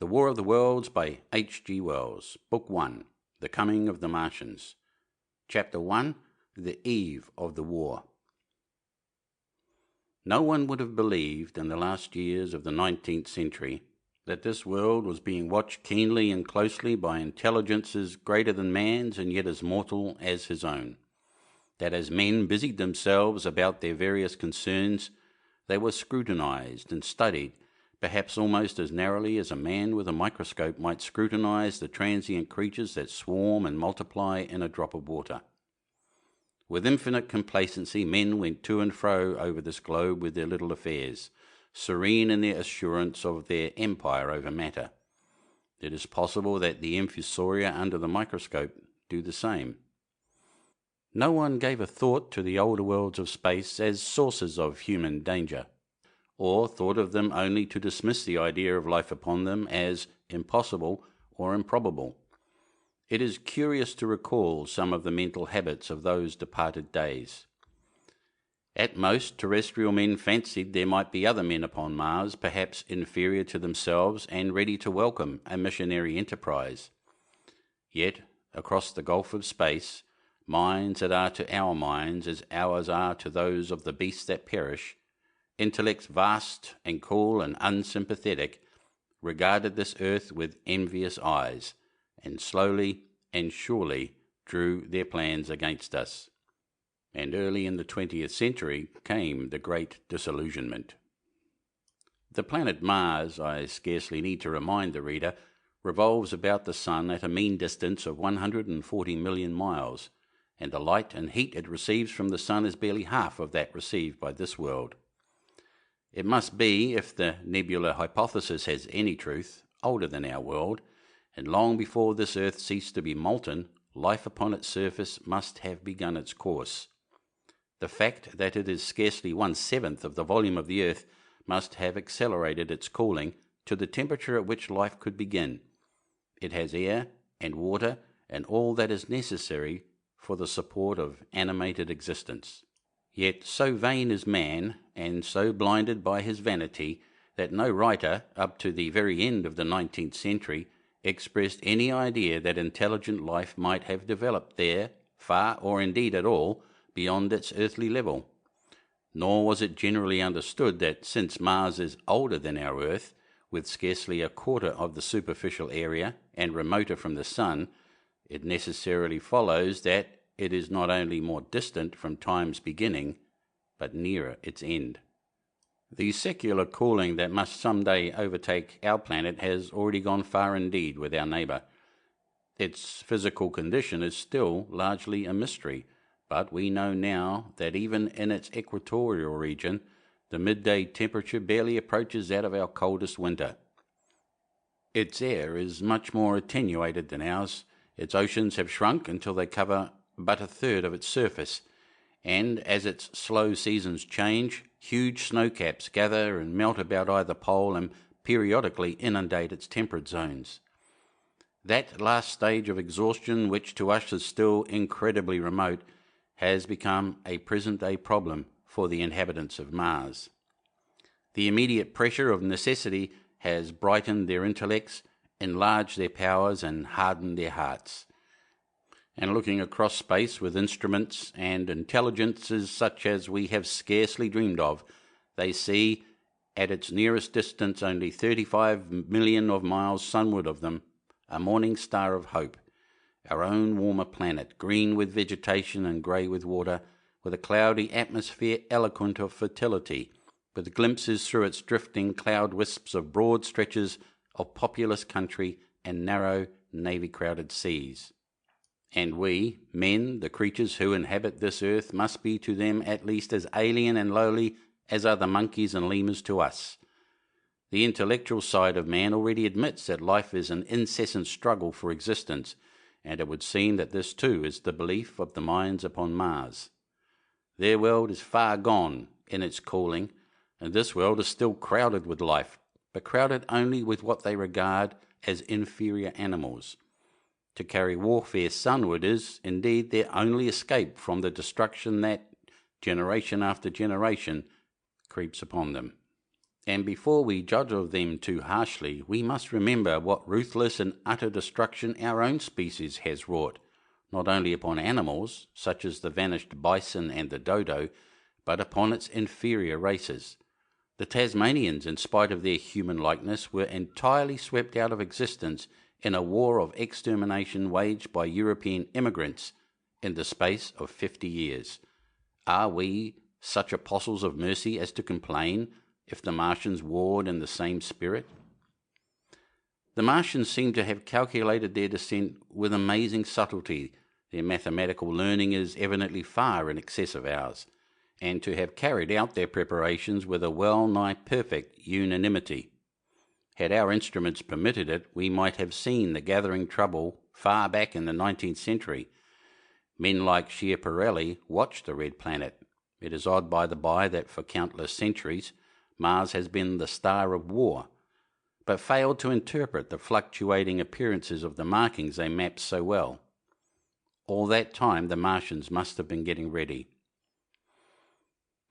The War of the Worlds by H.G. Wells. Book 1. The Coming of the Martians. Chapter 1. The Eve of the War. No one would have believed in the last years of the 19th century that this world was being watched keenly and closely by intelligences greater than man's and yet as mortal as his own. That as men busied themselves about their various concerns, they were scrutinized and studied, perhaps almost as narrowly as a man with a microscope might scrutinize the transient creatures that swarm and multiply in a drop of water. With infinite complacency, men went to and fro over this globe with their little affairs, serene in their assurance of their empire over matter. It is possible that the infusoria under the microscope do the same. No one gave a thought to the older worlds of space as sources of human danger, or thought of them only to dismiss the idea of life upon them as impossible or improbable. It is curious to recall some of the mental habits of those departed days. At most, terrestrial men fancied there might be other men upon Mars, perhaps inferior to themselves and ready to welcome a missionary enterprise. Yet, across the gulf of space, minds that are to our minds as ours are to those of the beasts that perish, intellects vast and cool and unsympathetic, regarded this earth with envious eyes, and slowly and surely drew their plans against us. And early in the 20th century came the great disillusionment. The planet Mars, I scarcely need to remind the reader, revolves about the Sun at a mean distance of 140 million miles, and the light and heat it receives from the Sun is barely half of that received by this world. It must be, if the nebular hypothesis has any truth, older than our world, and long before this earth ceased to be molten, life upon its surface must have begun its course. The fact that it is scarcely 1/7 of the volume of the earth must have accelerated its cooling to the temperature at which life could begin. It has air and water and all that is necessary for the support of animated existence. Yet so vain is man, and so blinded by his vanity, that no writer, up to the very end of the 19th century, expressed any idea that intelligent life might have developed there, far or indeed at all, beyond its earthly level. Nor was it generally understood that since Mars is older than our Earth, with scarcely a quarter of the superficial area, and remoter from the Sun, it necessarily follows that it is not only more distant from time's beginning, but nearer its end. The secular cooling that must some day overtake our planet has already gone far indeed with our neighbour. Its physical condition is still largely a mystery, but we know now that even in its equatorial region, the midday temperature barely approaches that of our coldest winter. Its air is much more attenuated than ours. Its oceans have shrunk until they cover but a third of its surface, and as its slow seasons change, huge snowcaps gather and melt about either pole and periodically inundate its temperate zones. That last stage of exhaustion, which to us is still incredibly remote, has become a present-day problem for the inhabitants of Mars. The immediate pressure of necessity has brightened their intellects, enlarged their powers, and hardened their hearts. And looking across space with instruments and intelligences such as we have scarcely dreamed of, they see, at its nearest distance only 35 million of miles sunward of them, a morning star of hope, our own warmer planet, green with vegetation and grey with water, with a cloudy atmosphere eloquent of fertility, with glimpses through its drifting cloud wisps of broad stretches of populous country and narrow, navy-crowded seas. And we, men, the creatures who inhabit this earth, must be to them at least as alien and lowly as are the monkeys and lemurs to us. The intellectual side of man already admits that life is an incessant struggle for existence, and it would seem that this too is the belief of the minds upon Mars. Their world is far gone in its cooling, and this world is still crowded with life, but crowded only with what they regard as inferior animals. To carry warfare sunward is, indeed, their only escape from the destruction that, generation after generation, creeps upon them. And before we judge of them too harshly, we must remember what ruthless and utter destruction our own species has wrought, not only upon animals, such as the vanished bison and the dodo, but upon its inferior races. The Tasmanians, in spite of their human likeness, were entirely swept out of existence in a war of extermination waged by European immigrants in the space of 50 years. Are we such apostles of mercy as to complain if the Martians warred in the same spirit? The Martians seem to have calculated their descent with amazing subtlety. Their mathematical learning is evidently far in excess of ours, and to have carried out their preparations with a well-nigh perfect unanimity. Had our instruments permitted it, we might have seen the gathering trouble far back in the 19th century. Men like Schiaparelli watched the red planet. It is odd, by the by, that for countless centuries Mars has been the star of war, but failed to interpret the fluctuating appearances of the markings they mapped so well. All that time the Martians must have been getting ready.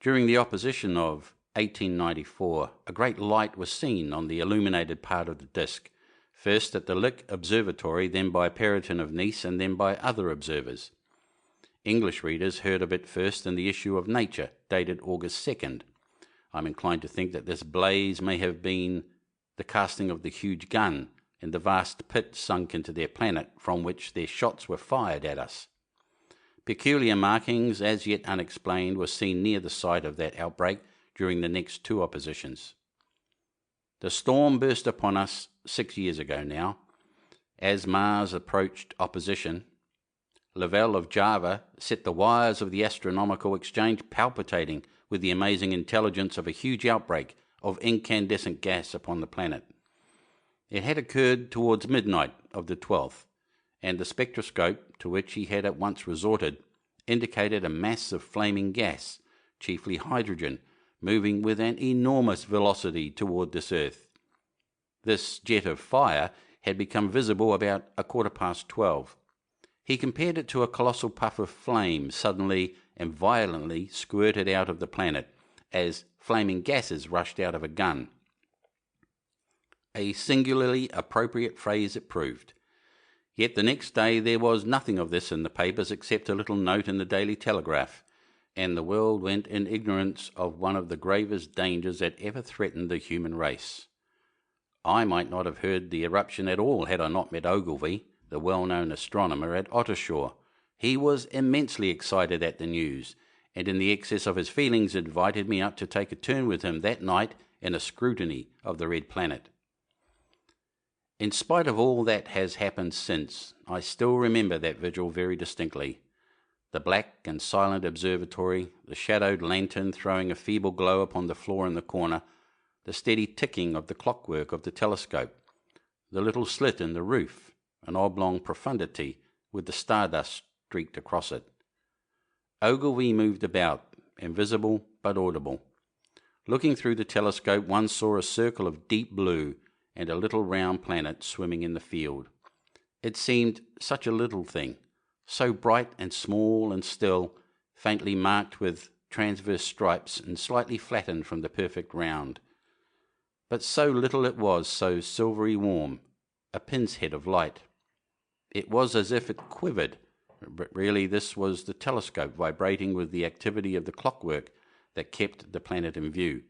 During the opposition of 1894, a great light was seen on the illuminated part of the disk, first at the Lick Observatory, then by Perrotin of Nice, and then by other observers. English readers heard of it first in the issue of Nature, dated August 2nd. I'm inclined to think that this blaze may have been the casting of the huge gun in the vast pit sunk into their planet from which their shots were fired at us. Peculiar markings, as yet unexplained, were seen near the site of that outbreak during the next two oppositions. The storm burst upon us 6 years ago now. As Mars approached opposition, Lavelle of Java set the wires of the astronomical exchange palpitating with the amazing intelligence of a huge outbreak of incandescent gas upon the planet. It had occurred towards midnight of the 12th, and the spectroscope, to which he had at once resorted, indicated a mass of flaming gas, chiefly hydrogen, moving with an enormous velocity toward this earth. This jet of fire had become visible about 12:15. He compared it to a colossal puff of flame suddenly and violently squirted out of the planet, as flaming gases rushed out of a gun. A singularly appropriate phrase it proved. Yet the next day there was nothing of this in the papers except a little note in the Daily Telegraph, and the world went in ignorance of one of the gravest dangers that ever threatened the human race. I might not have heard the eruption at all had I not met Ogilvy, the well-known astronomer, at Ottershaw. He was immensely excited at the news, and in the excess of his feelings invited me up to take a turn with him that night in a scrutiny of the red planet. In spite of all that has happened since, I still remember that vigil very distinctly. The black and silent observatory, the shadowed lantern throwing a feeble glow upon the floor in the corner, the steady ticking of the clockwork of the telescope, the little slit in the roof, an oblong profundity with the stardust streaked across it. Ogilvy moved about, invisible but audible. Looking through the telescope, one saw a circle of deep blue and a little round planet swimming in the field. It seemed such a little thing, so bright and small and still, faintly marked with transverse stripes and slightly flattened from the perfect round. But so little it was, so silvery warm, a pin's head of light. It was as if it quivered, but really this was the telescope vibrating with the activity of the clockwork that kept the planet in view.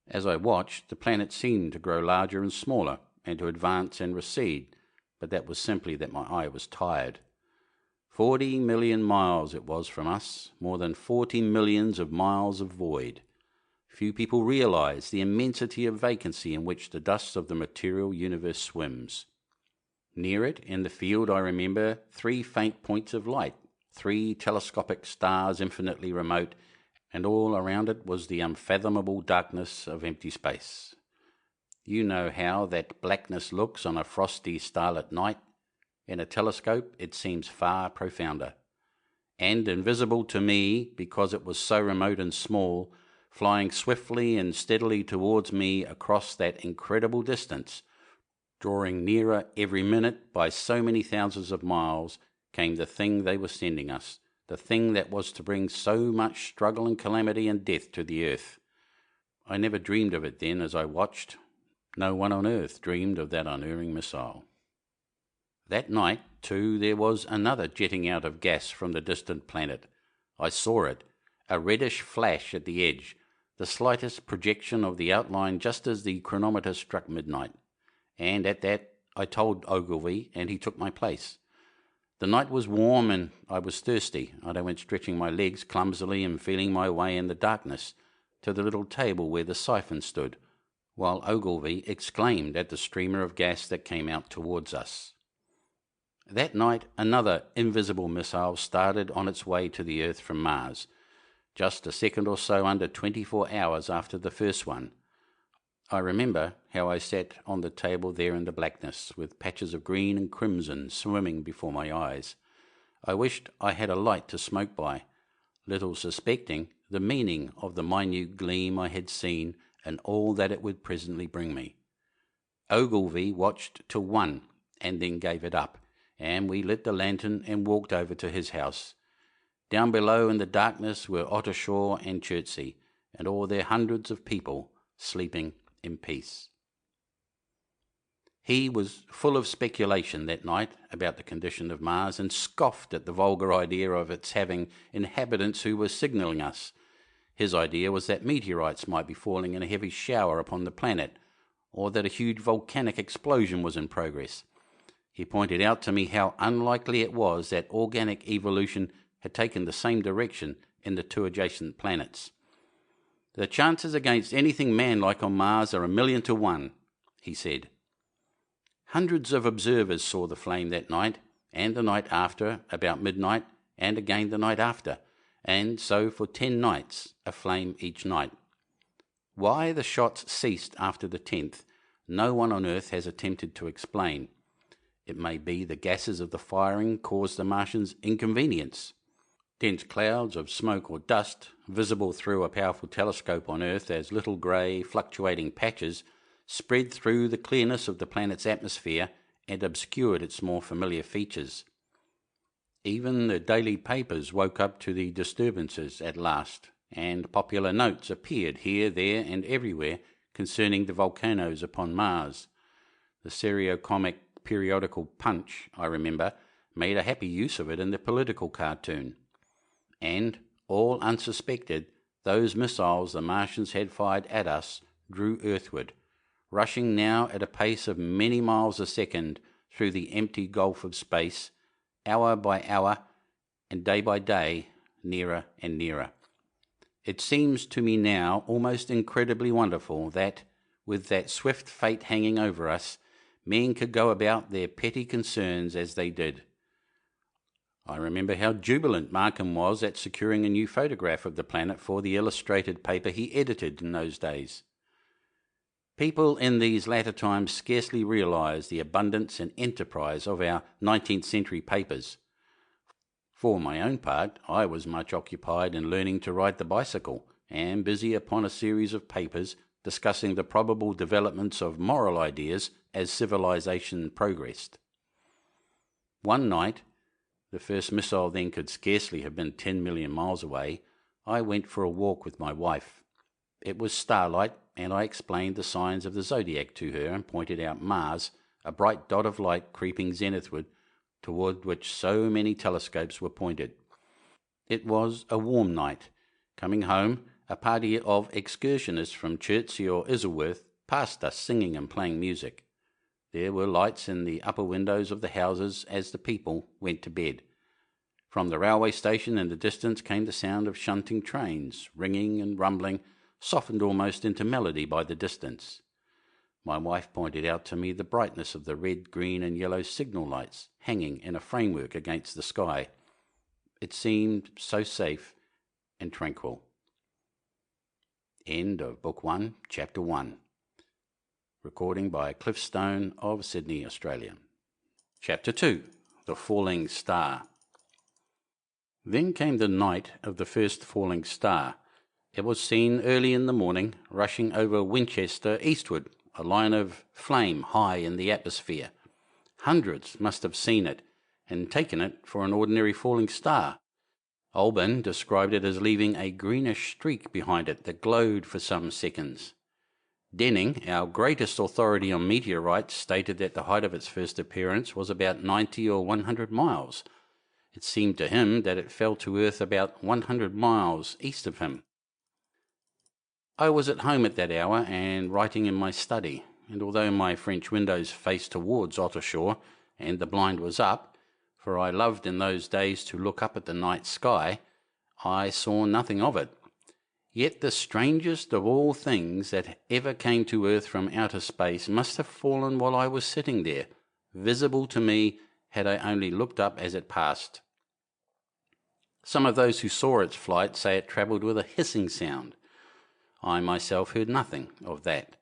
As I watched, the planet seemed to grow larger and smaller, and to advance and recede, but that was simply that my eye was tired. 40 million miles it was from us, more than 40 millions of miles of void. Few people realize the immensity of vacancy in which the dust of the material universe swims. Near it, in the field, I remember 3 faint points of light, 3 telescopic stars infinitely remote, and all around it was the unfathomable darkness of empty space. You know how that blackness looks on a frosty starlit night. In a telescope it seems far profounder. And invisible to me, because it was so remote and small, flying swiftly and steadily towards me across that incredible distance, drawing nearer every minute by so many thousands of miles, came the thing they were sending us, the thing that was to bring so much struggle and calamity and death to the earth. I never dreamed of it then as I watched. No one on earth dreamed of that unerring missile. That night, too, there was another jetting out of gas from the distant planet. I saw it, a reddish flash at the edge, the slightest projection of the outline just as the chronometer struck midnight. And at that I told Ogilvy, and he took my place. The night was warm and I was thirsty, and I went stretching my legs clumsily and feeling my way in the darkness to the little table where the siphon stood, while Ogilvy exclaimed at the streamer of gas that came out towards us. That night another invisible missile started on its way to the Earth from Mars, just a second or so under 24 hours after the first one. I remember how I sat on the table there in the blackness, with patches of green and crimson swimming before my eyes. I wished I had a light to smoke by, little suspecting the meaning of the minute gleam I had seen and all that it would presently bring me. Ogilvy watched till 1 and then gave it up, and we lit the lantern and walked over to his house. Down below in the darkness were Ottershaw and Chertsey, and all their hundreds of people sleeping in peace. He was full of speculation that night about the condition of Mars, and scoffed at the vulgar idea of its having inhabitants who were signalling us. His idea was that meteorites might be falling in a heavy shower upon the planet, or that a huge volcanic explosion was in progress. He pointed out to me how unlikely it was that organic evolution had taken the same direction in the two adjacent planets. The chances against anything man-like on Mars are 1,000,000 to 1, he said. Hundreds of observers saw the flame that night, and the night after, about midnight, and again the night after, and so for 10 nights, a flame each night. Why the shots ceased after the 10th, no one on Earth has attempted to explain. It may be the gases of the firing caused the Martians inconvenience. Dense clouds of smoke or dust, visible through a powerful telescope on Earth as little grey, fluctuating patches, spread through the clearness of the planet's atmosphere and obscured its more familiar features. Even the daily papers woke up to the disturbances at last, and popular notes appeared here, there, and everywhere concerning the volcanoes upon Mars. The serio-comic periodical Punch, I remember, made a happy use of it in the political cartoon. And, all unsuspected, those missiles the Martians had fired at us drew earthward, rushing now at a pace of many miles a second through the empty gulf of space, hour by hour, and day by day, nearer and nearer. It seems to me now almost incredibly wonderful that, with that swift fate hanging over us, men could go about their petty concerns as they did. I remember how jubilant Markham was at securing a new photograph of the planet for the illustrated paper he edited in those days. People in these latter times scarcely realise the abundance and enterprise of our 19th century papers. For my own part, I was much occupied in learning to ride the bicycle, and busy upon a series of papers discussing the probable developments of moral ideas as civilization progressed. One night, the first missile then could scarcely have been 10 million miles away, I went for a walk with my wife. It was starlight, and I explained the signs of the zodiac to her and pointed out Mars, a bright dot of light creeping zenithward, toward which so many telescopes were pointed. It was a warm night. Coming home, a party of excursionists from Chertsey or Isleworth passed us singing and playing music. There were lights in the upper windows of the houses as the people went to bed. From the railway station in the distance came the sound of shunting trains, ringing and rumbling, softened almost into melody by the distance. My wife pointed out to me the brightness of the red, green and yellow signal lights hanging in a framework against the sky. It seemed so safe and tranquil. End of Book 1, Chapter 1. Recording by Cliff Stone of Sydney, Australia. Chapter 2. The Falling Star. Then came the night of the first falling star. It was seen early in the morning, rushing over Winchester eastward, a line of flame high in the atmosphere. Hundreds must have seen it, and taken it for an ordinary falling star. Olben described it as leaving a greenish streak behind it that glowed for some seconds. Denning, our greatest authority on meteorites, stated that the height of its first appearance was about 90 or 100 miles. It seemed to him that it fell to Earth about 100 miles east of him. I was at home at that hour and writing in my study, and although my French windows faced towards Ottershaw and the blind was up, for I loved in those days to look up at the night sky, I saw nothing of it. Yet the strangest of all things that ever came to Earth from outer space must have fallen while I was sitting there, visible to me had I only looked up as it passed. Some of those who saw its flight say it travelled with a hissing sound. I myself heard nothing of that.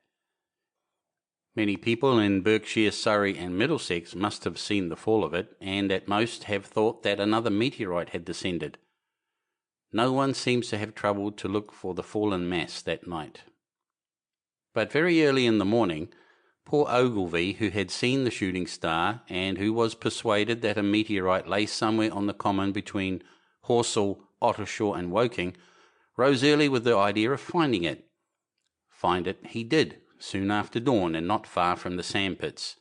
Many people in Berkshire, Surrey and Middlesex must have seen the fall of it, and at most have thought that another meteorite had descended. No one seems to have troubled to look for the fallen mass that night. But very early in the morning, poor Ogilvy, who had seen the shooting star, and who was persuaded that a meteorite lay somewhere on the common between Horsell, Ottershaw and Woking, rose early with the idea of finding it. Find it he did, soon after dawn and not far from the sandpits.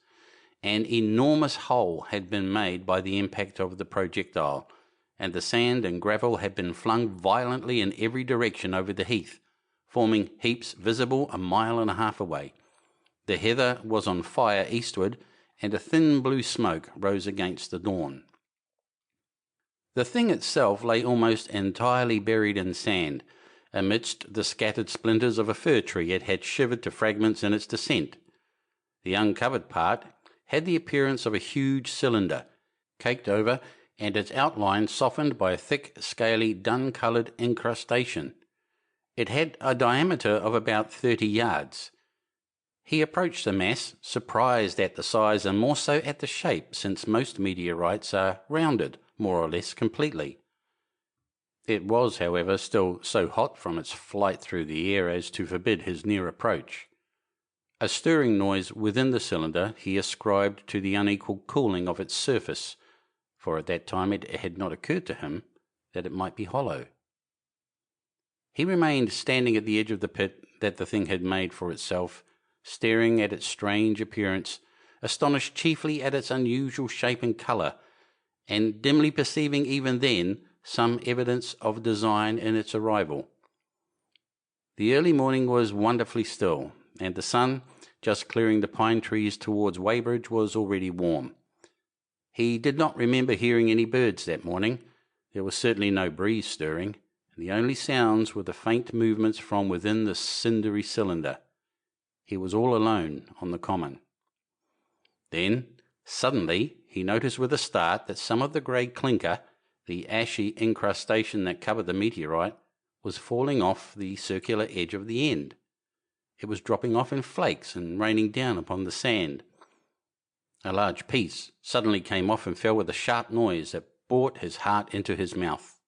An enormous hole had been made by the impact of the projectile, and the sand and gravel had been flung violently in every direction over the heath, forming heaps visible a mile and a half away. The heather was on fire eastward, and a thin blue smoke rose against the dawn. The thing itself lay almost entirely buried in sand. Amidst the scattered splinters of a fir tree it had shivered to fragments in its descent. The uncovered part had the appearance of a huge cylinder, caked over, and its outline softened by a thick, scaly, dun-coloured incrustation. It had a diameter of about 30 yards. He approached the mass, surprised at the size and more so at the shape, since most meteorites are rounded, more or less completely. It was, however, still so hot from its flight through the air as to forbid his near approach. A stirring noise within the cylinder he ascribed to the unequal cooling of its surface, for at that time it had not occurred to him that it might be hollow. He remained standing at the edge of the pit that the thing had made for itself, staring at its strange appearance, astonished chiefly at its unusual shape and colour, and dimly perceiving even then some evidence of design in its arrival. The early morning was wonderfully still, and the sun, just clearing the pine trees towards Weybridge, was already warm. He did not remember hearing any birds that morning. There was certainly no breeze stirring, and the only sounds were the faint movements from within the cindery cylinder. He was all alone on the common. Then, suddenly, he noticed with a start that some of the grey clinker, the ashy incrustation that covered the meteorite, was falling off the circular edge of the end. It was dropping off in flakes and raining down upon the sand. A large piece suddenly came off and fell with a sharp noise that brought his heart into his mouth.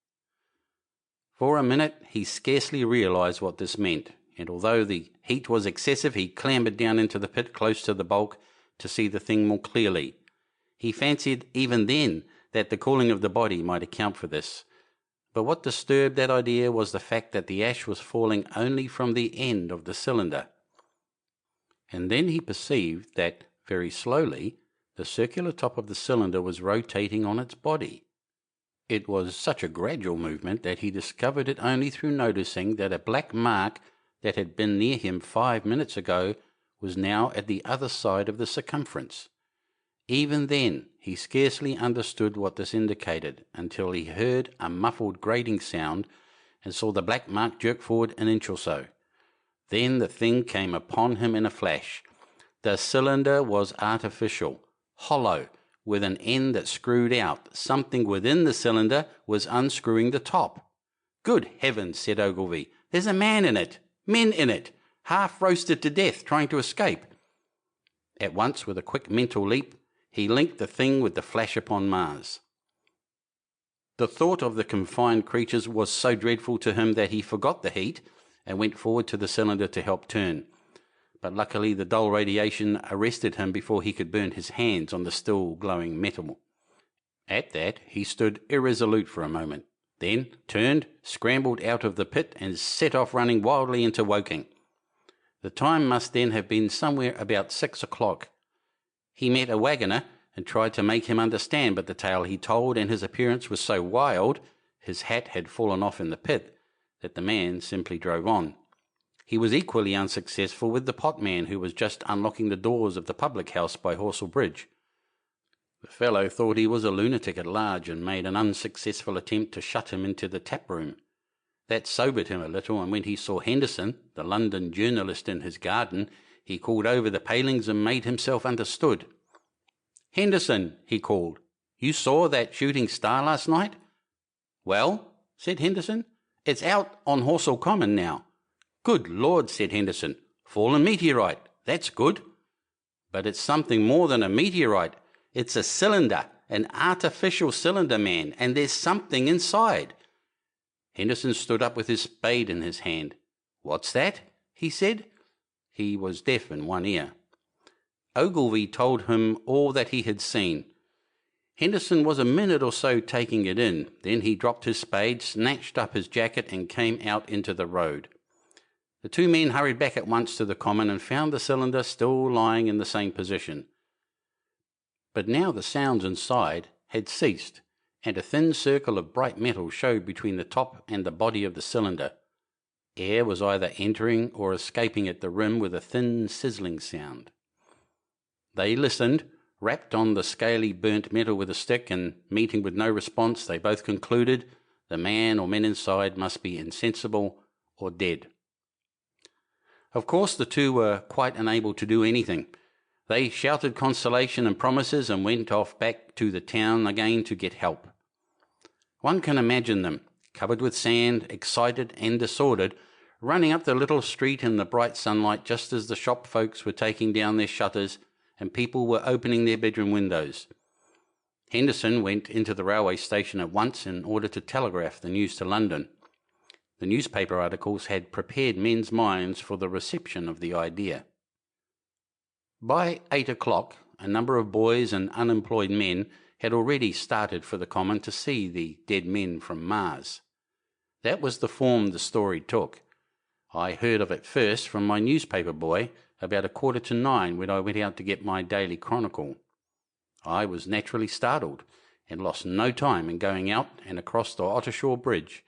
For a minute he scarcely realized what this meant, and although the heat was excessive, he clambered down into the pit close to the bulk to see the thing more clearly. He fancied even then that the cooling of the body might account for this, but what disturbed that idea was the fact that the ash was falling only from the end of the cylinder. And then he perceived that, very slowly, the circular top of the cylinder was rotating on its body. It was such a gradual movement that he discovered it only through noticing that a black mark that had been near him 5 minutes ago was now at the other side of the circumference. Even then he scarcely understood what this indicated until he heard a muffled grating sound and saw the black mark jerk forward an inch or so. Then the thing came upon him in a flash. The cylinder was artificial, hollow, with an end that screwed out. Something within the cylinder was unscrewing the top. "Good heavens," said Ogilvy, "there's a man in it, men in it, half roasted to death, trying to escape." At once, with a quick mental leap, he linked the thing with the flash upon Mars. The thought of the confined creatures was so dreadful to him that he forgot the heat and went forward to the cylinder to help turn. But luckily the dull radiation arrested him before he could burn his hands on the still glowing metal. At that he stood irresolute for a moment, then turned, scrambled out of the pit and set off running wildly into Woking. The time must then have been somewhere about 6 o'clock. He met a waggoner and tried to make him understand, but the tale he told and his appearance was so wild, his hat had fallen off in the pit, that the man simply drove on. He was equally unsuccessful with the potman who was just unlocking the doors of the public house by Horsell Bridge. The fellow thought he was a lunatic at large and made an unsuccessful attempt to shut him into the tap room. That sobered him a little, and when he saw Henderson, the London journalist, in his garden, he called over the palings and made himself understood. "Henderson," he called, "you saw that shooting star last night?" "Well," said Henderson, "it's out on Horsell Common now." "Good Lord," said Henderson, "fallen meteorite, that's good." "But it's something more than a meteorite. It's a cylinder, an artificial cylinder, man, and there's something inside." Henderson stood up with his spade in his hand. "What's that?" he said. He was deaf in one ear. Ogilvy told him all that he had seen. Henderson was a minute or so taking it in. Then he dropped his spade, snatched up his jacket, and came out into the road. The two men hurried back at once to the common and found the cylinder still lying in the same position. But now the sounds inside had ceased, and a thin circle of bright metal showed between the top and the body of the cylinder. Air was either entering or escaping at the rim with a thin sizzling sound. They listened, rapped on the scaly burnt metal with a stick, and meeting with no response, they both concluded the man or men inside must be insensible or dead. Of course the two were quite unable to do anything. They shouted consolation and promises and went off back to the town again to get help. One can imagine them, covered with sand, excited and disordered, running up the little street in the bright sunlight just as the shop folks were taking down their shutters and people were opening their bedroom windows. Henderson went into the railway station at once in order to telegraph the news to London. The newspaper articles had prepared men's minds for the reception of the idea. By 8 o'clock, a number of boys and unemployed men had already started for the common to see the dead men from Mars. That was the form the story took. I heard of it first from my newspaper boy about 9:15 when I went out to get my daily chronicle. I was naturally startled and lost no time in going out and across the Ottershaw Bridge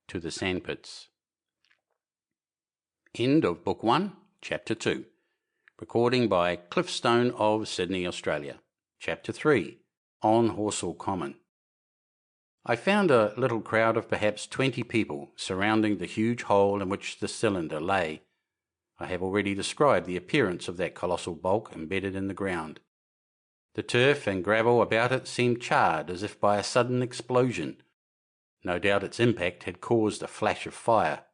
to the sandpits. End of Book 1, Chapter 2. Recording by Cliffstone of Sydney, Australia. Chapter 3. On Horsell Common. I found a little crowd of perhaps 20 people surrounding the huge hole in which the cylinder lay. I have already described the appearance of that colossal bulk embedded in the ground. The turf and gravel about it seemed charred as if by a sudden explosion. No doubt its impact had caused a flash of fire.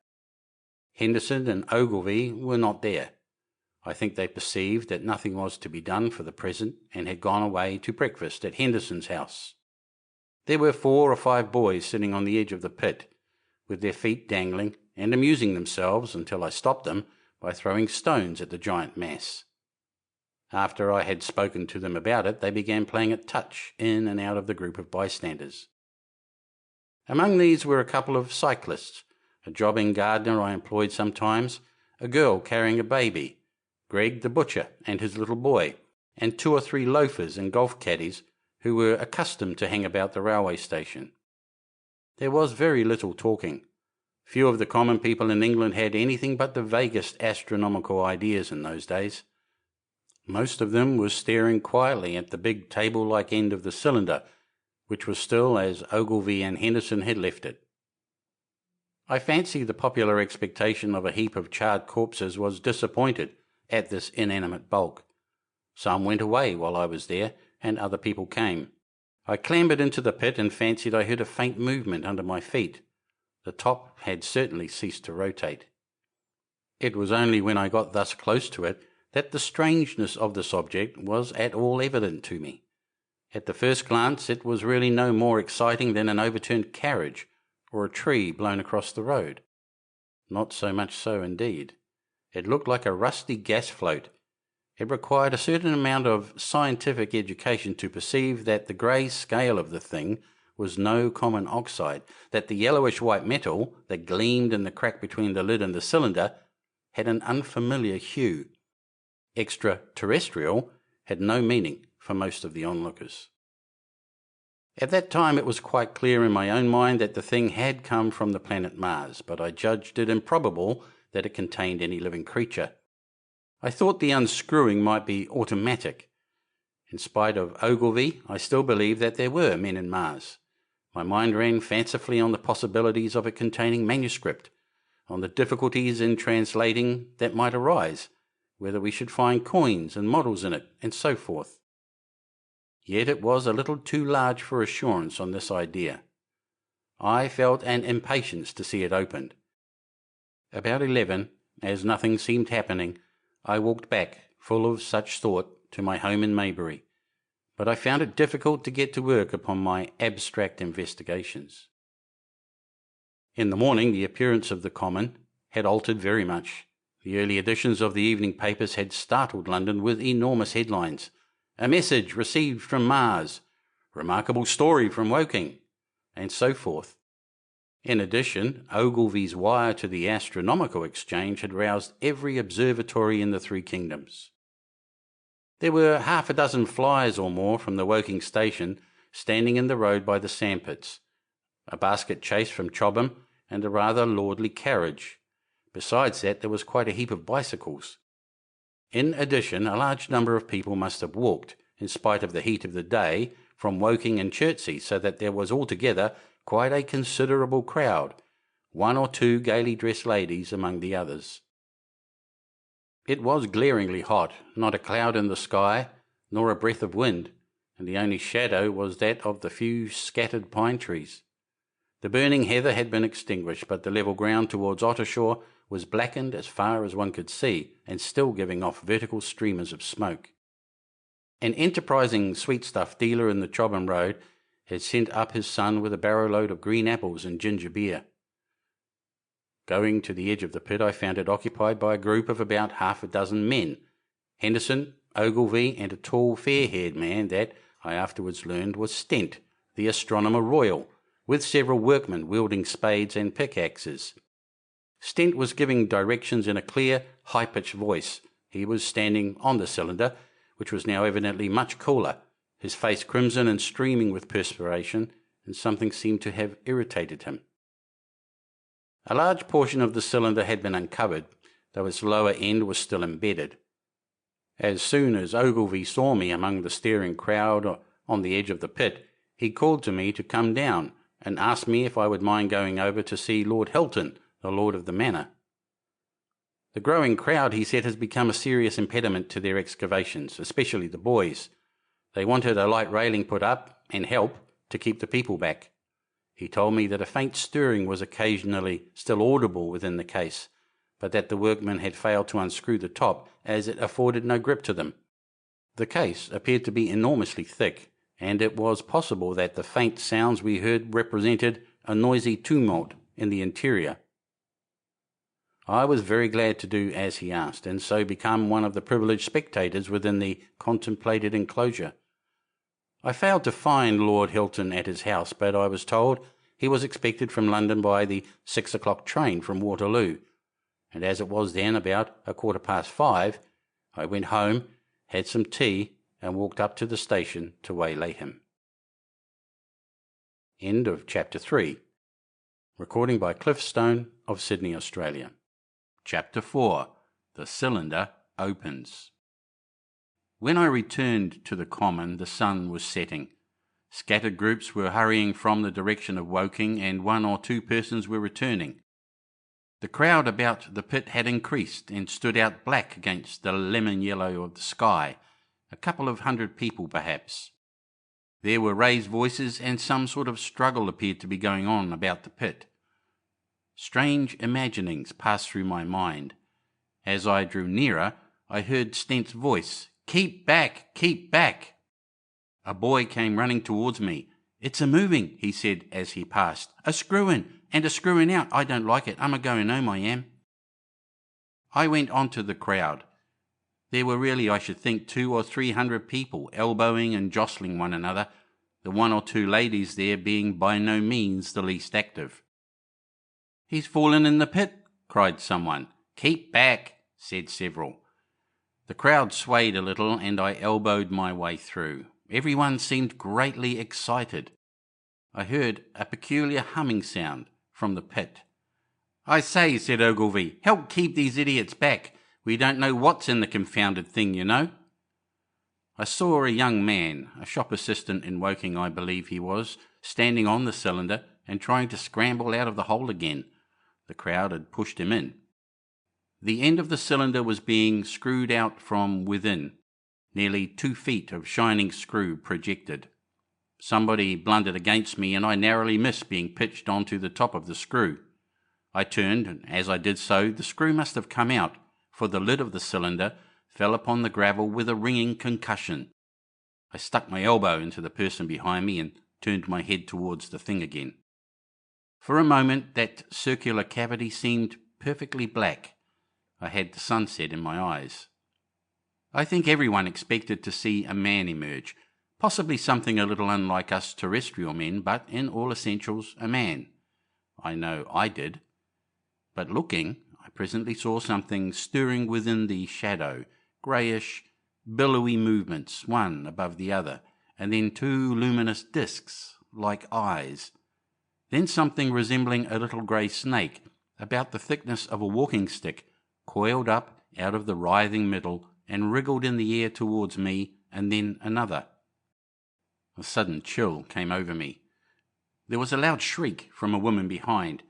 Henderson and Ogilvy were not there. I think they perceived that nothing was to be done for the present and had gone away to breakfast at Henderson's house. There were 4 or 5 boys sitting on the edge of the pit, with their feet dangling and amusing themselves until I stopped them by throwing stones at the giant mass. After I had spoken to them about it, they began playing at touch in and out of the group of bystanders. Among these were a couple of cyclists, a jobbing gardener I employed sometimes, a girl carrying a baby, Greg the butcher and his little boy, and 2 or 3 loafers and golf caddies who were accustomed to hang about the railway station. There was very little talking. Few of the common people in England had anything but the vaguest astronomical ideas in those days. Most of them were staring quietly at the big table-like end of the cylinder, which was still as Ogilvy and Henderson had left it. I fancy the popular expectation of a heap of charred corpses was disappointed at this inanimate bulk. Some went away while I was there, and other people came. I clambered into the pit and fancied I heard a faint movement under my feet. The top had certainly ceased to rotate. It was only when I got thus close to it that the strangeness of this object was at all evident to me. At the first glance it was really no more exciting than an overturned carriage or a tree blown across the road. Not so much so indeed. It looked like a rusty gas float. It required a certain amount of scientific education to perceive that the grey scale of the thing was no common oxide, that the yellowish-white metal that gleamed in the crack between the lid and the cylinder had an unfamiliar hue. Extraterrestrial had no meaning for most of the onlookers. At that time it was quite clear in my own mind that the thing had come from the planet Mars, but I judged it improbable that it contained any living creature. I thought the unscrewing might be automatic. In spite of Ogilvy, I still believed that there were men in Mars. My mind ran fancifully on the possibilities of it containing manuscript, on the difficulties in translating that might arise, whether we should find coins and models in it, and so forth. Yet it was a little too large for assurance on this idea. I felt an impatience to see it opened. About 11, as nothing seemed happening, I walked back, full of such thought, to my home in Maybury, but I found it difficult to get to work upon my abstract investigations. In the morning the appearance of the Common had altered very much. The early editions of the evening papers had startled London with enormous headlines. A message received from Mars, remarkable story from Woking, and so forth. In addition, Ogilvy's wire to the Astronomical Exchange had roused every observatory in the three kingdoms. There were half a dozen flyers or more from the Woking station standing in the road by the sandpits, a basket chaise from Chobham, and a rather lordly carriage. Besides that, there was quite a heap of bicycles. In addition, a large number of people must have walked, in spite of the heat of the day, from Woking and Chertsey, so that there was altogether quite a considerable crowd, one or two gaily dressed ladies among the others. It was glaringly hot, not a cloud in the sky, nor a breath of wind, and the only shadow was that of the few scattered pine trees. The burning heather had been extinguished, but the level ground towards Ottershaw was blackened as far as one could see, and still giving off vertical streamers of smoke. An enterprising sweetstuff dealer in the Chobham Road had sent up his son with a barrow-load of green apples and ginger beer. Going to the edge of the pit, I found it occupied by a group of about half a dozen men, Henderson, Ogilvy, and a tall, fair-haired man that, I afterwards learned, was Stent, the Astronomer Royal, with several workmen wielding spades and pickaxes. Stent was giving directions in a clear, high-pitched voice. He was standing on the cylinder, which was now evidently much cooler, his face crimson and streaming with perspiration, and something seemed to have irritated him. A large portion of the cylinder had been uncovered, though its lower end was still embedded. As soon as Ogilvy saw me among the staring crowd on the edge of the pit, he called to me to come down, and asked me if I would mind going over to see Lord Hilton, the lord of the manor. The growing crowd, he said, has become a serious impediment to their excavations, especially the boys. They wanted a light railing put up, and help, to keep the people back. He told me that a faint stirring was occasionally still audible within the case, but that the workmen had failed to unscrew the top, as it afforded no grip to them. The case appeared to be enormously thick, and it was possible that the faint sounds we heard represented a noisy tumult in the interior. I was very glad to do as he asked, and so become one of the privileged spectators within the contemplated enclosure. I failed to find Lord Hilton at his house, but I was told he was expected from London by the 6 o'clock train from Waterloo, and as it was then about 5:15, I went home, had some tea, and walked up to the station to waylay him. End of Chapter 3. Recording by Cliff Stone of Sydney, Australia. Chapter 4. The Cylinder Opens. When I returned to the Common, the sun was setting. Scattered groups were hurrying from the direction of Woking, and one or two persons were returning. The crowd about the pit had increased, and stood out black against the lemon yellow of the sky, a couple of 100 people perhaps. There were raised voices, and some sort of struggle appeared to be going on about the pit. Strange imaginings passed through my mind. As I drew nearer, I heard Stent's voice. "Keep back! Keep back!" A boy came running towards me. "It's a-moving," he said as he passed. "A screwing, and a screwing out. I don't like it. I'm a-going home, I am." I went on to the crowd. There were really, I should think, 200 or 300 people elbowing and jostling one another. the one or two ladies there being by no means the least active. "He's fallen in the pit," cried someone. "Keep back," said several. The crowd swayed a little, and I elbowed my way through. Everyone seemed greatly excited. I heard a peculiar humming sound from the pit. "I say," said Ogilvy, "help keep these idiots back. We don't know what's in the confounded thing, you know." I saw a young man, a shop assistant in Woking I believe he was, standing on the cylinder and trying to scramble out of the hole again. The crowd had pushed him in. The end of the cylinder was being screwed out from within. Nearly 2 feet of shining screw projected. Somebody blundered against me, and I narrowly missed being pitched onto the top of the screw. I turned, and as I did so, the screw must have come out, for the lid of the cylinder fell upon the gravel with a ringing concussion. I stuck my elbow into the person behind me and turned my head towards the thing again. For a moment that circular cavity seemed perfectly black. I had the sunset in my eyes. I think everyone expected to see a man emerge, possibly something a little unlike us terrestrial men, but in all essentials a man. I know I did. But looking, I presently saw something stirring within the shadow, greyish, billowy movements, one above the other, and then 2 luminous discs, like eyes. Then something resembling a little grey snake, about the thickness of a walking stick, coiled up out of the writhing middle and wriggled in the air towards me, and then another. A sudden chill came over me. There was a loud shriek from a woman behind.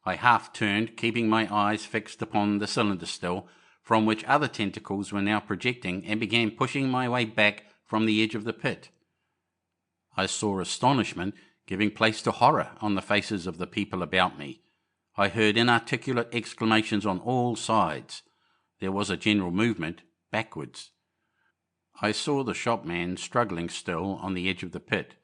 I half turned, keeping my eyes fixed upon the cylinder still, from which other tentacles were now projecting, and began pushing my way back from the edge of the pit. I saw astonishment giving place to horror on the faces of the people about me. I heard inarticulate exclamations on all sides. There was a general movement backwards. I saw the shopman struggling still on the edge of the pit.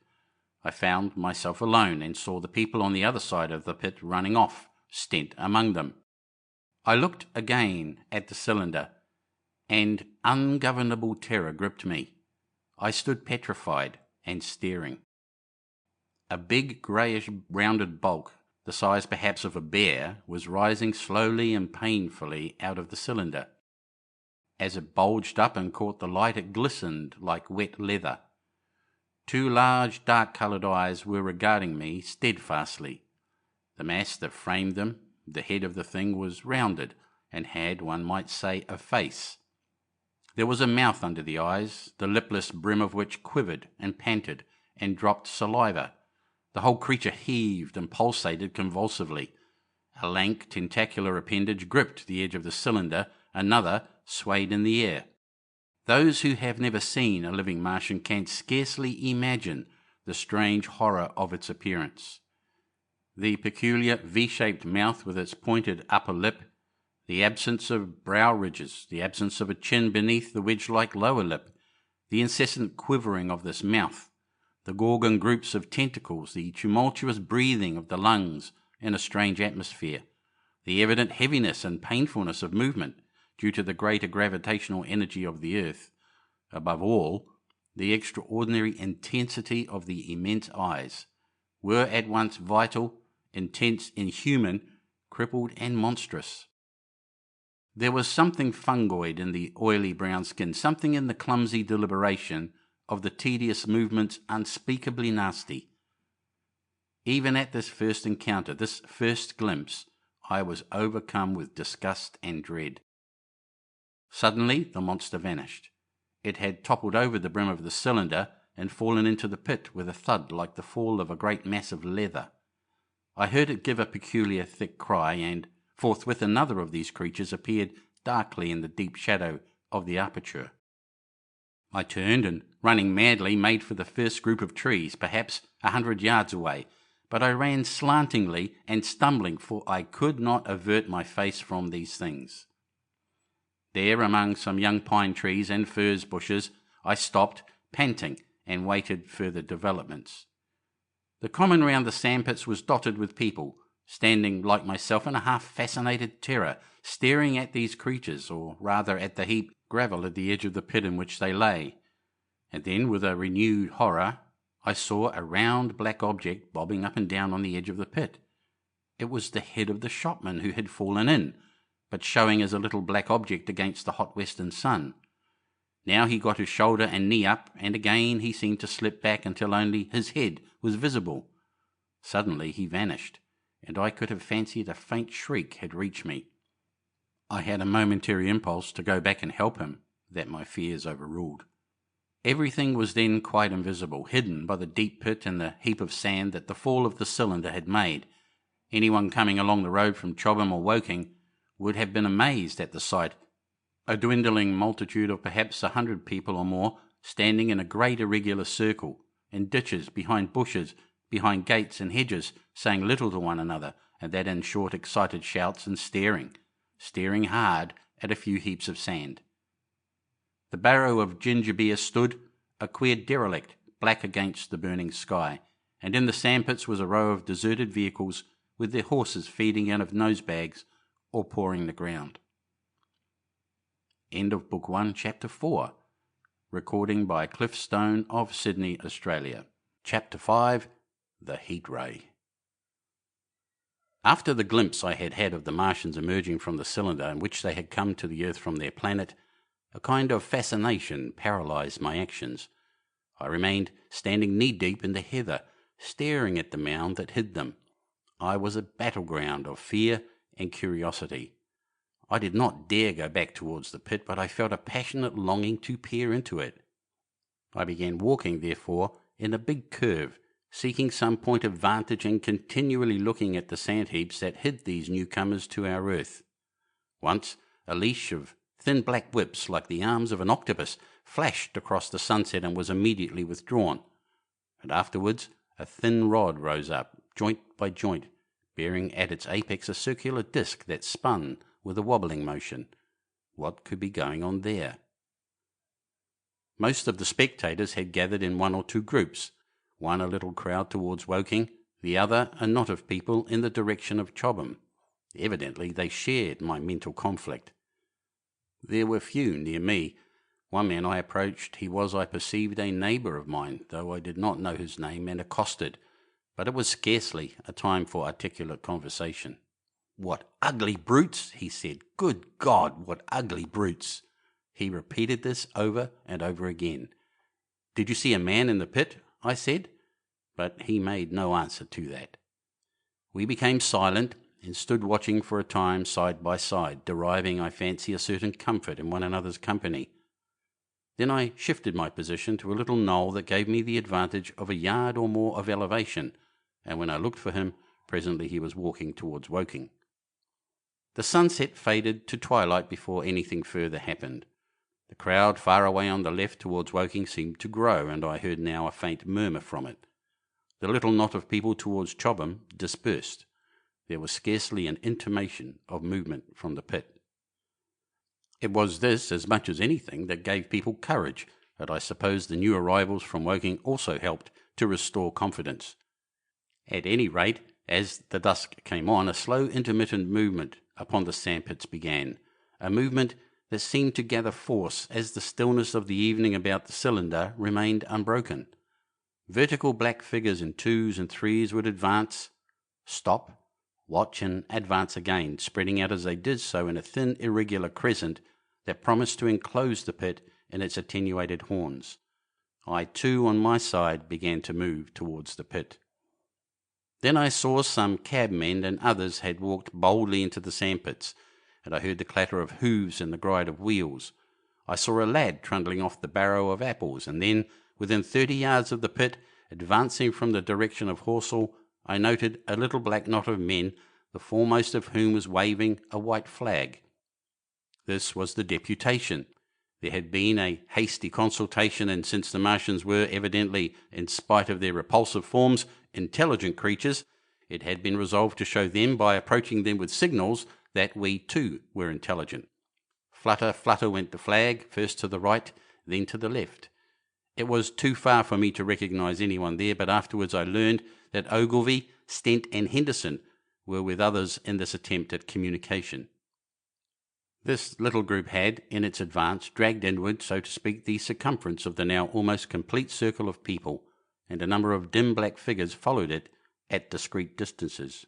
I found myself alone and saw the people on the other side of the pit running off, Stent among them. I looked again at the cylinder, and ungovernable terror gripped me. I stood petrified and staring. A big greyish rounded bulk, the size perhaps of a bear, was rising slowly and painfully out of the cylinder. As it bulged up and caught the light, it glistened like wet leather. 2 large dark-coloured eyes were regarding me steadfastly. The mass that framed them, the head of the thing, was rounded and had, one might say, a face. There was a mouth under the eyes, the lipless brim of which quivered and panted and dropped saliva. The whole creature heaved and pulsated convulsively. A lank tentacular appendage gripped the edge of the cylinder, another swayed in the air. Those who have never seen a living Martian can scarcely imagine the strange horror of its appearance. The peculiar V-shaped mouth with its pointed upper lip, the absence of brow ridges, the absence of a chin beneath the wedge-like lower lip, the incessant quivering of this mouth, the gorgon groups of tentacles, the tumultuous breathing of the lungs in a strange atmosphere, the evident heaviness and painfulness of movement due to the greater gravitational energy of the earth, above all, the extraordinary intensity of the immense eyes, were at once vital, intense, inhuman, crippled and monstrous. There was something fungoid in the oily brown skin, something in the clumsy deliberation of the tedious movements unspeakably nasty. Even at this first encounter, this first glimpse, I was overcome with disgust and dread. Suddenly the monster vanished. It had toppled over the brim of the cylinder and fallen into the pit with a thud like the fall of a great mass of leather. I heard it give a peculiar thick cry, and forthwith another of these creatures appeared darkly in the deep shadow of the aperture. I turned and, running madly, made for the first group of trees, perhaps 100 yards away, but I ran slantingly and stumbling, for I could not avert my face from these things. There, among some young pine trees and furze bushes, I stopped, panting, and waited further developments. The common round the sandpits was dotted with people, standing like myself in a half-fascinated terror, staring at these creatures, or rather at the heaped gravel at the edge of the pit in which they lay. And then, with a renewed horror, I saw a round black object bobbing up and down on the edge of the pit. It was the head of the shopman who had fallen in, but showing as a little black object against the hot western sun. Now he got his shoulder and knee up, and again he seemed to slip back until only his head was visible. Suddenly he vanished, and I could have fancied a faint shriek had reached me. I had a momentary impulse to go back and help him, that my fears overruled. Everything was then quite invisible, hidden by the deep pit and the heap of sand that the fall of the cylinder had made. Anyone coming along the road from Chobham or Woking would have been amazed at the sight. A dwindling multitude of perhaps 100 people or more, standing in a great irregular circle, in ditches, behind bushes, behind gates and hedges, saying little to one another, and that in short excited shouts, and staring hard at a few heaps of sand. The barrow of ginger beer stood, a queer derelict, black against the burning sky, and in the sandpits was a row of deserted vehicles with their horses feeding out of nosebags or pawing the ground. End of Book 1, Chapter 4. Recording by Cliff Stone of Sydney, Australia. Chapter 5. The Heat Ray. After the glimpse I had had of the Martians emerging from the cylinder in which they had come to the Earth from their planet, a kind of fascination paralysed my actions. I remained standing knee-deep in the heather, staring at the mound that hid them. I was a battleground of fear and curiosity. I did not dare go back towards the pit, but I felt a passionate longing to peer into it. I began walking, therefore, in a big curve, seeking some point of vantage and continually looking at the sand heaps that hid these newcomers to our earth. Once a leash of thin black whips, like the arms of an octopus, flashed across the sunset and was immediately withdrawn. And afterwards a thin rod rose up, joint by joint, bearing at its apex a circular disc that spun with a wobbling motion. What could be going on there? Most of the spectators had gathered in one or two groups, one a little crowd towards Woking, the other a knot of people in the direction of Chobham. Evidently they shared my mental conflict. There were few near me. One man I approached. He was, I perceived, a neighbour of mine, though I did not know his name, and accosted, but it was scarcely a time for articulate conversation. "What ugly brutes," he said. "Good God, what ugly brutes." He repeated this over and over again. "Did you see a man in the pit?" I said, but he made no answer to that. We became silent and stood watching for a time side by side, deriving, I fancy, a certain comfort in one another's company. Then I shifted my position to a little knoll that gave me the advantage of a yard or more of elevation, and when I looked for him, presently he was walking towards Woking. The sunset faded to twilight before anything further happened. The crowd far away on the left towards Woking seemed to grow, and I heard now a faint murmur from it. The little knot of people towards Chobham dispersed. There was scarcely an intimation of movement from the pit. It was this, as much as anything, that gave people courage, but I suppose the new arrivals from Woking also helped to restore confidence. At any rate, as the dusk came on, a slow intermittent movement upon the sandpits began, a movement that seemed to gather force as the stillness of the evening about the cylinder remained unbroken. Vertical black figures in twos and threes would advance, stop, watch, and advance again, spreading out as they did so in a thin irregular crescent that promised to enclose the pit in its attenuated horns. I too, on my side, began to move towards the pit. Then I saw some cabmen and others had walked boldly into the sandpits, and I heard the clatter of hoofs and the gride of wheels. I saw a lad trundling off the barrow of apples, and then, within 30 yards of the pit, advancing from the direction of Horsell, I noted a little black knot of men, the foremost of whom was waving a white flag. This was the deputation. There had been a hasty consultation, and since the Martians were evidently, in spite of their repulsive forms, intelligent creatures, it had been resolved to show them, by approaching them with signals, that we too were intelligent. Flutter, flutter went the flag, first to the right, then to the left. It was too far for me to recognise anyone there, but afterwards I learned that Ogilvy, Stent and Henderson were with others in this attempt at communication. This little group had, in its advance, dragged inward, so to speak, the circumference of the now almost complete circle of people, and a number of dim black figures followed it at discreet distances.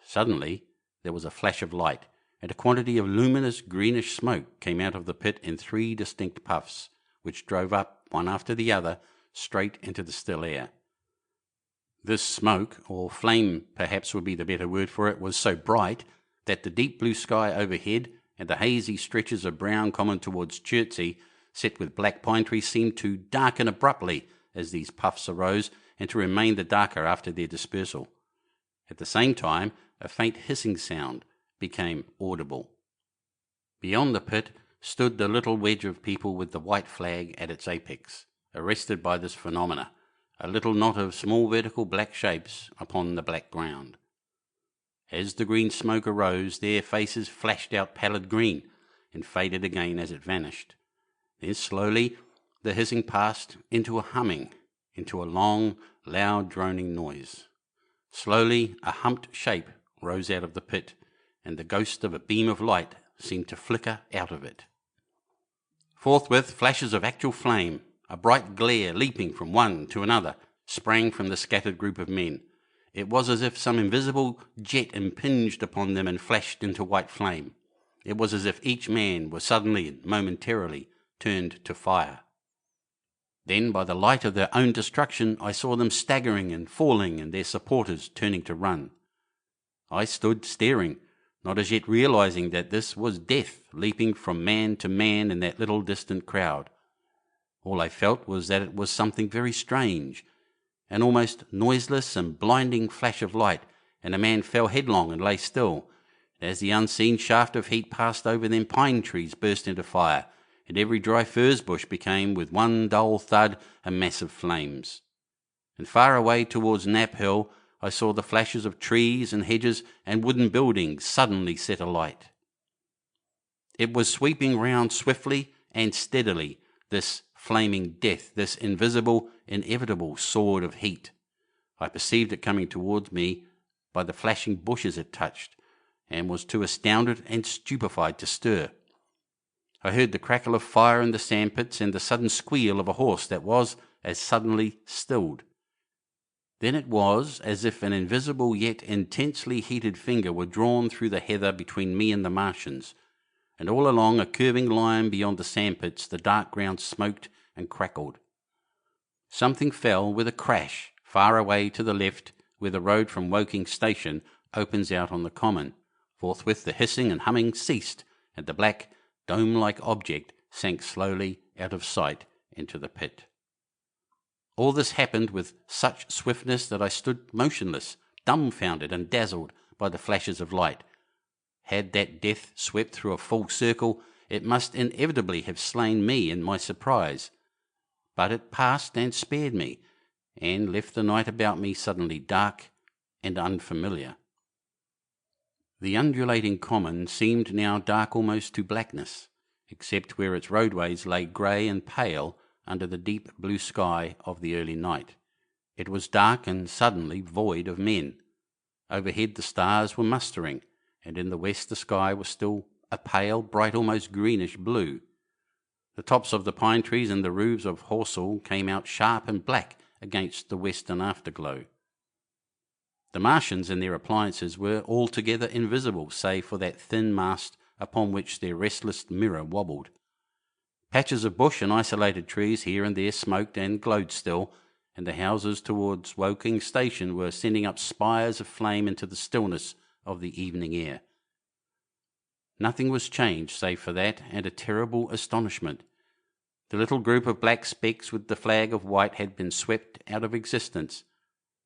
Suddenly there was a flash of light, and a quantity of luminous greenish smoke came out of the pit in 3 distinct puffs, which drove up, one after the other, straight into the still air. This smoke, or flame perhaps would be the better word for it, was so bright that the deep blue sky overhead and the hazy stretches of brown common towards Chertsey, set with black pine trees, seemed to darken abruptly as these puffs arose, and to remain the darker after their dispersal. At the same time, a faint hissing sound became audible. Beyond the pit stood the little wedge of people with the white flag at its apex, arrested by this phenomena, a little knot of small vertical black shapes upon the black ground. As the green smoke arose, their faces flashed out pallid green, and faded again as it vanished. Then slowly the hissing passed into a humming, into a long, loud droning noise. Slowly a humped shape rose out of the pit, and the ghost of a beam of light seemed to flicker out of it. Forthwith flashes of actual flame, a bright glare leaping from one to another, sprang from the scattered group of men. It was as if some invisible jet impinged upon them and flashed into white flame. It was as if each man was suddenly and momentarily turned to fire. Then, by the light of their own destruction, I saw them staggering and falling, and their supporters turning to run. I stood staring, not as yet realizing that this was death leaping from man to man in that little distant crowd. All I felt was that it was something very strange, an almost noiseless and blinding flash of light, and a man fell headlong and lay still. As the unseen shaft of heat passed over them, pine trees burst into fire, and every dry furze bush became, with one dull thud, a mass of flames. And far away towards Knapp Hill I saw the flashes of trees and hedges and wooden buildings suddenly set alight. It was sweeping round swiftly and steadily, this flaming death, this invisible, inevitable sword of heat. I perceived it coming towards me by the flashing bushes it touched, and was too astounded and stupefied to stir. I heard the crackle of fire in the sandpits and the sudden squeal of a horse that was as suddenly stilled. Then it was as if an invisible yet intensely heated finger were drawn through the heather between me and the Martians, and all along a curving line beyond the sandpits the dark ground smoked and crackled. Something fell with a crash far away to the left, where the road from Woking station opens out on the common. Forthwith the hissing and humming ceased, and the black, dome-like object sank slowly out of sight into the pit. All this happened with such swiftness that I stood motionless, dumbfounded and dazzled by the flashes of light. Had that death swept through a full circle, it must inevitably have slain me in my surprise. But it passed and spared me, and left the night about me suddenly dark and unfamiliar. The undulating common seemed now dark almost to blackness, except where its roadways lay grey and pale under the deep blue sky of the early night. It was dark and suddenly void of men. Overhead the stars were mustering, and in the west the sky was still a pale, bright, almost greenish blue. The tops of the pine trees and the roofs of Horsell came out sharp and black against the western afterglow. The Martians and their appliances were altogether invisible, save for that thin mast upon which their restless mirror wobbled. Patches of bush and isolated trees here and there smoked and glowed still, and the houses towards Woking station were sending up spires of flame into the stillness of the evening air. Nothing was changed save for that and a terrible astonishment. The little group of black specks with the flag of white had been swept out of existence,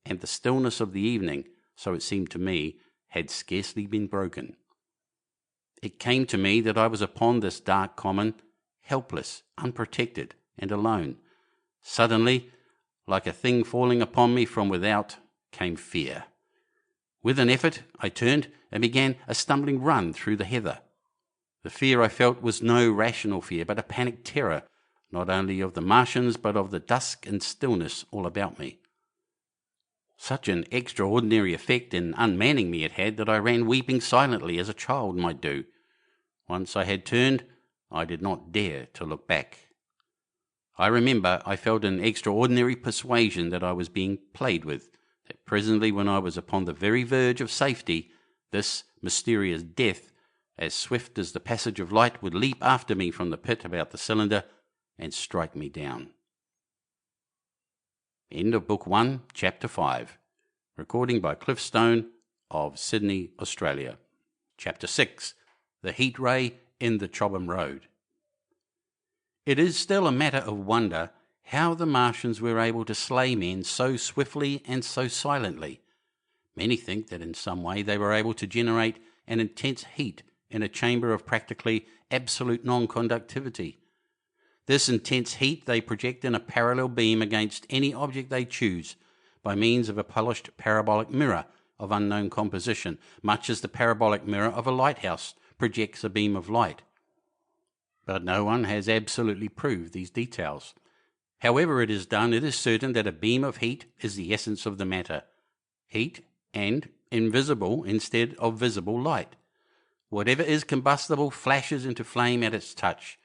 and the stillness of the evening, so it seemed to me, had scarcely been broken. It came to me that I was upon this dark common, helpless, unprotected, and alone. Suddenly, like a thing falling upon me from without, came fear. With an effort I turned and began a stumbling run through the heather. The fear I felt was no rational fear, but a panic terror, not only of the Martians, but of the dusk and stillness all about me. Such an extraordinary effect in unmanning me it had that I ran weeping silently as a child might do. Once I had turned, I did not dare to look back. I remember I felt an extraordinary persuasion that I was being played with, that presently when I was upon the very verge of safety, this mysterious death, as swift as the passage of light, would leap after me from the pit about the cylinder and strike me down. End of Book 1, Chapter 5. Recording by Cliff Stone of Sydney, Australia. Chapter 6. The Heat Ray in the Chobham Road. It is still a matter of wonder how the Martians were able to slay men so swiftly and so silently. Many think that in some way they were able to generate an intense heat in a chamber of practically absolute non-conductivity. This intense heat they project in a parallel beam against any object they choose by means of a polished parabolic mirror of unknown composition, much as the parabolic mirror of a lighthouse projects a beam of light. But no one has absolutely proved these details. However it is done, it is certain that a beam of heat is the essence of the matter. Heat and invisible instead of visible light. Whatever is combustible flashes into flame at its touch.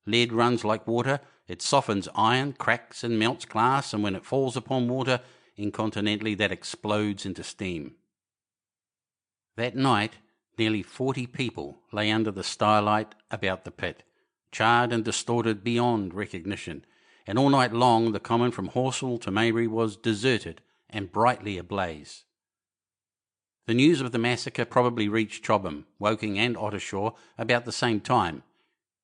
Lead runs like water, it softens iron, cracks and melts glass, and when it falls upon water, incontinently that explodes into steam. That night, nearly 40 people lay under the starlight about the pit, charred and distorted beyond recognition, and all night long the common from Horsell to Weybridge was deserted and brightly ablaze. The news of the massacre probably reached Chobham, Woking and Ottershaw about the same time.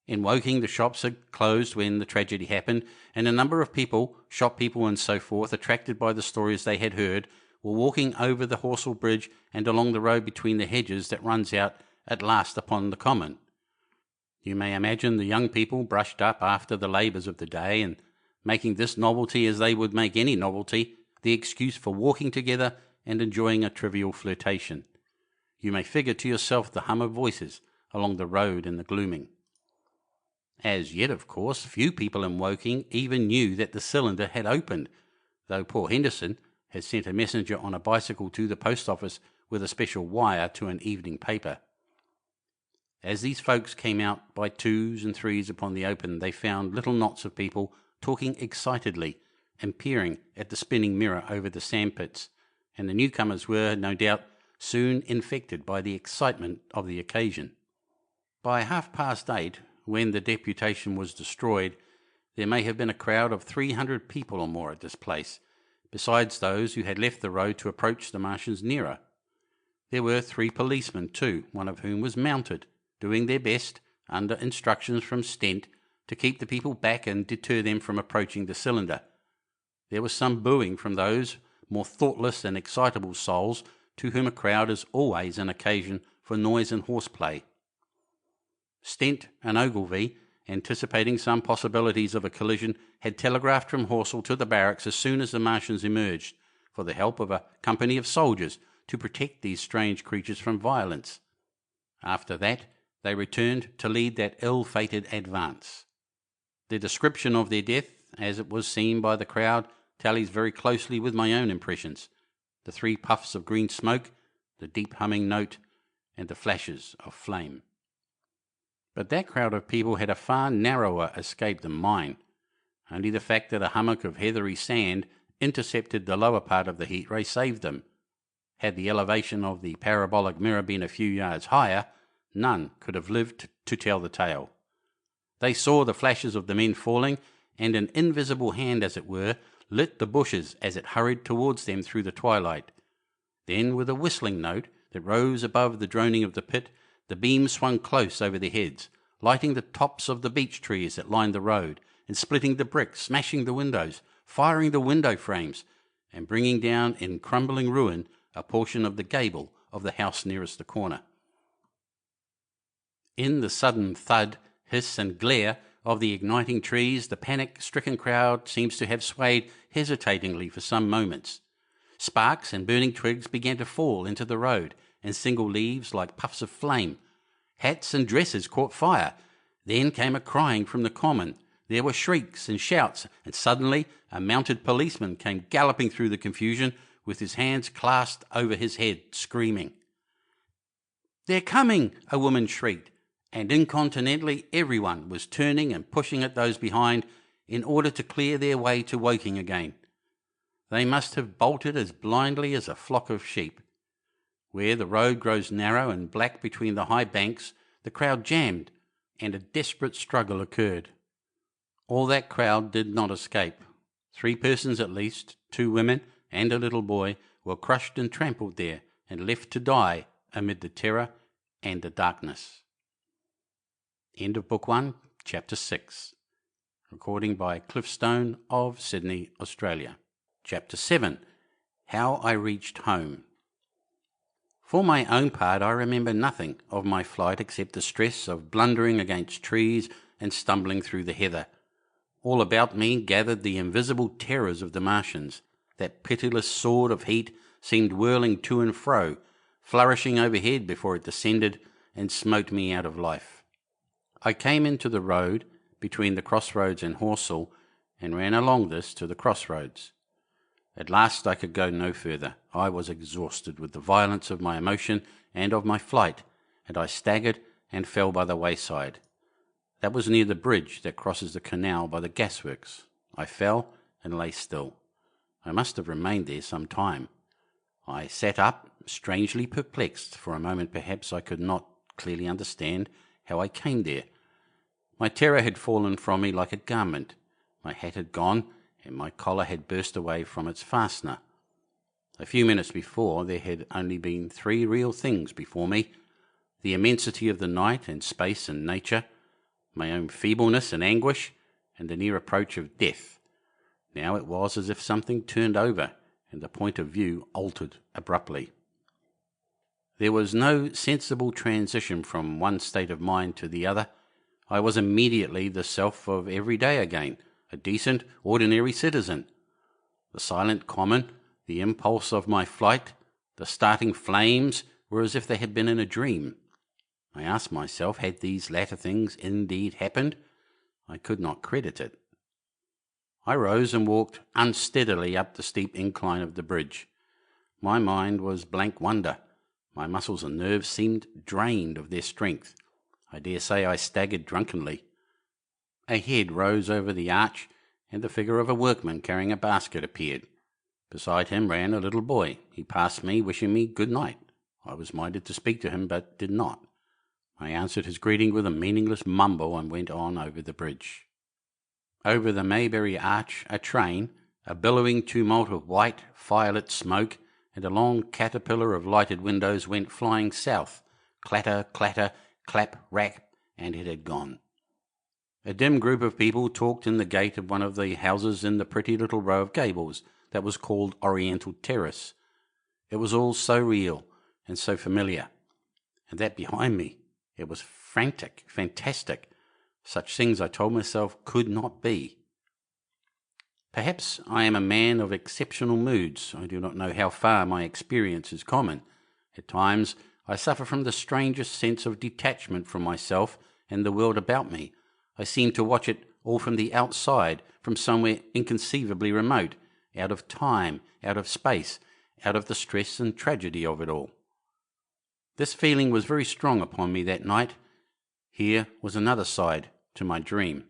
In Woking the shops had closed when the tragedy happened, and a number of people, shop people and so forth, attracted by the stories they had heard, were walking over the Horsell Bridge and along the road between the hedges that runs out at last upon the common. You may imagine the young people brushed up after the labours of the day, and making this novelty, as they would make any novelty, the excuse for walking together and enjoying a trivial flirtation. You may figure to yourself the hum of voices along the road in the gloaming. As yet, of course, few people in Woking even knew that the cylinder had opened, though poor Henderson had sent a messenger on a bicycle to the post office with a special wire to an evening paper. As these folks came out by twos and threes upon the open, they found little knots of people talking excitedly and peering at the spinning mirror over the sandpits, and the newcomers were, no doubt, soon infected by the excitement of the occasion. By 8:30, when the deputation was destroyed, there may have been a crowd of 300 people or more at this place, besides those who had left the road to approach the Martians nearer. There were 3 policemen too, one of whom was mounted, doing their best, under instructions from Stent, to keep the people back and deter them from approaching the cylinder. There was some booing from those more thoughtless and excitable souls to whom a crowd is always an occasion for noise and horseplay. Stent and Ogilvy, anticipating some possibilities of a collision, had telegraphed from Horsell to the barracks as soon as the Martians emerged, for the help of a company of soldiers to protect these strange creatures from violence. After that, they returned to lead that ill-fated advance. The description of their death, as it was seen by the crowd, tallies very closely with my own impressions. The 3 puffs of green smoke, the deep humming note, and the flashes of flame. But that crowd of people had a far narrower escape than mine. Only the fact that a hummock of heathery sand intercepted the lower part of the heat ray saved them. Had the elevation of the parabolic mirror been a few yards higher, none could have lived to tell the tale. They saw the flashes of the men falling, and an invisible hand, as it were, lit the bushes as it hurried towards them through the twilight. Then, with a whistling note that rose above the droning of the pit, the beam swung close over their heads, lighting the tops of the beech trees that lined the road, and splitting the bricks, smashing the windows, firing the window frames, and bringing down in crumbling ruin a portion of the gable of the house nearest the corner. In the sudden thud, hiss and glare of the igniting trees, the panic-stricken crowd seems to have swayed hesitatingly for some moments. Sparks and burning twigs began to fall into the road, and single leaves like puffs of flame. Hats and dresses caught fire. Then came a crying from the common. There were shrieks and shouts, and suddenly a mounted policeman came galloping through the confusion with his hands clasped over his head, screaming. "They're coming!" a woman shrieked, and incontinently everyone was turning and pushing at those behind, in order to clear their way to Woking again. They must have bolted as blindly as a flock of sheep. Where the road grows narrow and black between the high banks, the crowd jammed, and a desperate struggle occurred. All that crowd did not escape. 3 persons at least, 2 women and a little boy, were crushed and trampled there, and left to die amid the terror and the darkness. End of Book 1, Chapter 6. Recording by Cliff Stone of Sydney, Australia. Chapter 7. How I Reached Home. For my own part, I remember nothing of my flight except the stress of blundering against trees and stumbling through the heather. All about me gathered the invisible terrors of the Martians. That pitiless sword of heat seemed whirling to and fro, flourishing overhead before it descended and smote me out of life. I came into the road between the crossroads and Horsell, and ran along this to the crossroads. At last I could go no further. I was exhausted with the violence of my emotion and of my flight, and I staggered and fell by the wayside. That was near the bridge that crosses the canal by the gasworks. I fell and lay still. I must have remained there some time. I sat up, strangely perplexed. For a moment perhaps I could not clearly understand how I came there. My terror had fallen from me like a garment. My hat had gone, and my collar had burst away from its fastener. A few minutes before, there had only been 3 real things before me: the immensity of the night and space and nature, my own feebleness and anguish, and the near approach of death. Now it was as if something turned over, and the point of view altered abruptly. There was no sensible transition from one state of mind to the other. I was immediately the self of every day again, a decent, ordinary citizen. The silent common, the impulse of my flight, the starting flames were as if they had been in a dream. I asked myself, had these latter things indeed happened? I could not credit it. I rose and walked unsteadily up the steep incline of the bridge. My mind was blank wonder. My muscles and nerves seemed drained of their strength. I dare say I staggered drunkenly. A head rose over the arch, and the figure of a workman carrying a basket appeared. Beside him ran a little boy. He passed me, wishing me good night. I was minded to speak to him, but did not. I answered his greeting with a meaningless mumble and went on over the bridge. Over the Mayberry Arch, a train, a billowing tumult of white, firelit smoke, and a long caterpillar of lighted windows went flying south. Clatter, clatter, clap, rack, and it had gone. A dim group of people talked in the gate of one of the houses in the pretty little row of gables that was called Oriental Terrace. It was all so real and so familiar. And that behind me, it was frantic, fantastic. Such things, I told myself, could not be. Perhaps I am a man of exceptional moods. I do not know how far my experience is common. At times I suffer from the strangest sense of detachment from myself and the world about me. I seem to watch it all from the outside, from somewhere inconceivably remote, out of time, out of space, out of the stress and tragedy of it all. This feeling was very strong upon me that night. Here was another side to my dream.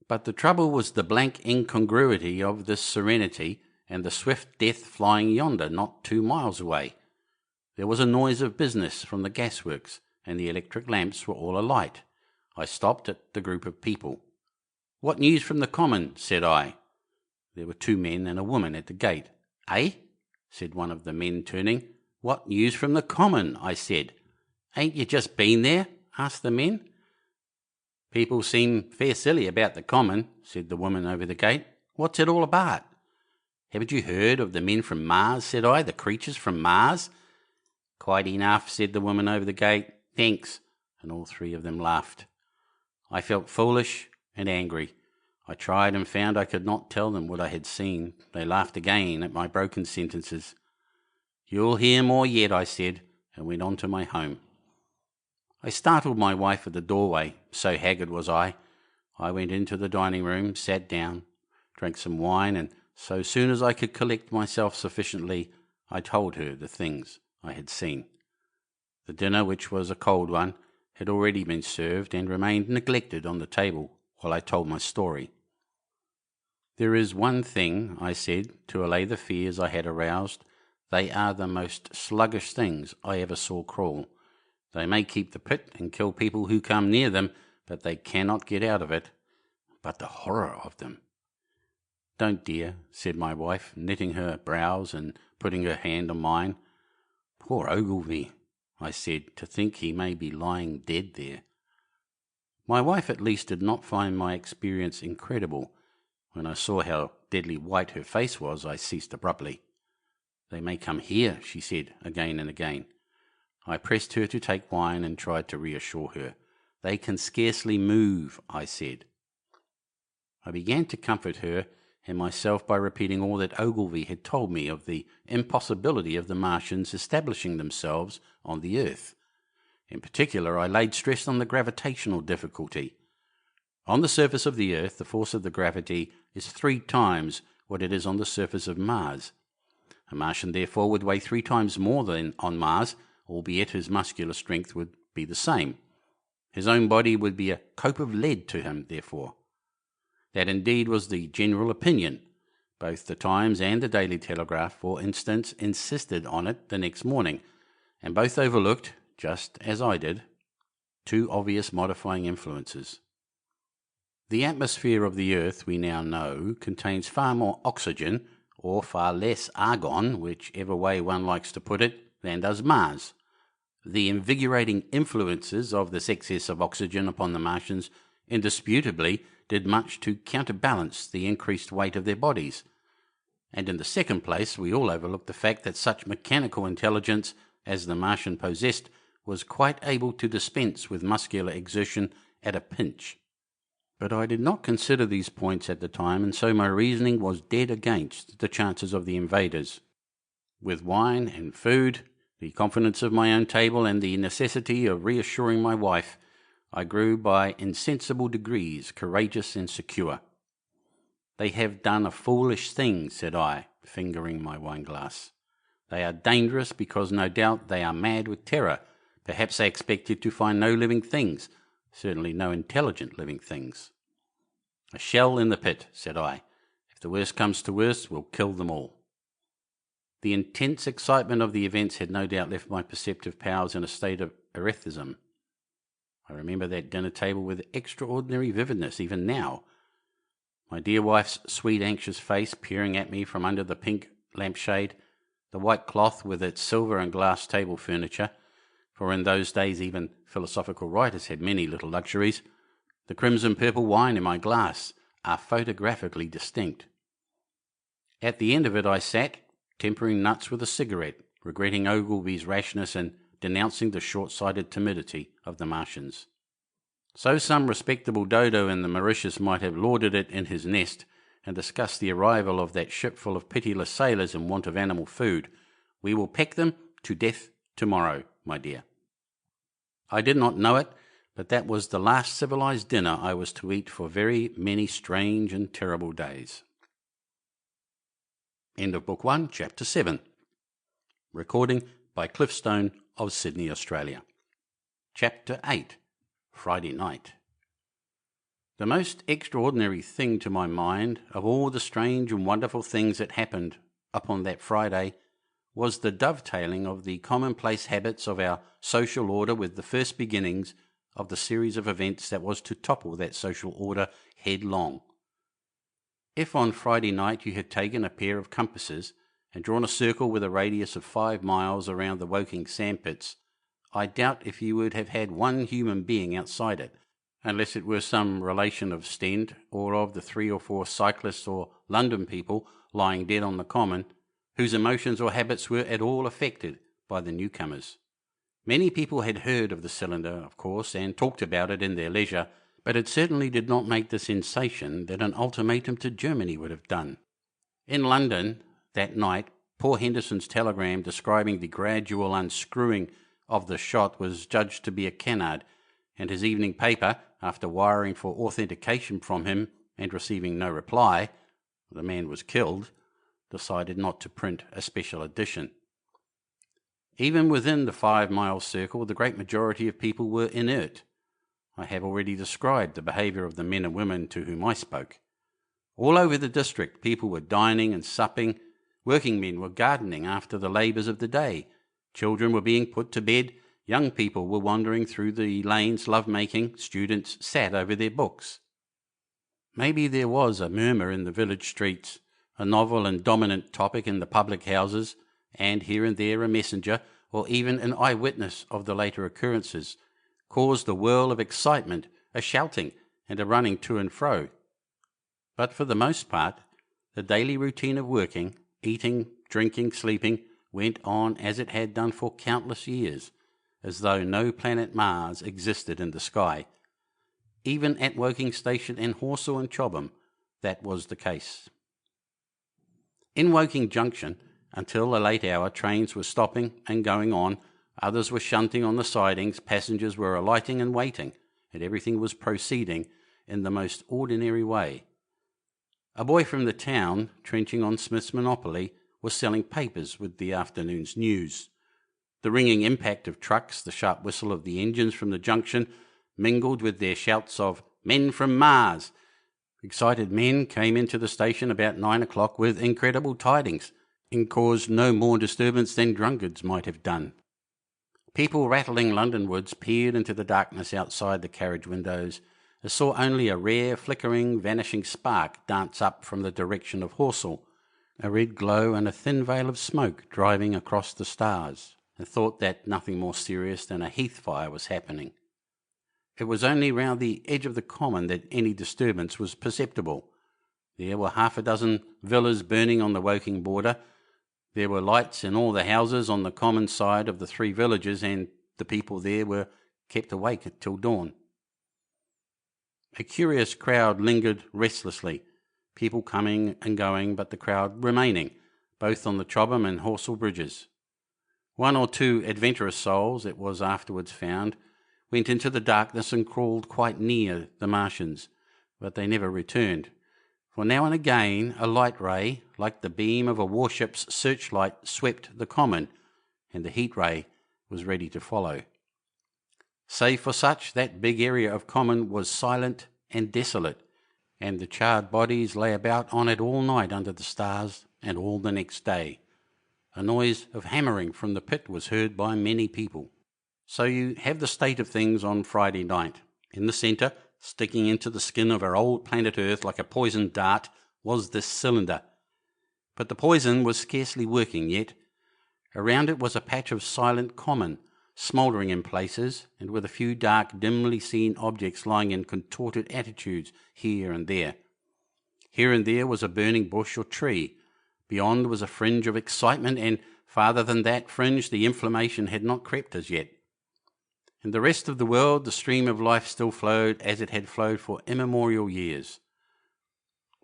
But the trouble was the blank incongruity of this serenity and the swift death flying yonder, not 2 miles away. There was a noise of business from the gasworks, and the electric lamps were all alight. I stopped at the group of people. "What news from the common?" said I. There were 2 men and a woman at the gate. "Eh?" said one of the men, turning. "What news from the common?" I said. "Ain't you just been there?" asked the men. "People seem fair silly about the common," said the woman over the gate. "What's it all about?" "Haven't you heard of the men from Mars?" said I. "The creatures from Mars?" "Quite enough," said the woman over the gate. "Thanks." And all 3 of them laughed. I felt foolish and angry. I tried and found I could not tell them what I had seen. They laughed again at my broken sentences. "You'll hear more yet," I said, and went on to my home. I startled my wife at the doorway, so haggard was I. I went into the dining room, sat down, drank some wine, and so soon as I could collect myself sufficiently, I told her the things I had seen. The dinner, which was a cold one, had already been served and remained neglected on the table while I told my story. "There is one thing," I said, to allay the fears I had aroused. "They are the most sluggish things I ever saw crawl. They may keep the pit and kill people who come near them, but they cannot get out of it. But the horror of them!" "Don't, dear," said my wife, knitting her brows and putting her hand on mine. "Poor Ogilvy," I said, "to think he may be lying dead there." My wife at least did not find my experience incredible. When I saw how deadly white her face was, I ceased abruptly. "They may come here," she said again and again. I pressed her to take wine and tried to reassure her. "They can scarcely move," I said. I began to comfort her and myself by repeating all that Ogilvy had told me of the impossibility of the Martians establishing themselves on the earth. In particular, I laid stress on the gravitational difficulty. On the surface of the earth, the force of the gravity is 3 times what it is on the surface of Mars. A Martian, therefore, would weigh 3 times more than on Mars, albeit his muscular strength would be the same. His own body would be a cope of lead to him, therefore. That indeed was the general opinion. Both the Times and the Daily Telegraph, for instance, insisted on it the next morning, and both overlooked, just as I did, 2 obvious modifying influences. The atmosphere of the earth, we now know, contains far more oxygen, or far less argon, whichever way one likes to put it, than does Mars. The invigorating influences of this excess of oxygen upon the Martians indisputably did much to counterbalance the increased weight of their bodies. And in the second place, we all overlook the fact that such mechanical intelligence as the Martian possessed was quite able to dispense with muscular exertion at a pinch. But I did not consider these points at the time, and so my reasoning was dead against the chances of the invaders. With wine and food, the confidence of my own table, and the necessity of reassuring my wife, I grew by insensible degrees courageous and secure. "They have done a foolish thing," said I, fingering my wine-glass. "They are dangerous because no doubt they are mad with terror. Perhaps they expected to find no living things, certainly no intelligent living things." "A shell in the pit," said I. "If the worst comes to worst, we'll kill them all." The intense excitement of the events had no doubt left my perceptive powers in a state of erethism. I remember that dinner table with extraordinary vividness, even now. My dear wife's sweet, anxious face peering at me from under the pink lampshade, the white cloth with its silver and glass table furniture, for in those days even philosophical writers had many little luxuries, the crimson-purple wine in my glass, are photographically distinct. At the end of it I sat, tempering nuts with a cigarette, regretting Ogilvy's rashness and denouncing the short-sighted timidity of the Martians. So some respectable dodo in the Mauritius might have lauded it in his nest and discussed the arrival of that ship full of pitiless sailors in want of animal food. "We will peck them to death tomorrow, my dear." I did not know it, but that was the last civilized dinner I was to eat for very many strange and terrible days. End of Book 1, Chapter 7. Recording by Cliffstone of Sydney, Australia. Chapter 8. Friday Night. The most extraordinary thing to my mind, of all the strange and wonderful things that happened upon that Friday, was the dovetailing of the commonplace habits of our social order with the first beginnings of the series of events that was to topple that social order headlong. If on Friday night you had taken a pair of compasses and drawn a circle with a radius of 5 miles around the Woking sandpits, I doubt if you would have had one human being outside it, unless it were some relation of Stend, or of the 3 or 4 cyclists or London people lying dead on the common, whose emotions or habits were at all affected by the newcomers. Many people had heard of the cylinder, of course, and talked about it in their leisure, but it certainly did not make the sensation that an ultimatum to Germany would have done. In London, that night, poor Henderson's telegram describing the gradual unscrewing of the shot was judged to be a canard, and his evening paper, after wiring for authentication from him and receiving no reply, the man was killed, decided not to print a special edition. Even within the 5-mile circle, the great majority of people were inert. I have already described the behaviour of the men and women to whom I spoke. All over the district people were dining and supping, working men were gardening after the labours of the day, children were being put to bed, young people were wandering through the lanes love-making, students sat over their books. Maybe there was a murmur in the village streets, a novel and dominant topic in the public houses, and here and there a messenger, or even an eyewitness of the later occurrences, caused a whirl of excitement, a shouting, and a running to and fro. But for the most part, the daily routine of working, eating, drinking, sleeping, went on as it had done for countless years, as though no planet Mars existed in the sky. Even at Woking Station in Horsell and Chobham, that was the case. In Woking Junction, until a late hour, trains were stopping and going on, others were shunting on the sidings, passengers were alighting and waiting, and everything was proceeding in the most ordinary way. A boy from the town, trenching on Smith's Monopoly, was selling papers with the afternoon's news. The ringing impact of trucks, the sharp whistle of the engines from the junction, mingled with their shouts of "Men from Mars." Excited men came into the station about 9 o'clock with incredible tidings, and caused no more disturbance than drunkards might have done. People rattling Londonwards peered into the darkness outside the carriage windows, and saw only a rare, flickering, vanishing spark dance up from the direction of Horsell, a red glow and a thin veil of smoke driving across the stars, and thought that nothing more serious than a heath fire was happening. It was only round the edge of the common that any disturbance was perceptible. There were half a dozen villas burning on the Woking border. There were lights in all the houses on the common side of the three villages, and the people there were kept awake till dawn. A curious crowd lingered restlessly, people coming and going, but the crowd remaining, both on the Chobham and Horsell bridges. One or two adventurous souls, it was afterwards found, went into the darkness and crawled quite near the Martians, but they never returned, for now and again a light ray, like the beam of a warship's searchlight, swept the common, and the heat ray was ready to follow. Save for such, that big area of common was silent and desolate, and the charred bodies lay about on it all night under the stars and all the next day. A noise of hammering from the pit was heard by many people. So you have the state of things on Friday night. In the centre, sticking into the skin of our old planet Earth like a poisoned dart, was this cylinder. But the poison was scarcely working yet. Around it was a patch of silent common, smouldering in places, and with a few dark, dimly seen objects lying in contorted attitudes here and there. Here and there was a burning bush or tree. Beyond was a fringe of excitement, and farther than that fringe the inflammation had not crept as yet. In the rest of the world the stream of life still flowed as it had flowed for immemorial years.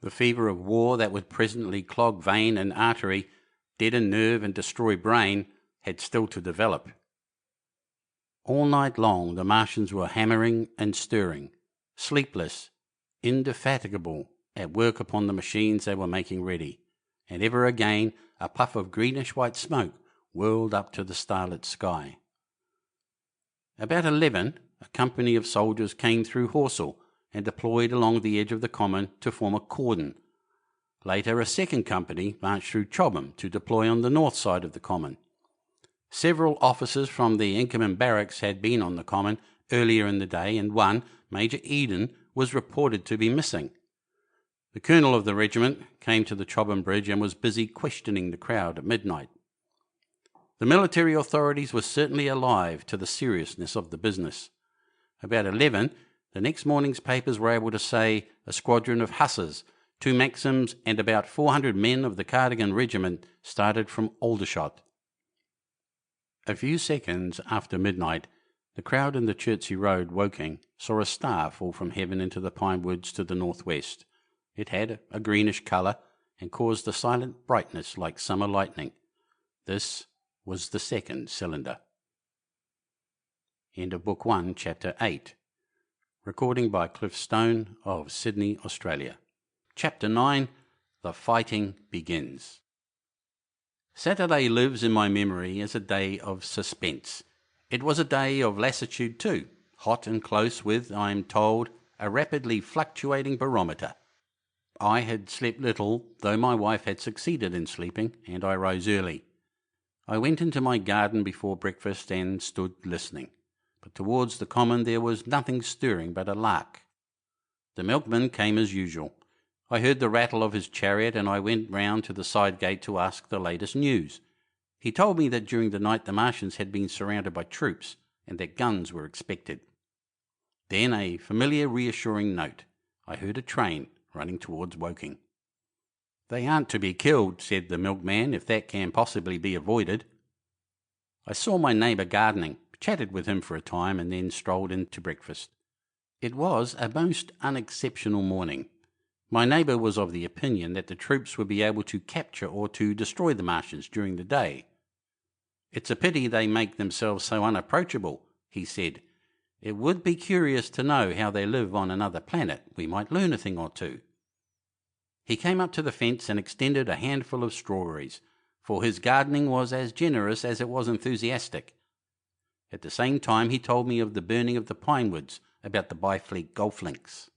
The fever of war that would presently clog vein and artery, deaden nerve and destroy brain, had still to develop. All night long the Martians were hammering and stirring, sleepless, indefatigable, at work upon the machines they were making ready, and ever again a puff of greenish-white smoke whirled up to the starlit sky. About 11, a company of soldiers came through Horsell and deployed along the edge of the common to form a cordon. Later, a second company marched through Chobham to deploy on the north side of the common. Several officers from the Inkerman barracks had been on the common earlier in the day, and one, Major Eden, was reported to be missing. The colonel of the regiment came to the Chobham bridge and was busy questioning the crowd at midnight. The military authorities were certainly alive to the seriousness of the business. About 11, the next morning's papers were able to say a squadron of hussars, 2 Maxims, and about 400 men of the Cardigan regiment started from Aldershot. A few seconds after midnight, the crowd in the Chertsey Road, Woking, saw a star fall from heaven into the pine woods to the northwest. It had a greenish colour and caused a silent brightness like summer lightning. This was the second cylinder. End of Book 1, Chapter 8. Recording by Cliff Stone of Sydney, Australia. Chapter 9. The Fighting Begins. Saturday lives in my memory as a day of suspense. It was a day of lassitude too, hot and close with, I am told, a rapidly fluctuating barometer. I had slept little, though my wife had succeeded in sleeping, and I rose early. I went into my garden before breakfast and stood listening, but towards the common there was nothing stirring but a lark. The milkman came as usual. I heard the rattle of his chariot, and I went round to the side gate to ask the latest news. He told me that during the night the Martians had been surrounded by troops, and that guns were expected. Then a familiar reassuring note. I heard a train running towards Woking. "They aren't to be killed," said the milkman, "if that can possibly be avoided." I saw my neighbour gardening, chatted with him for a time, and then strolled in to breakfast. It was a most unexceptional morning. My neighbour was of the opinion that the troops would be able to capture or to destroy the Martians during the day. "It's a pity they make themselves so unapproachable," he said. "It would be curious to know how they live on another planet. We might learn a thing or two." He came up to the fence and extended a handful of strawberries, for his gardening was as generous as it was enthusiastic. At the same time he told me of the burning of the pine woods about the Byfleet golf links.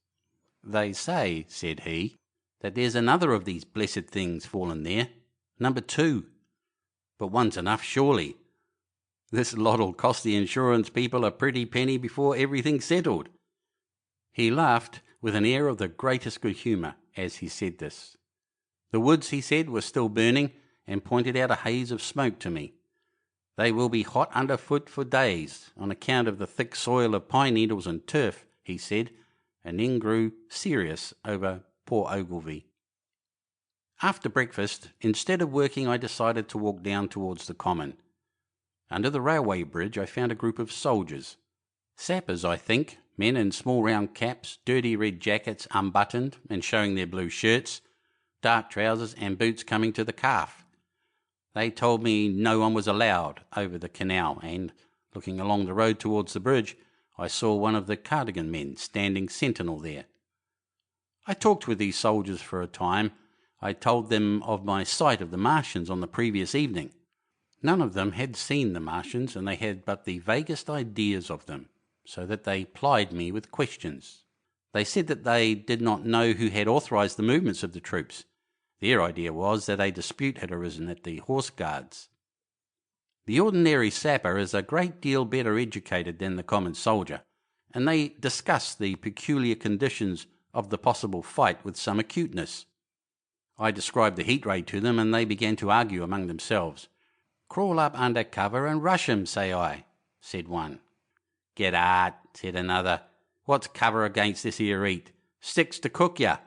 "They say," said he, "that there's another of these blessed things fallen there, number 2. But one's enough, surely. This lot'll cost the insurance people a pretty penny before everything's settled." He laughed with an air of the greatest good humour as he said this. The woods, he said, were still burning, and pointed out a haze of smoke to me. "They will be hot underfoot for days, on account of the thick soil of pine needles and turf," he said, and then grew serious over poor Ogilvy. After breakfast, instead of working, I decided to walk down towards the common. Under the railway bridge I found a group of soldiers. Sappers, I think, men in small round caps, dirty red jackets unbuttoned and showing their blue shirts, dark trousers and boots coming to the calf. They told me no one was allowed over the canal, and, looking along the road towards the bridge, I saw one of the cardigan men standing sentinel there. I talked with these soldiers for a time. I told them of my sight of the Martians on the previous evening. None of them had seen the Martians, and they had but the vaguest ideas of them, so that they plied me with questions. They said that they did not know who had authorised the movements of the troops. Their idea was that a dispute had arisen at the Horse Guards. The ordinary sapper is a great deal better educated than the common soldier, and they discussed the peculiar conditions of the possible fight with some acuteness. I described the heat ray to them, and they began to argue among themselves. "Crawl up under cover and rush 'em, say I," said one. "Get art," said another. "What's cover against this here heat? Sticks to cook ya.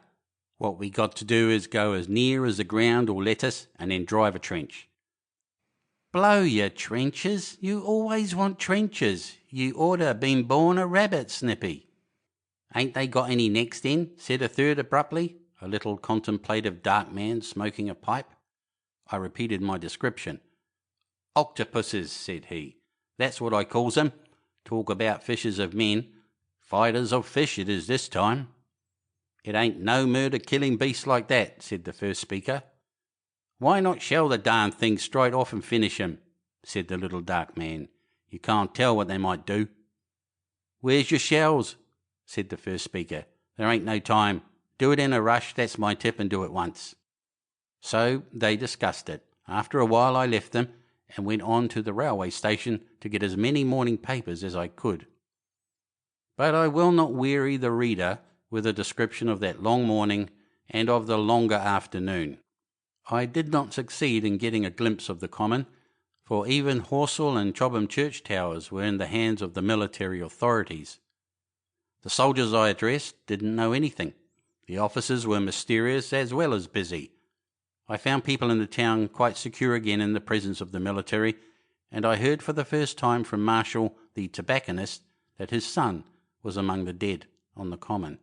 What we got to do is go as near as the ground will let us, and then drive a trench." "Blow your trenches. You always want trenches. You oughter been born a rabbit, Snippy." "Ain't they got any necks then?" said a third abruptly, a little contemplative dark man smoking a pipe. I repeated my description. "Octopuses," said he. "That's what I calls 'em. Talk about fishers of men. Fighters of fish it is this time." "It ain't no murder killing beasts like that," said the first speaker. "Why not shell the darn thing straight off and finish 'em?" said the little dark man. "You can't tell what they might do." "Where's your shells?" said the first speaker. "There ain't no time. Do it in a rush, that's my tip, and do it once." So they discussed it. After a while I left them, and went on to the railway station to get as many morning papers as I could. But I will not weary the reader with a description of that long morning and of the longer afternoon. I did not succeed in getting a glimpse of the common, for even Horsell and Chobham church towers were in the hands of the military authorities. The soldiers I addressed didn't know anything. The officers were mysterious as well as busy. I found people in the town quite secure again in the presence of the military, and I heard for the first time from Marshall, the tobacconist, that his son was among the dead on the common.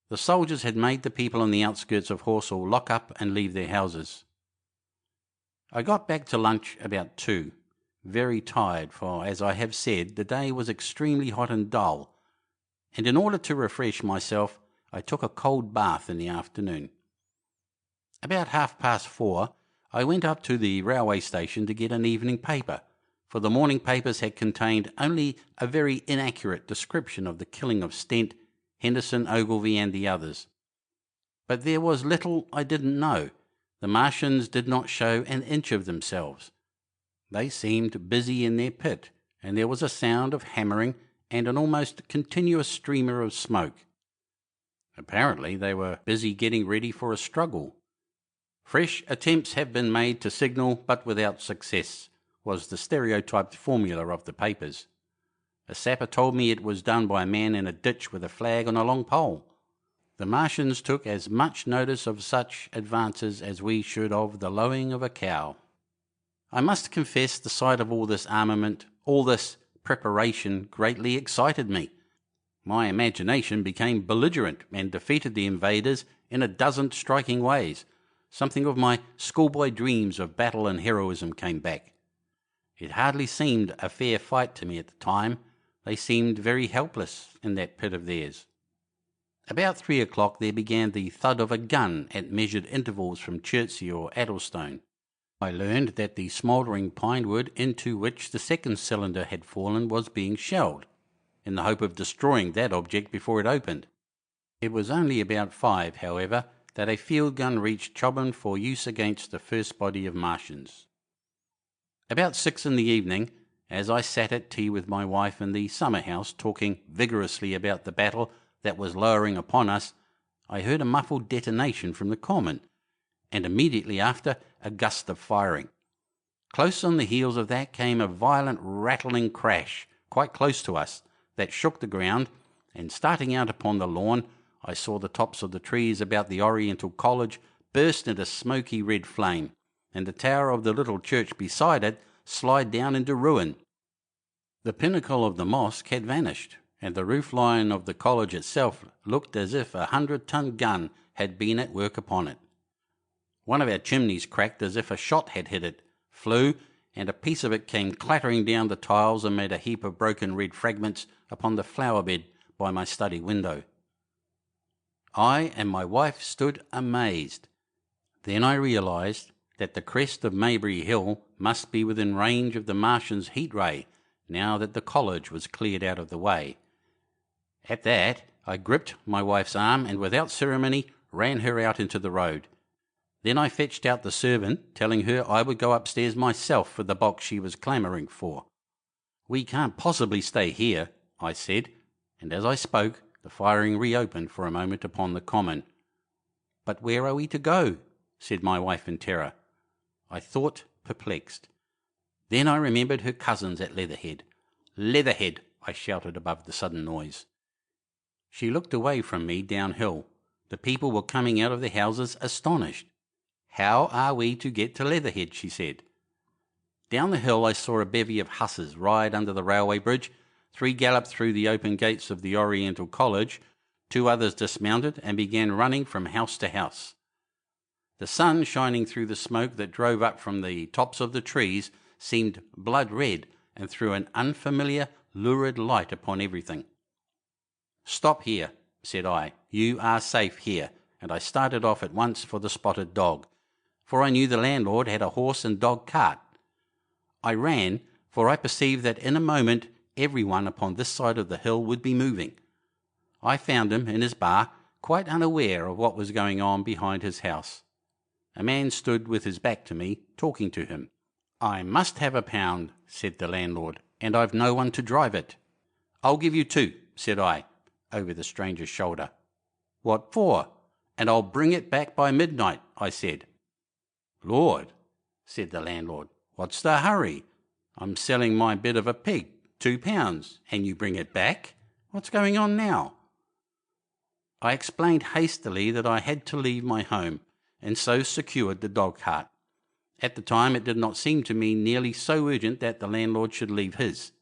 The soldiers had made the people on the outskirts of Horsell lock up and leave their houses. I got back to lunch about 2, very tired, for, as I have said, the day was extremely hot and dull, and in order to refresh myself, I took a cold bath in the afternoon. About 4:30, I went up to the railway station to get an evening paper, for the morning papers had contained only a very inaccurate description of the killing of Stent, Henderson, Ogilvy and the others. But there was little I didn't know. The Martians did not show an inch of themselves. They seemed busy in their pit, and there was a sound of hammering and an almost continuous streamer of smoke. Apparently they were busy getting ready for a struggle. "Fresh attempts have been made to signal, but without success," was the stereotyped formula of the papers. A sapper told me it was done by a man in a ditch with a flag on a long pole. The Martians took as much notice of such advances as we should of the lowing of a cow. I must confess the sight of all this armament, all this preparation, greatly excited me. My imagination became belligerent and defeated the invaders in a dozen striking ways. Something of my schoolboy dreams of battle and heroism came back. It hardly seemed a fair fight to me at the time. They seemed very helpless in that pit of theirs. About 3 o'clock there began the thud of a gun at measured intervals from Chertsey or Addlestone. I learned that the smouldering pine wood into which the second cylinder had fallen was being shelled, in the hope of destroying that object before it opened. It was only about 5, however, that a field gun reached Chobham for use against the first body of Martians. About 6 in the evening, as I sat at tea with my wife in the summer house talking vigorously about the battle that was lowering upon us, I heard a muffled detonation from the common, and immediately after a gust of firing. Close on the heels of that came a violent rattling crash, quite close to us, that shook the ground, and starting out upon the lawn, I saw the tops of the trees about the Oriental College burst into smoky red flame, and the tower of the little church beside it slide down into ruin. The pinnacle of the mosque had vanished, and the roof line of the college itself looked as if a 100-ton gun had been at work upon it. One of our chimneys cracked as if a shot had hit it, flew, and a piece of it came clattering down the tiles and made a heap of broken red fragments upon the flower bed by my study window. I and my wife stood amazed. Then I realised that the crest of Maybury Hill must be within range of the Martian's heat ray, now that the college was cleared out of the way. At that, I gripped my wife's arm and without ceremony ran her out into the road. Then I fetched out the servant, telling her I would go upstairs myself for the box she was clamouring for. "We can't possibly stay here," I said, and as I spoke, the firing reopened for a moment upon the common. "But where are we to go?" said my wife in terror. I thought, perplexed. Then I remembered her cousins at Leatherhead. "Leatherhead!" I shouted above the sudden noise. She looked away from me downhill. The people were coming out of the houses astonished. "How are we to get to Leatherhead?" she said. Down the hill I saw a bevy of hussars ride under the railway bridge. 3 galloped through the open gates of the Oriental College. 2 others dismounted and began running from house to house. The sun, shining through the smoke that drove up from the tops of the trees, seemed blood red and threw an unfamiliar, lurid light upon everything. "Stop here," said I. "You are safe here," and I started off at once for the Spotted Dog, for I knew the landlord had a horse and dog cart. I ran, for I perceived that in a moment everyone upon this side of the hill would be moving. I found him in his bar, quite unaware of what was going on behind his house. A man stood with his back to me, talking to him. "I must have £1," said the landlord, "and I've no one to drive it." "I'll give you 2, said I, over the stranger's shoulder. "What for?" "And I'll bring it back by midnight," I said. "Lord," said the landlord, "what's the hurry? I'm selling my bit of a pig, £2, and you bring it back? What's going on now?" I explained hastily that I had to leave my home, and so secured the dog cart. At the time it did not seem to me nearly so urgent that the landlord should leave his.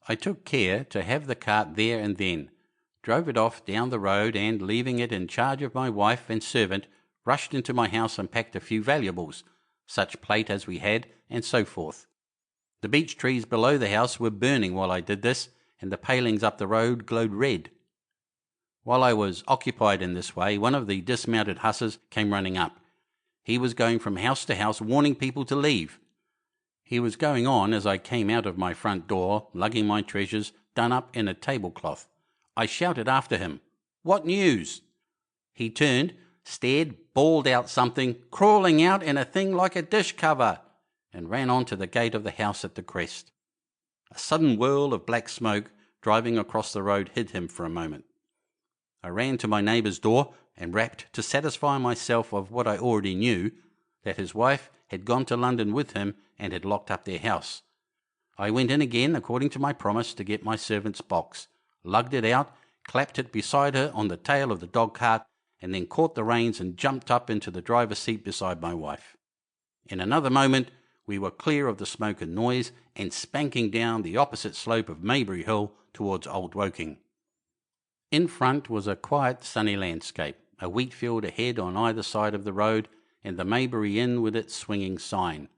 I took care to have the cart there and then, drove it off down the road, and, leaving it in charge of my wife and servant, rushed into my house and packed a few valuables, such plate as we had, and so forth. The beech trees below the house were burning while I did this, and the palings up the road glowed red. While I was occupied in this way, one of the dismounted hussars came running up. He was going from house to house warning people to leave. He was going on as I came out of my front door, lugging my treasures done up in a tablecloth. I shouted after him, "What news?" He turned, stared, bawled out something, crawling out in a thing like a dish cover, and ran on to the gate of the house at the crest. A sudden whirl of black smoke driving across the road hid him for a moment. I ran to my neighbour's door and rapped to satisfy myself of what I already knew, that his wife had gone to London with him and had locked up their house. I went in again, according to my promise, to get my servant's box, lugged it out, clapped it beside her on the tail of the dog cart, and then caught the reins and jumped up into the driver's seat beside my wife. In another moment we were clear of the smoke and noise and spanking down the opposite slope of Maybury Hill towards Old Woking. In front was a quiet sunny landscape, a wheat field ahead on either side of the road, and the Maybury Inn with its swinging sign.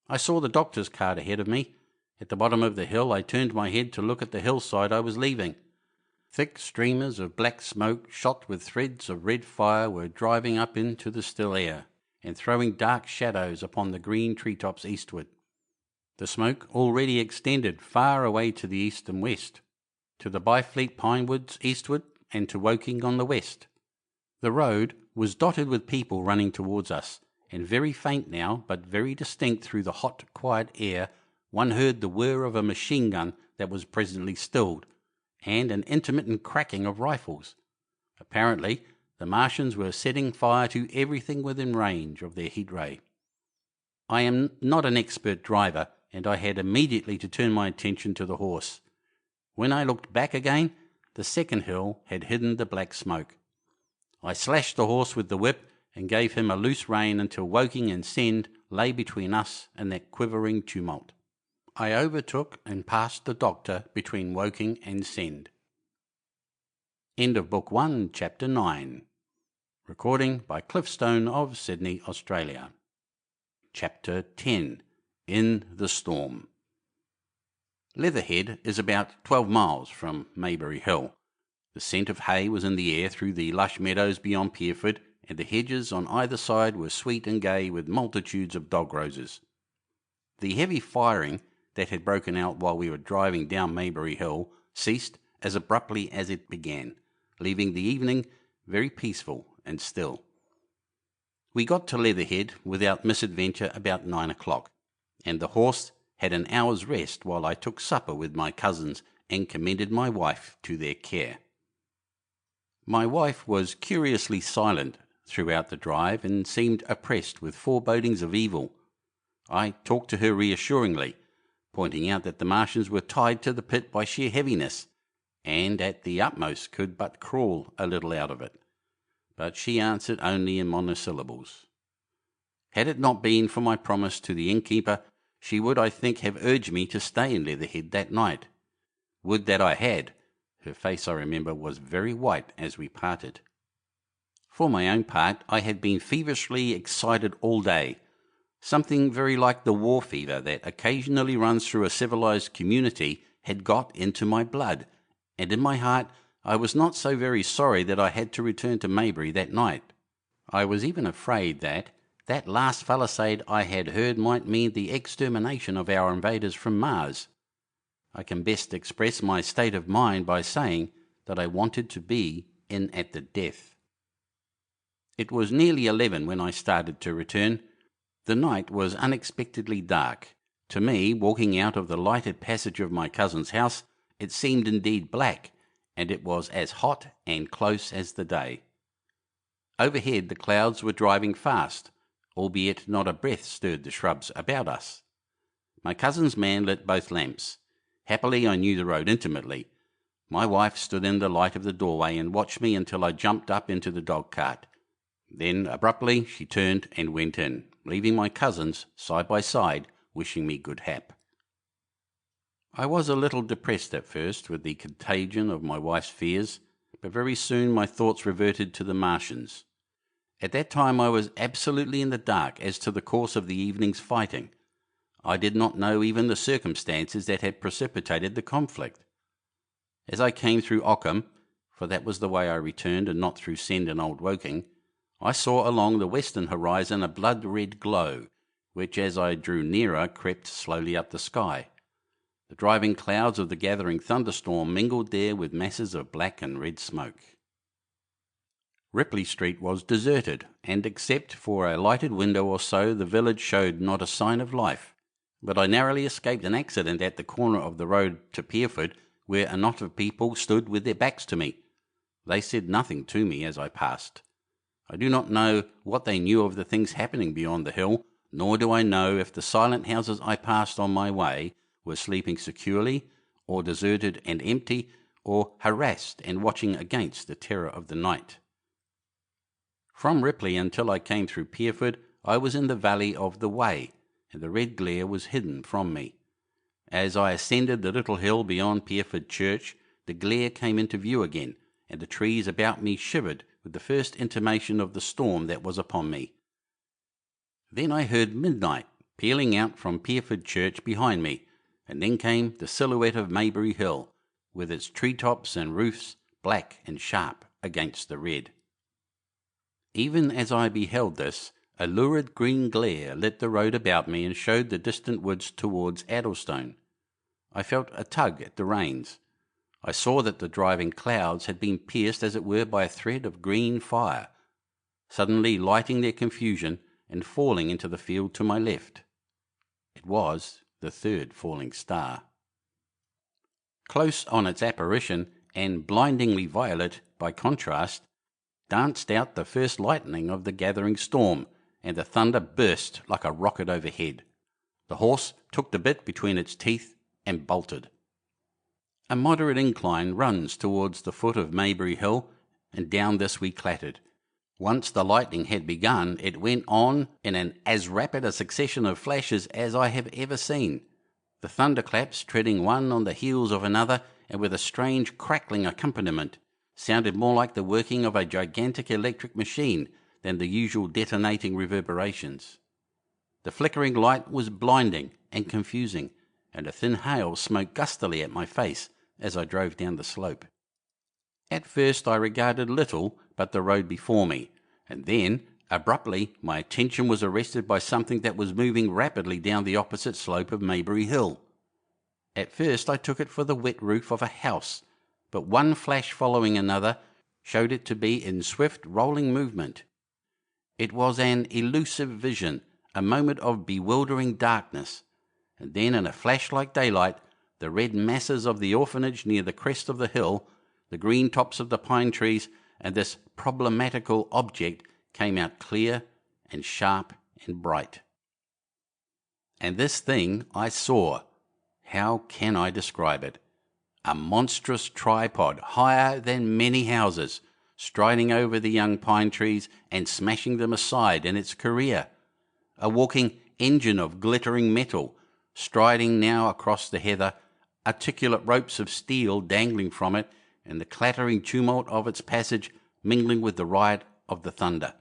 I saw the doctor's cart ahead of me. At the bottom of the hill I turned my head to look at the hillside I was leaving. Thick streamers of black smoke, shot with threads of red fire, were driving up into the still air, and throwing dark shadows upon the green treetops eastward. The smoke already extended far away to the east and west, to the Byfleet pine woods eastward, and to Woking on the west. The road was dotted with people running towards us, and very faint now, but very distinct through the hot, quiet air, one heard the whir of a machine gun that was presently stilled, and an intermittent cracking of rifles. Apparently, the Martians were setting fire to everything within range of their heat ray. I am not an expert driver, and I had immediately to turn my attention to the horse. When I looked back again, the second hill had hidden the black smoke. I slashed the horse with the whip and gave him a loose rein until Woking and Send lay between us and that quivering tumult. I overtook and passed the doctor between Woking and Send. End of Book 1, Chapter 9. Recording by Cliffstone of Sydney, Australia. Chapter 10. In the Storm. Leatherhead is about 12 miles from Maybury Hill. The scent of hay was in the air through the lush meadows beyond Pierford, and the hedges on either side were sweet and gay with multitudes of dog roses. The heavy firing that had broken out while we were driving down Maybury Hill ceased as abruptly as it began, leaving the evening very peaceful and still. We got to Leatherhead without misadventure about 9 o'clock, and the horse had an hour's rest while I took supper with my cousins and commended my wife to their care. My wife was curiously silent throughout the drive and seemed oppressed with forebodings of evil. I talked to her reassuringly, pointing out that the Martians were tied to the pit by sheer heaviness, and at the utmost could but crawl a little out of it. But she answered only in monosyllables. Had it not been for my promise to the innkeeper, she would, I think, have urged me to stay in Leatherhead that night. Would that I had. Her face, I remember, was very white as we parted. For my own part, I had been feverishly excited all day. Something very like the war fever that occasionally runs through a civilized community had got into my blood, and in my heart I was not so very sorry that I had to return to Maybury that night. I was even afraid that last palisade I had heard might mean the extermination of our invaders from Mars. I can best express my state of mind by saying that I wanted to be in at the death. It was nearly 11 when I started to return. The night was unexpectedly dark. To me, walking out of the lighted passage of my cousin's house, it seemed indeed black, and it was as hot and close as the day. Overhead the clouds were driving fast, albeit not a breath stirred the shrubs about us. My cousin's man lit both lamps. Happily I knew the road intimately. My wife stood in the light of the doorway and watched me until I jumped up into the dog-cart. Then, abruptly, she turned and went in, leaving my cousins, side by side, wishing me good hap. I was a little depressed at first with the contagion of my wife's fears, but very soon my thoughts reverted to the Martians. At that time I was absolutely in the dark as to the course of the evening's fighting. I did not know even the circumstances that had precipitated the conflict. As I came through Ockham, for that was the way I returned and not through Send and Old Woking, I saw along the western horizon a blood-red glow, which as I drew nearer crept slowly up the sky. The driving clouds of the gathering thunderstorm mingled there with masses of black and red smoke. Ripley Street was deserted, and except for a lighted window or so, the village showed not a sign of life. But I narrowly escaped an accident at the corner of the road to Pierford, where a knot of people stood with their backs to me. They said nothing to me as I passed. I do not know what they knew of the things happening beyond the hill, nor do I know if the silent houses I passed on my way were sleeping securely, or deserted and empty, or harassed and watching against the terror of the night. From Ripley until I came through Pierford, I was in the valley of the Wey, and the red glare was hidden from me. As I ascended the little hill beyond Pierford Church, the glare came into view again, and the trees about me shivered with the first intimation of the storm that was upon me. Then I heard midnight pealing out from Pierford Church behind me, and then came the silhouette of Maybury Hill, with its treetops and roofs black and sharp against the red. Even as I beheld this, a lurid green glare lit the road about me and showed the distant woods towards Addlestone. I felt a tug at the reins. I saw that the driving clouds had been pierced as it were by a thread of green fire, suddenly lighting their confusion and falling into the field to my left. It was the third falling star. Close on its apparition, and blindingly violet by contrast, danced out the first lightning of the gathering storm, and the thunder burst like a rocket overhead. The horse took the bit between its teeth and bolted. A moderate incline runs towards the foot of Maybury Hill, and down this we clattered. Once the lightning had begun, it went on in as rapid a succession of flashes as I have ever seen, the thunderclaps treading one on the heels of another, and with a strange crackling accompaniment, sounded more like the working of a gigantic electric machine than the usual detonating reverberations. The flickering light was blinding and confusing, and a thin hail smote gustily at my face as I drove down the slope. At first I regarded little but the road before me, and then, abruptly, my attention was arrested by something that was moving rapidly down the opposite slope of Maybury Hill. At first I took it for the wet roof of a house, but one flash following another showed it to be in swift rolling movement. It was an elusive vision, a moment of bewildering darkness, and then in a flash like daylight, the red masses of the orphanage near the crest of the hill, the green tops of the pine trees, and this problematical object came out clear and sharp and bright. And this thing I saw. How can I describe it? A monstrous tripod, higher than many houses, striding over the young pine trees and smashing them aside in its career. A walking engine of glittering metal, striding now across the heather, articulate ropes of steel dangling from it, and the clattering tumult of its passage mingling with the riot of the thunder.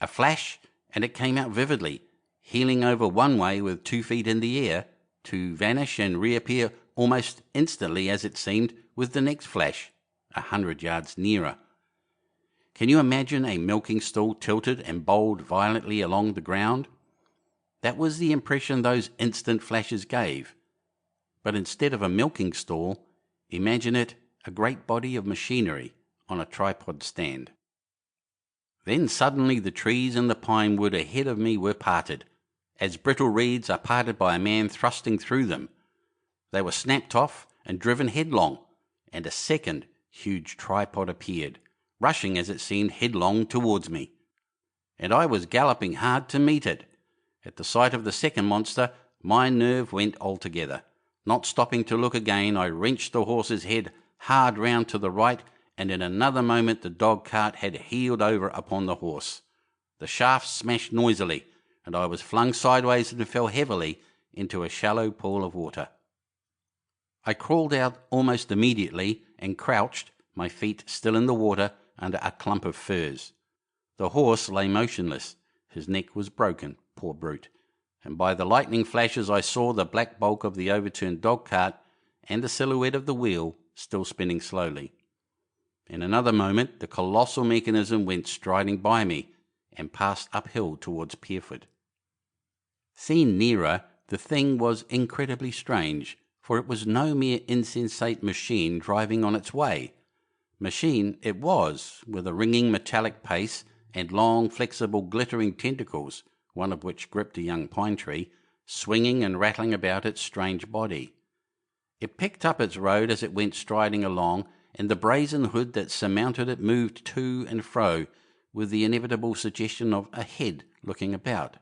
A flash, and it came out vividly, heeling over one way with 2 feet in the air, to vanish and reappear almost instantly, as it seemed, with the next flash, 100 yards nearer. Can you imagine a milking stool tilted and bowled violently along the ground? That was the impression those instant flashes gave. But instead of a milking stool, imagine it a great body of machinery on a tripod stand. Then suddenly the trees in the pine wood ahead of me were parted, as brittle reeds are parted by a man thrusting through them. They were snapped off and driven headlong, and a second huge tripod appeared, rushing as it seemed headlong towards me. And I was galloping hard to meet it. At the sight of the second monster, my nerve went altogether. Not stopping to look again, I wrenched the horse's head hard round to the right, and in another moment the dog-cart had heeled over upon the horse. The shaft smashed noisily, and I was flung sideways and fell heavily into a shallow pool of water. I crawled out almost immediately and crouched, my feet still in the water, under a clump of firs. The horse lay motionless. His neck was broken, poor brute, and by the lightning flashes I saw the black bulk of the overturned dog-cart and the silhouette of the wheel still spinning slowly. In another moment the colossal mechanism went striding by me and passed uphill towards Pierford. Seen nearer, the thing was incredibly strange, for it was no mere insensate machine driving on its way, Machine it was, with a ringing metallic pace and long, flexible, glittering tentacles, one of which gripped a young pine tree, swinging and rattling about its strange body. It picked up its road as it went striding along, and the brazen hood that surmounted it moved to and fro, with the inevitable suggestion of a head looking about.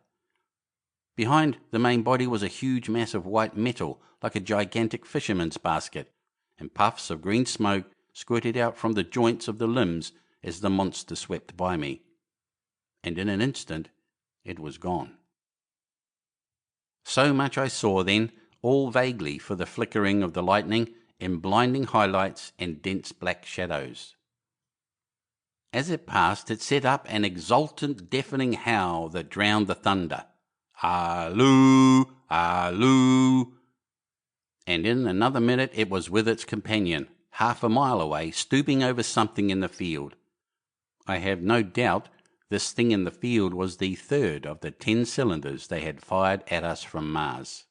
Behind the main body was a huge mass of white metal, like a gigantic fisherman's basket, and puffs of green smoke squirted out from the joints of the limbs as the monster swept by me. And in an instant it was gone. So much I saw then, all vaguely for the flickering of the lightning in blinding highlights and dense black shadows. As it passed, it set up an exultant, deafening howl that drowned the thunder. Halloo! Halloo! And in another minute it was with its companion, half a mile away, stooping over something in the field. I have no doubt this thing in the field was the third of the 10 cylinders they had fired at us from Mars.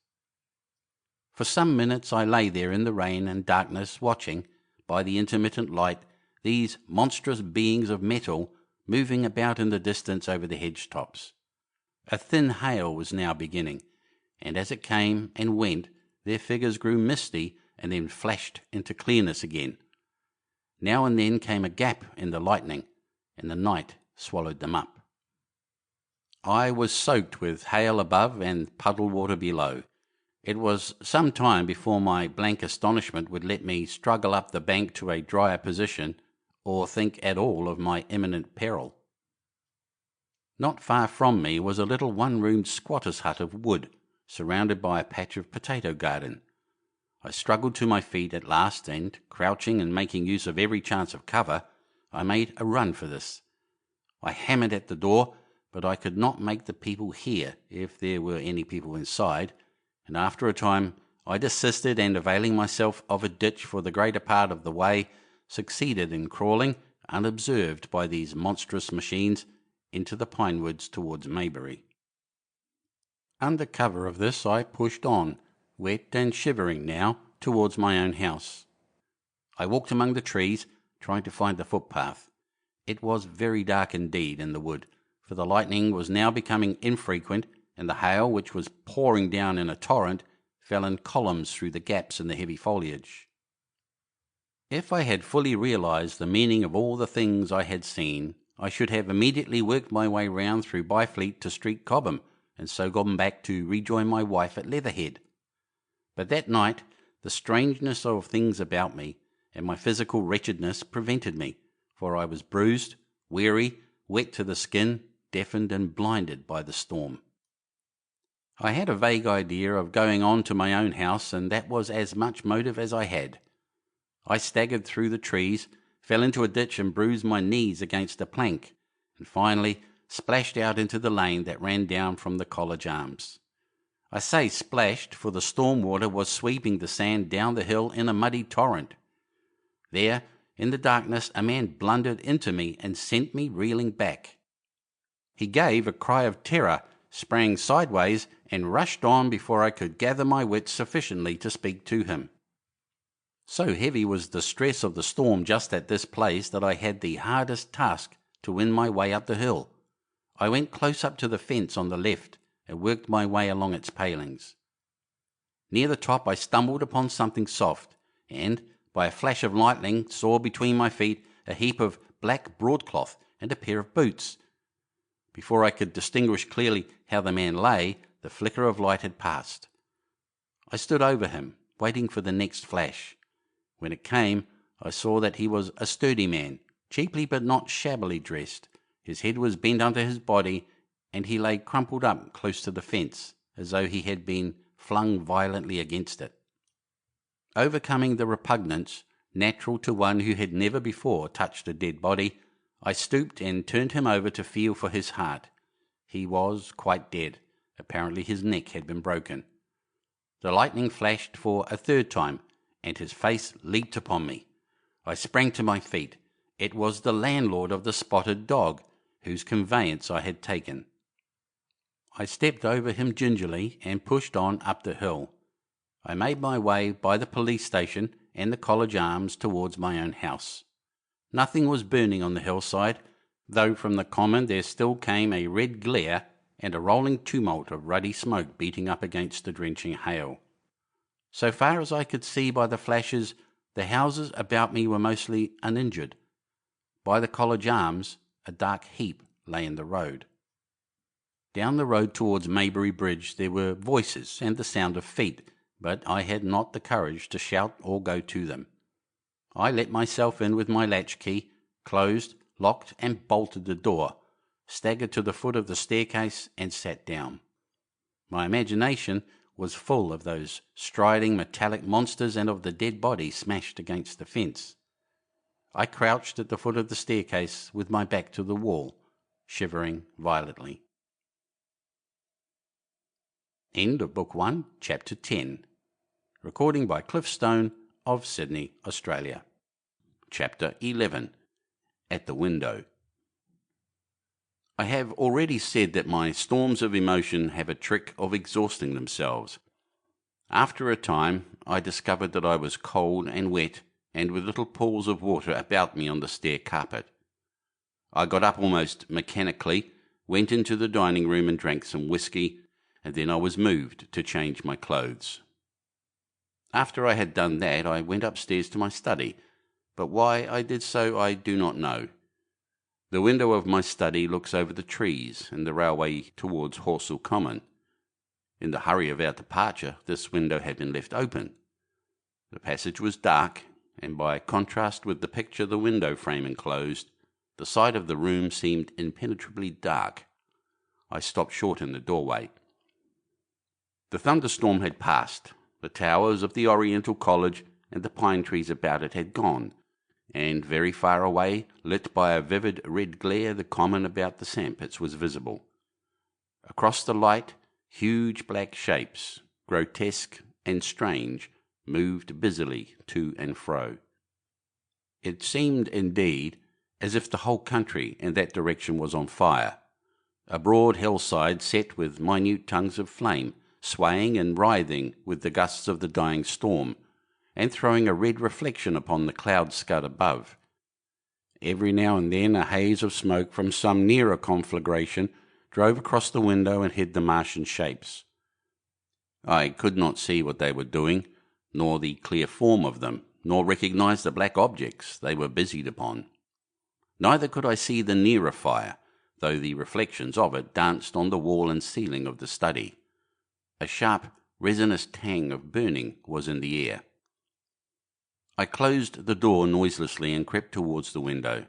For some minutes I lay there in the rain and darkness, watching, by the intermittent light, these monstrous beings of metal moving about in the distance over the hedge-tops. A thin hail was now beginning, and as it came and went, their figures grew misty and then flashed into clearness again. Now and then came a gap in the lightning, and the night swallowed them up. I was soaked with hail above and puddled water below. It was some time before my blank astonishment would let me struggle up the bank to a drier position, or think at all of my imminent peril. Not far from me was a little one-roomed squatter's hut of wood, surrounded by a patch of potato garden. I struggled to my feet at last, and, crouching and making use of every chance of cover, I made a run for this. I hammered at the door, but I could not make the people hear, if there were any people inside, and after a time I desisted, and, availing myself of a ditch for the greater part of the way, succeeded in crawling, unobserved by these monstrous machines, into the pine woods towards Maybury. Under cover of this I pushed on, wet and shivering now, towards my own house. I walked among the trees, trying to find the footpath. It was very dark indeed in the wood, for the lightning was now becoming infrequent, and the hail, which was pouring down in a torrent, fell in columns through the gaps in the heavy foliage. If I had fully realized the meaning of all the things I had seen, I should have immediately worked my way round through Byfleet to Street Chobham, and so gone back to rejoin my wife at Leatherhead. But that night the strangeness of things about me and my physical wretchedness prevented me, for I was bruised, weary, wet to the skin, deafened and blinded by the storm. I had a vague idea of going on to my own house, and that was as much motive as I had. I staggered through the trees, fell into a ditch and bruised my knees against a plank, and finally splashed out into the lane that ran down from the College Arms. I say splashed, for the storm water was sweeping the sand down the hill in a muddy torrent. There, in the darkness, a man blundered into me and sent me reeling back. He gave a cry of terror, sprang sideways, and rushed on before I could gather my wits sufficiently to speak to him. So heavy was the stress of the storm just at this place that I had the hardest task to win my way up the hill. I went close up to the fence on the left and worked my way along its palings. Near the top I stumbled upon something soft, and, by a flash of lightning, saw between my feet a heap of black broadcloth and a pair of boots. Before I could distinguish clearly how the man lay, the flicker of light had passed. I stood over him, waiting for the next flash. When it came, I saw that he was a sturdy man, cheaply but not shabbily dressed. His head was bent under his body, and he lay crumpled up close to the fence, as though he had been flung violently against it. Overcoming the repugnance natural to one who had never before touched a dead body, I stooped and turned him over to feel for his heart. He was quite dead. Apparently his neck had been broken. The lightning flashed for a third time, and his face leaped upon me. I sprang to my feet. It was the landlord of the Spotted Dog, whose conveyance I had taken. I stepped over him gingerly and pushed on up the hill. I made my way by the police station and the College Arms towards my own house. Nothing was burning on the hillside, though from the common there still came a red glare and a rolling tumult of ruddy smoke beating up against the drenching hail. So far as I could see by the flashes, the houses about me were mostly uninjured. By the College Arms, a dark heap lay in the road. Down the road towards Maybury Bridge there were voices and the sound of feet, but I had not the courage to shout or go to them. I let myself in with my latchkey, closed, locked and bolted the door, staggered to the foot of the staircase and sat down. My imagination was full of those striding metallic monsters and of the dead body smashed against the fence. I crouched at the foot of the staircase with my back to the wall, shivering violently. End of Book 1, Chapter 10. Recording by Cliff Stone of Sydney, Australia. Chapter 11. At the Window. I have already said that my storms of emotion have a trick of exhausting themselves. After a time, I discovered that I was cold and wet, and with little pools of water about me on the stair carpet. I got up almost mechanically, went into the dining room and drank some whisky, and then I was moved to change my clothes. After I had done that, I went upstairs to my study, but why I did so I do not know. The window of my study looks over the trees and the railway towards Horsell Common. In the hurry of our departure, this window had been left open. The passage was dark, and by contrast with the picture the window frame enclosed, the side of the room seemed impenetrably dark. I stopped short in the doorway. The thunderstorm had passed. The towers of the Oriental College and the pine trees about it had gone, and very far away, lit by a vivid red glare, the common about the sandpits was visible. Across the light, huge black shapes, grotesque and strange, moved busily to and fro. It seemed, indeed, as if the whole country in that direction was on fire, a broad hillside set with minute tongues of flame, swaying and writhing with the gusts of the dying storm, and throwing a red reflection upon the cloud scud above. Every now and then a haze of smoke from some nearer conflagration drove across the window and hid the Martian shapes. I could not see what they were doing, nor the clear form of them, nor recognize the black objects they were busied upon. Neither could I see the nearer fire, though the reflections of it danced on the wall and ceiling of the study. A sharp, resinous tang of burning was in the air. I closed the door noiselessly and crept towards the window.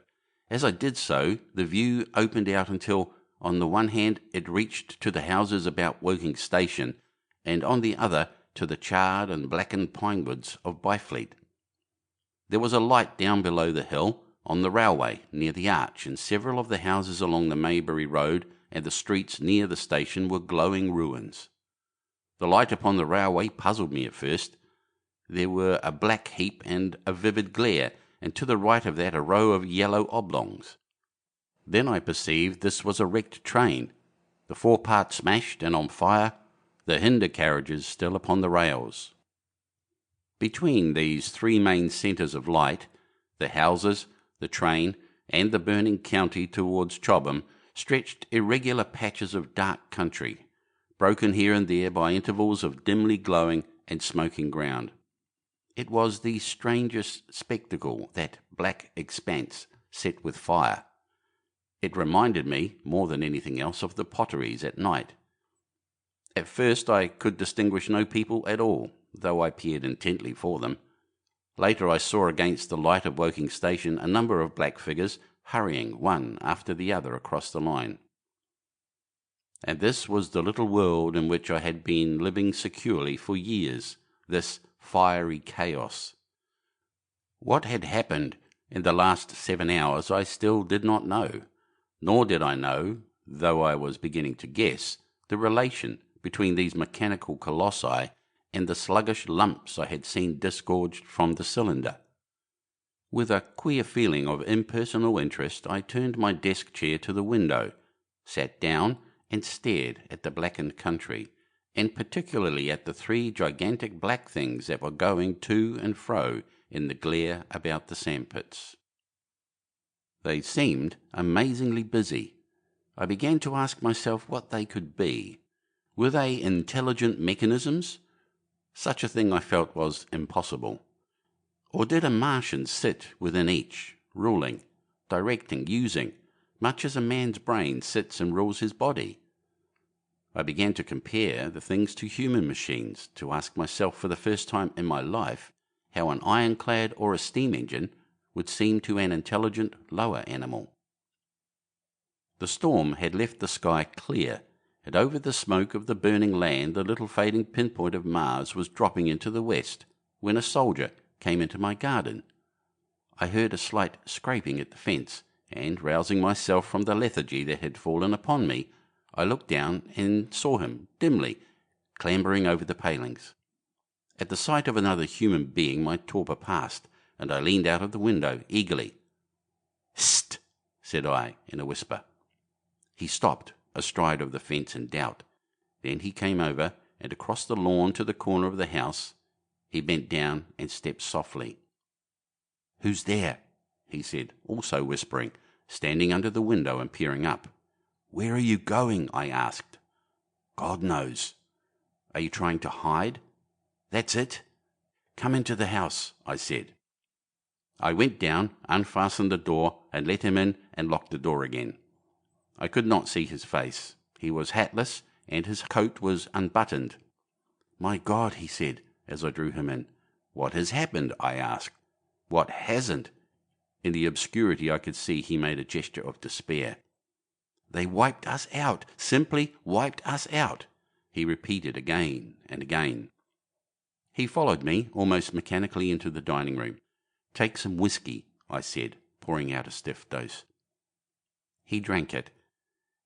As I did so, the view opened out until, on the one hand, it reached to the houses about Woking Station, and on the other to the charred and blackened pine woods of Byfleet. There was a light down below the hill, on the railway, near the arch, and several of the houses along the Maybury Road and the streets near the station were glowing ruins. The light upon the railway puzzled me at first. There were a black heap and a vivid glare, and to the right of that a row of yellow oblongs. Then I perceived this was a wrecked train, the forepart smashed and on fire, the hinder carriages still upon the rails. Between these three main centres of light, the houses, the train, and the burning county towards Chobham, stretched irregular patches of dark country, broken here and there by intervals of dimly glowing and smoking ground. It was the strangest spectacle, that black expanse set with fire. It reminded me, more than anything else, of the potteries at night. At first I could distinguish no people at all, though I peered intently for them. Later I saw against the light of Woking Station a number of black figures hurrying one after the other across the line. And this was the little world in which I had been living securely for years, this fiery chaos. What had happened in the last 7 hours I still did not know, nor did I know, though I was beginning to guess, the relation between these mechanical colossi and the sluggish lumps I had seen disgorged from the cylinder. With a queer feeling of impersonal interest, I turned my desk chair to the window, sat down, and stared at the blackened country, and particularly at the three gigantic black things that were going to and fro in the glare about the sandpits. They seemed amazingly busy. I began to ask myself what they could be. Were they intelligent mechanisms? Such a thing I felt was impossible. Or did a Martian sit within each, ruling, directing, using, much as a man's brain sits and rules his body? I began to compare the things to human machines, to ask myself for the first time in my life how an ironclad or a steam engine would seem to an intelligent lower animal. The storm had left the sky clear, and over the smoke of the burning land the little fading pinpoint of Mars was dropping into the west, when a soldier came into my garden. I heard a slight scraping at the fence, and, rousing myself from the lethargy that had fallen upon me, I looked down and saw him, dimly, clambering over the palings. At the sight of another human being my torpor passed, and I leaned out of the window eagerly. "Hist!" said I, in a whisper. He stopped, astride of the fence in doubt. Then he came over, and across the lawn to the corner of the house. He bent down and stepped softly. "Who's there?" he said, also whispering, standing under the window and peering up. "Where are you going?" I asked. "God knows." "Are you trying to hide?" "That's it." "Come into the house," I said. I went down, unfastened the door, and let him in and locked the door again. I could not see his face. He was hatless, and his coat was unbuttoned. "My God," he said, as I drew him in. "What has happened?" I asked. "What hasn't?" In the obscurity I could see he made a gesture of despair. "They wiped us out, simply wiped us out," he repeated again and again. He followed me almost mechanically into the dining room. "Take some whiskey," I said, pouring out a stiff dose. He drank it.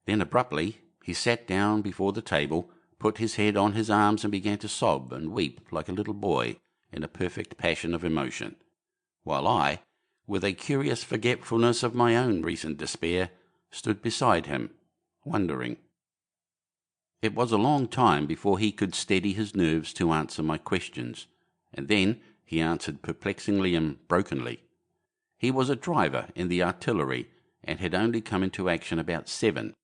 Then abruptly he sat down before the table, put his head on his arms and began to sob and weep like a little boy in a perfect passion of emotion, while I, with a curious forgetfulness of my own recent despair, stood beside him, wondering. It was a long time before he could steady his nerves to answer my questions, and then he answered perplexingly and brokenly. He was a driver in the artillery and had only come into action about 7.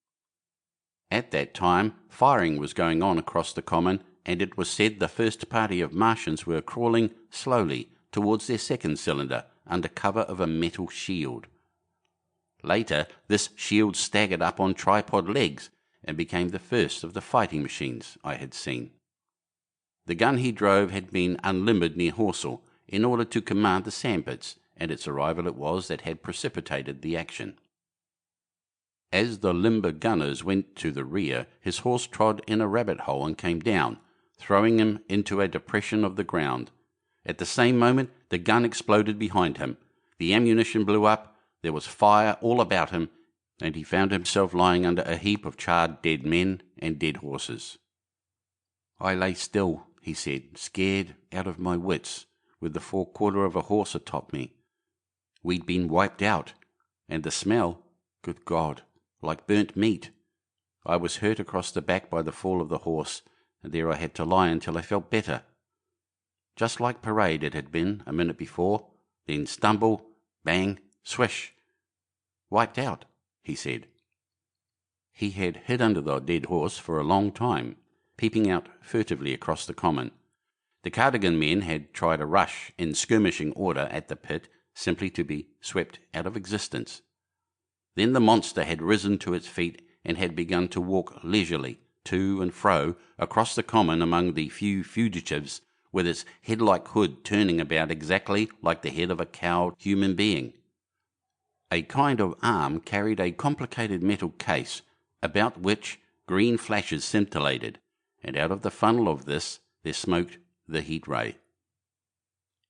At that time firing was going on across the common, and it was said the first party of Martians were crawling slowly towards their second cylinder under cover of a metal shield. Later this shield staggered up on tripod legs and became the first of the fighting machines I had seen. The gun he drove had been unlimbered near Horsell in order to command the sandpits, and its arrival it was that had precipitated the action. As the limber gunners went to the rear, his horse trod in a rabbit hole and came down, throwing him into a depression of the ground. At the same moment the gun exploded behind him. The ammunition blew up, there was fire all about him, and he found himself lying under a heap of charred dead men and dead horses. "I lay still," he said, "scared out of my wits, with the forequarter of a horse atop me. We'd been wiped out, and the smell, good God, like burnt meat. I was hurt across the back by the fall of the horse, and there I had to lie until I felt better. Just like parade it had been a minute before, then stumble, bang, swish. Wiped out," he said. He had hid under the dead horse for a long time, peeping out furtively across the common. The Cardigan men had tried a rush in skirmishing order at the pit, simply to be swept out of existence. Then the monster had risen to its feet and had begun to walk leisurely to and fro across the common among the few fugitives, with its head-like hood turning about exactly like the head of a cowed human being. A kind of arm carried a complicated metal case, about which green flashes scintillated, and out of the funnel of this there smoked the heat ray.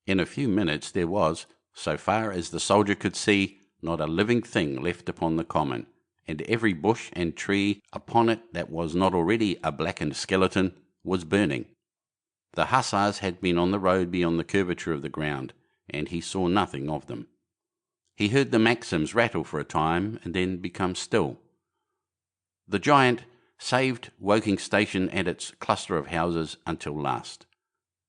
In a few minutes there was, so far as the soldier could see, not a living thing left upon the common, and every bush and tree upon it that was not already a blackened skeleton was burning. The hussars had been on the road beyond the curvature of the ground, and he saw nothing of them. He heard the Maxims rattle for a time and then become still. The giant saved Woking Station and its cluster of houses until last.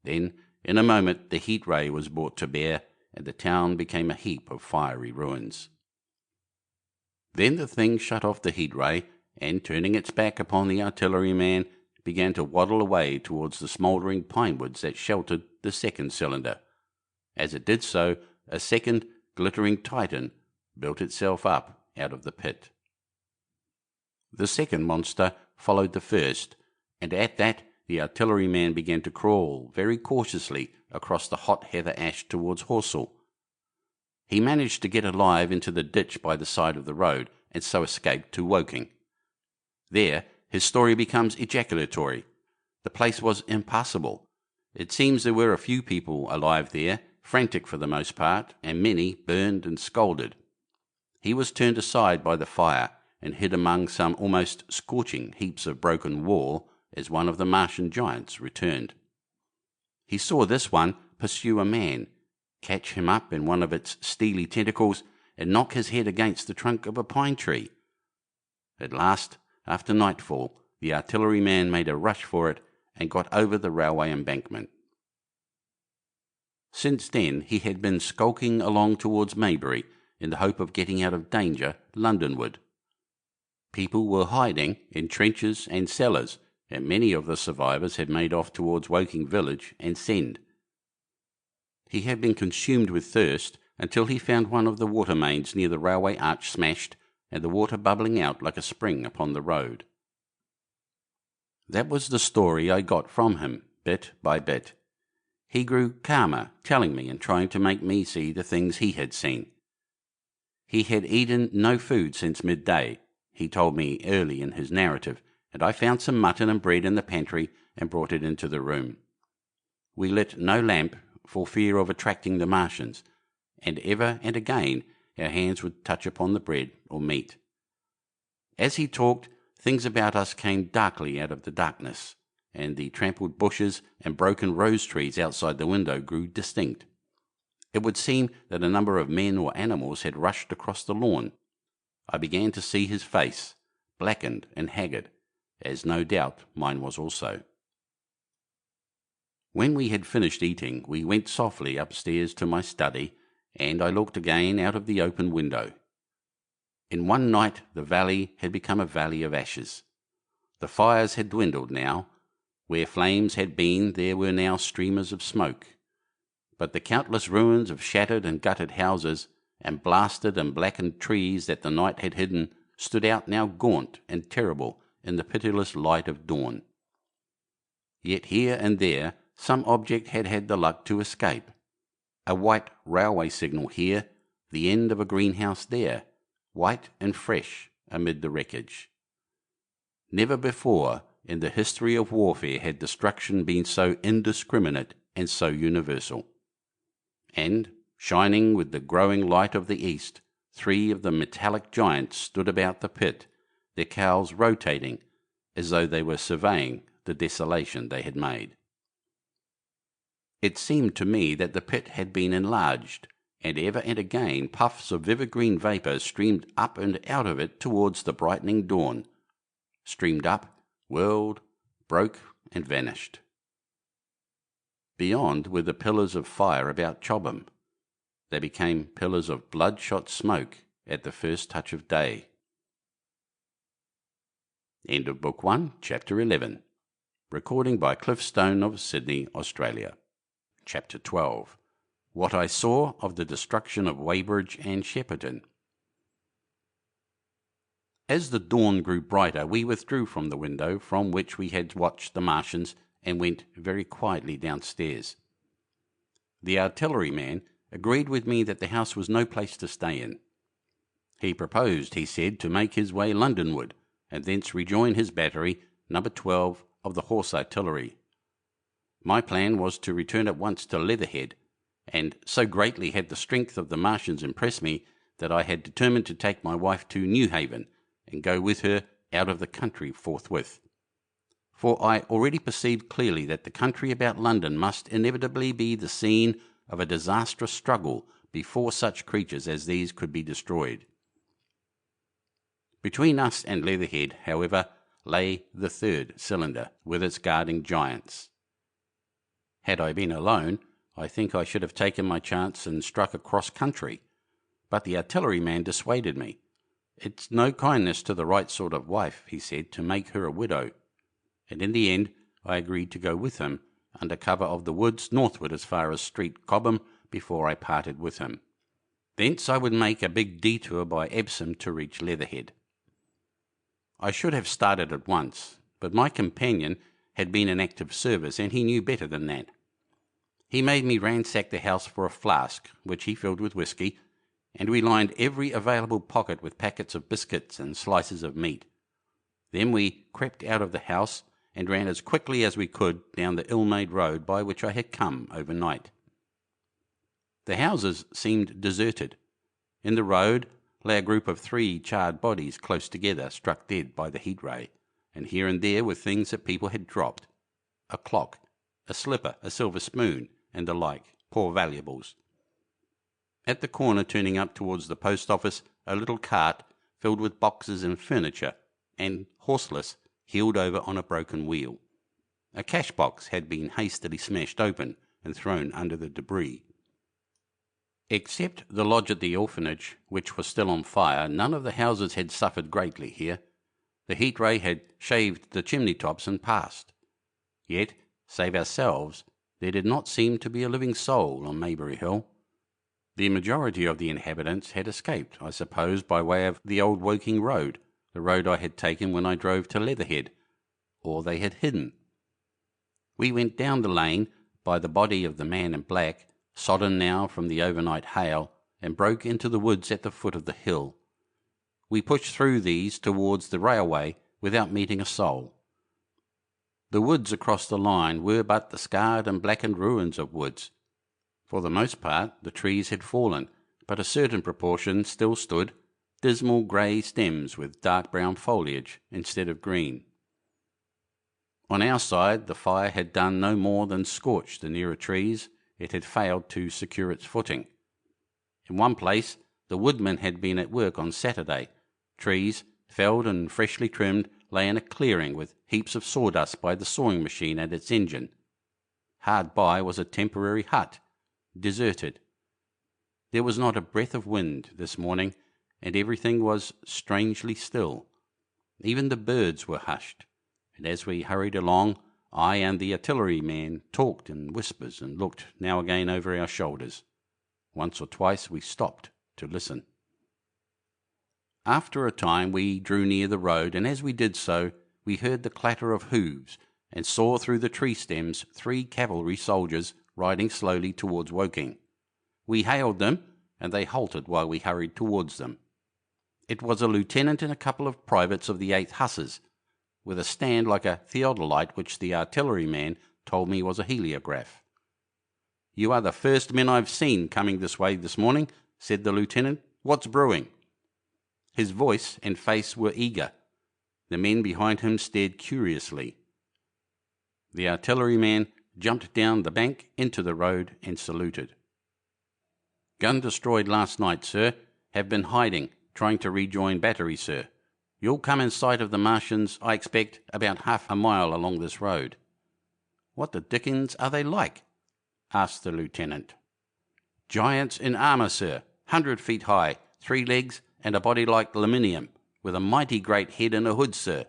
Then, in a moment, the heat ray was brought to bear, and the town became a heap of fiery ruins. Then the thing shut off the heat ray, and turning its back upon the artilleryman, began to waddle away towards the smouldering pine woods that sheltered the second cylinder. As it did so, a second glittering titan built itself up out of the pit. The second monster followed the first, and at that the artilleryman began to crawl very cautiously across the hot heather ash towards Horsell. He managed to get alive into the ditch by the side of the road, and so escaped to Woking. There his story becomes ejaculatory. The place was impassable. It seems there were a few people alive there, frantic for the most part, and many burned and scalded. He was turned aside by the fire, and hid among some almost scorching heaps of broken wall as one of the Martian giants returned. He saw this one pursue a man, catch him up in one of its steely tentacles, and knock his head against the trunk of a pine tree. At last, after nightfall, the artilleryman made a rush for it and got over the railway embankment. Since then he had been skulking along towards Maybury in the hope of getting out of danger Londonward. People were hiding in trenches and cellars, and many of the survivors had made off towards Woking village and Send. He had been consumed with thirst until he found one of the water mains near the railway arch smashed, and the water bubbling out like a spring upon the road. That was the story I got from him, bit by bit. He grew calmer, telling me and trying to make me see the things he had seen. He had eaten no food since midday, he told me early in his narrative, and I found some mutton and bread in the pantry and brought it into the room. We lit no lamp for fear of attracting the Martians, and ever and again our hands would touch upon the bread or meat. As he talked, things about us came darkly out of the darkness, and the trampled bushes and broken rose trees outside the window grew distinct. It would seem that a number of men or animals had rushed across the lawn. I began to see his face, blackened and haggard, as no doubt mine was also. When we had finished eating, we went softly upstairs to my study, and I looked again out of the open window. In one night the valley had become a valley of ashes. The fires had dwindled now. Where flames had been, there were now streamers of smoke. But the countless ruins of shattered and gutted houses, and blasted and blackened trees that the night had hidden, stood out now gaunt and terrible in the pitiless light of dawn. Yet here and there some object had had the luck to escape. A white railway signal here, the end of a greenhouse there, white and fresh amid the wreckage. Never before in the history of warfare had destruction been so indiscriminate and so universal. And, shining with the growing light of the east, 3 of the metallic giants stood about the pit, their cowls rotating as though they were surveying the desolation they had made. It seemed to me that the pit had been enlarged, and ever and again puffs of vivid green vapour streamed up and out of it towards the brightening dawn, streamed up, whirled, broke, and vanished. Beyond were the pillars of fire about Chobham. They became pillars of bloodshot smoke at the first touch of day. End of Book 1, Chapter 11. Recording by Cliff Stone of Sydney, Australia. Chapter 12. What I Saw of the Destruction of Weybridge and Shepperton. As the dawn grew brighter, we withdrew from the window from which we had watched the Martians and went very quietly downstairs. The artilleryman agreed with me that the house was no place to stay in. He proposed, he said, to make his way Londonward, and thence rejoin his battery, number 12 of the Horse Artillery. My plan was to return at once to Leatherhead, and so greatly had the strength of the Martians impressed me that I had determined to take my wife to Newhaven and go with her out of the country forthwith. For I already perceived clearly that the country about London must inevitably be the scene of a disastrous struggle before such creatures as these could be destroyed. Between us and Leatherhead, however, lay the 3rd cylinder, with its guarding giants. Had I been alone, I think I should have taken my chance and struck across country, but the artilleryman dissuaded me. It's no kindness to the right sort of wife, he said, to make her a widow. And in the end I agreed to go with him, under cover of the woods northward as far as Street Chobham, before I parted with him. Thence I would make a big detour by Epsom to reach Leatherhead. I should have started at once, but my companion had been in active service, and he knew better than that. He made me ransack the house for a flask, which he filled with whisky, and we lined every available pocket with packets of biscuits and slices of meat. Then we crept out of the house and ran as quickly as we could down the ill-made road by which I had come overnight. The houses seemed deserted. In the road lay a group of 3 charred bodies close together, struck dead by the heat ray, and here and there were things that people had dropped: a clock, a slipper, a silver spoon, and the like, poor valuables. At the corner turning up towards the post office, a little cart filled with boxes and furniture, and, horseless, heeled over on a broken wheel. A cash box had been hastily smashed open and thrown under the debris. Except the lodge at the orphanage, which was still on fire, none of the houses had suffered greatly here. The heat ray had shaved the chimney tops and passed. Yet, save ourselves, there did not seem to be a living soul on Maybury Hill. The majority of the inhabitants had escaped, I suppose, by way of the old Woking road, the road I had taken when I drove to Leatherhead, or they had hidden. We went down the lane by the body of the man in black, sodden now from the overnight hail, and broke into the woods at the foot of the hill. We pushed through these towards the railway without meeting a soul. The woods across the line were but the scarred and blackened ruins of woods. For the most part the trees had fallen, but a certain proportion still stood, dismal grey stems with dark brown foliage instead of green. On our side the fire had done no more than scorch the nearer trees. It had failed to secure its footing. In one place the woodmen had been at work on Saturday. Trees, felled and freshly trimmed, lay in a clearing with heaps of sawdust by the sawing machine and its engine. Hard by was a temporary hut, deserted. There was not a breath of wind this morning, and everything was strangely still. Even the birds were hushed, and as we hurried along, I and the artilleryman talked in whispers and looked now again over our shoulders. Once or twice we stopped to listen. After a time we drew near the road, and as we did so we heard the clatter of hoofs and saw through the tree stems 3 cavalry soldiers riding slowly towards Woking. We hailed them, and they halted while we hurried towards them. It was a lieutenant and a couple of privates of the 8th Hussars, with a stand like a theodolite which the artilleryman told me was a heliograph. "You are the first men I've seen coming this way this morning," said the lieutenant. "What's brewing?" His voice and face were eager. The men behind him stared curiously. The artilleryman jumped down the bank into the road and saluted. "Gun destroyed last night, sir. Have been hiding, trying to rejoin battery, sir. You'll come in sight of the Martians, I expect, about half a mile along this road." "What the dickens are they like?" asked the lieutenant. "Giants in armour, sir, 100 feet high, 3 legs, and a body like aluminium, with a mighty great head and a hood, sir."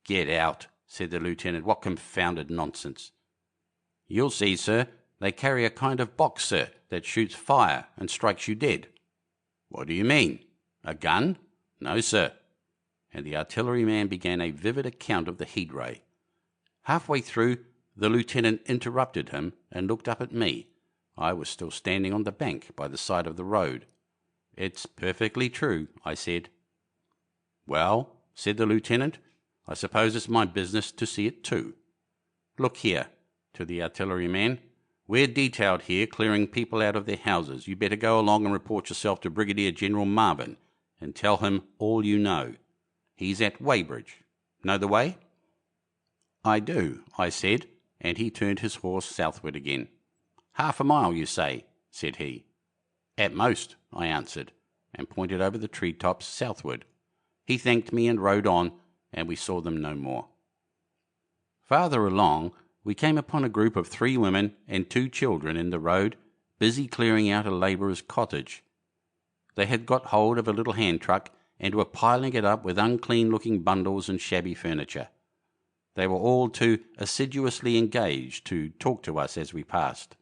"Get out," said the lieutenant. "What confounded nonsense." "You'll see, sir. They carry a kind of box, sir, that shoots fire and strikes you dead." "What do you mean? A gun?" "No, sir." And the artilleryman began a vivid account of the heat ray. Halfway through, the lieutenant interrupted him and looked up at me. I was still standing on the bank by the side of the road. "It's perfectly true," I said. "Well," said the lieutenant, "I suppose it's my business to see it too. Look here," to the artilleryman, "we're detailed here clearing people out of their houses. You better go along and report yourself to Brigadier General Marvin and tell him all you know. He's at Weybridge. Know the way?" "I do," I said, and he turned his horse southward again. "Half a mile, you say?" said he. "At most," I answered, and pointed over the tree-tops southward. He thanked me and rode on, and we saw them no more. Farther along, we came upon a group of 3 women and 2 children in the road, busy clearing out a labourer's cottage. They had got hold of a little hand truck and were piling it up with unclean-looking bundles and shabby furniture. They were all too assiduously engaged to talk to us as we passed.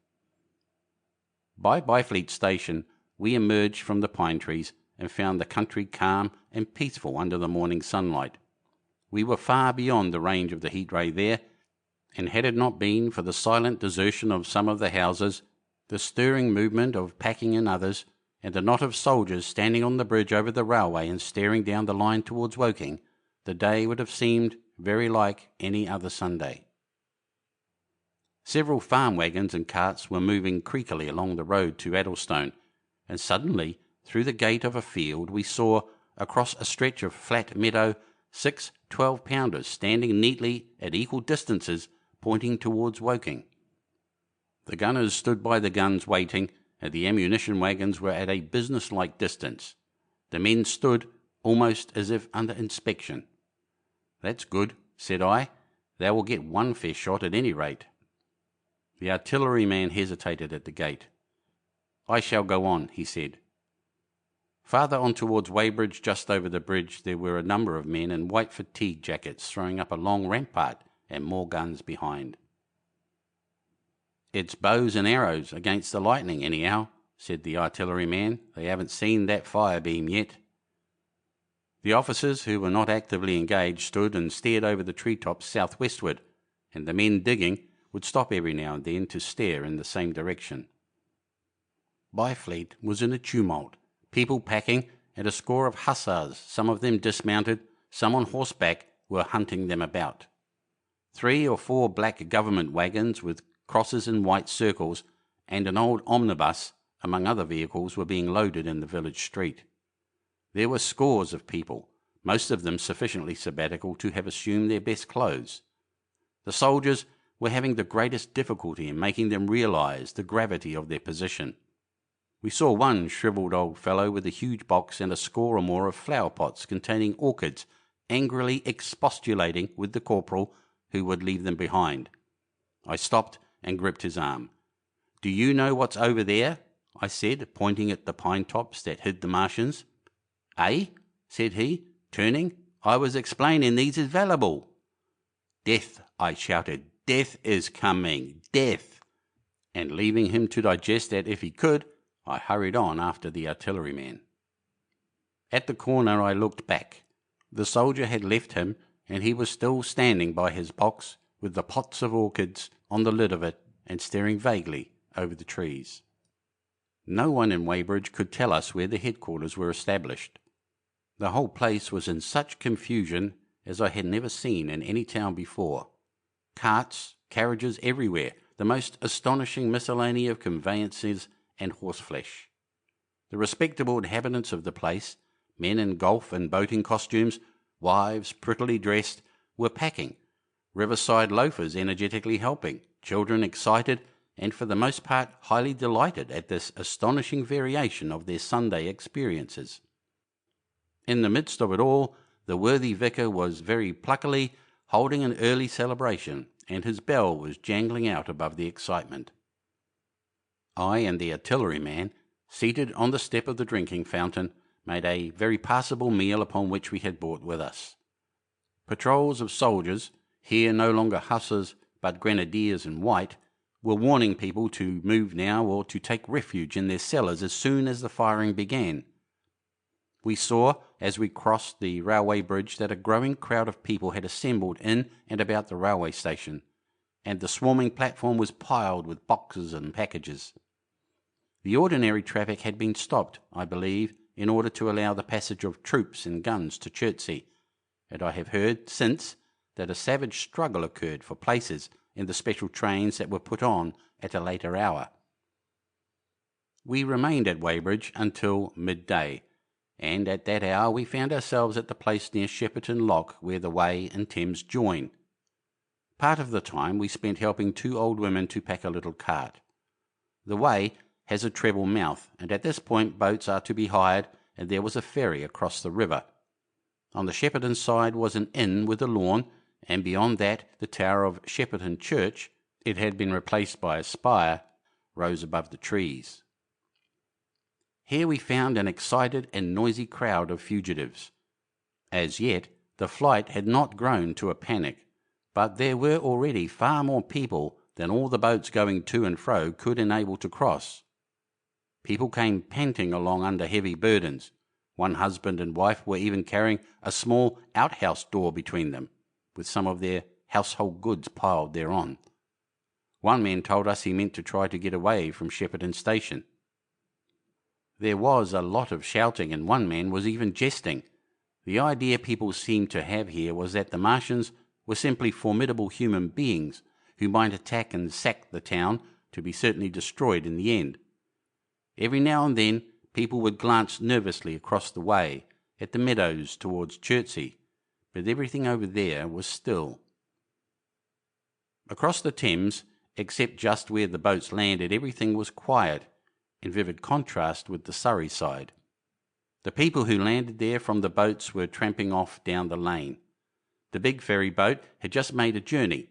By Byfleet Station, we emerged from the pine trees and found the country calm and peaceful under the morning sunlight. We were far beyond the range of the heat ray there, and had it not been for the silent desertion of some of the houses, the stirring movement of packing in others, and the knot of soldiers standing on the bridge over the railway and staring down the line towards Woking, the day would have seemed very like any other Sunday. Several farm wagons and carts were moving creakily along the road to Addlestone, and suddenly, through the gate of a field, we saw, across a stretch of flat meadow, 6 12-pounders standing neatly at equal distances, pointing towards Woking. The gunners stood by the guns waiting, and the ammunition wagons were at a business-like distance. The men stood almost as if under inspection. "That's good," said I. "They will get one fair shot at any rate." The artilleryman hesitated at the gate. "I shall go on," he said. Farther on towards Weybridge, just over the bridge, there were a number of men in white fatigue jackets throwing up a long rampart and more guns behind. "It's bows and arrows against the lightning, anyhow," said the artilleryman. "They haven't seen that fire beam yet." The officers, who were not actively engaged, stood and stared over the treetops southwestward, and the men digging would stop every now and then to stare in the same direction. Byfleet was in a tumult, people packing, and a score of hussars, some of them dismounted, some on horseback, were hunting them about. 3 or 4 black government wagons with crosses in white circles and an old omnibus, among other vehicles, were being loaded in the village street. There were scores of people, most of them sufficiently sabbatical to have assumed their best clothes. The soldiers were having the greatest difficulty in making them realise the gravity of their position. We saw one shrivelled old fellow with a huge box and a score or more of flower pots containing orchids, angrily expostulating with the corporal, who would leave them behind. I stopped and gripped his arm. "Do you know what's over there?" I said, pointing at the pine tops that hid the Martians. "Eh?" said he, turning. "I was explaining these is valuable." "Death," I shouted. "Death is coming. Death." And leaving him to digest that if he could, I hurried on after the artilleryman. At the corner I looked back. The soldier had left him, and he was still standing by his box with the pots of orchids on the lid of it and staring vaguely over the trees. No one in Weybridge could tell us where the headquarters were established. The whole place was in such confusion as I had never seen in any town before. Carts, carriages everywhere, the most astonishing miscellany of conveyances and horseflesh. The respectable inhabitants of the place, men in golf and boating costumes, wives prettily dressed, were packing, riverside loafers energetically helping, children excited and for the most part highly delighted at this astonishing variation of their Sunday experiences. In the midst of it all, the worthy vicar was very pluckily holding an early celebration, and his bell was jangling out above the excitement. I and the artilleryman, seated on the step of the drinking fountain, made a very passable meal upon which we had brought with us. Patrols of soldiers, here no longer hussars but grenadiers in white, were warning people to move now or to take refuge in their cellars as soon as the firing began. We saw, as we crossed the railway bridge, that a growing crowd of people had assembled in and about the railway station, and the swarming platform was piled with boxes and packages. The ordinary traffic had been stopped, I believe, in order to allow the passage of troops and guns to Chertsey, and I have heard since that a savage struggle occurred for places in the special trains that were put on at a later hour. We remained at Weybridge until midday, and at that hour we found ourselves at the place near Shepperton Lock where the Wey and Thames join. Part of the time we spent helping 2 old women to pack a little cart. The Wey has a treble mouth, and at this point boats are to be hired, and there was a ferry across the river. On the Shepperton side was an inn with a lawn, and beyond that the tower of Shepperton Church, it had been replaced by a spire, rose above the trees. Here we found an excited and noisy crowd of fugitives. As yet, the flight had not grown to a panic, but there were already far more people than all the boats going to and fro could enable to cross. People came panting along under heavy burdens. One husband and wife were even carrying a small outhouse door between them, with some of their household goods piled thereon. One man told us he meant to try to get away from Shepperton station. There was a lot of shouting, and one man was even jesting. The idea people seemed to have here was that the Martians were simply formidable human beings who might attack and sack the town, to be certainly destroyed in the end. Every now and then people would glance nervously across the way at the meadows towards Chertsey, but everything over there was still. Across the Thames, except just where the boats landed, everything was quiet, in vivid contrast with the Surrey side. The people who landed there from the boats were tramping off down the lane. The big ferry boat had just made a journey.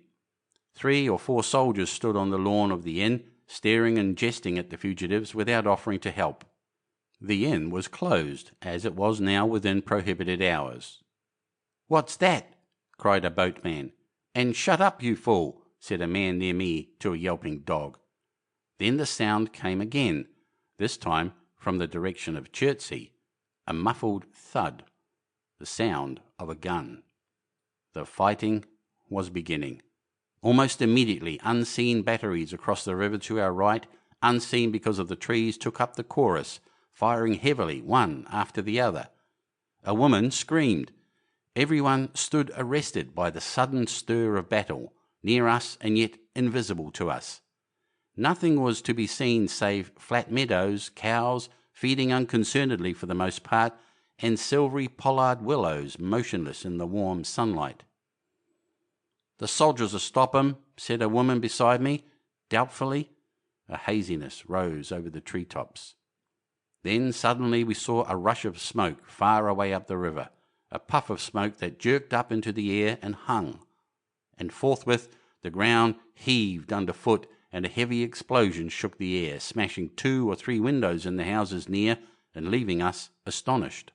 3 or 4 soldiers stood on the lawn of the inn, staring and jesting at the fugitives without offering to help. The inn was closed, as it was now within prohibited hours. "What's that?" cried a boatman. "And shut up, you fool," said a man near me to a yelping dog. Then the sound came again, this time from the direction of Chertsey, a muffled thud, the sound of a gun. The fighting was beginning. Almost immediately, unseen batteries across the river to our right, unseen because of the trees, took up the chorus, firing heavily, one after the other. A woman screamed. Everyone stood arrested by the sudden stir of battle, near us and yet invisible to us. Nothing was to be seen save flat meadows, cows feeding unconcernedly for the most part, and silvery pollard willows motionless in the warm sunlight. "The soldiers will stop 'em," said a woman beside me, doubtfully. A haziness rose over the treetops. Then suddenly we saw a rush of smoke far away up the river, a puff of smoke that jerked up into the air and hung, and forthwith the ground heaved underfoot, and a heavy explosion shook the air, smashing 2 or 3 windows in the houses near and leaving us astonished.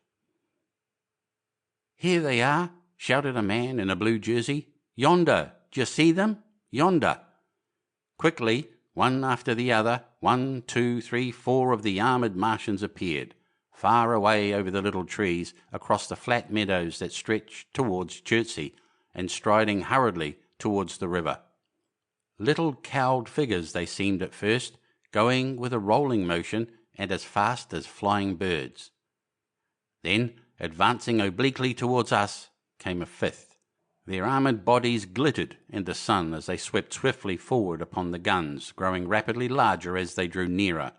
"Here they are," shouted a man in a blue jersey. "Yonder, d'ye see them? Yonder." Quickly, one after the other, 1, 2, 3, 4 of the armoured Martians appeared, far away over the little trees, across the flat meadows that stretched towards Chertsey, and striding hurriedly towards the river. Little cowled figures they seemed at first, going with a rolling motion and as fast as flying birds. Then, advancing obliquely towards us, came a 5th. Their armoured bodies glittered in the sun as they swept swiftly forward upon the guns, growing rapidly larger as they drew nearer.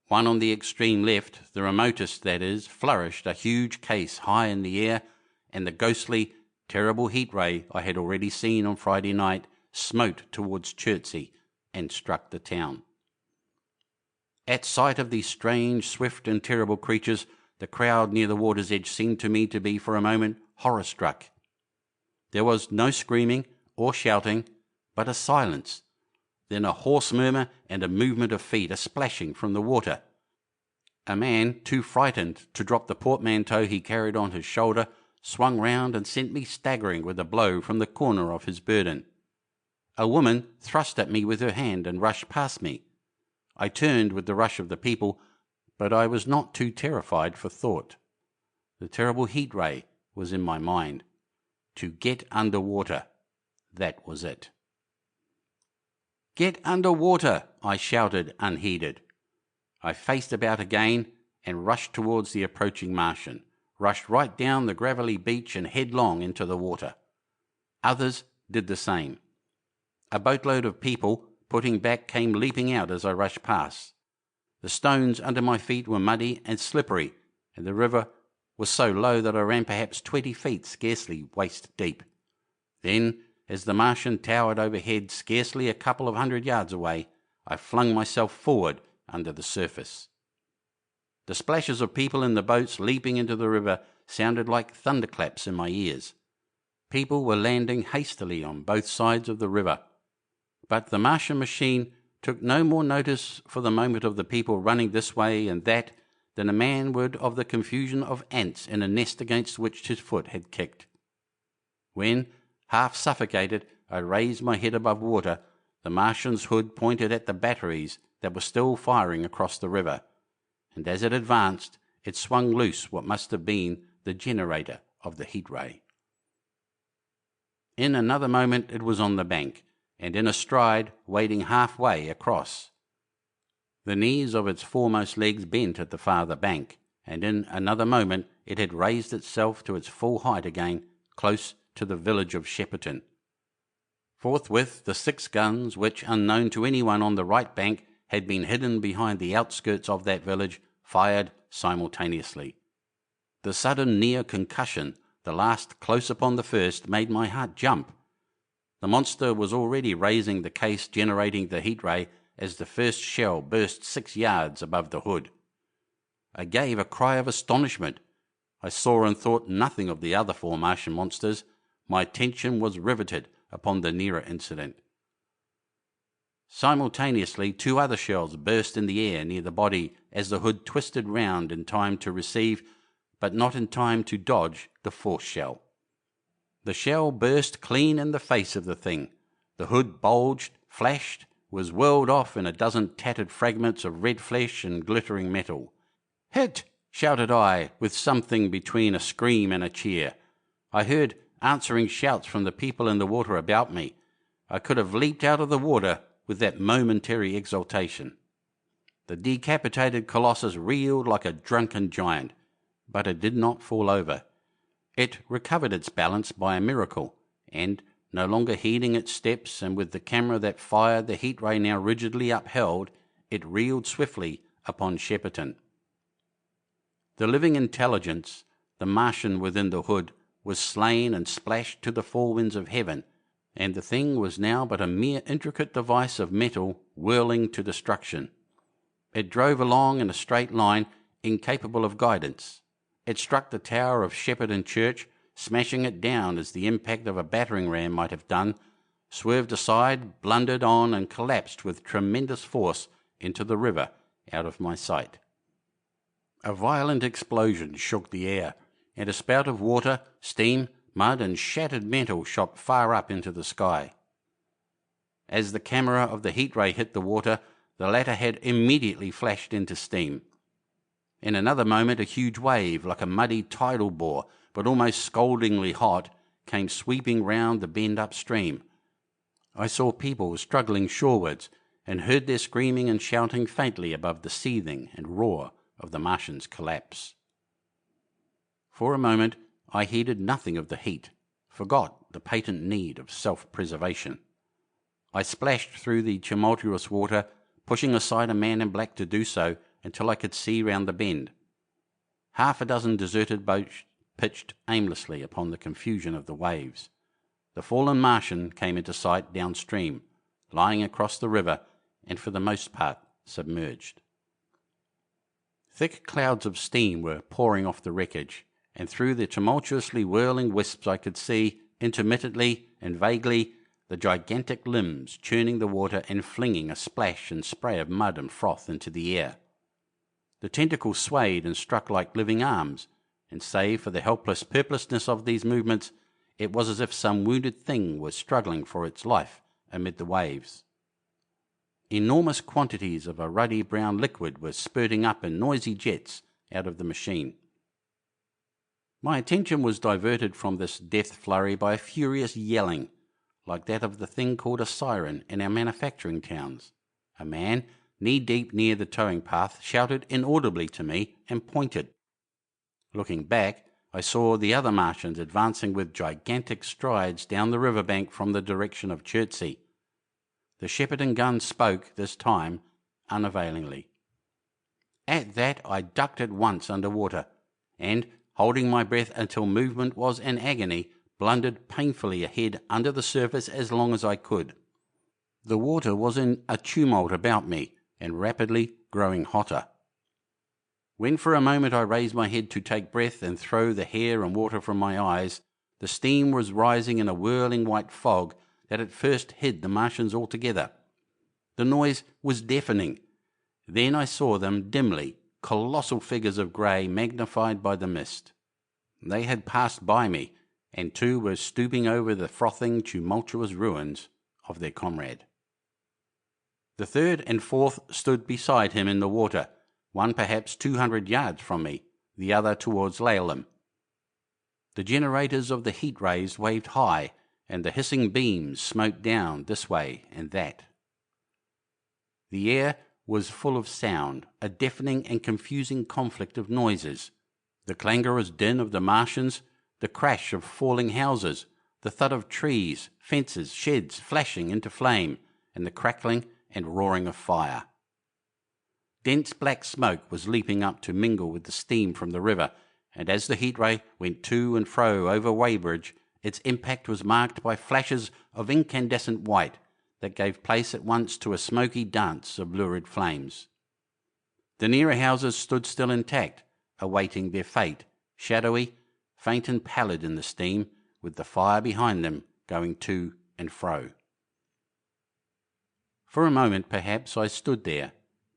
One on the extreme left, the remotest that is, flourished a huge case high in the air, and the ghostly, terrible heat ray I had already seen on Friday night smote towards Chertsey and struck the town. At sight of these strange, swift and terrible creatures, the crowd near the water's edge seemed to me to be for a moment horror-struck. There was no screaming or shouting, but a silence, then a hoarse murmur and a movement of feet, a splashing from the water. A man, too frightened to drop the portmanteau he carried on his shoulder, swung round and sent me staggering with a blow from the corner of his burden. A woman thrust at me with her hand and rushed past me. I turned with the rush of the people, but I was not too terrified for thought. The terrible heat ray was in my mind. To get under water, that was it. "Get under water," I shouted unheeded. I faced about again and rushed towards the approaching Martian, rushed right down the gravelly beach and headlong into the water. Others did the same. A boatload of people, putting back, came leaping out as I rushed past. The stones under my feet were muddy and slippery, and the river was so low that I ran perhaps 20 feet, scarcely waist deep. Then, as the Martian towered overhead, scarcely a couple of 100 yards away, I flung myself forward under the surface. The splashes of people in the boats leaping into the river sounded like thunderclaps in my ears. People were landing hastily on both sides of the river, but the Martian machine took no more notice for the moment of the people running this way and that than a man would of the confusion of ants in a nest against which his foot had kicked. When, half suffocated, I raised my head above water, the Martian's hood pointed at the batteries that were still firing across the river, and as it advanced, it swung loose what must have been the generator of the heat ray. In another moment it was on the bank, and in a stride wading halfway across. The knees of its foremost legs bent at the farther bank, and in another moment it had raised itself to its full height again, close to the village of Shepperton. Forthwith the 6 guns, which, unknown to anyone on the right bank, had been hidden behind the outskirts of that village, fired simultaneously. The sudden near concussion, the last close upon the first, made my heart jump. The monster was already raising the case generating the heat ray as the first shell burst 6 yards above the hood. I gave a cry of astonishment. I saw and thought nothing of the other 4 Martian monsters. My attention was riveted upon the nearer incident. Simultaneously 2 other shells burst in the air near the body as the hood twisted round in time to receive, but not in time to dodge, the 4th shell. The shell burst clean in the face of the thing. The hood bulged, flashed, was whirled off in a dozen tattered fragments of red flesh and glittering metal. "Hit!" shouted I, with something between a scream and a cheer. I heard answering shouts from the people in the water about me. I could have leaped out of the water with that momentary exultation. The decapitated colossus reeled like a drunken giant, but it did not fall over. It recovered its balance by a miracle, and, no longer heeding its steps, and with the camera that fired the heat ray now rigidly upheld, it reeled swiftly upon Shepperton. The living intelligence, the Martian within the hood, was slain and splashed to the 4 winds of heaven, and the thing was now but a mere intricate device of metal whirling to destruction. It drove along in a straight line, incapable of guidance. It struck the tower of Shepperton Church, smashing it down as the impact of a battering ram might have done, swerved aside, blundered on, and collapsed with tremendous force into the river out of my sight. A violent explosion shook the air, and a spout of water, steam, mud, and shattered metal shot far up into the sky. As the camera of the heat ray hit the water, the latter had immediately flashed into steam. In another moment a huge wave, like a muddy tidal bore, but almost scaldingly hot, came sweeping round the bend upstream. I saw people struggling shorewards, and heard their screaming and shouting faintly above the seething and roar of the Martian's collapse. For a moment I heeded nothing of the heat, forgot the patent need of self-preservation. I splashed through the tumultuous water, pushing aside a man in black to do so, until I could see round the bend. 6 deserted boats pitched aimlessly upon the confusion of the waves. The fallen Martian came into sight downstream, lying across the river, and for the most part submerged. Thick clouds of steam were pouring off the wreckage, and through the tumultuously whirling wisps I could see, intermittently and vaguely, the gigantic limbs churning the water and flinging a splash and spray of mud and froth into the air. The tentacles swayed and struck like living arms, and save for the helpless purposelessness of these movements, it was as if some wounded thing was struggling for its life amid the waves. Enormous quantities of a ruddy brown liquid were spurting up in noisy jets out of the machine. My attention was diverted from this death flurry by a furious yelling, like that of the thing called a siren in our manufacturing towns. A man, knee-deep near the towing path, shouted inaudibly to me and pointed. Looking back, I saw the other Martians advancing with gigantic strides down the riverbank from the direction of Chertsey. The Shepperton gun spoke, this time, unavailingly. At that I ducked at once under water, and, holding my breath until movement was an agony, blundered painfully ahead under the surface as long as I could. The water was in a tumult about me, and rapidly growing hotter. When for a moment I raised my head to take breath and throw the hair and water from my eyes, the steam was rising in a whirling white fog that at first hid the Martians altogether. The noise was deafening. Then I saw them dimly, colossal figures of grey magnified by the mist. They had passed by me, and two were stooping over the frothing, tumultuous ruins of their comrade. The third and fourth stood beside him in the water, one perhaps 200 yards from me, the other towards Laleham. The generators of the heat rays waved high, and the hissing beams smote down this way and that. The air was full of sound, a deafening and confusing conflict of noises, the clangorous din of the Martians, the crash of falling houses, the thud of trees, fences, sheds flashing into flame, and the crackling and roaring of fire. Dense black smoke was leaping up to mingle with the steam from the river, and as the heat ray went to and fro over Weybridge, its impact was marked by flashes of incandescent white that gave place at once to a smoky dance of lurid flames. The nearer houses stood still intact, awaiting their fate, shadowy, faint and pallid in the steam, with the fire behind them going to and fro. For a moment, perhaps, I stood there,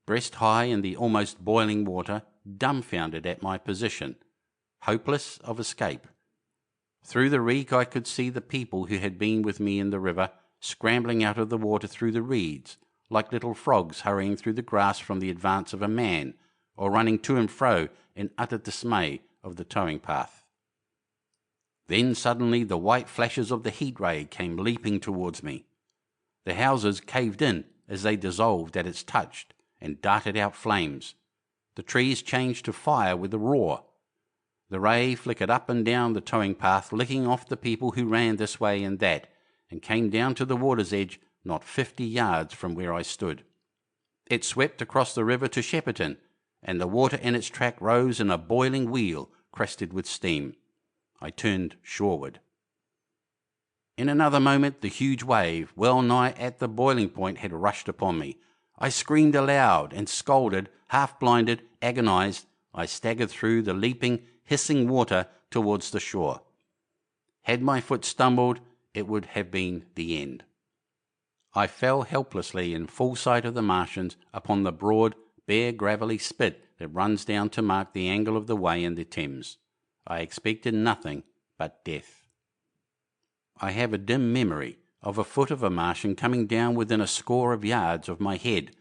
breast high in the almost boiling water, dumbfounded at my position, hopeless of escape. Through the reek I could see the people who had been with me in the river scrambling out of the water through the reeds, like little frogs hurrying through the grass from the advance of a man, or running to and fro in utter dismay of the towing path. Then suddenly the white flashes of the heat ray came leaping towards me. The houses caved in as they dissolved at its touch and darted out flames. The trees changed to fire with a roar. The ray flickered up and down the towing path, licking off the people who ran this way and that, and came down to the water's edge not 50 yards from where I stood. It swept across the river to Shepperton, and the water in its track rose in a boiling wheel crested with steam. I turned shoreward. In another moment the huge wave, well nigh at the boiling point, had rushed upon me. I screamed aloud and scolded, half-blinded, agonized. I staggered through the leaping, hissing water towards the shore. Had my foot stumbled, it would have been the end. I fell helplessly in full sight of the Martians upon the broad, bare, gravelly spit that runs down to mark the angle of the way in the Thames. I expected nothing but death. I have a dim memory of a foot of a Martian coming down within a score of yards of my head,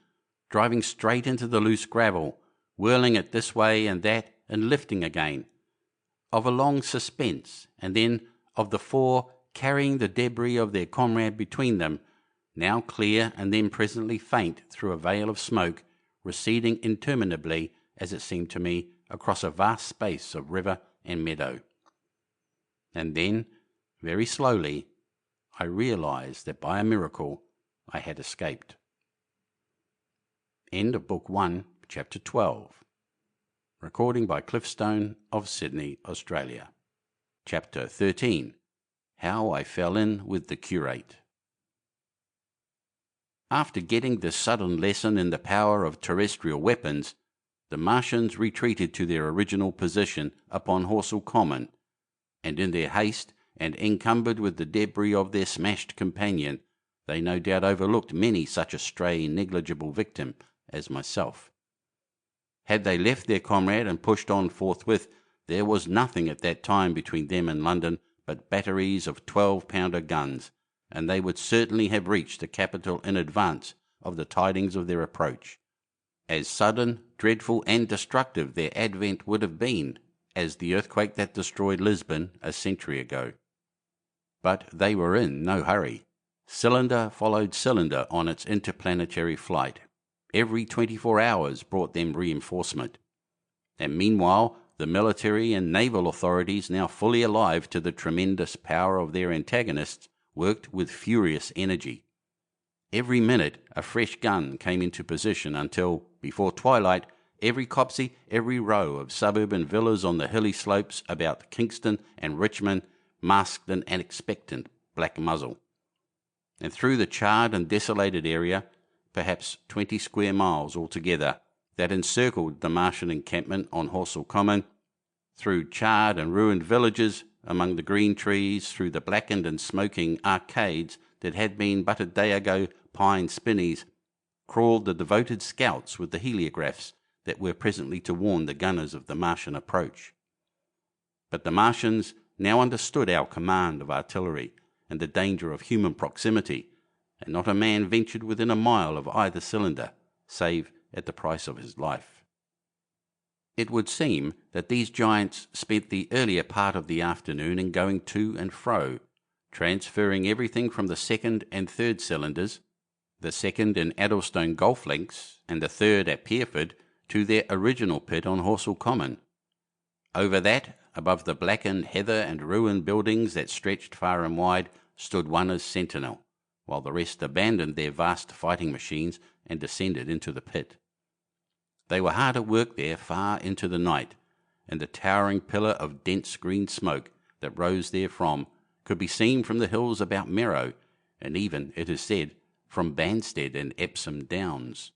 driving straight into the loose gravel, whirling it this way and that, and lifting again, of a long suspense, and then of the four carrying the debris of their comrade between them, now clear and then presently faint through a veil of smoke, receding interminably, as it seemed to me, across a vast space of river and meadow. And then, very slowly, I realized that by a miracle I had escaped. End of Book 1, Chapter 12. Recording by Cliffstone of Sydney, Australia. Chapter 13. How I Fell In with the Curate. After getting this sudden lesson in the power of terrestrial weapons, the Martians retreated to their original position upon Horsell Common, and in their haste, and encumbered with the debris of their smashed companion, they no doubt overlooked many such a stray, negligible victim as myself. Had they left their comrade and pushed on forthwith, there was nothing at that time between them and London but batteries of 12-pounder guns, and they would certainly have reached the capital in advance of the tidings of their approach. As sudden, dreadful, and destructive their advent would have been as the earthquake that destroyed Lisbon a century ago. But they were in no hurry. Cylinder followed cylinder on its interplanetary flight. Every 24 hours brought them reinforcement. And meanwhile, the military and naval authorities, now fully alive to the tremendous power of their antagonists, worked with furious energy. Every minute a fresh gun came into position until, before twilight, every copse, every row of suburban villas on the hilly slopes about Kingston and Richmond masked an expectant black muzzle. And through the charred and desolated area, perhaps 20 square miles altogether, that encircled the Martian encampment on Horsell Common, through charred and ruined villages, among the green trees, through the blackened and smoking arcades that had been but a day ago pine spinneys, crawled the devoted scouts with the heliographs that were presently to warn the gunners of the Martian approach. But the Martians now understood our command of artillery and the danger of human proximity, and not a man ventured within a mile of either cylinder, save at the price of his life. It would seem that these giants spent the earlier part of the afternoon in going to and fro, transferring everything from the second and third cylinders, the second in Addlestone golf links and the third at Pierford, to their original pit on Horsell Common. Over that, above the blackened heather and ruined buildings that stretched far and wide, stood one as sentinel, while the rest abandoned their vast fighting machines and descended into the pit. They were hard at work there far into the night, and the towering pillar of dense green smoke that rose therefrom could be seen from the hills about Merrow, and even, it is said, from Banstead and Epsom Downs.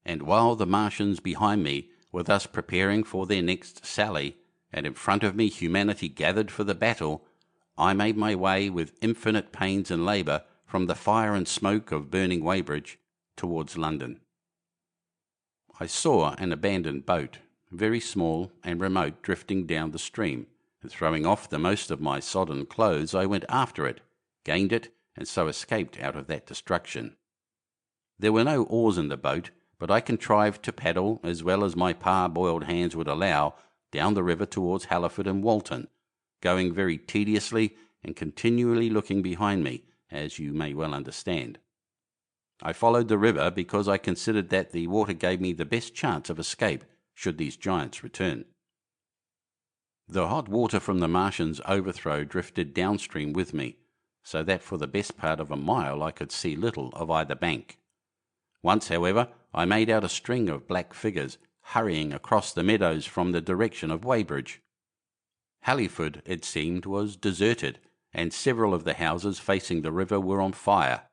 And while the Martians behind me were thus preparing for their next sally, and in front of me humanity gathered for the battle, I made my way with infinite pains and labour from the fire and smoke of burning Weybridge towards London. I saw an abandoned boat, very small and remote, drifting down the stream, and throwing off the most of my sodden clothes, I went after it, gained it, and so escaped out of that destruction. There were no oars in the boat, but I contrived to paddle, as well as my parboiled hands would allow, down the river towards Halliford and Walton, going very tediously and continually looking behind me, as you may well understand. I followed the river because I considered that the water gave me the best chance of escape should these giants return. The hot water from the Martians' overthrow drifted downstream with me, so that for the best part of a mile I could see little of either bank. Once, however, I made out a string of black figures hurrying across the meadows from the direction of Weybridge. Halliford, it seemed, was deserted, and several of the houses facing the river were on fire.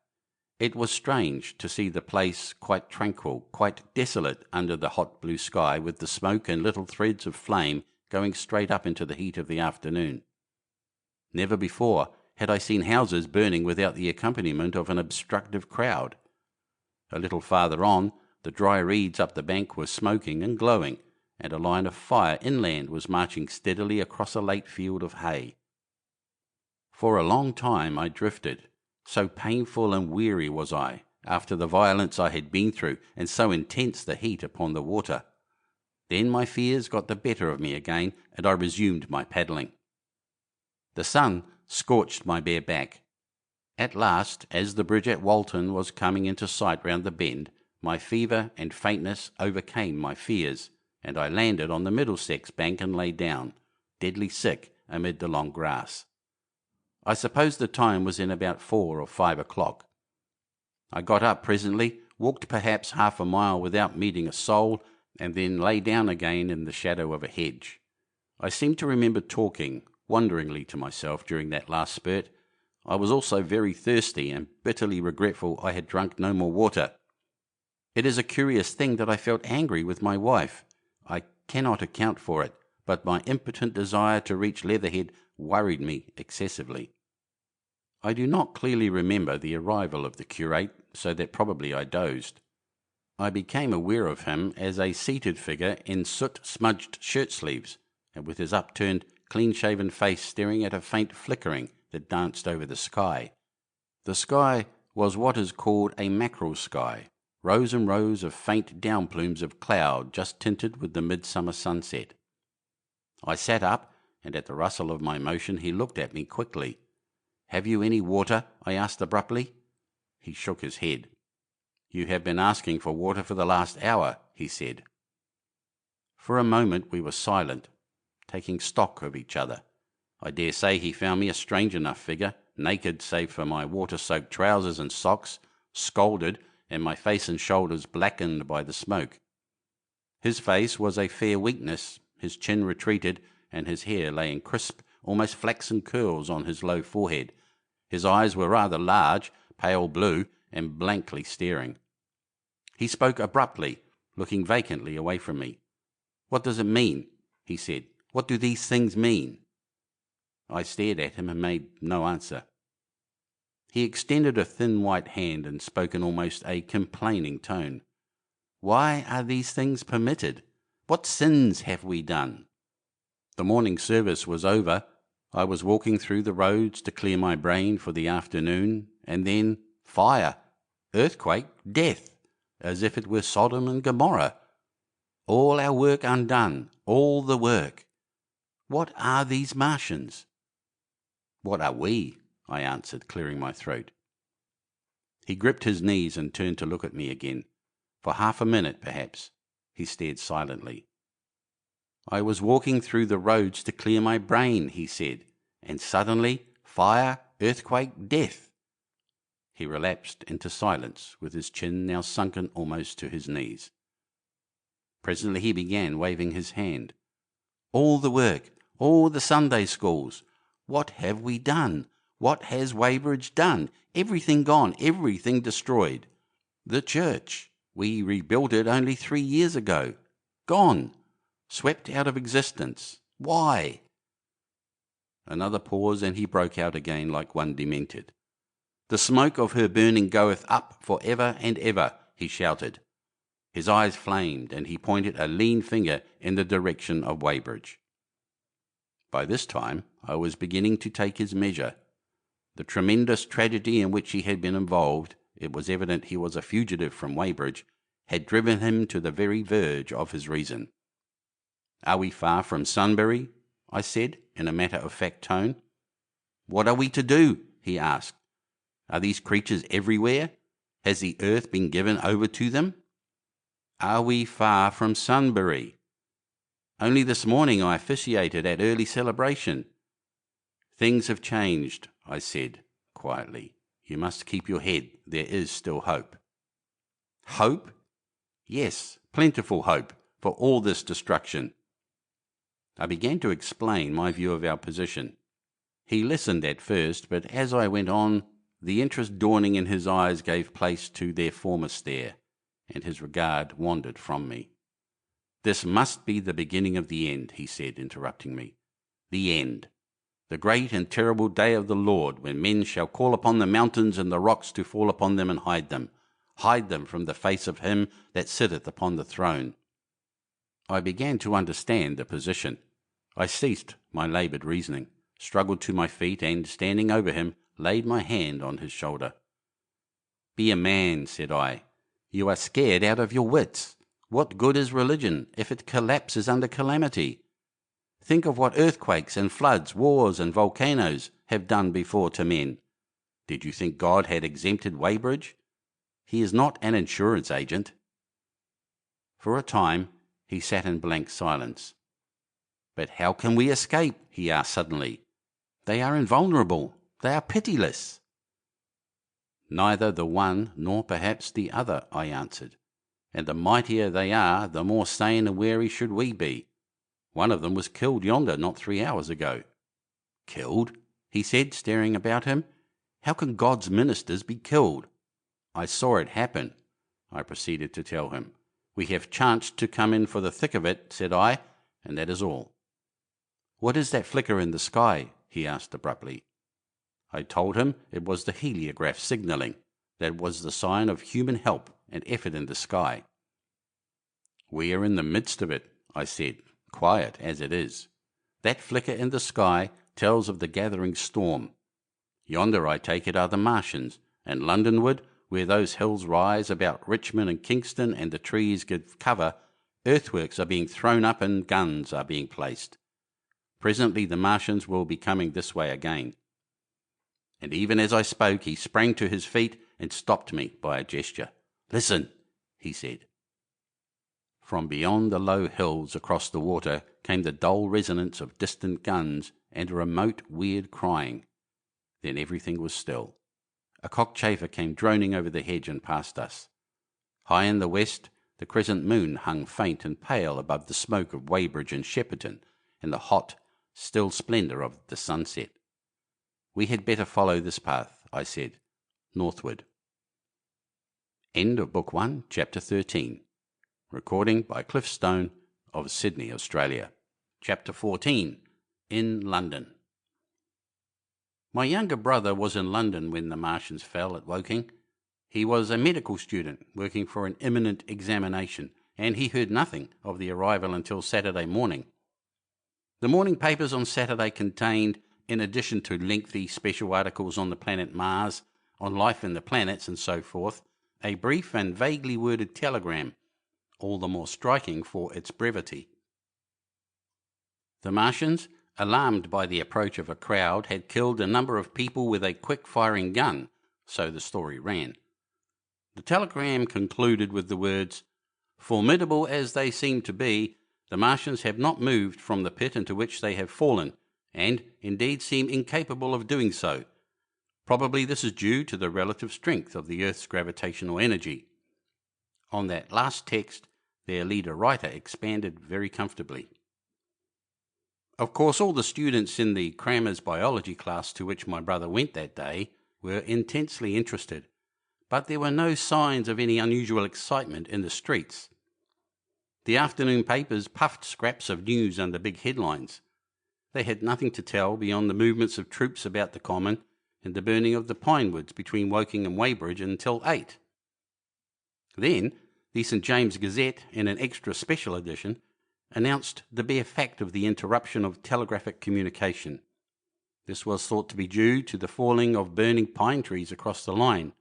It was strange to see the place quite tranquil, quite desolate under the hot blue sky, with the smoke and little threads of flame going straight up into the heat of the afternoon. Never before had I seen houses burning without the accompaniment of an obstructive crowd. A little farther on, the dry reeds up the bank were smoking and glowing, and a line of fire inland was marching steadily across a late field of hay. For a long time I drifted, so painful and weary was I, after the violence I had been through, and so intense the heat upon the water. Then my fears got the better of me again, and I resumed my paddling. The sun scorched my bare back. At last, as the bridge at Walton was coming into sight round the bend, my fever and faintness overcame my fears, and I landed on the Middlesex bank and lay down, deadly sick, amid the long grass. I suppose the time was in about 4 or 5 o'clock. I got up presently, walked perhaps half a mile without meeting a soul, and then lay down again in the shadow of a hedge. I seem to remember talking wonderingly to myself during that last spurt. I was also very thirsty, and bitterly regretful I had drunk no more water. It is a curious thing that I felt angry with my wife. I cannot account for it, but my impotent desire to reach Leatherhead worried me excessively. I do not clearly remember the arrival of the curate, so that probably I dozed. I became aware of him as a seated figure in soot-smudged shirt-sleeves, and with his upturned, clean-shaven face staring at a faint flickering that danced over the sky. The sky was what is called a mackerel sky, rows and rows of faint down plumes of cloud just tinted with the midsummer sunset. I sat up, and at the rustle of my motion he looked at me quickly. "Have you any water?" I asked abruptly. He shook his head. "You have been asking for water for the last hour," he said. For a moment we were silent, taking stock of each other. I dare say he found me a strange enough figure, naked save for my water-soaked trousers and socks, scalded, and my face and shoulders blackened by the smoke. His face was a fair weakness, his chin retreated, and his hair lay in crisp, almost flaxen curls on his low forehead. His eyes were rather large, pale blue, and blankly staring. He spoke abruptly, looking vacantly away from me. "What does it mean?" he said. "What do these things mean?" I stared at him and made no answer. He extended a thin white hand and spoke in almost a complaining tone. "Why are these things permitted? What sins have we done?" The morning service was over. I was walking through the roads to clear my brain for the afternoon, and then fire, earthquake, death, as if it were Sodom and Gomorrah. All our work undone, all the work. What are these Martians? "What are we?" I answered, clearing my throat. He gripped his knees and turned to look at me again. For half a minute, perhaps, he stared silently. "I was walking through the roads to clear my brain," he said, "and suddenly fire, earthquake, death." He relapsed into silence, with his chin now sunken almost to his knees. Presently he began waving his hand. "All the work, all the Sunday schools. What have we done? What has Weybridge done? Everything gone, everything destroyed. The church, we rebuilt it only 3 years ago. Gone, swept out of existence. Why?" Another pause, and he broke out again like one demented. "The smoke of her burning goeth up for ever and ever," he shouted. His eyes flamed, and he pointed a lean finger in the direction of Weybridge. By this time I was beginning to take his measure. The tremendous tragedy in which he had been involved, it was evident he was a fugitive from Weybridge, had driven him to the very verge of his reason. "Are we far from Sunbury?" I said, in a matter-of-fact tone. "What are we to do?" he asked. "Are these creatures everywhere? Has the earth been given over to them?" "Are we far from Sunbury? Only this morning I officiated at early celebration." "Things have changed," I said, quietly. "You must keep your head. There is still hope." "Hope?" "Yes, plentiful hope, for all this destruction." I began to explain my view of our position. He listened at first, but as I went on, the interest dawning in his eyes gave place to their former stare, and his regard wandered from me. "This must be the beginning of the end," he said, interrupting me. "The end. The great and terrible day of the Lord, when men shall call upon the mountains and the rocks to fall upon them and hide them from the face of him that sitteth upon the throne." I began to understand the position. I ceased my laboured reasoning, struggled to my feet, and, standing over him, laid my hand on his shoulder. "Be a man," said I. "You are scared out of your wits. What good is religion if it collapses under calamity? Think of what earthquakes and floods, wars and volcanoes have done before to men. Did you think God had exempted Weybridge? He is not an insurance agent." For a time he sat in blank silence. "But how can we escape?" he asked suddenly. "They are invulnerable. They are pitiless." "Neither the one nor perhaps the other," I answered. "And the mightier they are, the more sane and wary should we be. One of them was killed yonder not 3 hours ago." "Killed?" he said, staring about him. "How can God's ministers be killed?" "I saw it happen," I proceeded to tell him. "We have chanced to come in for the thick of it," said I, "and that is all." "What is that flicker in the sky?" he asked abruptly. I told him it was the heliograph signalling. That was the sign of human help and effort in the sky. "We are in the midst of it," I said, "quiet as it is. That flicker in the sky tells of the gathering storm. Yonder, I take it, are the Martians, and Londonward, where those hills rise about Richmond and Kingston and the trees give cover, earthworks are being thrown up and guns are being placed. Presently the Martians will be coming this way again." And even as I spoke, he sprang to his feet and stopped me by a gesture. "Listen," he said. From beyond the low hills across the water came the dull resonance of distant guns and a remote, weird crying. Then everything was still. A cockchafer came droning over the hedge and past us. High in the west, the crescent moon hung faint and pale above the smoke of Weybridge and Shepperton and the hot, still splendour of the sunset. "We had better follow this path," I said, "northward." End of Book 1, Chapter 13. Recording by Cliff Stone of Sydney, Australia. Chapter 14. In London. My younger brother was in London when the Martians fell at Woking. He was a medical student working for an imminent examination, and he heard nothing of the arrival until Saturday morning. The morning papers on Saturday contained, in addition to lengthy special articles on the planet Mars, on life in the planets and so forth, a brief and vaguely worded telegram, all the more striking for its brevity. The Martians, alarmed by the approach of a crowd, had killed a number of people with a quick-firing gun, so the story ran. The telegram concluded with the words, "Formidable as they seem to be, the Martians have not moved from the pit into which they have fallen, and indeed seem incapable of doing so. Probably this is due to the relative strength of the Earth's gravitational energy." On that last text, their leader-writer expanded very comfortably. Of course, all the students in the crammers biology class to which my brother went that day were intensely interested, but there were no signs of any unusual excitement in the streets. The afternoon papers puffed scraps of news under big headlines. They had nothing to tell beyond the movements of troops about the common and the burning of the pine woods between Woking and Weybridge until 8. Then the St James Gazette, in an extra special edition, announced the bare fact of the interruption of telegraphic communication. This was thought to be due to the falling of burning pine trees across the line.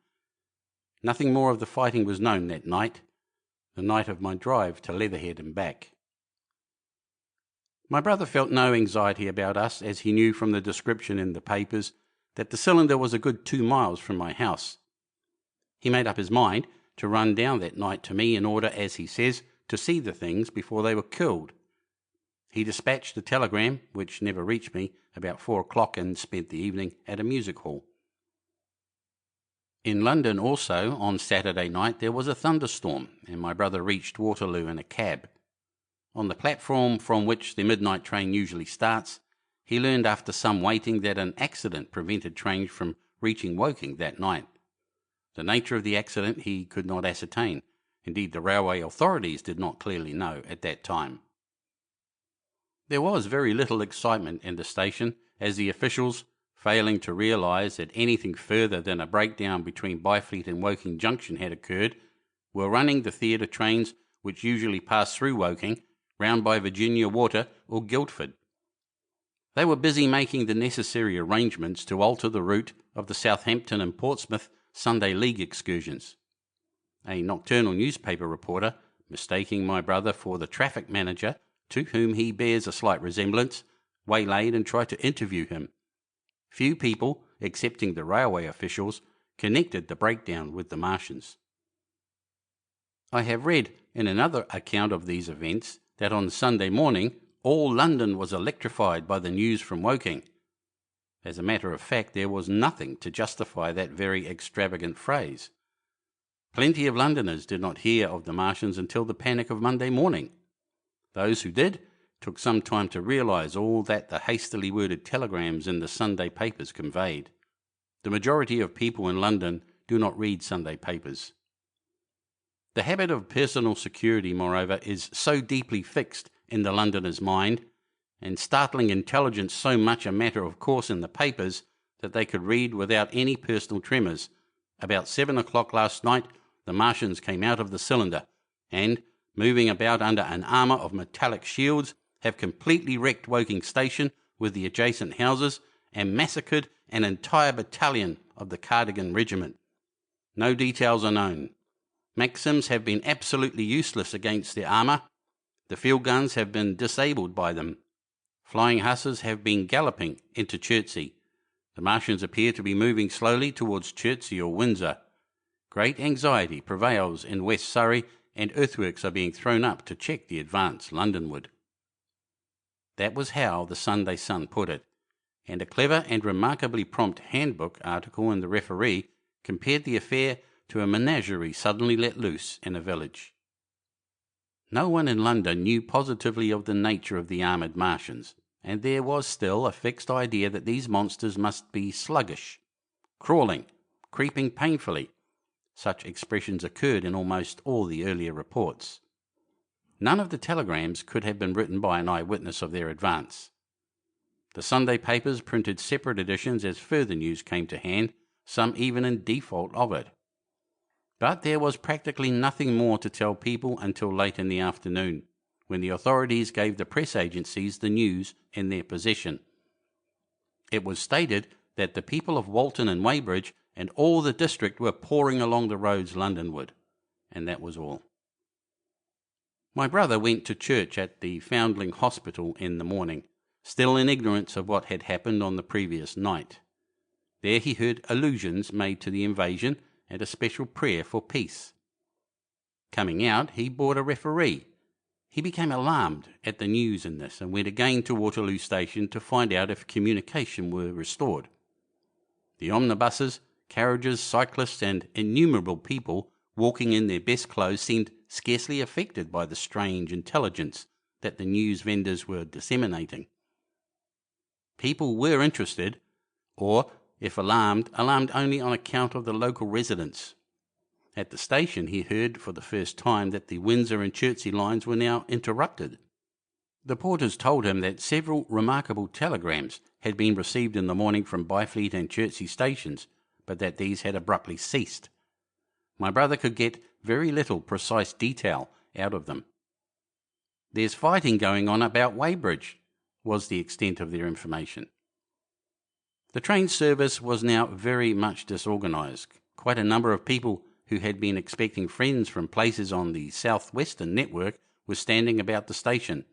Nothing more of the fighting was known that night, the night of my drive to Leatherhead and back. My brother felt no anxiety about us, as he knew from the description in the papers that the cylinder was a good 2 miles from my house. He made up his mind to run down that night to me in order, as he says, to see the things before they were killed. He dispatched a telegram, which never reached me, about 4 o'clock, and spent the evening at a music hall. In London also, on Saturday night, there was a thunderstorm, and my brother reached Waterloo in a cab. On the platform from which the midnight train usually starts, he learned after some waiting that an accident prevented trains from reaching Woking that night. The nature of the accident he could not ascertain. Indeed, the railway authorities did not clearly know at that time. There was very little excitement in the station, as the officials, failing to realise that anything further than a breakdown between Byfleet and Woking Junction had occurred, were running the theatre trains which usually pass through Woking, round by Virginia Water or Guildford. They were busy making the necessary arrangements to alter the route of the Southampton and Portsmouth Sunday League excursions. A nocturnal newspaper reporter, mistaking my brother for the traffic manager, to whom he bears a slight resemblance, waylaid and tried to interview him. Few people, excepting the railway officials, connected the breakdown with the Martians. I have read in another account of these events that on Sunday morning all London was electrified by the news from Woking. As a matter of fact, there was nothing to justify that very extravagant phrase. Plenty of Londoners did not hear of the Martians until the panic of Monday morning. Those who did took some time to realise all that the hastily worded telegrams in the Sunday papers conveyed. The majority of people in London do not read Sunday papers. The habit of personal security, moreover, is so deeply fixed in the Londoner's mind, and startling intelligence so much a matter of course in the papers, that they could read without any personal tremors. About 7 o'clock last night, the Martians came out of the cylinder, and, moving about under an armour of metallic shields, have completely wrecked Woking Station with the adjacent houses, and massacred an entire battalion of the Cardigan Regiment. No details are known. Maxims have been absolutely useless against their armour. The field guns have been disabled by them. Flying hussars have been galloping into Chertsey. The Martians appear to be moving slowly towards Chertsey or Windsor. Great anxiety prevails in West Surrey, and earthworks are being thrown up to check the advance Londonward. That was how the Sunday Sun put it, and a clever and remarkably prompt handbook article in the Referee compared the affair to a menagerie suddenly let loose in a village. No one in London knew positively of the nature of the armoured Martians, and there was still a fixed idea that these monsters must be sluggish, crawling, creeping painfully. Such expressions occurred in almost all the earlier reports. None of the telegrams could have been written by an eyewitness of their advance. The Sunday papers printed separate editions as further news came to hand, some even in default of it. But there was practically nothing more to tell people until late in the afternoon, when the authorities gave the press agencies the news in their possession. It was stated that the people of Walton and Weybridge and all the district were pouring along the roads Londonward, and that was all. My brother went to church at the Foundling Hospital in the morning, still in ignorance of what had happened on the previous night. There he heard allusions made to the invasion and a special prayer for peace. Coming out, he bought a referee. He became alarmed at the news in this and went again to Waterloo Station to find out if communication were restored. The omnibuses, carriages, cyclists and innumerable people walking in their best clothes seemed scarcely affected by the strange intelligence that the news vendors were disseminating. People were interested, or, if alarmed only on account of the local residents. At the station he heard for the first time that the Windsor and Chertsey lines were now interrupted. The porters told him that several remarkable telegrams had been received in the morning from Byfleet and Chertsey stations, but that these had abruptly ceased. My brother could get very little precise detail out of them. "There's fighting going on about Weybridge," was the extent of their information. The train service was now very much disorganised. Quite a number of people who had been expecting friends from places on the South Western network were standing about the station.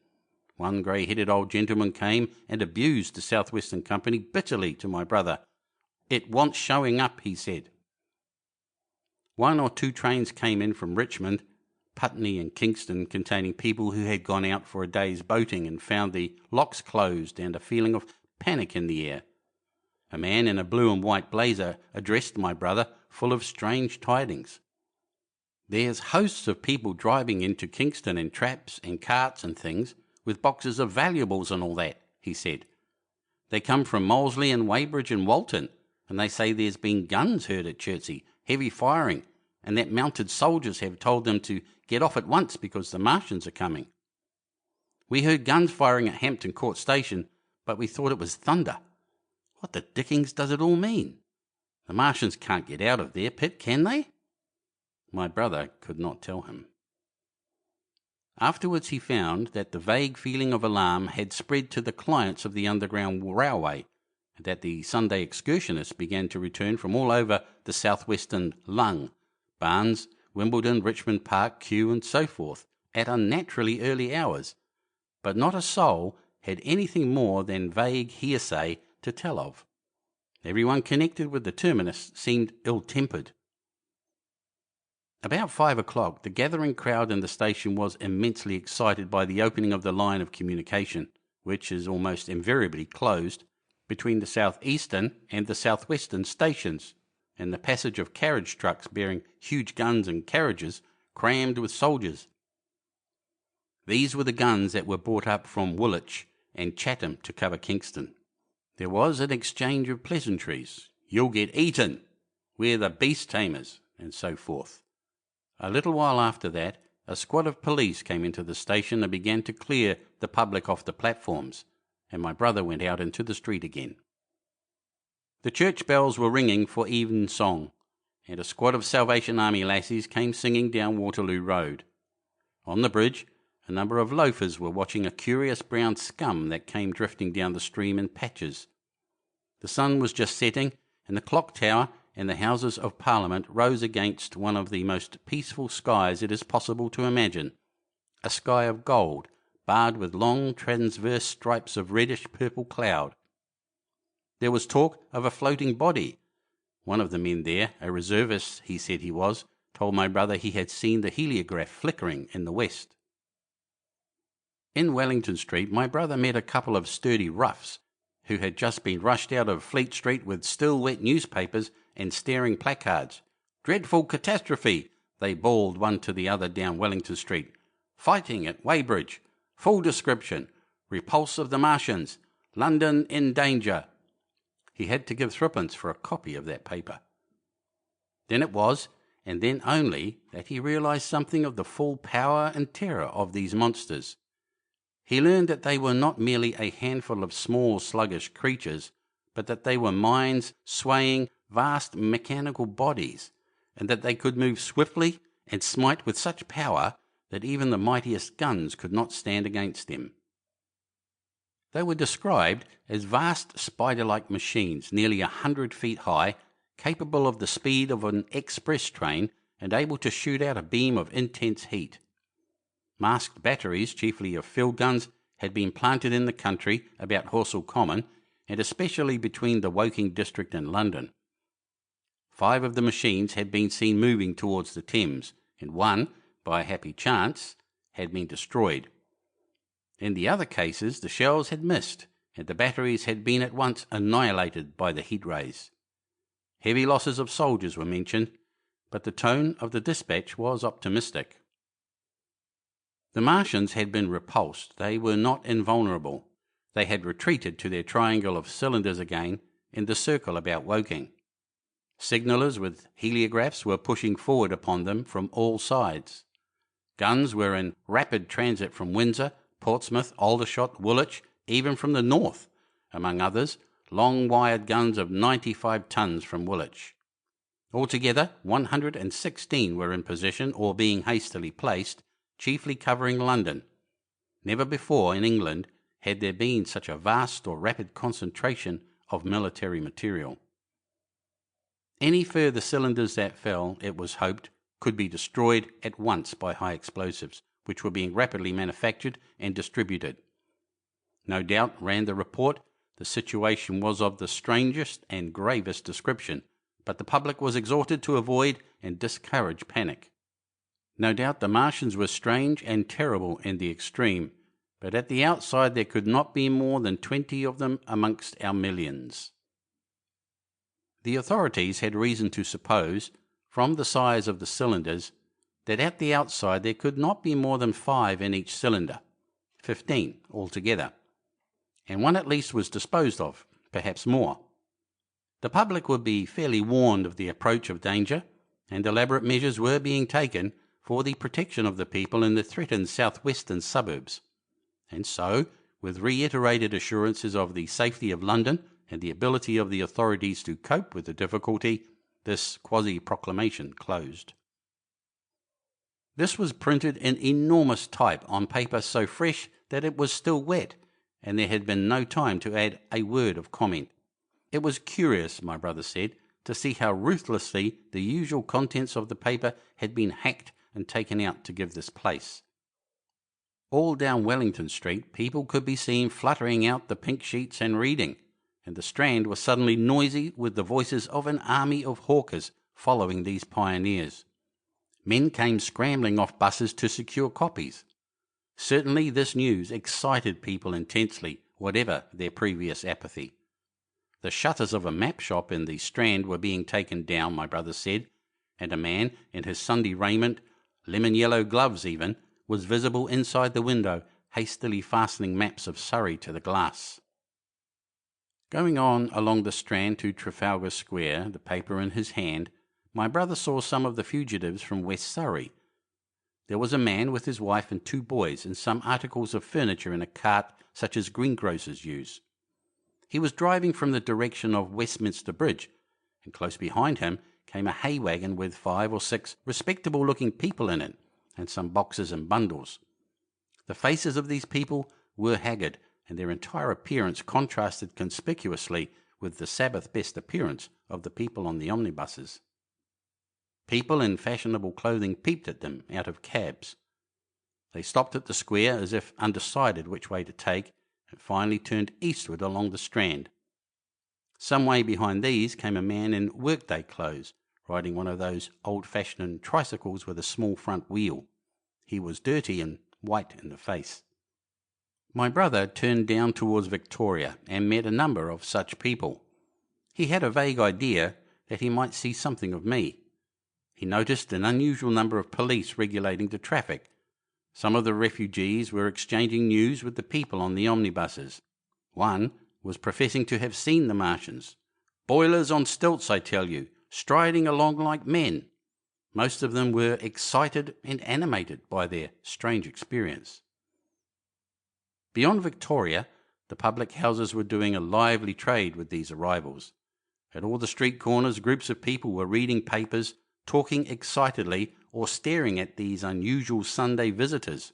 One grey-headed old gentleman came and abused the South Western Company bitterly to my brother. "It wants showing up," he said. 1 or 2 trains came in from Richmond, Putney and Kingston, containing people who had gone out for a day's boating and found the locks closed and a feeling of panic in the air. A man in a blue and white blazer addressed my brother, full of strange tidings. "There's hosts of people driving into Kingston in traps and carts and things, with boxes of valuables and all that," he said. "They come from Molesey and Weybridge and Walton, and they say there's been guns heard at Chertsey, heavy firing, and that mounted soldiers have told them to get off at once because the Martians are coming. We heard guns firing at Hampton Court Station, but we thought it was thunder. What the dickens does it all mean? The Martians can't get out of there, Pitt, can they?" My brother could not tell him. Afterwards he found that the vague feeling of alarm had spread to the clients of the Underground Railway, and that the Sunday excursionists began to return from all over the south-western lung, Barnes, Wimbledon, Richmond Park, Kew, and so forth, at unnaturally early hours, but not a soul had anything more than vague hearsay to tell of. Everyone connected with the terminus seemed ill-tempered. About 5 o'clock, the gathering crowd in the station was immensely excited by the opening of the line of communication, which is almost invariably closed, between the south-eastern and the south-western stations, and the passage of carriage trucks bearing huge guns and carriages crammed with soldiers. These were the guns that were brought up from Woolwich and Chatham to cover Kingston. There was an exchange of pleasantries. "You'll get eaten," "We're the beast tamers," and so forth. A little while after that, a squad of police came into the station and began to clear the public off the platforms, and my brother went out into the street again. The church bells were ringing for evensong, and a squad of Salvation Army lassies came singing down Waterloo Road. On the bridge, a number of loafers were watching a curious brown scum that came drifting down the stream in patches. The sun was just setting, and the clock tower and the Houses of Parliament rose against one of the most peaceful skies it is possible to imagine, a sky of gold, barred with long transverse stripes of reddish-purple cloud. There was talk of a floating body. One of the men there, a reservist he said he was, told my brother he had seen the heliograph flickering in the west. In Wellington Street, my brother met a couple of sturdy roughs who had just been rushed out of Fleet Street with still wet newspapers and staring placards. "Dreadful catastrophe," they bawled one to the other down Wellington Street. "Fighting at Weybridge. Full description. Repulse of the Martians. London in danger." He had to give 3d for a copy of that paper. Then it was, and then only, that he realised something of the full power and terror of these monsters. he learned that they were not merely a handful of small, sluggish creatures, but that they were minds swaying vast mechanical bodies, and that they could move swiftly and smite with such power that even the mightiest guns could not stand against them. They were described as vast spider-like machines nearly 100 feet high, capable of the speed of an express train and able to shoot out a beam of intense heat. Masked batteries, chiefly of field guns, had been planted in the country about Horsell Common, and especially between the Woking district and London. 5 of the machines had been seen moving towards the Thames, and one, by a happy chance, had been destroyed. In the other cases, the shells had missed, and the batteries had been at once annihilated by the heat rays. Heavy losses of soldiers were mentioned, but the tone of the dispatch was optimistic. The Martians had been repulsed. They were not invulnerable. They had retreated to their triangle of cylinders again in the circle about Woking. Signallers with heliographs were pushing forward upon them from all sides. Guns were in rapid transit from Windsor, Portsmouth, Aldershot, Woolwich, even from the north, among others, long-wired guns of 95 tons from Woolwich. Altogether, 116 were in position or being hastily placed, chiefly covering London. Never before in England had there been such a vast or rapid concentration of military material. Any further cylinders that fell, it was hoped, could be destroyed at once by high explosives, which were being rapidly manufactured and distributed. No doubt, ran the report, the situation was of the strangest and gravest description, but the public was exhorted to avoid and discourage panic. No doubt the Martians were strange and terrible in the extreme, but at the outside there could not be more than 20 of them amongst our millions. The authorities had reason to suppose, from the size of the cylinders, that at the outside there could not be more than 5 in each cylinder, 15 altogether, and one at least was disposed of, perhaps more. The public would be fairly warned of the approach of danger, and elaborate measures were being taken for the protection of the people in the threatened south-western suburbs. And so, with reiterated assurances of the safety of London and the ability of the authorities to cope with the difficulty, this quasi-proclamation closed. This was printed in enormous type on paper so fresh that it was still wet, and there had been no time to add a word of comment. It was curious, my brother said, to see how ruthlessly the usual contents of the paper had been hacked and taken out to give this place. All down Wellington Street people could be seen fluttering out the pink sheets and reading, and the Strand was suddenly noisy with the voices of an army of hawkers following these pioneers. Men came scrambling off buses to secure copies. Certainly this news excited people intensely, whatever their previous apathy. The shutters of a map shop in the Strand were being taken down, my brother said, and a man in his Sunday raiment, lemon-yellow gloves even, was visible inside the window, hastily fastening maps of Surrey to the glass. Going on along the Strand to Trafalgar Square, the paper in his hand, my brother saw some of the fugitives from West Surrey. There was a man with his wife and 2 boys and some articles of furniture in a cart such as greengrocers use. He was driving from the direction of Westminster Bridge, and close behind him came a hay wagon with 5 or 6 respectable-looking people in it, and some boxes and bundles. The faces of these people were haggard, and their entire appearance contrasted conspicuously with the Sabbath-best appearance of the people on the omnibuses. People in fashionable clothing peeped at them out of cabs. They stopped at the square as if undecided which way to take, and finally turned eastward along the Strand. Some way behind these came a man in workday clothes, riding one of those old-fashioned tricycles with a small front wheel. He was dirty and white in the face. My brother turned down towards Victoria and met a number of such people. He had a vague idea that he might see something of me. He noticed an unusual number of police regulating the traffic. Some of the refugees were exchanging news with the people on the omnibuses. One was professing to have seen the Martians. "Boilers on stilts, I tell you, striding along like men." Most of them were excited and animated by their strange experience. Beyond Victoria, the public houses were doing a lively trade with these arrivals. At all the street corners, groups of people were reading papers, talking excitedly, or staring at these unusual Sunday visitors.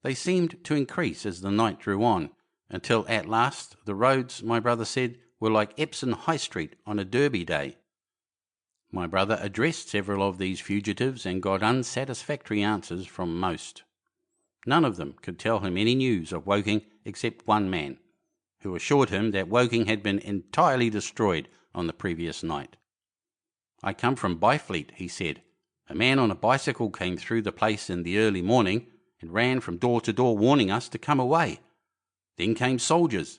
They seemed to increase as the night drew on, until at last the roads, my brother said, were like Epsom High Street on a Derby day. My brother addressed several of these fugitives and got unsatisfactory answers from most. None of them could tell him any news of Woking except one man, who assured him that Woking had been entirely destroyed on the previous night. "I come from Byfleet," he said. "A man on a bicycle came through the place in the early morning and ran from door to door warning us to come away. Then came soldiers.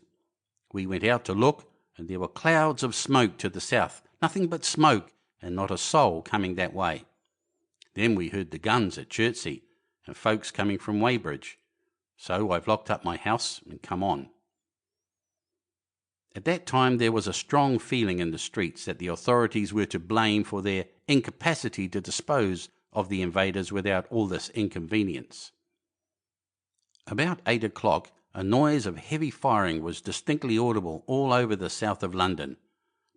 We went out to look, and there were clouds of smoke to the south, nothing but smoke, and not a soul coming that way. Then we heard the guns at Chertsey, and folks coming from Weybridge. So I've locked up my house and come on." At that time there was a strong feeling in the streets that the authorities were to blame for their incapacity to dispose of the invaders without all this inconvenience. About 8 o'clock, a noise of heavy firing was distinctly audible all over the south of London.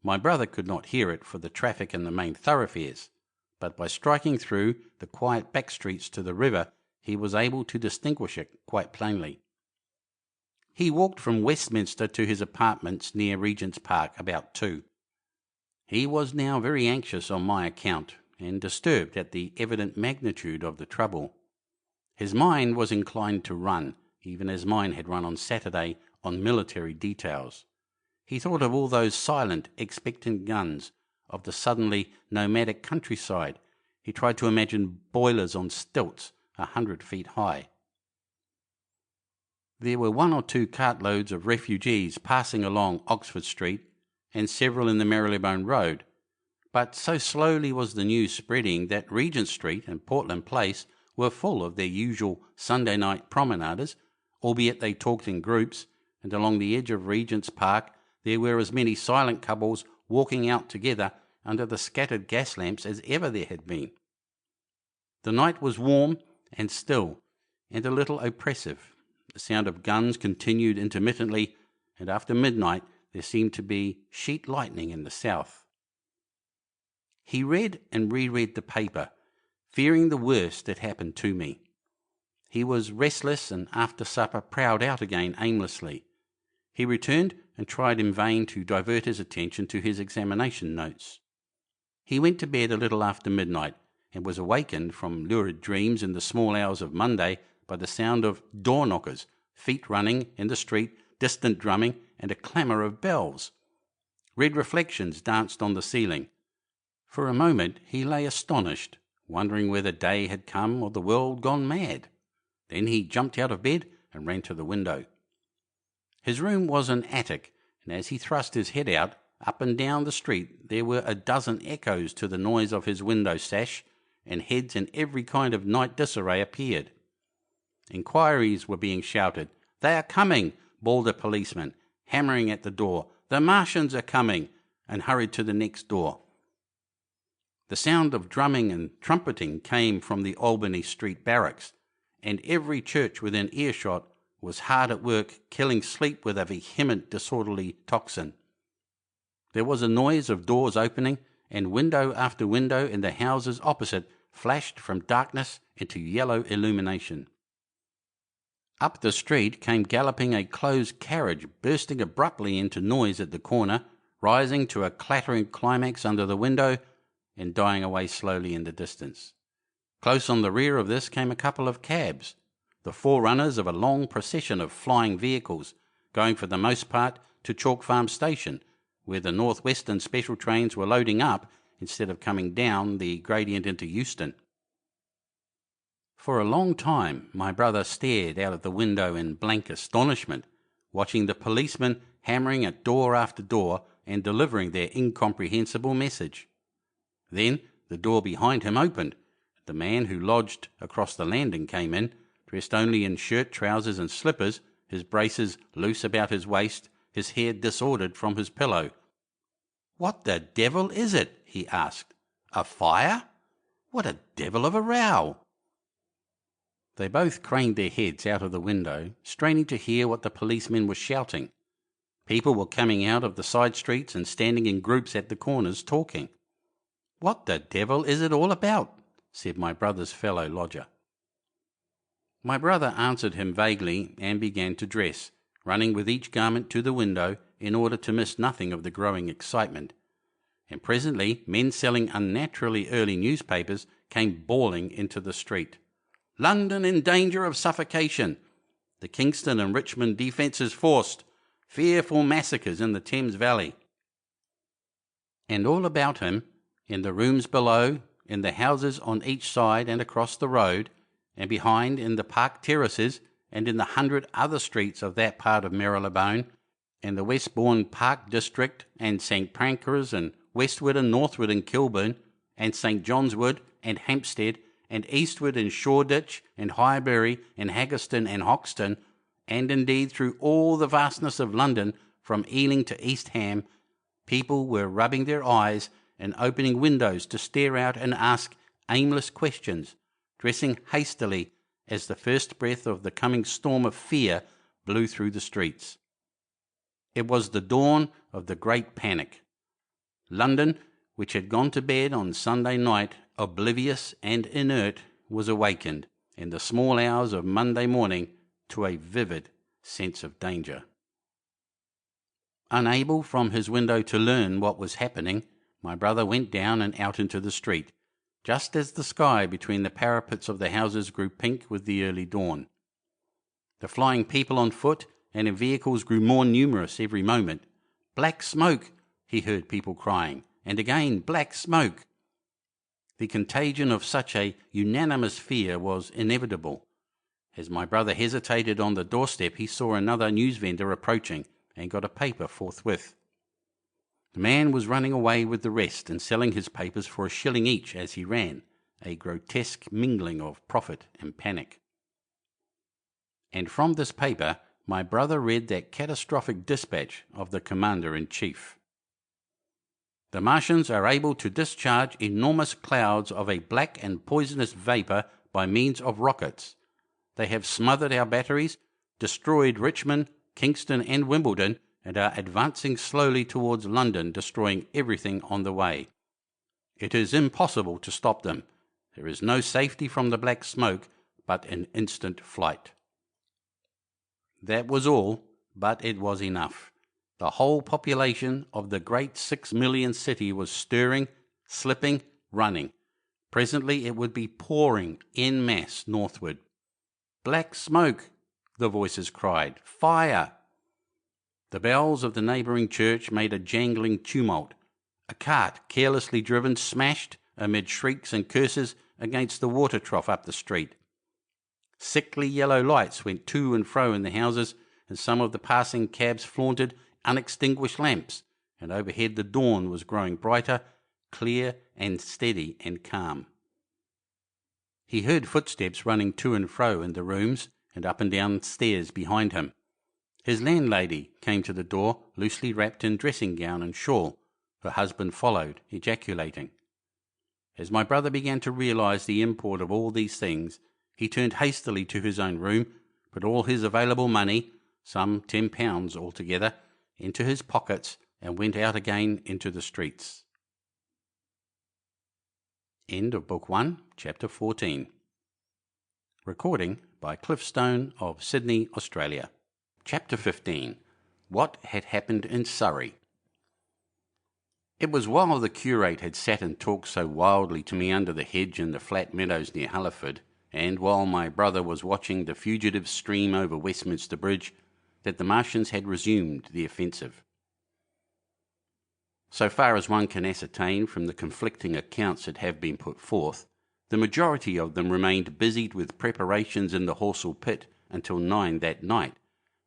My brother could not hear it for the traffic in the main thoroughfares, but by striking through the quiet back streets to the river, he was able to distinguish it quite plainly. He walked from Westminster to his apartments near Regent's Park about 2. He was now very anxious on my account, and disturbed at the evident magnitude of the trouble. His mind was inclined to run, even as mine had run on Saturday, on military details. He thought of all those silent, expectant guns, of the suddenly nomadic countryside. He tried to imagine boilers on stilts 100 feet high. There were 1 or 2 cartloads of refugees passing along Oxford Street, and several in the Marylebone Road, but so slowly was the news spreading that Regent Street and Portland Place were full of their usual Sunday night promenaders, albeit they talked in groups, and along the edge of Regent's Park there were as many silent couples walking out together under the scattered gas lamps as ever there had been. The night was warm and still, and a little oppressive. The sound of guns continued intermittently, and after midnight there seemed to be sheet lightning in the south. He read and reread the paper, fearing the worst had happened to me. He was restless, and after supper prowled out again aimlessly. He returned and tried in vain to divert his attention to his examination notes. He went to bed a little after midnight, and was awakened from lurid dreams in the small hours of Monday by the sound of door-knockers, feet running in the street, distant drumming, and a clamour of bells. Red reflections danced on the ceiling. For a moment he lay astonished, wondering whether day had come or the world gone mad. Then he jumped out of bed and ran to the window. His room was an attic, and as he thrust his head out, up and down the street there were a dozen echoes to the noise of his window sash, and heads in every kind of night disarray appeared. Inquiries were being shouted. "They are coming," bawled a policeman, hammering at the door. "The Martians are coming," and hurried to the next door. The sound of drumming and trumpeting came from the Albany Street barracks, and every church within earshot was hard at work killing sleep with a vehement disorderly tocsin. There was a noise of doors opening, and window after window in the houses opposite flashed from darkness into yellow illumination. Up the street came galloping a closed carriage, bursting abruptly into noise at the corner, rising to a clattering climax under the window, and dying away slowly in the distance. Close on the rear of this came a couple of cabs, the forerunners of a long procession of flying vehicles, going for the most part to Chalk Farm Station, where the North Western special trains were loading up instead of coming down the gradient into Euston. For a long time my brother stared out of the window in blank astonishment, watching the policemen hammering at door after door and delivering their incomprehensible message. Then the door behind him opened. The man who lodged across the landing came in, dressed only in shirt, trousers and slippers, his braces loose about his waist, his hair disordered from his pillow. "What the devil is it?" he asked. "A fire? What a devil of a row!" They both craned their heads out of the window, straining to hear what the policemen were shouting. People were coming out of the side streets and standing in groups at the corners talking. "What the devil is it all about?" said my brother's fellow lodger. My brother answered him vaguely and began to dress, running with each garment to the window in order to miss nothing of the growing excitement. And presently men selling unnaturally early newspapers came bawling into the street. "London in danger of suffocation. The Kingston and Richmond defences forced. Fearful massacres in the Thames Valley." And all about him, in the rooms below, in the houses on each side and across the road, and behind in the park terraces, and in the 100 other streets of that part of Marylebone, and the Westbourne Park district, and St Pancras, and Westwood and Northwood and Kilburn, and St John's Wood, and Hampstead, and Eastwood and Shoreditch, and Highbury, and Haggerston and Hoxton, and indeed through all the vastness of London, from Ealing to East Ham, people were rubbing their eyes and opening windows to stare out and ask aimless questions, dressing hastily as the first breath of the coming storm of fear blew through the streets. It was the dawn of the great panic. London, which had gone to bed on Sunday night, oblivious and inert, was awakened, in the small hours of Monday morning, to a vivid sense of danger. Unable from his window to learn what was happening, my brother went down and out into the street, just as the sky between the parapets of the houses grew pink with the early dawn. The flying people on foot and in vehicles grew more numerous every moment. "Black smoke," he heard people crying, and again, "Black smoke." The contagion of such a unanimous fear was inevitable. As my brother hesitated on the doorstep, he saw another newsvendor approaching and got a paper forthwith. The man was running away with the rest and selling his papers for $1 each as he ran, a grotesque mingling of profit and panic. And from this paper my brother read that catastrophic dispatch of the Commander-in-Chief. "The Martians are able to discharge enormous clouds of a black and poisonous vapour by means of rockets. They have smothered our batteries, destroyed Richmond, Kingston and Wimbledon, and are advancing slowly towards London, destroying everything on the way. It is impossible to stop them. There is no safety from the black smoke but an instant flight." That was all, but it was enough. The whole population of the great 6 million city was stirring, slipping, running. Presently it would be pouring en masse northward. "Black smoke," the voices cried. "Fire!" The bells of the neighbouring church made a jangling tumult. A cart, carelessly driven, smashed, amid shrieks and curses, against the water trough up the street. Sickly yellow lights went to and fro in the houses, and some of the passing cabs flaunted unextinguished lamps, and overhead the dawn was growing brighter, clear and steady and calm. He heard footsteps running to and fro in the rooms and up and down stairs behind him. His landlady came to the door, loosely wrapped in dressing gown and shawl. Her husband followed, ejaculating. As my brother began to realise the import of all these things, he turned hastily to his own room, put all his available money, some £10 altogether, into his pockets, and went out again into the streets. End of Book 1, Chapter 14. Recording by Cliff Stone of Sydney, Australia. Chapter 15. What had happened in Surrey. It was while the curate had sat and talked so wildly to me under the hedge in the flat meadows near Halliford, and while my brother was watching the fugitive stream over Westminster Bridge, that the Martians had resumed the offensive. So far as one can ascertain from the conflicting accounts that have been put forth, the majority of them remained busied with preparations in the Horsell pit until 9 that night,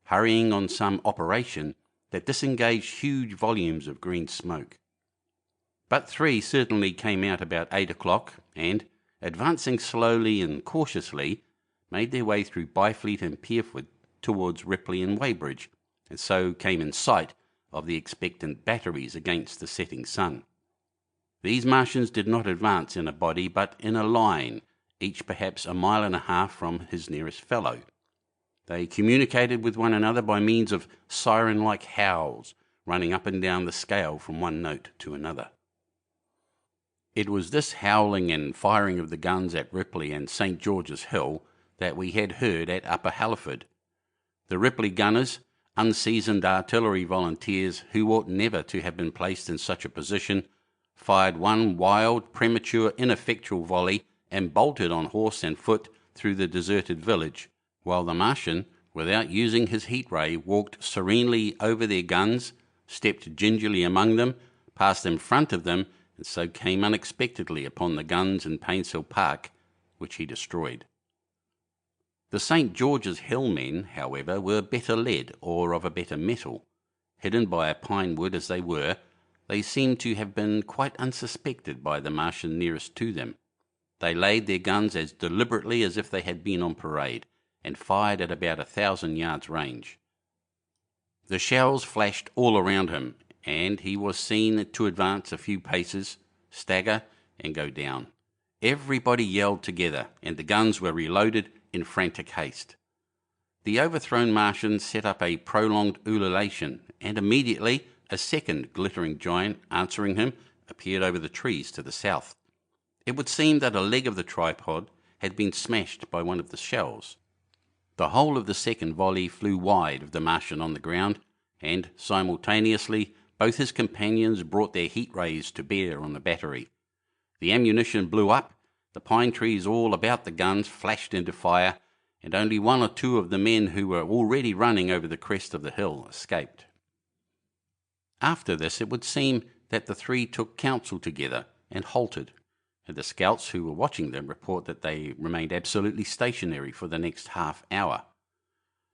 hurrying on some operation that disengaged huge volumes of green smoke. But 3 certainly came out about 8 o'clock and, advancing slowly and cautiously, made their way through Byfleet and Pierford towards Ripley and Weybridge, and so came in sight of the expectant batteries against the setting sun. These Martians did not advance in a body, but in a line, each perhaps a mile and a half from his nearest fellow. They communicated with one another by means of siren-like howls, running up and down the scale from one note to another. It was this howling and firing of the guns at Ripley and St. George's Hill that we had heard at Upper Halliford. The Ripley gunners, unseasoned artillery volunteers who ought never to have been placed in such a position, fired one wild, premature, ineffectual volley and bolted on horse and foot through the deserted village, while the Martian, without using his heat ray, walked serenely over their guns, stepped gingerly among them, passed in front of them, and so came unexpectedly upon the guns in Painshill Park, which he destroyed. The St. George's Hill men, however, were better lead, or of a better metal. Hidden by a pine wood as they were, they seemed to have been quite unsuspected by the Martian nearest to them. They laid their guns as deliberately as if they had been on parade, and fired at about 1,000 yards range. The shells flashed all around him, and he was seen to advance a few paces, stagger, and go down. Everybody yelled together, and the guns were reloaded in frantic haste. The overthrown Martian set up a prolonged ululation, and immediately a second glittering giant, answering him, appeared over the trees to the south. It would seem that a leg of the tripod had been smashed by one of the shells. The whole of the second volley flew wide of the Martian on the ground, and simultaneously both his companions brought their heat rays to bear on the battery. The ammunition blew up, the pine trees all about the guns flashed into fire, and only one or two of the men who were already running over the crest of the hill escaped. After this it would seem that the three took counsel together and halted, and the scouts who were watching them report that they remained absolutely stationary for the next half hour.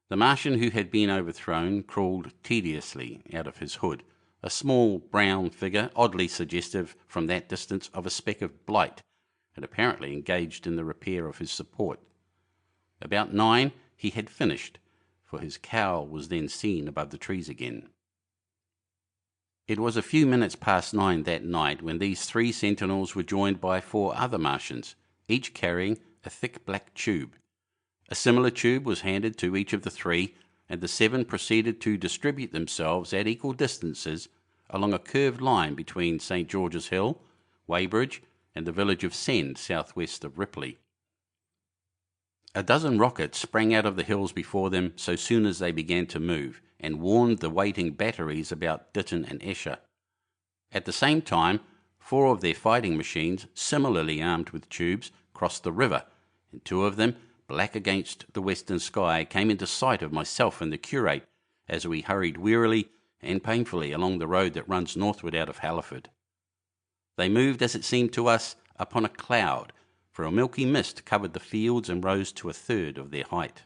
The Martian who had been overthrown crawled tediously out of his hood, a small brown figure, oddly suggestive from that distance of a speck of blight, and apparently engaged in the repair of his support. About 9 he had finished, for his cowl was then seen above the trees again. It was a few minutes past 9 that night when these 3 sentinels were joined by 4 other Martians, each carrying a thick black tube. A similar tube was handed to each of the 3, and the 7 proceeded to distribute themselves at equal distances along a curved line between St. George's Hill, Weybridge, and the village of Send, southwest of Ripley. A dozen rockets sprang out of the hills before them so soon as they began to move, and warned the waiting batteries about Ditton and Esher. At the same time, 4 of their fighting machines, similarly armed with tubes, crossed the river, and 2 of them, black against the western sky, came into sight of myself and the curate as we hurried wearily and painfully along the road that runs northward out of Halliford. They moved, as it seemed to us, upon a cloud, for a milky mist covered the fields and rose to 1/3 of their height.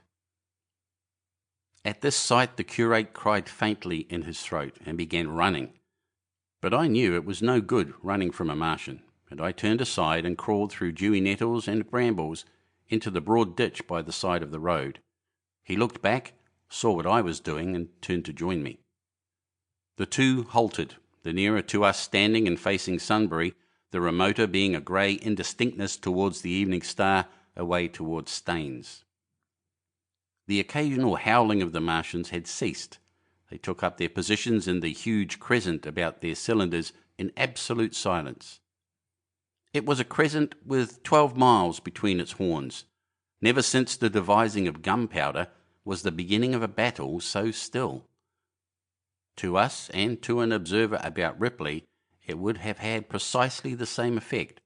At this sight the curate cried faintly in his throat and began running. But I knew it was no good running from a Martian, and I turned aside and crawled through dewy nettles and brambles into the broad ditch by the side of the road. He looked back, saw what I was doing, and turned to join me. The 2 halted, the nearer to us standing and facing Sunbury, the remoter being a grey indistinctness towards the evening star away towards Staines. The occasional howling of the Martians had ceased. They took up their positions in the huge crescent about their cylinders in absolute silence. It was a crescent with 12 miles between its horns. Never since the devising of gunpowder was the beginning of a battle so still. To us, and to an observer about Ripley, it would have had precisely the same effect.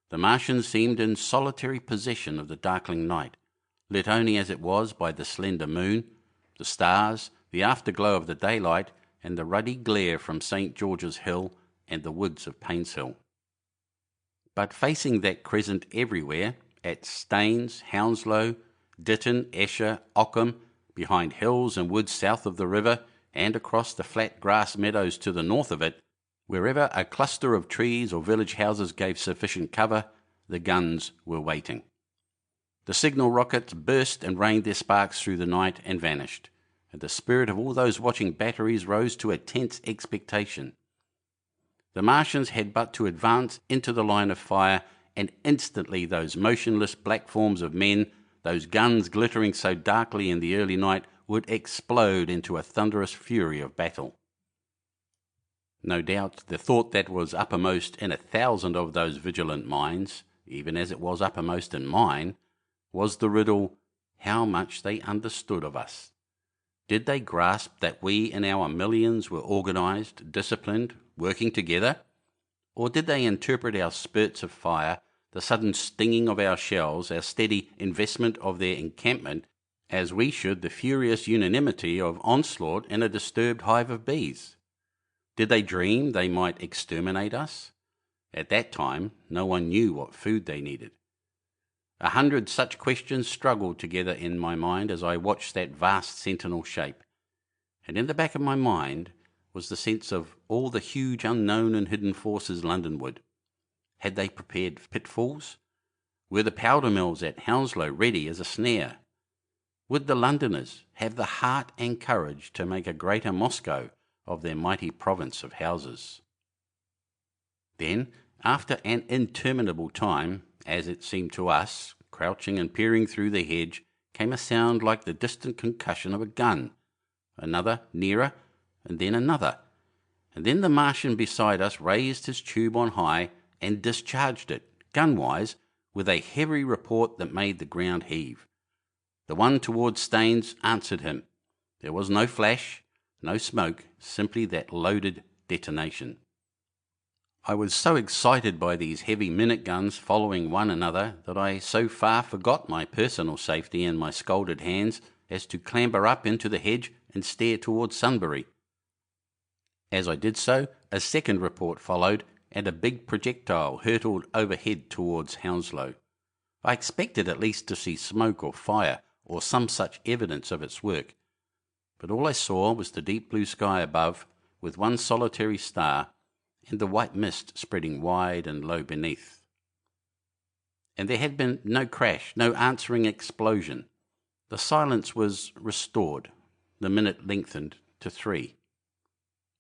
The Martians seemed in solitary possession of the darkling night, lit only as it was by the slender moon, the stars, the afterglow of the daylight, and the ruddy glare from St. George's Hill and the woods of Painshill. But facing that crescent everywhere, at Staines, Hounslow, Ditton, Esher, Ockham, behind hills and woods south of the river, and across the flat grass meadows to the north of it, wherever a cluster of trees or village houses gave sufficient cover, the guns were waiting. The signal rockets burst and rained their sparks through the night and vanished, and the spirit of all those watching batteries rose to a tense expectation. The Martians had but to advance into the line of fire and instantly those motionless black forms of men, those guns glittering so darkly in the early night, would explode into a thunderous fury of battle. No doubt the thought that was uppermost in 1,000 of those vigilant minds, even as it was uppermost in mine, was the riddle, how much they understood of us. Did they grasp that we in our millions were organised, disciplined, working together? Or did they interpret our spurts of fire, the sudden stinging of our shells, our steady investment of their encampment, as we should the furious unanimity of onslaught in a disturbed hive of bees? Did they dream they might exterminate us? At that time, no one knew what food they needed. 100 such questions struggled together in my mind as I watched that vast sentinel shape. And in the back of my mind was the sense of all the huge unknown and hidden forces Londonward. Had they prepared pitfalls? Were the powder mills at Hounslow ready as a snare? Would the Londoners have the heart and courage to make a greater Moscow of their mighty province of houses? Then, after an interminable time, as it seemed to us, crouching and peering through the hedge, came a sound like the distant concussion of a gun. Another, nearer, and then another. And then the Martian beside us raised his tube on high and discharged it, gun-wise, with a heavy report that made the ground heave. The one towards Staines answered him. There was no flash, no smoke, simply that loaded detonation. I was so excited by these heavy minute guns following one another that I so far forgot my personal safety and my scalded hands as to clamber up into the hedge and stare towards Sunbury. As I did so, a second report followed, and a big projectile hurtled overhead towards Hounslow. I expected at least to see smoke or fire, or some such evidence of its work, but all I saw was the deep blue sky above, with one solitary star, and the white mist spreading wide and low beneath. And there had been no crash, no answering explosion. The silence was restored. The minute lengthened to 3.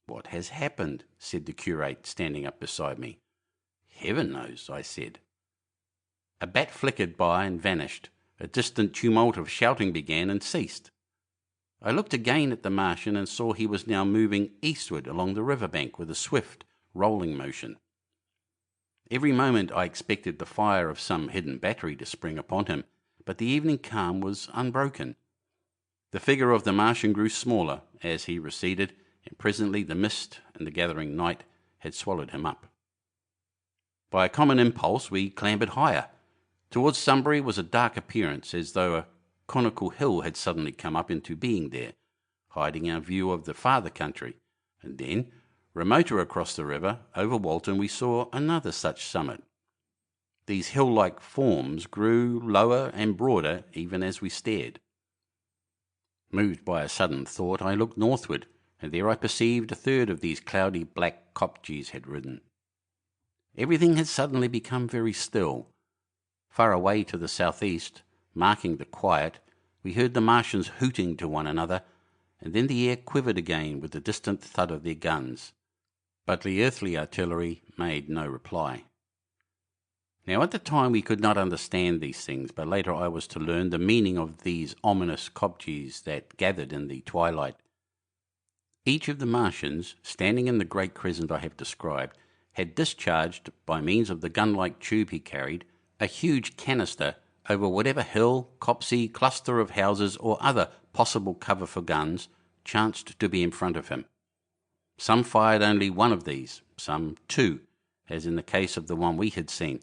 "What has happened?" said the curate, standing up beside me. "Heaven knows," I said. A bat flickered by and vanished. A distant tumult of shouting began and ceased. I looked again at the Martian and saw he was now moving eastward along the river bank with a swift, rolling motion. Every moment I expected the fire of some hidden battery to spring upon him, but the evening calm was unbroken. The figure of the Martian grew smaller as he receded, and presently the mist and the gathering night had swallowed him up. By a common impulse we clambered higher. Towards Sunbury was a dark appearance, as though a conical hill had suddenly come up into being there, hiding our view of the farther country, and then, remoter across the river, over Walton, we saw another such summit. These hill-like forms grew lower and broader even as we stared. Moved by a sudden thought, I looked northward, and there I perceived a third of these cloudy black kopjes had ridden. Everything had suddenly become very still. Far away to the southeast, marking the quiet, we heard the Martians hooting to one another, and then the air quivered again with the distant thud of their guns. But the earthly artillery made no reply. Now at the time we could not understand these things, but later I was to learn the meaning of these ominous kopjes that gathered in the twilight. Each of the Martians, standing in the great crescent I have described, had discharged, by means of the gun-like tube he carried, a huge canister over whatever hill, copse, cluster of houses, or other possible cover for guns chanced to be in front of him. Some fired only one of these, some 2, as in the case of the one we had seen.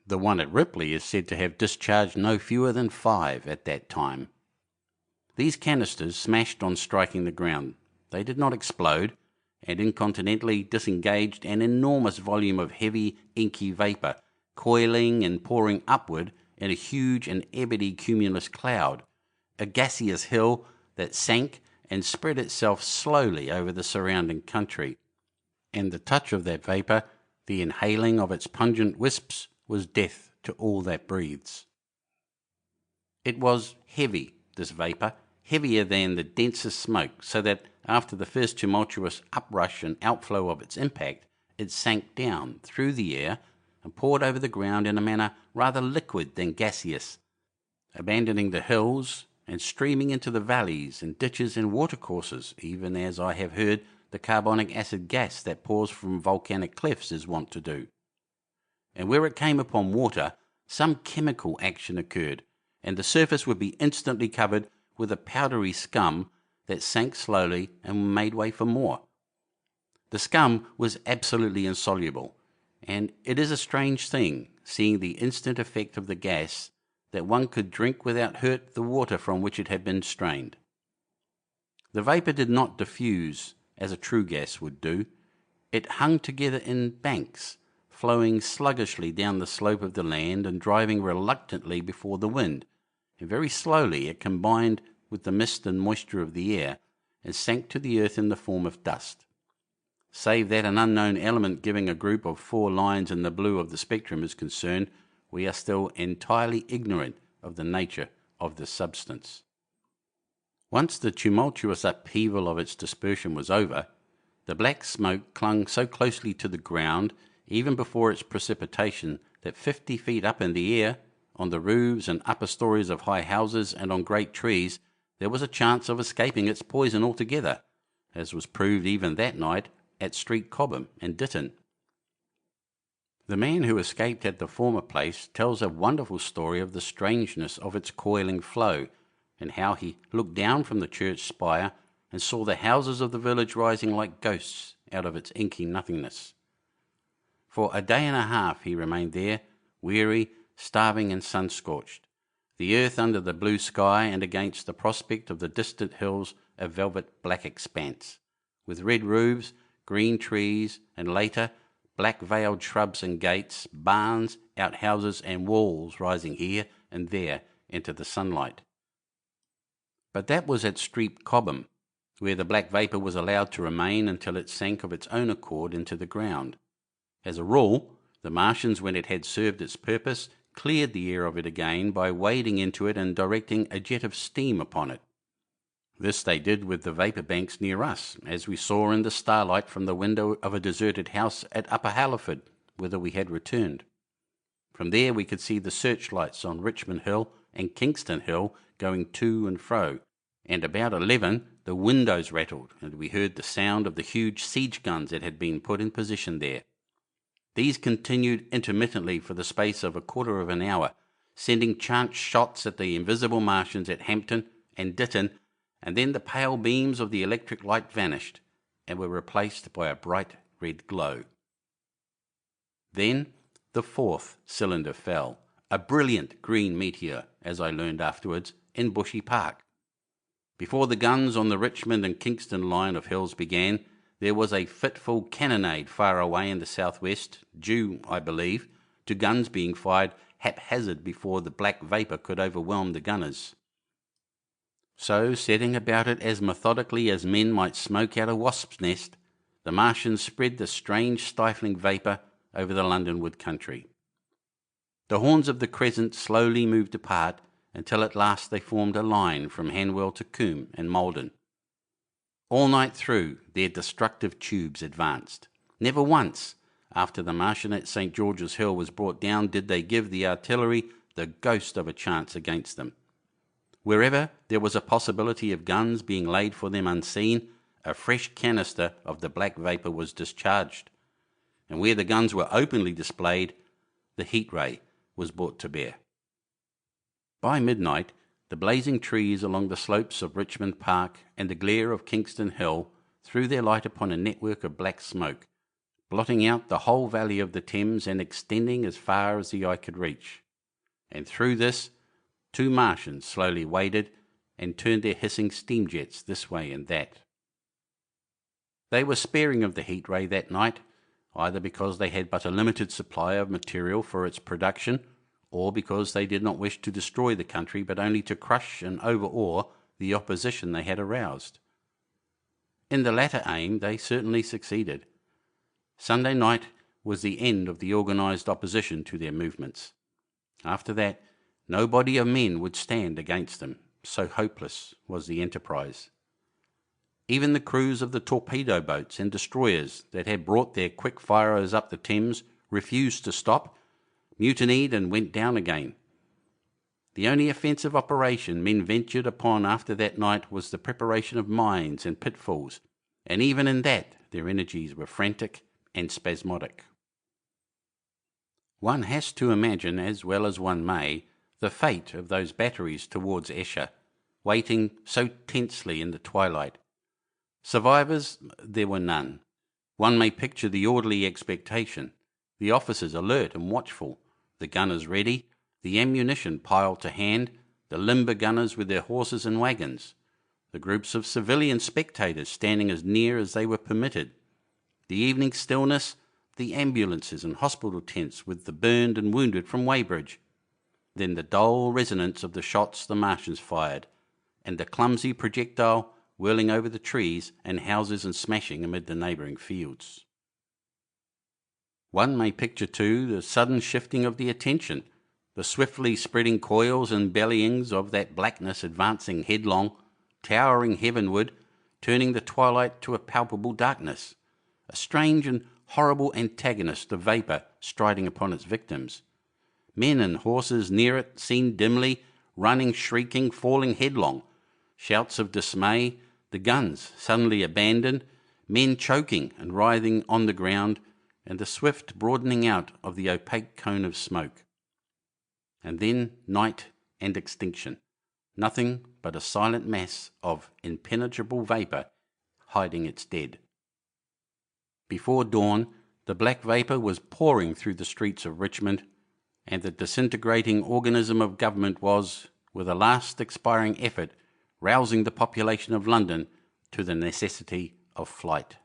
The one at Ripley is said to have discharged no fewer than 5 at that time. These canisters smashed on striking the ground. They did not explode, and incontinently disengaged an enormous volume of heavy, inky vapour, coiling and pouring upward in a huge and ebony cumulus cloud, a gaseous hill that sank and spread itself slowly over the surrounding country. And the touch of that vapour, the inhaling of its pungent wisps, was death to all that breathes. It was heavy, this vapour, heavier than the densest smoke, so that after the first tumultuous uprush and outflow of its impact, it sank down through the air and poured over the ground in a manner rather liquid than gaseous, abandoning the hills and streaming into the valleys and ditches and watercourses, even as I have heard the carbonic acid gas that pours from volcanic cliffs is wont to do. And where it came upon water, some chemical action occurred, and the surface would be instantly covered with a powdery scum that sank slowly and made way for more. The scum was absolutely insoluble, and it is a strange thing, seeing the instant effect of the gas, that one could drink without hurt the water from which it had been strained. The vapour did not diffuse as a true gas would do. It hung together in banks, flowing sluggishly down the slope of the land and driving reluctantly before the wind, and very slowly it combined with the mist and moisture of the air, and sank to the earth in the form of dust. Save that an unknown element giving a group of 4 lines in the blue of the spectrum is concerned, we are still entirely ignorant of the nature of this substance. Once the tumultuous upheaval of its dispersion was over, the black smoke clung so closely to the ground, even before its precipitation, that 50 feet up in the air, on the roofs and upper stories of high houses and on great trees, there was a chance of escaping its poison altogether, as was proved even that night at Street Chobham and Ditton. The man who escaped at the former place tells a wonderful story of the strangeness of its coiling flow, and how he looked down from the church spire and saw the houses of the village rising like ghosts out of its inky nothingness. For a day and a half he remained there, weary, starving and sun-scorched, the earth under the blue sky and against the prospect of the distant hills a velvet black expanse, with red roofs, green trees, and later, black-veiled shrubs and gates, barns, outhouses and walls rising here and there into the sunlight. But that was at Street Chobham, where the black vapour was allowed to remain until it sank of its own accord into the ground. As a rule, the Martians, when it had served its purpose, cleared the air of it again by wading into it and directing a jet of steam upon it. This they did with the vapour banks near us, as we saw in the starlight from the window of a deserted house at Upper Halliford, whither we had returned. From there we could see the searchlights on Richmond Hill and Kingston Hill going to and fro, and about 11 the windows rattled, and we heard the sound of the huge siege guns that had been put in position there. These continued intermittently for the space of a quarter of an hour, sending chance shots at the invisible Martians at Hampton and Ditton, and then the pale beams of the electric light vanished and were replaced by a bright red glow. Then the 4th cylinder fell, a brilliant green meteor, as I learned afterwards, in Bushy Park. Before the guns on the Richmond and Kingston line of hills began, there was a fitful cannonade far away in the southwest, due, I believe, to guns being fired haphazard before the black vapour could overwhelm the gunners. So, setting about it as methodically as men might smoke out a wasp's nest, the Martians spread the strange stifling vapour over the Londonward country. The horns of the crescent slowly moved apart until at last they formed a line from Hanwell to Coombe and Malden. All night through their destructive tubes advanced. Never once, after the Martian at St. George's Hill was brought down, did they give the artillery the ghost of a chance against them. Wherever there was a possibility of guns being laid for them unseen, a fresh canister of the black vapour was discharged, and where the guns were openly displayed, the heat ray was brought to bear. By midnight, the blazing trees along the slopes of Richmond Park and the glare of Kingston Hill threw their light upon a network of black smoke, blotting out the whole valley of the Thames and extending as far as the eye could reach. And through this, 2 Martians slowly waded and turned their hissing steam jets this way and that. They were sparing of the heat ray that night, either because they had but a limited supply of material for its production, or because they did not wish to destroy the country, but only to crush and overawe the opposition they had aroused. In the latter aim they certainly succeeded. Sunday night was the end of the organised opposition to their movements. After that, no body of men would stand against them, so hopeless was the enterprise. Even the crews of the torpedo boats and destroyers that had brought their quick firers up the Thames refused to stop, mutinied and went down again. The only offensive operation men ventured upon after that night was the preparation of mines and pitfalls, and even in that their energies were frantic and spasmodic. One has to imagine, as well as one may, the fate of those batteries towards Esher, waiting so tensely in the twilight. Survivors there were none. One may picture the orderly expectation, the officers alert and watchful, the gunners ready, the ammunition piled to hand, the limber gunners with their horses and wagons, the groups of civilian spectators standing as near as they were permitted, the evening stillness, the ambulances and hospital tents with the burned and wounded from Weybridge, then the dull resonance of the shots the Martians fired, and the clumsy projectile whirling over the trees and houses and smashing amid the neighbouring fields. One may picture too the sudden shifting of the attention, the swiftly spreading coils and bellyings of that blackness advancing headlong, towering heavenward, turning the twilight to a palpable darkness, a strange and horrible antagonist of vapour striding upon its victims. Men and horses near it seen dimly, running, shrieking, falling headlong, shouts of dismay, the guns suddenly abandoned, men choking and writhing on the ground, and the swift broadening out of the opaque cone of smoke. And then night and extinction, nothing but a silent mass of impenetrable vapour hiding its dead. Before dawn, the black vapour was pouring through the streets of Richmond, and the disintegrating organism of government was, with a last expiring effort, rousing the population of London to the necessity of flight.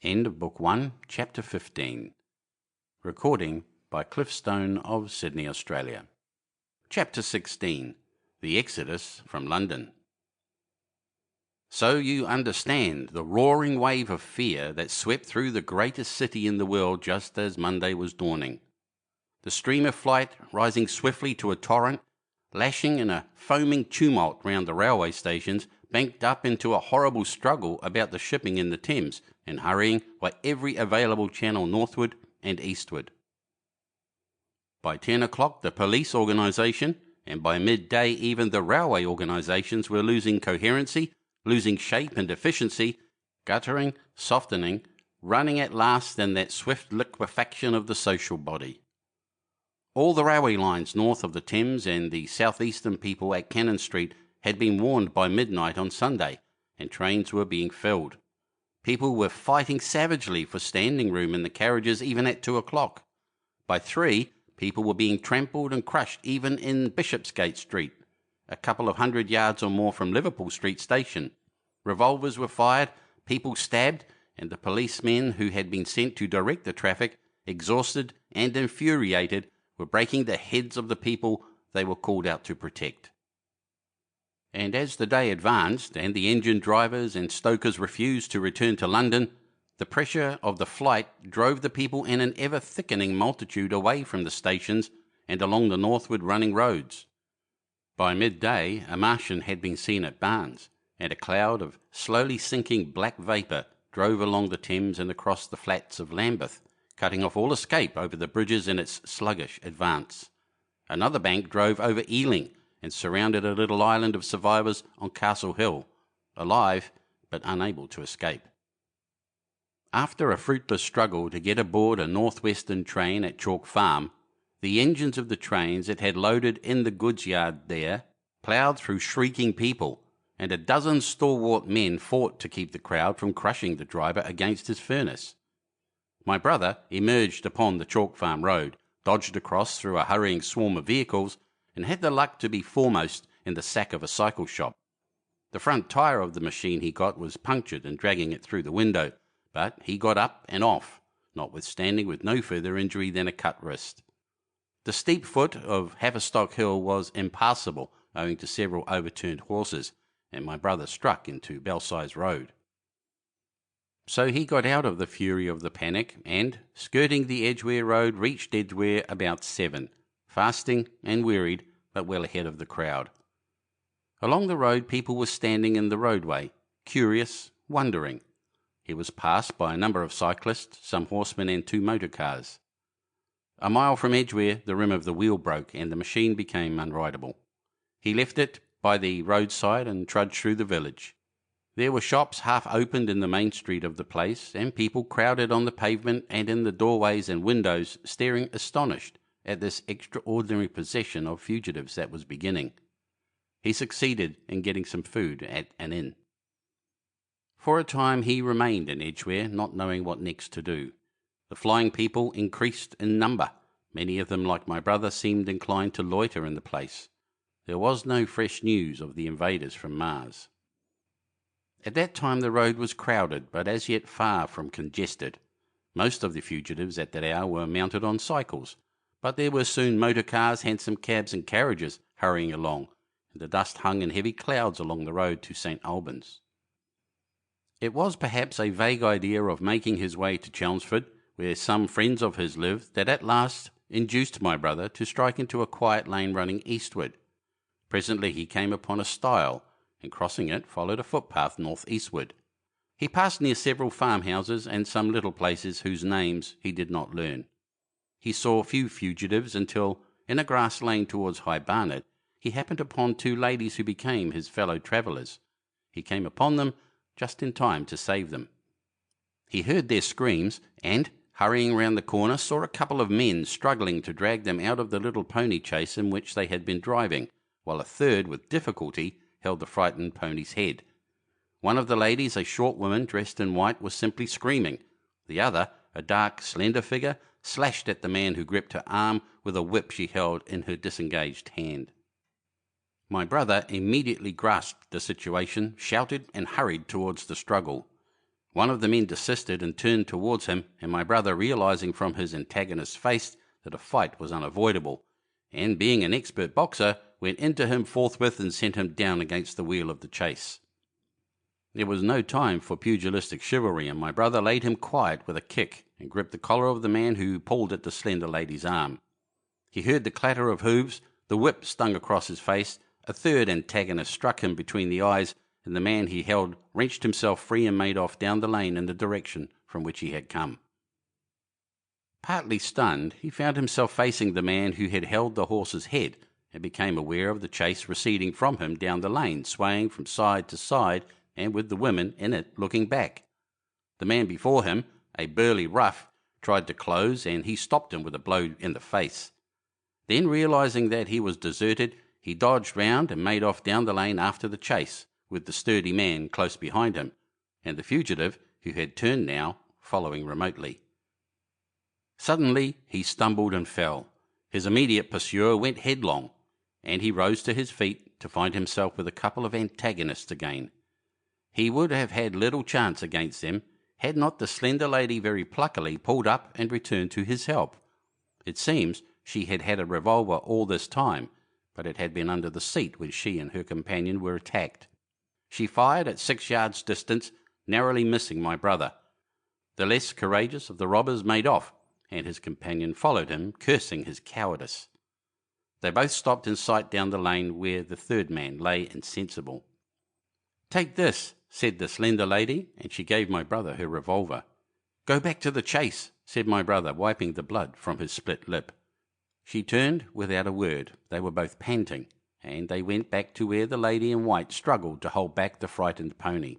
End of Book 1, Chapter 15. Recording by Cliff Stone of Sydney, Australia. Chapter 16. The Exodus from London. So you understand the roaring wave of fear that swept through the greatest city in the world just as Monday was dawning. The stream of flight rising swiftly to a torrent, lashing in a foaming tumult round the railway stations, banked up into a horrible struggle about the shipping in the Thames, and hurrying by every available channel northward and eastward. By 10 o'clock the police organisation, and by midday even the railway organisations, were losing coherency, losing shape and efficiency, guttering, softening, running at last in that swift liquefaction of the social body. All the railway lines north of the Thames and the southeastern people at Cannon Street had been warned by midnight on Sunday, and trains were being filled. People were fighting savagely for standing room in the carriages even at 2 o'clock. By 3, people were being trampled and crushed even in Bishopsgate Street, a couple of 100 yards or more from Liverpool Street Station. Revolvers were fired, people stabbed, and the policemen who had been sent to direct the traffic, exhausted and infuriated, were breaking the heads of the people they were called out to protect. And as the day advanced and the engine drivers and stokers refused to return to London, the pressure of the flight drove the people in an ever-thickening multitude away from the stations and along the northward running roads. By midday a Martian had been seen at Barnes, and a cloud of slowly sinking black vapour drove along the Thames and across the flats of Lambeth, cutting off all escape over the bridges in its sluggish advance. Another bank drove over Ealing and surrounded a little island of survivors on Castle Hill, alive but unable to escape. After a fruitless struggle to get aboard a northwestern train at Chalk Farm, the engines of the trains it had loaded in the goods yard there ploughed through shrieking people, and a dozen stalwart men fought to keep the crowd from crushing the driver against his furnace. My brother emerged upon the Chalk Farm road, dodged across through a hurrying swarm of vehicles, and had the luck to be foremost in the sack of a cycle shop. The front tyre of the machine he got was punctured and dragging it through the window, but he got up and off, notwithstanding with no further injury than a cut wrist. The steep foot of Haverstock Hill was impassable owing to several overturned horses, and my brother struck into Belsize Road. So he got out of the fury of the panic and, skirting the Edgware Road, reached Edgware about 7, fasting and wearied, but well ahead of the crowd. Along the road people were standing in the roadway, curious, wondering. He was passed by a number of cyclists, some horsemen and 2 motor cars. A mile from Edgware, the rim of the wheel broke and the machine became unrideable. He left it by the roadside and trudged through the village. There were shops half opened in the main street of the place, and people crowded on the pavement and in the doorways and windows, staring astonished at this extraordinary procession of fugitives that was beginning. He succeeded in getting some food at an inn. For a time he remained in Edgware, not knowing what next to do. The flying people increased in number. Many of them, like my brother, seemed inclined to loiter in the place. There was no fresh news of the invaders from Mars. At that time the road was crowded, but as yet far from congested. Most of the fugitives at that hour were mounted on cycles, but there were soon motor cars, hansom cabs and carriages hurrying along, and the dust hung in heavy clouds along the road to St. Albans. It was perhaps a vague idea of making his way to Chelmsford, where some friends of his lived, that at last induced my brother to strike into a quiet lane running eastward. Presently he came upon a stile, and crossing it followed a footpath north-eastward. He passed near several farmhouses and some little places whose names he did not learn. He saw few fugitives until, in a grass lane towards High Barnet, he happened upon 2 ladies who became his fellow travellers. He came upon them just in time to save them. He heard their screams, and, hurrying round the corner, saw a couple of men struggling to drag them out of the little pony chaise in which they had been driving, while a third, with difficulty, held the frightened pony's head. One of the ladies, a short woman dressed in white, was simply screaming. The other, a dark, slender figure, slashed at the man who gripped her arm with a whip she held in her disengaged hand. My brother immediately grasped the situation, shouted, and hurried towards the struggle. One of the men desisted and turned towards him, and my brother, realizing from his antagonist's face that a fight was unavoidable, and being an expert boxer, went into him forthwith and sent him down against the wheel of the chaise. There was no time for pugilistic chivalry, and my brother laid him quiet with a kick and gripped the collar of the man who pulled at the slender lady's arm. He heard the clatter of hoofs, the whip stung across his face, a third antagonist struck him between the eyes, and the man he held wrenched himself free and made off down the lane in the direction from which he had come. Partly stunned, he found himself facing the man who had held the horse's head, and became aware of the chaise receding from him down the lane, swaying from side to side, and with the women in it looking back. The man before him, a burly rough, tried to close, and he stopped him with a blow in the face. Then, realizing that he was deserted, he dodged round and made off down the lane after the chaise, with the sturdy man close behind him, and the fugitive, who had turned now, following remotely. Suddenly he stumbled and fell. His immediate pursuer went headlong, and he rose to his feet to find himself with a couple of antagonists again. He would have had little chance against them, had not the slender lady very pluckily pulled up and returned to his help. It seems she had had a revolver all this time, but it had been under the seat when she and her companion were attacked. She fired at 6 yards' distance, narrowly missing my brother. The less courageous of the robbers made off, and his companion followed him, cursing his cowardice. They both stopped in sight down the lane where the third man lay insensible. "Take this," said the slender lady, and she gave my brother her revolver. "Go back to the chaise," said my brother, wiping the blood from his split lip. She turned without a word. They were both panting, and they went back to where the lady in white struggled to hold back the frightened pony.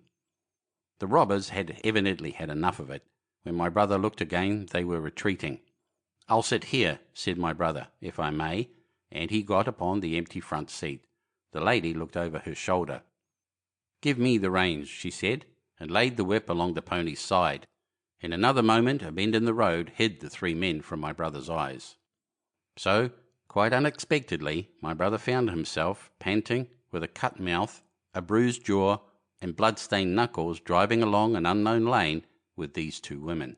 The robbers had evidently had enough of it. When my brother looked again, they were retreating. "I'll sit here," said my brother, "if I may," and he got upon the empty front seat. The lady looked over her shoulder. "Give me the reins," she said, and laid the whip along the pony's side. In another moment a bend in the road hid the 3 men from my brother's eyes. So, quite unexpectedly, my brother found himself, panting, with a cut mouth, a bruised jaw, and blood-stained knuckles, driving along an unknown lane with these 2 women.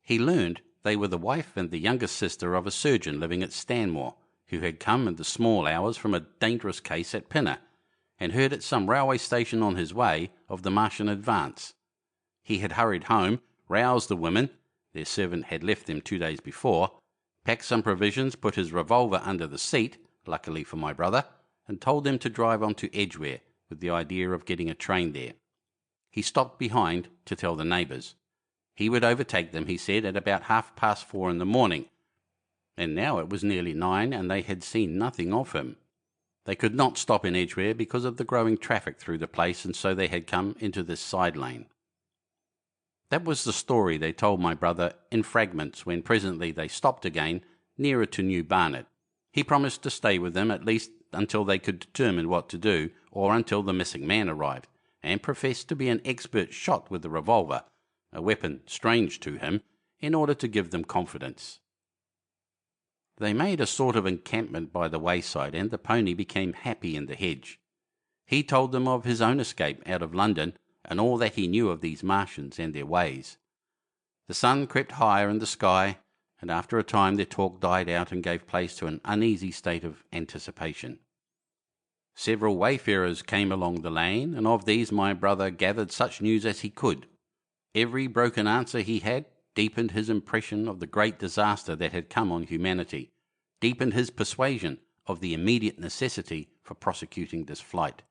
He learned they were the wife and the youngest sister of a surgeon living at Stanmore, who had come in the small hours from a dangerous case at Pinner, and heard at some railway station on his way of the Martian advance. He had hurried home, roused the women, their servant had left them 2 days before, packed some provisions, put his revolver under the seat, luckily for my brother, and told them to drive on to Edgware, with the idea of getting a train there. He stopped behind to tell the neighbours. He would overtake them, he said, at about 4:30 in the morning, and now it was nearly 9 and they had seen nothing of him. They could not stop in Edgware because of the growing traffic through the place, and so they had come into this side lane. That was the story they told my brother in fragments when presently they stopped again nearer to New Barnet. He promised to stay with them at least until they could determine what to do, or until the missing man arrived, and professed to be an expert shot with the revolver, a weapon strange to him, in order to give them confidence. They made a sort of encampment by the wayside, and the pony became happy in the hedge. He told them of his own escape out of London, and all that he knew of these Martians and their ways. The sun crept higher in the sky, and after a time their talk died out and gave place to an uneasy state of anticipation. Several wayfarers came along the lane, and of these my brother gathered such news as he could. Every broken answer he had deepened his impression of the great disaster that had come on humanity, deepened his persuasion of the immediate necessity for prosecuting this flight.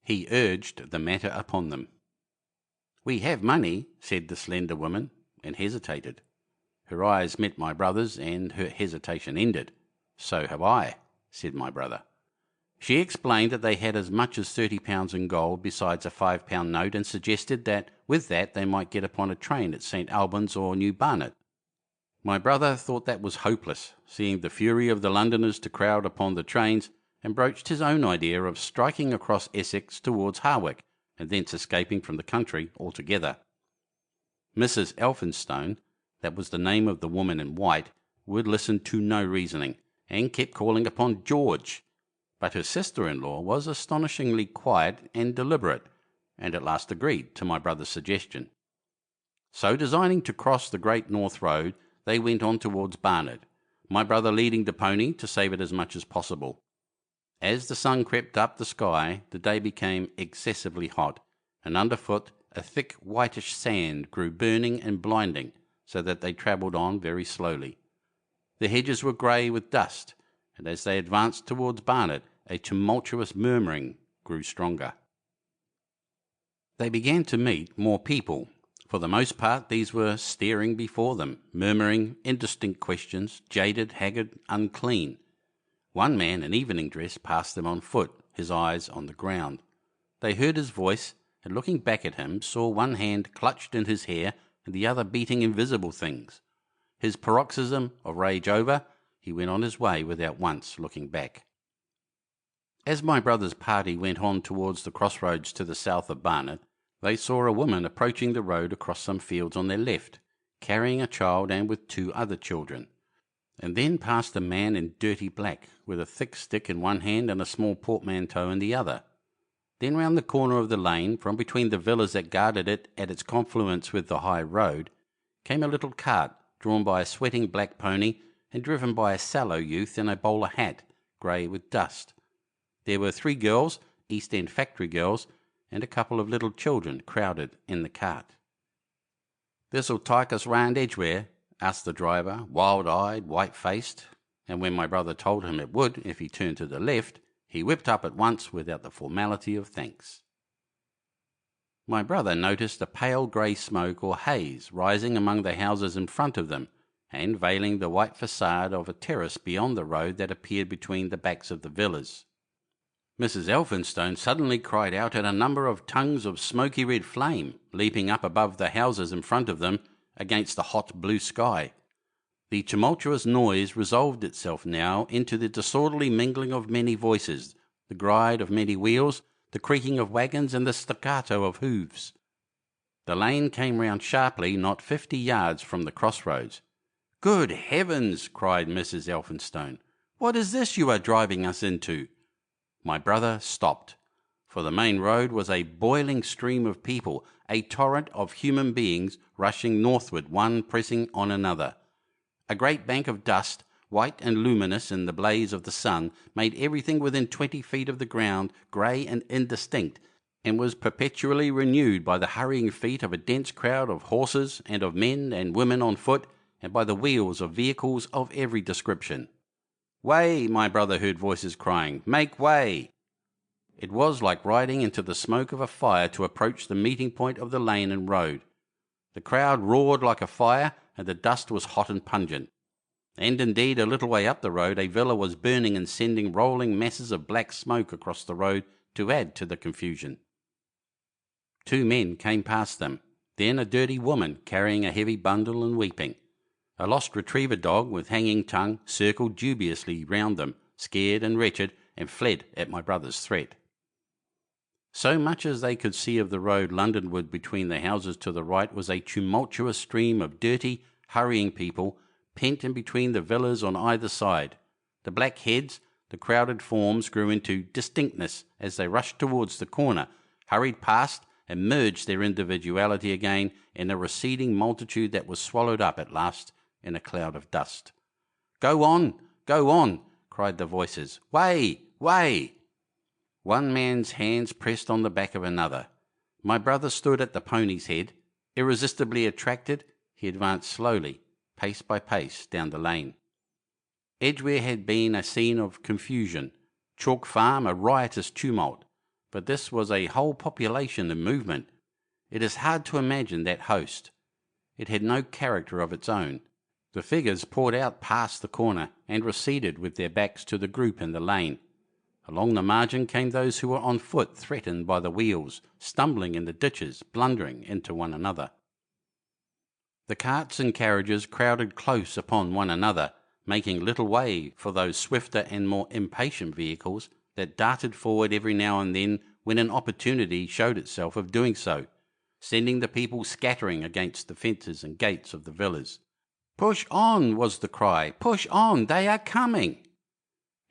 He urged the matter upon them. "We have money," said the slender woman, and hesitated. Her eyes met my brother's, and her hesitation ended. "So have I," said my brother. She explained that they had as much as £30 in gold, besides a £5 note, and suggested that with that they might get upon a train at St Albans or New Barnet. My brother thought that was hopeless, seeing the fury of the Londoners to crowd upon the trains, and broached his own idea of striking across Essex towards Harwich, and thence escaping from the country altogether. Mrs. Elphinstone, that was the name of the woman in white, would listen to no reasoning, and kept calling upon George. But her sister-in-law was astonishingly quiet and deliberate, and at last agreed to my brother's suggestion. So, designing to cross the Great North Road, they went on towards Barnet, my brother leading the pony to save it as much as possible. As the sun crept up the sky, the day became excessively hot, and underfoot a thick whitish sand grew burning and blinding, so that they travelled on very slowly. The hedges were grey with dust, and as they advanced towards Barnet, a tumultuous murmuring grew stronger. They began to meet more people. For the most part these were staring before them, murmuring indistinct questions, jaded, haggard, unclean. One man in evening dress passed them on foot, his eyes on the ground. They heard his voice, and looking back at him, saw one hand clutched in his hair and the other beating invisible things. His paroxysm of rage over, he went on his way without once looking back. As my brother's party went on towards the crossroads to the south of Barnet, they saw a woman approaching the road across some fields on their left, carrying a child and with 2 other children, and then passed a man in dirty black, with a thick stick in one hand and a small portmanteau in the other. Then round the corner of the lane, from between the villas that guarded it at its confluence with the high road, came a little cart, drawn by a sweating black pony, and driven by a sallow youth in a bowler hat, grey with dust. There were 3 girls, East End factory girls, and a couple of little children crowded in the cart. "This'll take us round Edgware?" asked the driver, wild-eyed, white-faced, and when my brother told him it would if he turned to the left, he whipped up at once without the formality of thanks. My brother noticed a pale grey smoke or haze rising among the houses in front of them, and veiling the white facade of a terrace beyond the road that appeared between the backs of the villas. Mrs. Elphinstone suddenly cried out at a number of tongues of smoky red flame leaping up above the houses in front of them against the hot blue sky. The tumultuous noise resolved itself now into the disorderly mingling of many voices, the gride of many wheels, the creaking of waggons, and the staccato of hoofs. The lane came round sharply not 50 yards from the crossroads. "Good heavens!" cried Mrs. Elphinstone. "What is this you are driving us into?" My brother stopped, for the main road was a boiling stream of people, a torrent of human beings rushing northward, one pressing on another. A great bank of dust, white and luminous in the blaze of the sun, made everything within 20 feet of the ground grey and indistinct, and was perpetually renewed by the hurrying feet of a dense crowd of horses and of men and women on foot, and by the wheels of vehicles of every description. "Way!" my brother heard voices crying. "Make way!" It was like riding into the smoke of a fire to approach the meeting point of the lane and road. The crowd roared like a fire, and the dust was hot and pungent. And indeed, a little way up the road, a villa was burning and sending rolling masses of black smoke across the road to add to the confusion. 2 men came past them, then a dirty woman carrying a heavy bundle and weeping. A lost retriever dog with hanging tongue circled dubiously round them, scared and wretched, and fled at my brother's threat. So much as they could see of the road Londonward between the houses to the right was a tumultuous stream of dirty, hurrying people, pent in between the villas on either side. The black heads, the crowded forms grew into distinctness as they rushed towards the corner, hurried past, and merged their individuality again in a receding multitude that was swallowed up at last in a cloud of dust. Go on, cried the voices. Way, way! One man's hands pressed on the back of another. My brother stood at the pony's head. Irresistibly attracted, he advanced slowly, pace by pace, down the lane. Edgware had been a scene of confusion, Chalk Farm a riotous tumult, but this was a whole population in movement. It is hard to imagine that host. It had no character of its own. The figures poured out past the corner and receded with their backs to the group in the lane. Along the margin came those who were on foot, threatened by the wheels, stumbling in the ditches, blundering into one another. The carts and carriages crowded close upon one another, making little way for those swifter and more impatient vehicles that darted forward every now and then when an opportunity showed itself of doing so, sending the people scattering against the fences and gates of the villas. "Push on," was the cry. "Push on, they are coming."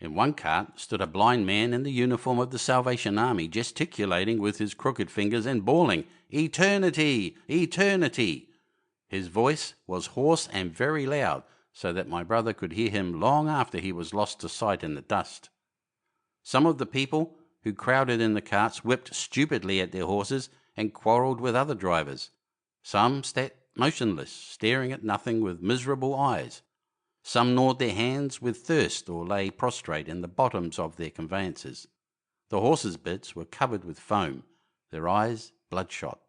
In one cart stood a blind man in the uniform of the Salvation Army, gesticulating with his crooked fingers and bawling, "Eternity! Eternity!" His voice was hoarse and very loud, so that my brother could hear him long after he was lost to sight in the dust. Some of the people who crowded in the carts whipped stupidly at their horses and quarrelled with other drivers. Some sat motionless, staring at nothing with miserable eyes. Some gnawed their hands with thirst or lay prostrate in the bottoms of their conveyances. The horses' bits were covered with foam, their eyes bloodshot.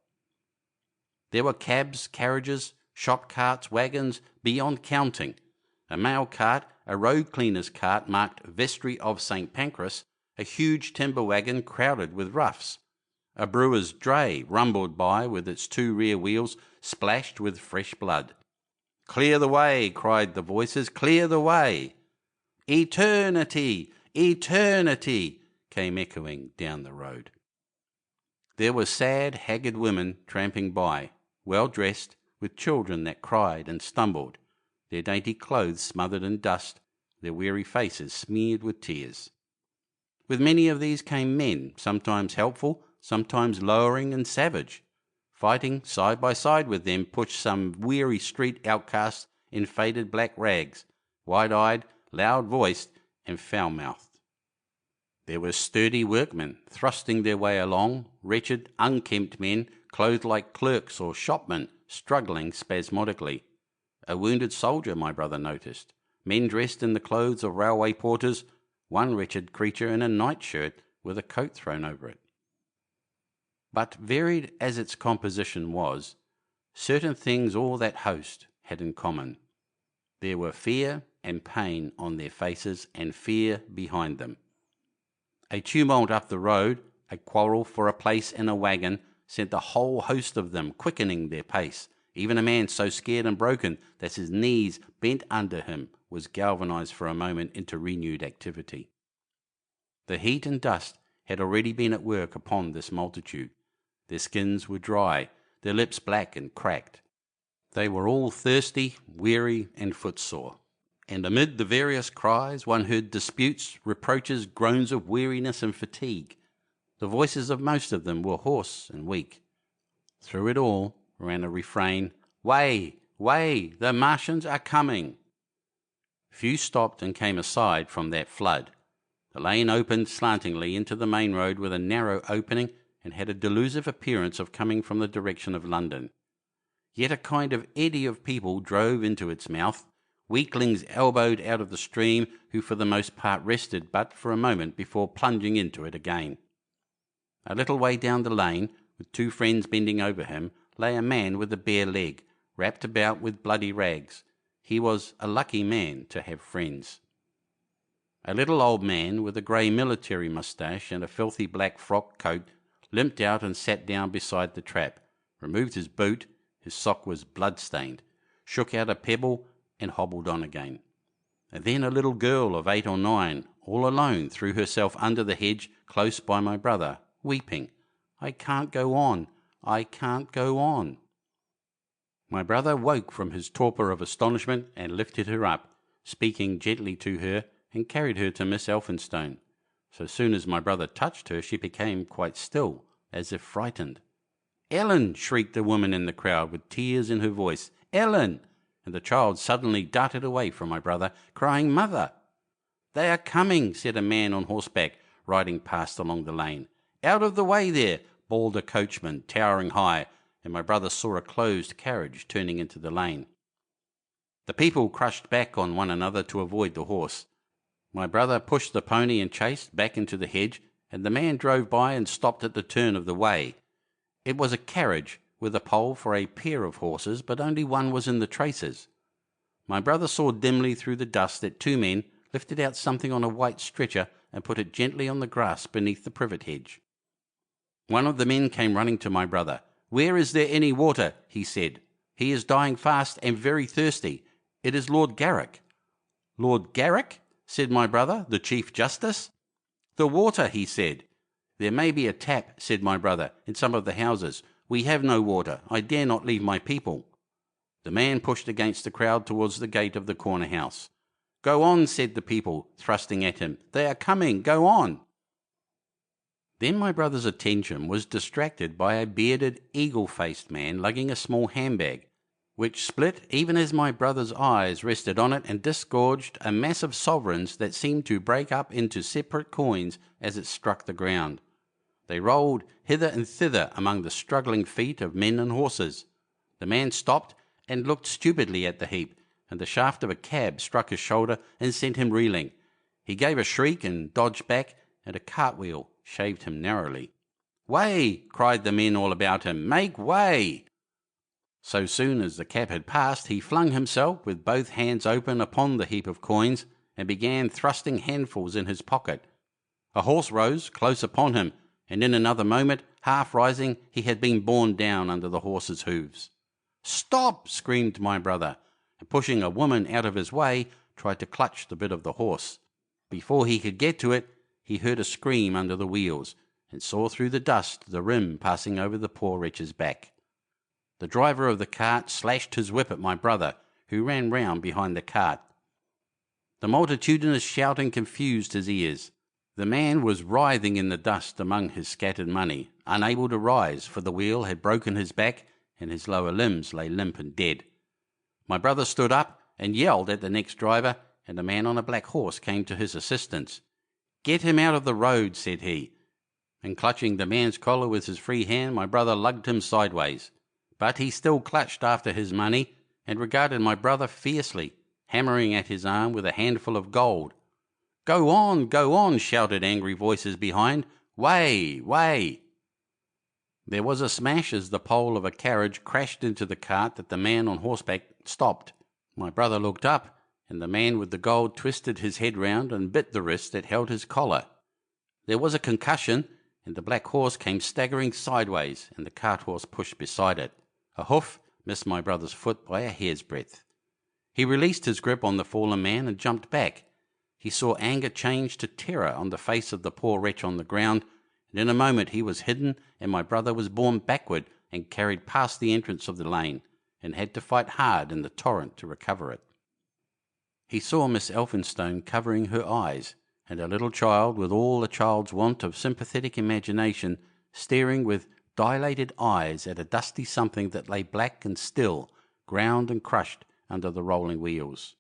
There were cabs, carriages, shop carts, wagons, beyond counting. A mail cart, a road cleaner's cart marked Vestry of St. Pancras, a huge timber wagon crowded with roughs. A brewer's dray rumbled by with its 2 rear wheels splashed with fresh blood. "Clear the way," cried the voices, "clear the way." "Eternity! Eternity!" came echoing down the road. There were sad, haggard women tramping by, well dressed, with children that cried and stumbled, their dainty clothes smothered in dust, their weary faces smeared with tears. With many of these came men, sometimes helpful, sometimes lowering and savage. Fighting side by side with them pushed some weary street outcast in faded black rags, wide-eyed, loud-voiced, and foul-mouthed. There were sturdy workmen thrusting their way along, wretched, unkempt men, clothed like clerks or shopmen, struggling spasmodically. A wounded soldier, my brother noticed, men dressed in the clothes of railway porters, one wretched creature in a nightshirt with a coat thrown over it. But varied as its composition was, certain things all that host had in common. There were fear and pain on their faces and fear behind them. A tumult up the road, a quarrel for a place in a wagon, sent the whole host of them quickening their pace. Even a man so scared and broken that his knees bent under him was galvanized for a moment into renewed activity. The heat and dust had already been at work upon this multitude. Their skins were dry, their lips black and cracked. They were all thirsty, weary, and footsore. And amid the various cries one heard disputes, reproaches, groans of weariness and fatigue. The voices of most of them were hoarse and weak. Through it all ran a refrain, "Way, way, the Martians are coming." Few stopped and came aside from that flood. The lane opened slantingly into the main road with a narrow opening and had a delusive appearance of coming from the direction of London. Yet a kind of eddy of people drove into its mouth, weaklings elbowed out of the stream who for the most part rested but for a moment before plunging into it again. A little way down the lane, with two friends bending over him, lay a man with a bare leg, wrapped about with bloody rags. He was a lucky man to have friends. A little old man with a grey military moustache and a filthy black frock coat limped out and sat down beside the trap, removed his boot, his sock was blood-stained, shook out a pebble and hobbled on again. And then a little girl of 8 or 9, all alone, threw herself under the hedge close by my brother, weeping. "I can't go on, I can't go on." My brother woke from his torpor of astonishment and lifted her up, speaking gently to her, and carried her to Miss Elphinstone. So soon as my brother touched her, she became quite still, as if frightened. "Ellen!" shrieked the woman in the crowd, with tears in her voice. "Ellen!" And the child suddenly darted away from my brother, crying, "Mother!" "They are coming," said a man on horseback, riding past along the lane. "Out of the way there!" bawled a coachman, towering high, and my brother saw a closed carriage turning into the lane. The people crushed back on one another to avoid the horse. My brother pushed the pony and chased back into the hedge, and the man drove by and stopped at the turn of the way. It was a carriage with a pole for a pair of horses, but only one was in the traces. My brother saw dimly through the dust that 2 men lifted out something on a white stretcher and put it gently on the grass beneath the privet hedge. One of the men came running to my brother. "Where is there any water?" he said. "He is dying fast and very thirsty. It is Lord Garrick." "Lord Garrick?" said my brother, "the Chief Justice?" "The water," he said. "There may be a tap," said my brother, "in some of the houses. We have no water. I dare not leave my people." The man pushed against the crowd towards the gate of the corner house. "Go on," said the people, thrusting at him. "They are coming. Go on." Then my brother's attention was distracted by a bearded, eagle-faced man lugging a small handbag, which split even as my brother's eyes rested on it and disgorged a mass of sovereigns that seemed to break up into separate coins as it struck the ground. They rolled hither and thither among the struggling feet of men and horses. The man stopped and looked stupidly at the heap, and the shaft of a cab struck his shoulder and sent him reeling. He gave a shriek and dodged back, and a cartwheel shaved him narrowly. "Way!" cried the men all about him. "Make way!" So soon as the cab had passed, he flung himself with both hands open upon the heap of coins and began thrusting handfuls in his pocket. A horse rose close upon him, and in another moment, half rising, he had been borne down under the horse's hoofs. "Stop!" screamed my brother, and pushing a woman out of his way, tried to clutch the bit of the horse. Before he could get to it, he heard a scream under the wheels, and saw through the dust the rim passing over the poor wretch's back. The driver of the cart slashed his whip at my brother, who ran round behind the cart. The multitudinous shouting confused his ears. The man was writhing in the dust among his scattered money, unable to rise, for the wheel had broken his back, and his lower limbs lay limp and dead. My brother stood up and yelled at the next driver, and a man on a black horse came to his assistance. "Get him out of the road," said he, and clutching the man's collar with his free hand, my brother lugged him sideways. But he still clutched after his money, and regarded my brother fiercely, hammering at his arm with a handful of gold. Go on," shouted angry voices behind. "Way, way!" There was a smash as the pole of a carriage crashed into the cart that the man on horseback stopped. My brother looked up, and the man with the gold twisted his head round and bit the wrist that held his collar. There was a concussion, and the black horse came staggering sideways, and the cart horse pushed beside it. A hoof missed my brother's foot by a hair's breadth. He released his grip on the fallen man and jumped back. He saw anger change to terror on the face of the poor wretch on the ground, and in a moment he was hidden, and my brother was borne backward and carried past the entrance of the lane, and had to fight hard in the torrent to recover it. He saw Miss Elphinstone covering her eyes, and a little child, with all a child's want of sympathetic imagination, staring with dilated eyes at a dusty something that lay black and still, ground and crushed under the rolling wheels.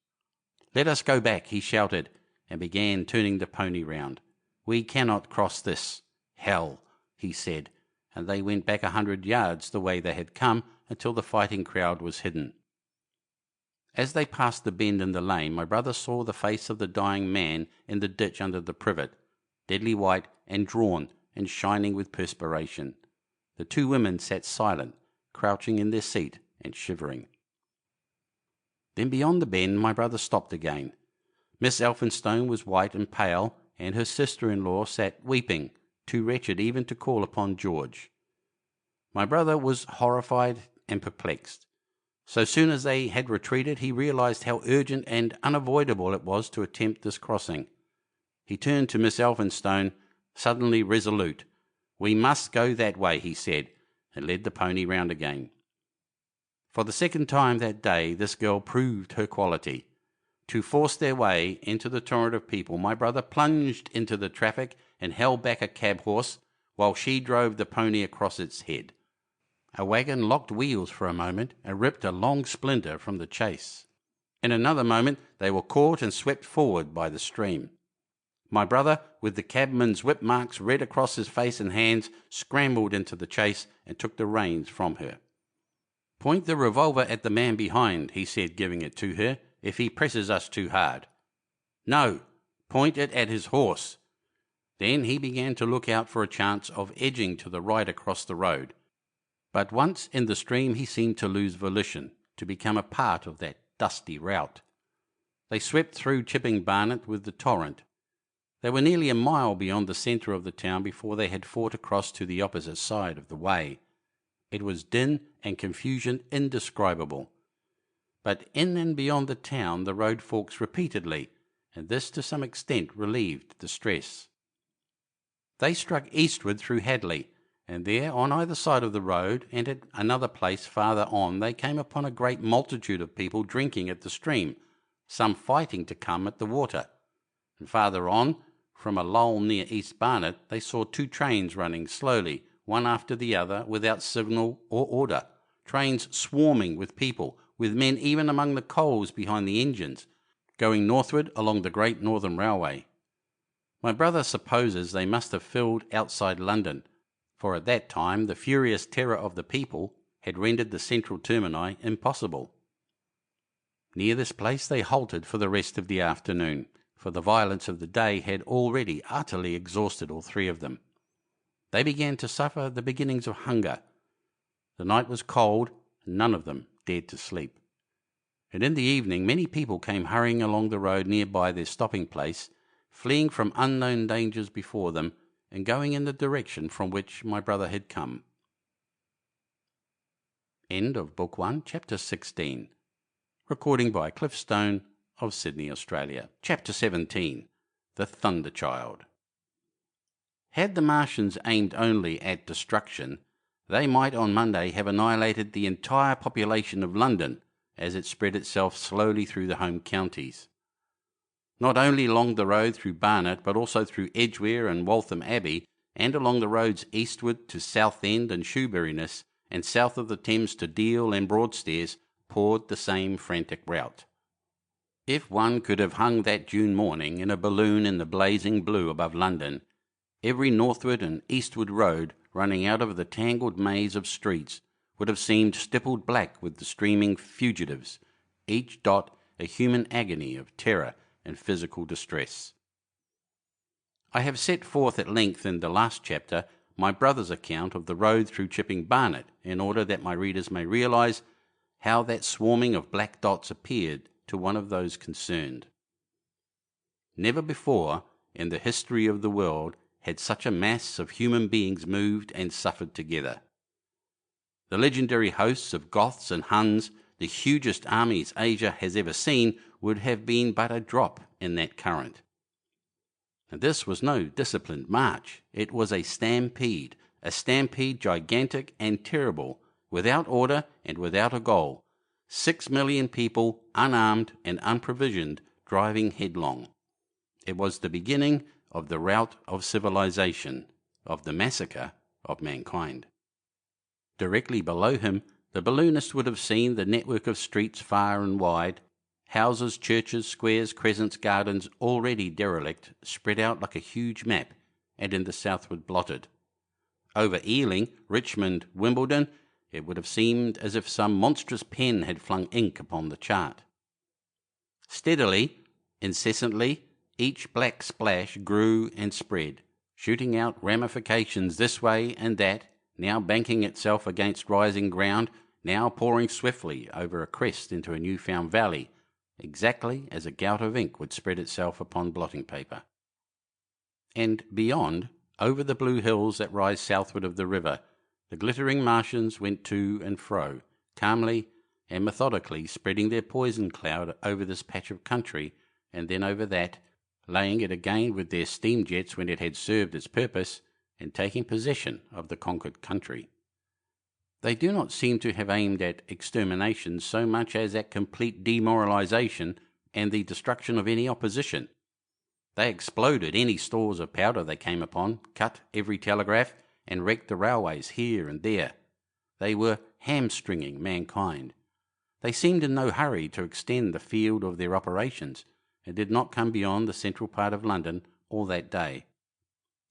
"Let us go back," he shouted, and began turning the pony round. "We cannot cross this. Hell," he said, and they went back 100 yards the way they had come until the fighting crowd was hidden. As they passed the bend in the lane, my brother saw the face of the dying man in the ditch under the privet, deadly white and drawn, and shining with perspiration. The two women sat silent, crouching in their seat and shivering. Then beyond the bend my brother stopped again. Miss Elphinstone was white and pale, and her sister-in-law sat weeping, too wretched even to call upon George. My brother was horrified and perplexed. So soon as they had retreated, he realized how urgent and unavoidable it was to attempt this crossing. He turned to Miss Elphinstone, suddenly resolute. "We must go that way," he said, and led the pony round again. For the second time that day this girl proved her quality. To force their way into the torrent of people, my brother plunged into the traffic and held back a cab horse, while she drove the pony across its head. A wagon locked wheels for a moment and ripped a long splinter from the chase. In another moment they were caught and swept forward by the stream. My brother, with the cabman's whip marks red across his face and hands, scrambled into the chase and took the reins from her. "Point the revolver at the man behind," he said, giving it to her, "if he presses us too hard." "No, point it at his horse." Then he began to look out for a chance of edging to the right across the road. But once in the stream he seemed to lose volition, to become a part of that dusty rout. They swept through Chipping Barnet with the torrent. They were nearly a mile beyond the centre of the town before they had fought across to the opposite side of the way. It was din and confusion indescribable. But in and beyond the town the road forks repeatedly, and this to some extent relieved the stress. They struck eastward through Hadley, and there on either side of the road and at another place farther on they came upon a great multitude of people drinking at the stream, some fighting to come at the water. And farther on, from a lull near East Barnet, they saw two trains running slowly, one after the other, without signal or order, trains swarming with people, with men even among the coals behind the engines, going northward along the Great Northern Railway. My brother supposes they must have filled outside London, for at that time the furious terror of the people had rendered the central termini impossible. Near this place they halted for the rest of the afternoon, for the violence of the day had already utterly exhausted all three of them. They began to suffer the beginnings of hunger. The night was cold, and none of them dared to sleep. And in the evening many people came hurrying along the road near by their stopping place, fleeing from unknown dangers before them, and going in the direction from which my brother had come. End of Book 1, Chapter 16. Recording by Cliff Stone of Sydney, Australia. Chapter 17. The Thunder Child. Had the Martians aimed only at destruction, they might on Monday have annihilated the entire population of London as it spread itself slowly through the home counties. Not only along the road through Barnet, but also through Edgware and Waltham Abbey, and along the roads eastward to Southend and Shoeburyness, and south of the Thames to Deal and Broadstairs, poured the same frantic rout. If one could have hung that June morning in a balloon in the blazing blue above London, every northward and eastward road running out of the tangled maze of streets would have seemed stippled black with the streaming fugitives, each dot a human agony of terror and physical distress. I have set forth at length in the last chapter my brother's account of the road through Chipping Barnet, in order that my readers may realise how that swarming of black dots appeared to one of those concerned. Never before in the history of the world had such a mass of human beings moved and suffered together. The legendary hosts of Goths and Huns, the hugest armies Asia has ever seen, would have been but a drop in that current. And this was no disciplined march. It was a stampede gigantic and terrible, without order and without a goal. 6 million people, unarmed and unprovisioned, driving headlong. It was the beginning of the rout of civilization, of the massacre of mankind. Directly below him, the balloonist would have seen the network of streets far and wide, houses, churches, squares, crescents, gardens, already derelict, spread out like a huge map, and in the southward blotted. Over Ealing, Richmond, Wimbledon, it would have seemed as if some monstrous pen had flung ink upon the chart. Steadily, incessantly, each black splash grew and spread, shooting out ramifications this way and that, now banking itself against rising ground, now pouring swiftly over a crest into a new-found valley, exactly as a gout of ink would spread itself upon blotting paper. And beyond, over the blue hills that rise southward of the river, the glittering Martians went to and fro, calmly and methodically spreading their poison cloud over this patch of country, and then over that, laying it again with their steam jets when it had served its purpose, and taking possession of the conquered country. They do not seem to have aimed at extermination so much as at complete demoralization and the destruction of any opposition. They exploded any stores of powder they came upon, cut every telegraph, and wrecked the railways here and there. They were hamstringing mankind. They seemed in no hurry to extend the field of their operations, and did not come beyond the central part of London all that day.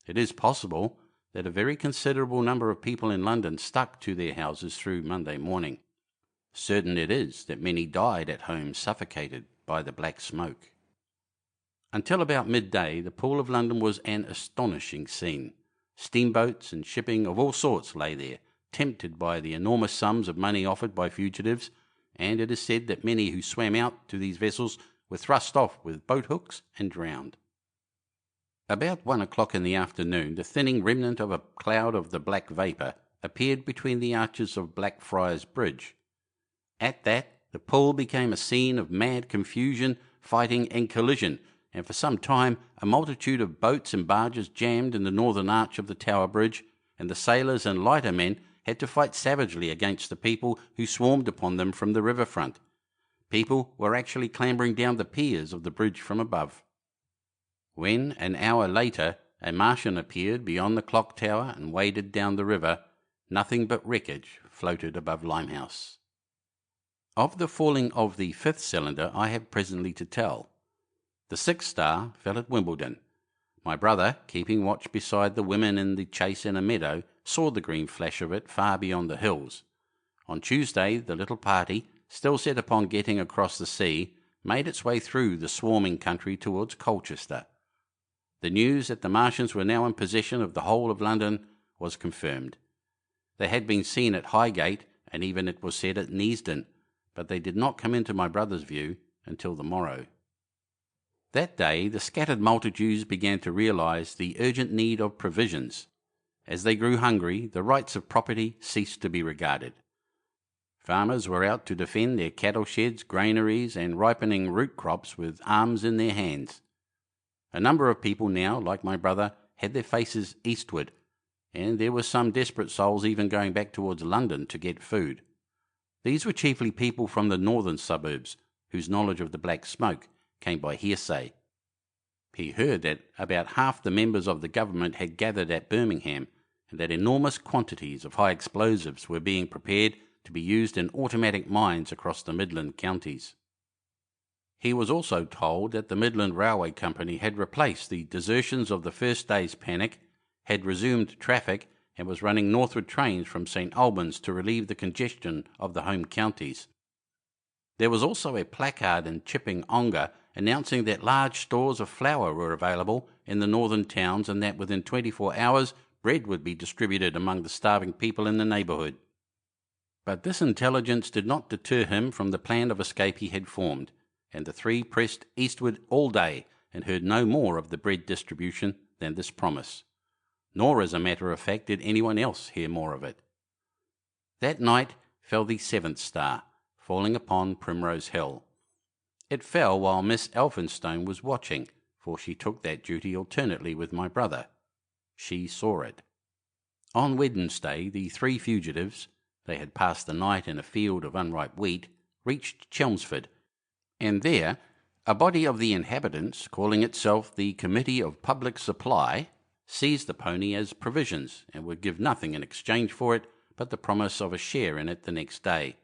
It is possible that a very considerable number of people in London stuck to their houses through Monday morning. Certain it is that many died at home suffocated by the black smoke. Until about midday, the Pool of London was an astonishing scene. Steamboats and shipping of all sorts lay there, tempted by the enormous sums of money offered by fugitives, and it is said that many who swam out to these vessels were thrust off with boat hooks and drowned. About 1 o'clock in the afternoon, the thinning remnant of a cloud of the black vapour appeared between the arches of Blackfriars Bridge. At that, the Pool became a scene of mad confusion, fighting and collision, and for some time a multitude of boats and barges jammed in the northern arch of the Tower Bridge, and the sailors and lighter men had to fight savagely against the people who swarmed upon them from the riverfront. People were actually clambering down the piers of the bridge from above. When, an hour later, a Martian appeared beyond the clock tower and waded down the river, nothing but wreckage floated above Limehouse. Of the falling of the 5th cylinder I have presently to tell. The 6th star fell at Wimbledon. My brother, keeping watch beside the women in the chase in a meadow, saw the green flash of it far beyond the hills. On Tuesday, the little party, still set upon getting across the sea, made its way through the swarming country towards Colchester. The news that the Martians were now in possession of the whole of London was confirmed. They had been seen at Highgate, and even it was said at Neasden, but they did not come into my brother's view until the morrow. That day the scattered multitudes began to realise the urgent need of provisions. As they grew hungry, the rights of property ceased to be regarded. Farmers were out to defend their cattle sheds, granaries, and ripening root crops with arms in their hands. A number of people now, like my brother, had their faces eastward, and there were some desperate souls even going back towards London to get food. These were chiefly people from the northern suburbs, whose knowledge of the black smoke came by hearsay. He heard that about half the members of the government had gathered at Birmingham, and that enormous quantities of high explosives were being prepared to be used in automatic mines across the Midland counties. He was also told that the Midland Railway Company had replaced the desertions of the first day's panic, had resumed traffic, and was running northward trains from St Albans to relieve the congestion of the home counties. There was also a placard in Chipping Ongar announcing that large stores of flour were available in the northern towns, and that within 24 hours bread would be distributed among the starving people in the neighbourhood. But this intelligence did not deter him from the plan of escape he had formed, and the three pressed eastward all day and heard no more of the bread distribution than this promise. Nor, as a matter of fact, did anyone else hear more of it. That night fell the 7th star, falling upon Primrose Hill. It fell while Miss Elphinstone was watching, for she took that duty alternately with my brother. She saw it. On Wednesday, the 3 fugitives, they had passed the night in a field of unripe wheat, reached Chelmsford, and there a body of the inhabitants, calling itself the Committee of Public Supply, seized the pony as provisions, and would give nothing in exchange for it but the promise of a share in it the next day.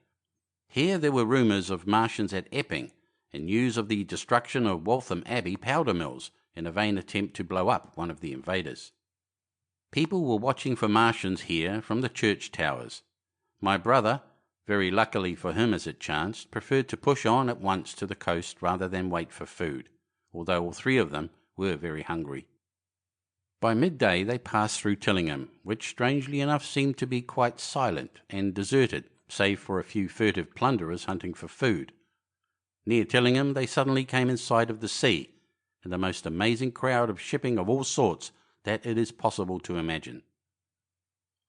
Here there were rumours of Martians at Epping, and news of the destruction of Waltham Abbey powder mills in a vain attempt to blow up one of the invaders. People were watching for Martians here from the church towers. My brother, very luckily for him as it chanced, preferred to push on at once to the coast rather than wait for food, although all 3 of them were very hungry. By midday they passed through Tillingham, which strangely enough seemed to be quite silent and deserted, save for a few furtive plunderers hunting for food. Near Tillingham they suddenly came in sight of the sea, and the most amazing crowd of shipping of all sorts that it is possible to imagine.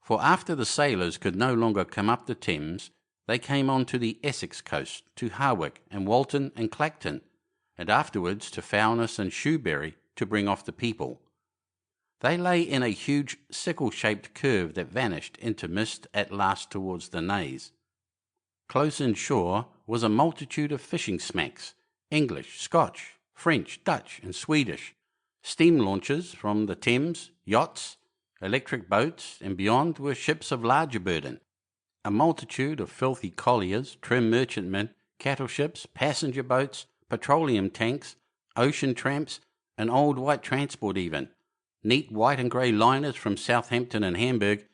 For after the sailors could no longer come up the Thames, they came on to the Essex coast, to Harwich and Walton and Clacton, and afterwards to Foulness and Shoebury to bring off the people. They lay in a huge sickle-shaped curve that vanished into mist at last towards the Naze. Close inshore was a multitude of fishing smacks, English, Scotch, French, Dutch and Swedish, steam launches from the Thames, yachts, electric boats, and beyond were ships of larger burden, a multitude of filthy colliers, trim merchantmen, cattle ships, passenger boats, petroleum tanks, ocean tramps, an old white transport even, neat white and grey liners from Southampton and Hamburg,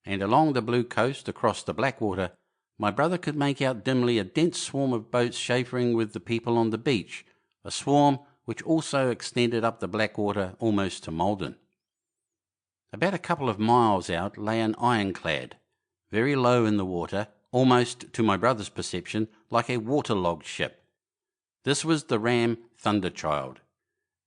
and along the blue coast across the Blackwater, my brother could make out dimly a dense swarm of boats chaffering with the people on the beach, a swarm which also extended up the Blackwater almost to Malden. About a couple of miles out lay an ironclad, very low in the water, almost, to my brother's perception, like a waterlogged ship. This was the ram Thunderchild.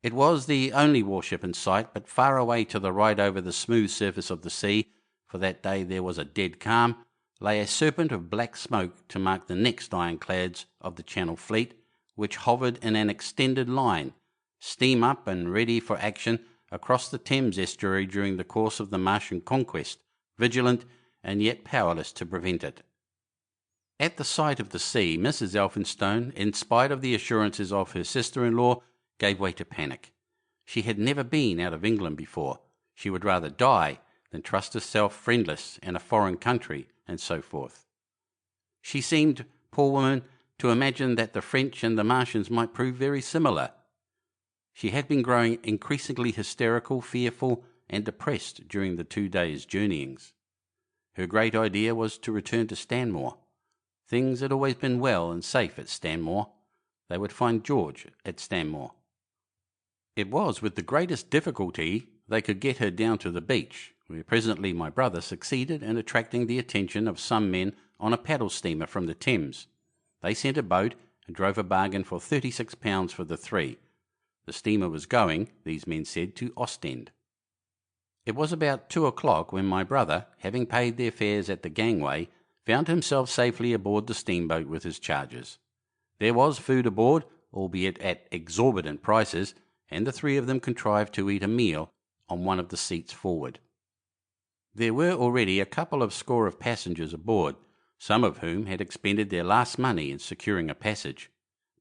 It was the only warship in sight, but far away to the right over the smooth surface of the sea, for that day there was a dead calm, lay a serpent of black smoke to mark the next ironclads of the Channel Fleet, which hovered in an extended line, steam up and ready for action across the Thames estuary during the course of the Martian conquest, vigilant and yet powerless to prevent it. At the sight of the sea, Mrs. Elphinstone, in spite of the assurances of her sister-in-law, gave way to panic. She had never been out of England before. She would rather die than trust herself friendless in a foreign country, and so forth. She seemed, poor woman, to imagine that the French and the Martians might prove very similar. She had been growing increasingly hysterical, fearful, and depressed during the 2 days' journeyings. Her great idea was to return to Stanmore. Things had always been well and safe at Stanmore. They would find George at Stanmore. It was with the greatest difficulty they could get her down to the beach, where presently my brother succeeded in attracting the attention of some men on a paddle steamer from the Thames. They sent a boat and drove a bargain for £36 for the three. The steamer was going, these men said, to Ostend. It was about 2 o'clock when my brother, having paid their fares at the gangway, found himself safely aboard the steamboat with his charges. There was food aboard, albeit at exorbitant prices, and the three of them contrived to eat a meal on one of the seats forward. There were already a couple of score of passengers aboard, some of whom had expended their last money in securing a passage.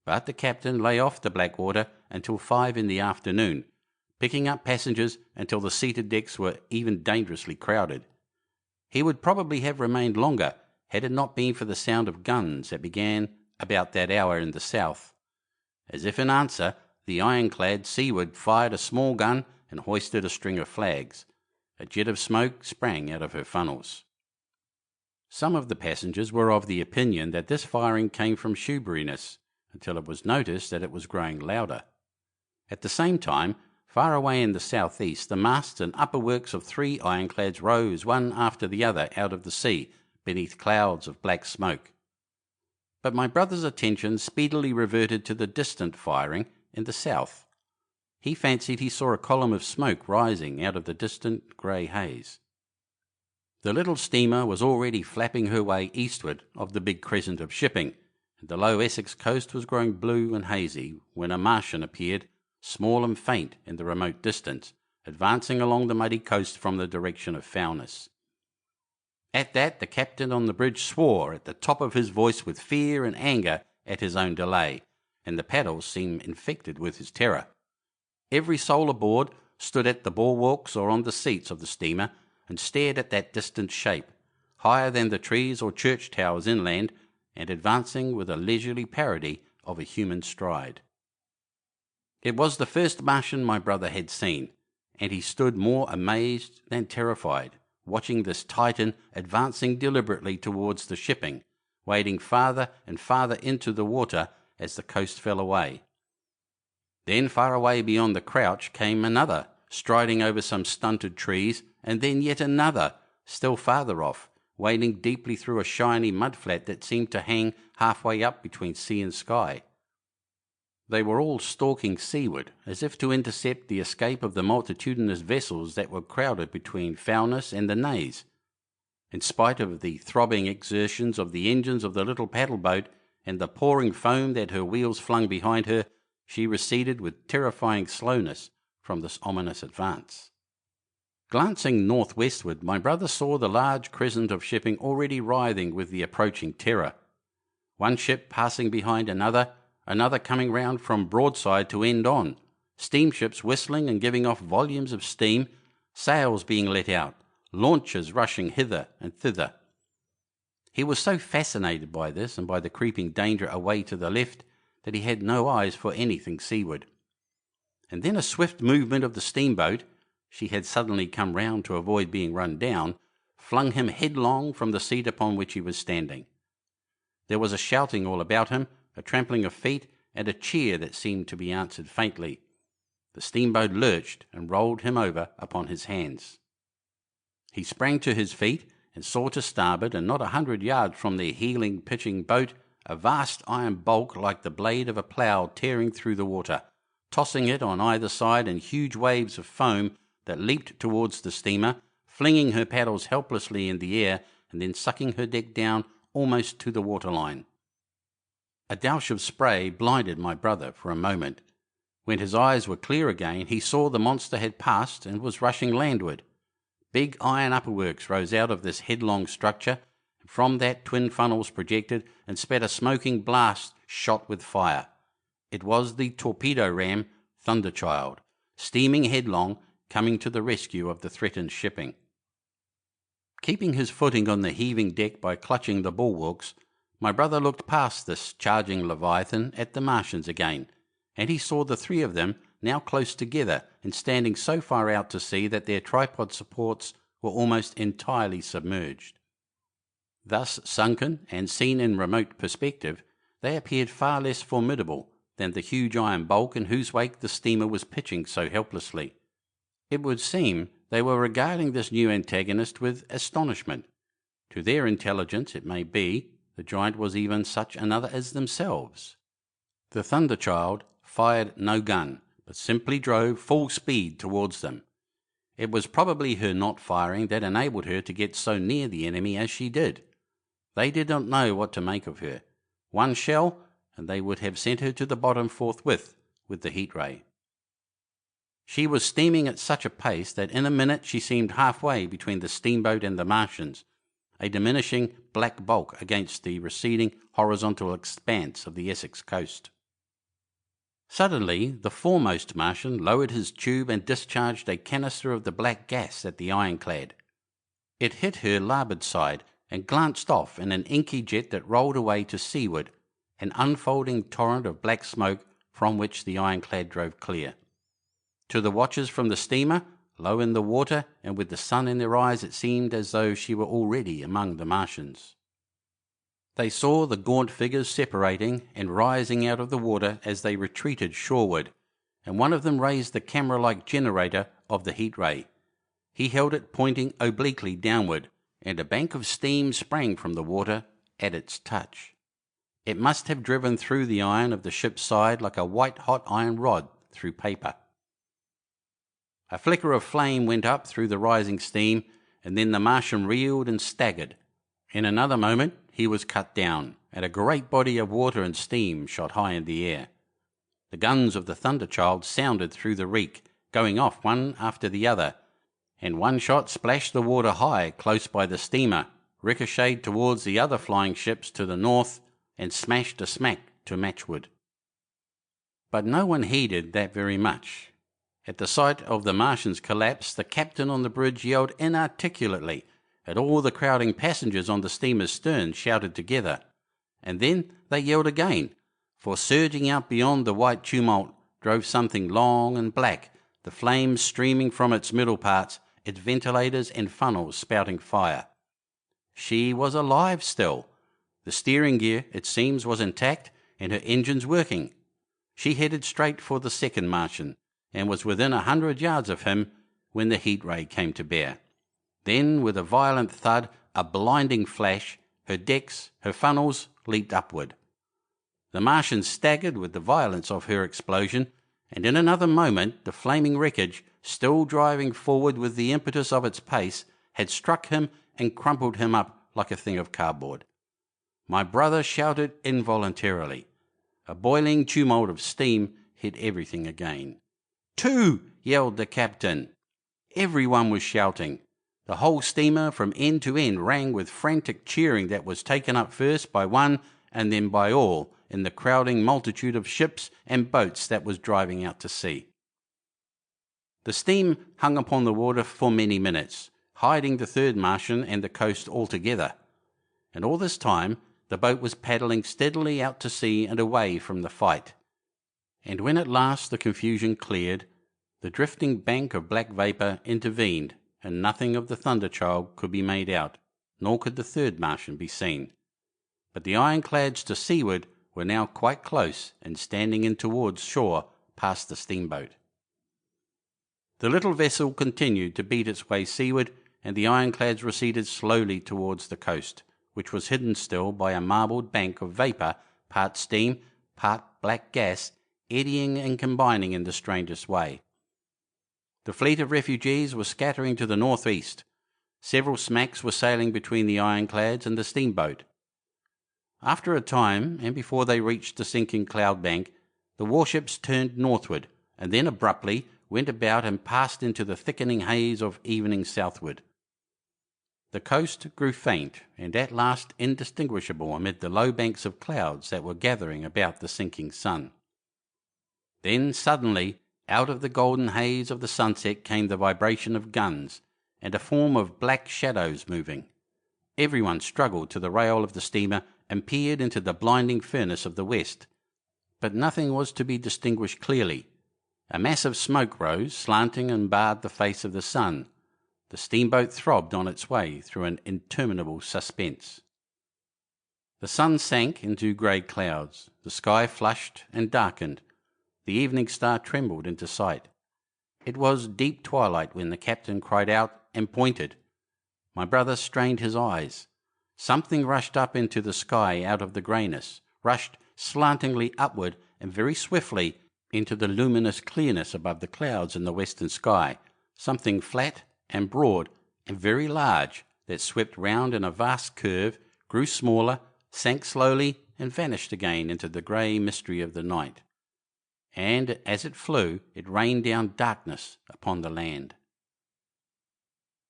But the captain lay off the Blackwater until 5 in the afternoon, picking up passengers until the seated decks were even dangerously crowded. He would probably have remained longer had it not been for the sound of guns that began about that hour in the south. As if in answer, the ironclad seaward fired a small gun and hoisted a string of flags. A jet of smoke sprang out of her funnels. Some of the passengers were of the opinion that this firing came from Shoeburyness, until it was noticed that it was growing louder. At the same time, far away in the southeast, the masts and upper works of 3 ironclads rose one after the other out of the sea, beneath clouds of black smoke. But my brother's attention speedily reverted to the distant firing in the south. He fancied he saw a column of smoke rising out of the distant grey haze. The little steamer was already flapping her way eastward of the big crescent of shipping, and the low Essex coast was growing blue and hazy when a Martian appeared, small and faint in the remote distance, advancing along the muddy coast from the direction of Foulness. At that the captain on the bridge swore at the top of his voice with fear and anger at his own delay, and the paddles seemed infected with his terror. Every soul aboard stood at the bulwarks or on the seats of the steamer and stared at that distant shape, higher than the trees or church towers inland, and advancing with a leisurely parody of a human stride. It was the first Martian my brother had seen, and he stood more amazed than terrified, watching this Titan advancing deliberately towards the shipping, wading farther and farther into the water as the coast fell away. Then far away beyond the crouch came another, striding over some stunted trees, and then yet another, still farther off, wading deeply through a shiny mudflat that seemed to hang halfway up between sea and sky. They were all stalking seaward, as if to intercept the escape of the multitudinous vessels that were crowded between Foulness and the Naze. In spite of the throbbing exertions of the engines of the little paddle boat and the pouring foam that her wheels flung behind her, she receded with terrifying slowness from this ominous advance. Glancing northwestward, my brother saw the large crescent of shipping already writhing with the approaching terror. One ship passing behind another coming round from broadside to end on, steamships whistling and giving off volumes of steam, sails being let out, launches rushing hither and thither. He was so fascinated by this and by the creeping danger away to the left that he had no eyes for anything seaward. And then a swift movement of the steamboat, she had suddenly come round to avoid being run down, flung him headlong from the seat upon which he was standing. There was a shouting all about him, a trampling of feet, and a cheer that seemed to be answered faintly. The steamboat lurched and rolled him over upon his hands. He sprang to his feet and saw to starboard, and not 100 yards from their heeling, pitching boat, a vast iron bulk like the blade of a plough tearing through the water, tossing it on either side in huge waves of foam that leaped towards the steamer, flinging her paddles helplessly in the air and then sucking her deck down almost to the waterline. A douche of spray blinded my brother for a moment. When his eyes were clear again, he saw the monster had passed and was rushing landward. Big iron upperworks rose out of this headlong structure, and from that twin funnels projected and spat a smoking blast shot with fire. It was the torpedo ram Thunderchild, steaming headlong, coming to the rescue of the threatened shipping. Keeping his footing on the heaving deck by clutching the bulwarks, my brother looked past this charging leviathan at the Martians again, and he saw the three of them now close together and standing so far out to sea that their tripod supports were almost entirely submerged. Thus sunken and seen in remote perspective, they appeared far less formidable than the huge iron bulk in whose wake the steamer was pitching so helplessly. It would seem they were regarding this new antagonist with astonishment. To their intelligence, it may be, the giant was even such another as themselves. The Thunderchild fired no gun, but simply drove full speed towards them. It was probably her not firing that enabled her to get so near the enemy as she did. They did not know what to make of her. One shell, and they would have sent her to the bottom forthwith with the heat ray. She was steaming at such a pace that in a minute she seemed halfway between the steamboat and the Martians, a diminishing black bulk against the receding horizontal expanse of the Essex coast. Suddenly, the foremost Martian lowered his tube and discharged a canister of the black gas at the ironclad. It hit her larboard side and glanced off in an inky jet that rolled away to seaward, an unfolding torrent of black smoke from which the ironclad drove clear. To the watchers from the steamer, low in the water and with the sun in their eyes, it seemed as though she were already among the Martians. They saw the gaunt figures separating and rising out of the water as they retreated shoreward, and one of them raised the camera-like generator of the heat ray. He held it pointing obliquely downward, and a bank of steam sprang from the water at its touch. It must have driven through the iron of the ship's side like a white-hot iron rod through paper. A flicker of flame went up through the rising steam, and then the Martian reeled and staggered. In another moment he was cut down, and a great body of water and steam shot high in the air. The guns of the Thunderchild sounded through the reek, going off one after the other, and one shot splashed the water high close by the steamer, ricocheted towards the other flying ships to the north, and smashed a smack to matchwood. But no one heeded that very much. At the sight of the Martian's collapse, the captain on the bridge yelled inarticulately, and all the crowding passengers on the steamer's stern shouted together. And then they yelled again, for surging out beyond the white tumult drove something long and black, the flames streaming from its middle parts, its ventilators and funnels spouting fire. She was alive still. The steering gear, it seems, was intact, and her engines working. She headed straight for the second Martian, and was within 100 yards of him when the heat ray came to bear. Then, with a violent thud, a blinding flash, her decks, her funnels leaped upward. The Martian staggered with the violence of her explosion, and in another moment the flaming wreckage, still driving forward with the impetus of its pace, had struck him and crumpled him up like a thing of cardboard. My brother shouted involuntarily. A boiling tumult of steam hit everything again. "Two!" yelled the captain. Everyone was shouting. The whole steamer from end to end rang with frantic cheering that was taken up first by one and then by all in the crowding multitude of ships and boats that was driving out to sea. The steam hung upon the water for many minutes, hiding the third Martian and the coast altogether. And all this time the boat was paddling steadily out to sea and away from the fight. And when at last the confusion cleared, the drifting bank of black vapour intervened, and nothing of the Thunderchild could be made out, nor could the third Martian be seen. But the ironclads to seaward were now quite close and standing in towards shore past the steamboat. The little vessel continued to beat its way seaward, and the ironclads receded slowly towards the coast, which was hidden still by a marbled bank of vapour, part steam, part black gas, eddying and combining in the strangest way. The fleet of refugees was scattering to the northeast. Several smacks were sailing between the ironclads and the steamboat. After a time, and before they reached the sinking cloud bank, the warships turned northward, and then abruptly went about and passed into the thickening haze of evening southward. The coast grew faint, and at last indistinguishable amid the low banks of clouds that were gathering about the sinking sun. Then suddenly, out of the golden haze of the sunset came the vibration of guns, and a form of black shadows moving. Everyone struggled to the rail of the steamer and peered into the blinding furnace of the west, but nothing was to be distinguished clearly. A mass of smoke rose, slanting, and barred the face of the sun. The steamboat throbbed on its way through an interminable suspense. The sun sank into grey clouds. The sky flushed and darkened. The evening star trembled into sight. It was deep twilight when the captain cried out and pointed. My brother strained his eyes. Something rushed up into the sky out of the greyness, rushed slantingly upward and very swiftly into the luminous clearness above the clouds in the western sky, something flat and broad and very large that swept round in a vast curve, grew smaller, sank slowly, and vanished again into the grey mystery of the night. And as it flew, it rained down darkness upon the land.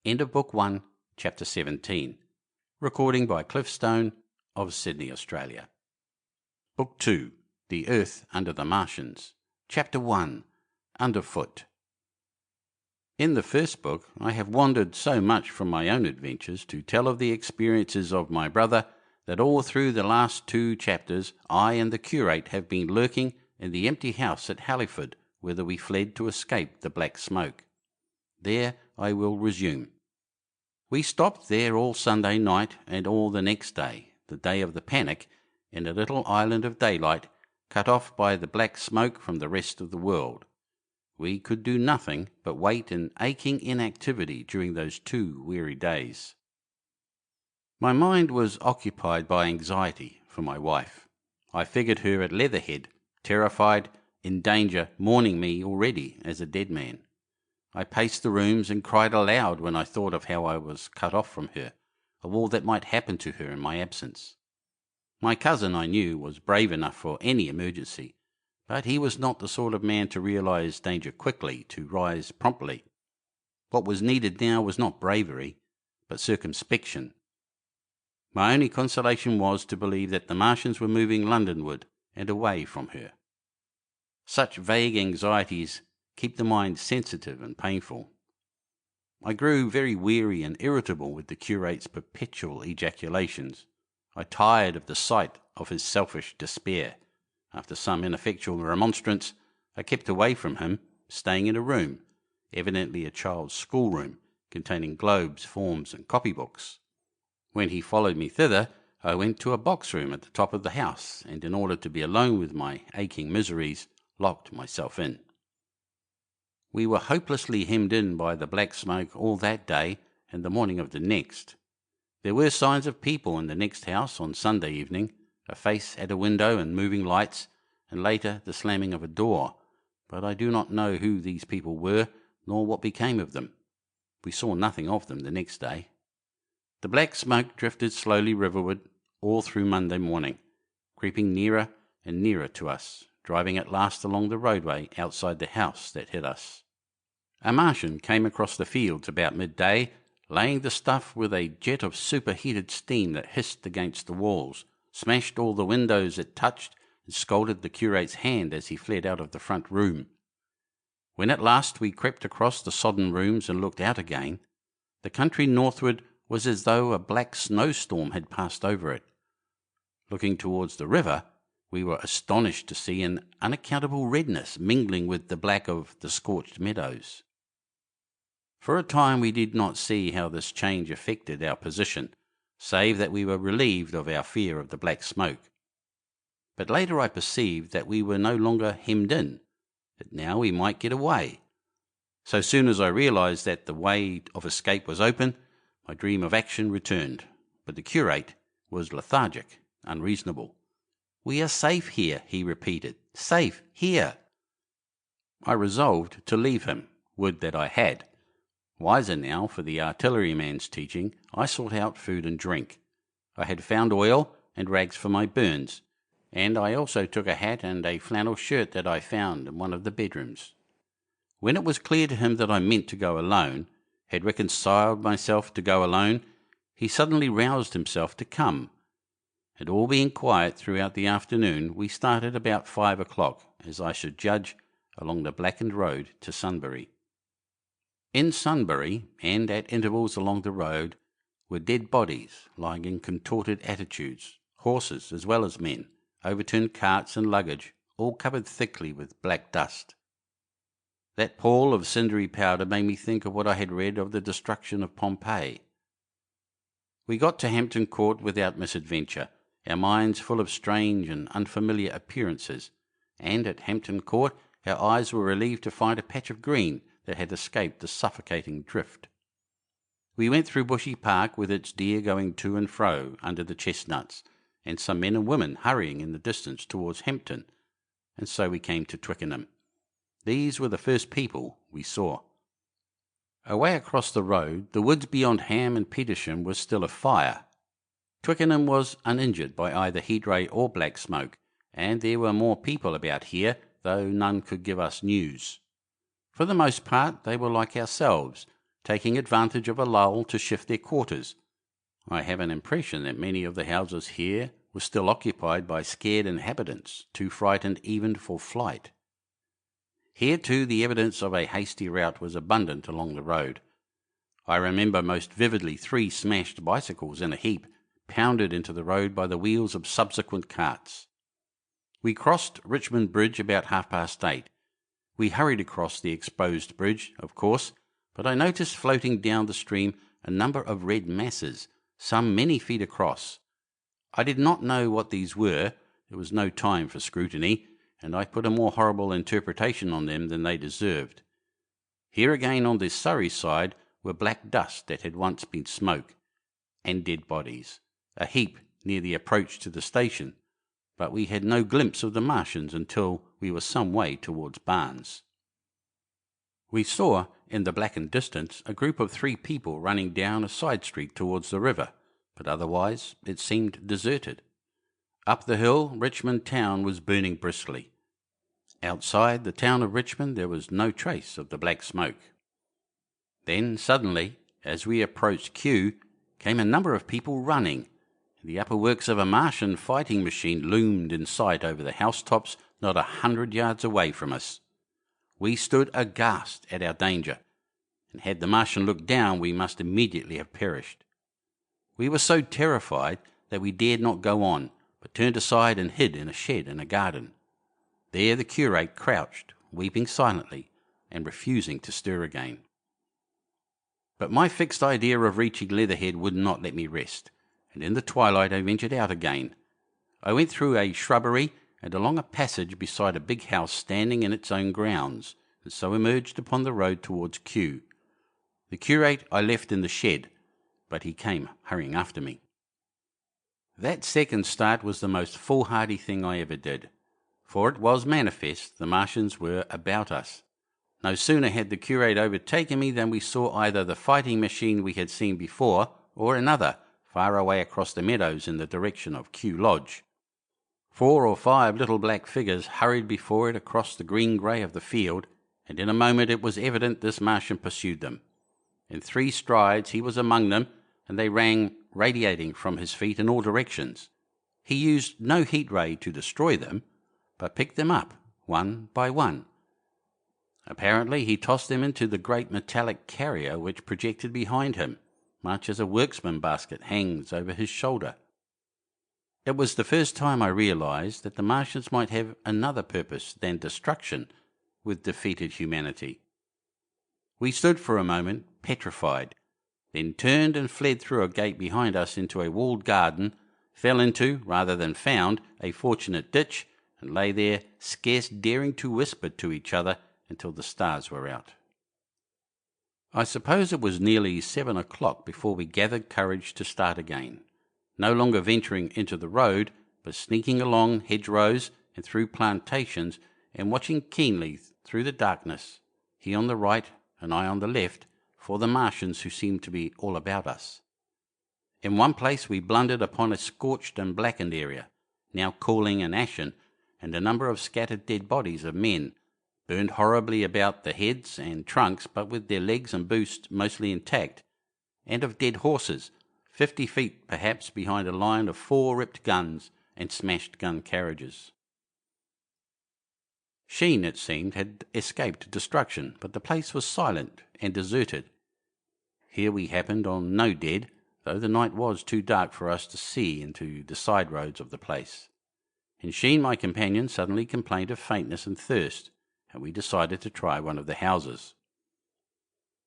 End of Book 1, Chapter 17. Recording by Cliff Stone of Sydney, Australia. Book 2, The Earth Under the Martians. Chapter 1, Underfoot. In the first book, I have wandered so much from my own adventures to tell of the experiences of my brother that all through the last 2 chapters I and the curate have been lurking in the empty house at Halliford, whither we fled to escape the black smoke. There I will resume. We stopped there all Sunday night and all the next day, the day of the panic, in a little island of daylight, cut off by the black smoke from the rest of the world. We could do nothing but wait in aching inactivity during those 2 weary days. My mind was occupied by anxiety for my wife. I figured her at Leatherhead, terrified, in danger, mourning me already as a dead man. I paced the rooms and cried aloud when I thought of how I was cut off from her, of all that might happen to her in my absence. My cousin, I knew, was brave enough for any emergency, but he was not the sort of man to realize danger quickly, to rise promptly. What was needed now was not bravery, but circumspection. My only consolation was to believe that the Martians were moving Londonward and away from her. Such vague anxieties keep the mind sensitive and painful. I grew very weary and irritable with the curate's perpetual ejaculations. I tired of the sight of his selfish despair. After some ineffectual remonstrance, I kept away from him, staying in a room, evidently a child's schoolroom, containing globes, forms, and copybooks. When he followed me thither, I went to a box room at the top of the house, and in order to be alone with my aching miseries, locked myself in. We were hopelessly hemmed in by the black smoke all that day and the morning of the next. There were signs of people in the next house on Sunday evening, a face at a window and moving lights, and later the slamming of a door, but I do not know who these people were, nor what became of them. We saw nothing of them the next day. The black smoke drifted slowly riverward all through Monday morning, creeping nearer and nearer to us, driving at last along the roadway outside the house that hid us. A Martian came across the fields about midday, laying the stuff with a jet of superheated steam that hissed against the walls, smashed all the windows it touched, and scalded the curate's hand as he fled out of the front room. When at last we crept across the sodden rooms and looked out again, the country northward was as though a black snowstorm had passed over it. Looking towards the river, we were astonished to see an unaccountable redness mingling with the black of the scorched meadows. For a time we did not see how this change affected our position, save that we were relieved of our fear of the black smoke. But later I perceived that we were no longer hemmed in, that now we might get away. So soon as I realized that the way of escape was open, my dream of action returned, but the curate was lethargic, unreasonable. "We are safe here," he repeated. "Safe here." I resolved to leave him. Would that I had. Wiser now for the artilleryman's teaching, I sought out food and drink. I had found oil and rags for my burns, and I also took a hat and a flannel shirt that I found in one of the bedrooms. When it was clear to him that I meant to go alone, had reconciled myself to go alone, he suddenly roused himself to come. And all being quiet throughout the afternoon, we started about 5 o'clock, as I should judge, along the blackened road to Sunbury. In Sunbury, and at intervals along the road, were dead bodies lying in contorted attitudes, horses as well as men, overturned carts and luggage, all covered thickly with black dust. That pall of cindery powder made me think of what I had read of the destruction of Pompeii. We got to Hampton Court without misadventure, our minds full of strange and unfamiliar appearances, and at Hampton Court our eyes were relieved to find a patch of green that had escaped the suffocating drift. We went through Bushy Park with its deer going to and fro under the chestnuts, and some men and women hurrying in the distance towards Hampton, and so we came to Twickenham. These were the first people we saw. Away across the road, the woods beyond Ham and Petersham was still afire. Twickenham was uninjured by either heat ray or black smoke, and there were more people about here, though none could give us news. For the most part they were like ourselves, taking advantage of a lull to shift their quarters. I have an impression that many of the houses here were still occupied by scared inhabitants, too frightened even for flight. Here, too, the evidence of a hasty rout was abundant along the road. I remember most vividly 3 smashed bicycles in a heap, pounded into the road by the wheels of subsequent carts. We crossed Richmond Bridge about 8:30. We hurried across the exposed bridge, of course, but I noticed floating down the stream a number of red masses, some many feet across. I did not know what these were. There was no time for scrutiny, and I put a more horrible interpretation on them than they deserved. Here again on the Surrey side were black dust that had once been smoke, and dead bodies, a heap near the approach to the station, but we had no glimpse of the Martians until we were some way towards Barnes. We saw, in the blackened distance, a group of 3 people running down a side street towards the river, but otherwise it seemed deserted. Up the hill, Richmond town was burning briskly. Outside the town of Richmond there was no trace of the black smoke. Then suddenly, as we approached Kew, came a number of people running. The upper works of a Martian fighting machine loomed in sight over the housetops not 100 yards away from us. We stood aghast at our danger, and had the Martian looked down we must immediately have perished. We were so terrified that we dared not go on, but turned aside and hid in a shed in a garden. There the curate crouched, weeping silently, and refusing to stir again. But my fixed idea of reaching Leatherhead would not let me rest, and in the twilight I ventured out again. I went through a shrubbery and along a passage beside a big house standing in its own grounds, and so emerged upon the road towards Kew. The curate I left in the shed, but he came hurrying after me. That second start was the most foolhardy thing I ever did, for it was manifest the Martians were about us. No sooner had the curate overtaken me than we saw either the fighting machine we had seen before, or another, far away across the meadows in the direction of Kew Lodge. 4 or 5 little black figures hurried before it across the green-grey of the field, and in a moment it was evident this Martian pursued them. In 3 strides he was among them, and they ran radiating from his feet in all directions. He used no heat ray to destroy them, but picked them up one by one. Apparently he tossed them into the great metallic carrier which projected behind him, much as a workman's basket hangs over his shoulder. It was the first time I realized that the Martians might have another purpose than destruction with defeated humanity. We stood for a moment petrified, then turned and fled through a gate behind us into a walled garden, fell into, rather than found, a fortunate ditch, and lay there, scarce daring to whisper to each other until the stars were out. I suppose it was nearly 7 o'clock before we gathered courage to start again, no longer venturing into the road, but sneaking along hedgerows and through plantations, and watching keenly through the darkness, he on the right and I on the left, for the Martians who seemed to be all about us. In one place we blundered upon a scorched and blackened area, now cooling and ashen, and a number of scattered dead bodies of men, burned horribly about the heads and trunks, but with their legs and boots mostly intact, and of dead horses, 50 feet perhaps behind a line of 4 ripped guns and smashed gun carriages. Sheen, it seemed, had escaped destruction, but the place was silent and deserted. Here we happened on no dead, though the night was too dark for us to see into the side roads of the place. And Sheen, my companion, suddenly complained of faintness and thirst, and we decided to try one of the houses.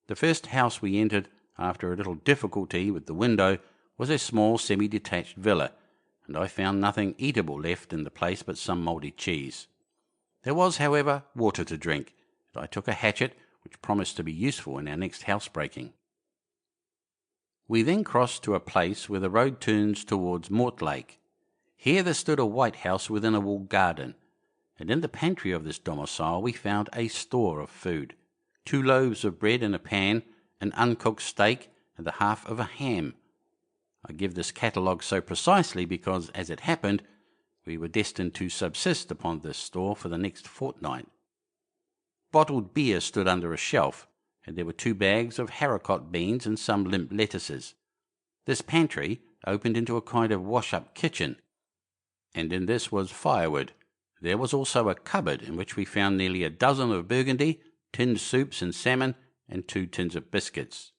The first house we entered, after a little difficulty with the window, was a small semi-detached villa, and I found nothing eatable left in the place but some mouldy cheese. There was, however, water to drink, and I took a hatchet, which promised to be useful in our next housebreaking. We then crossed to a place where the road turns towards Mortlake. Here there stood a white house within a walled garden, and in the pantry of this domicile we found a store of food, 2 loaves of bread in a pan, an uncooked steak, and the half of a ham. I give this catalogue so precisely because, as it happened, we were destined to subsist upon this store for the next fortnight. Bottled beer stood under a shelf, and there were 2 bags of haricot beans and some limp lettuces. This pantry opened into a kind of wash-up kitchen, and in this was firewood. There was also a cupboard in which we found nearly a dozen of burgundy, tinned soups and salmon, and 2 tins of biscuits.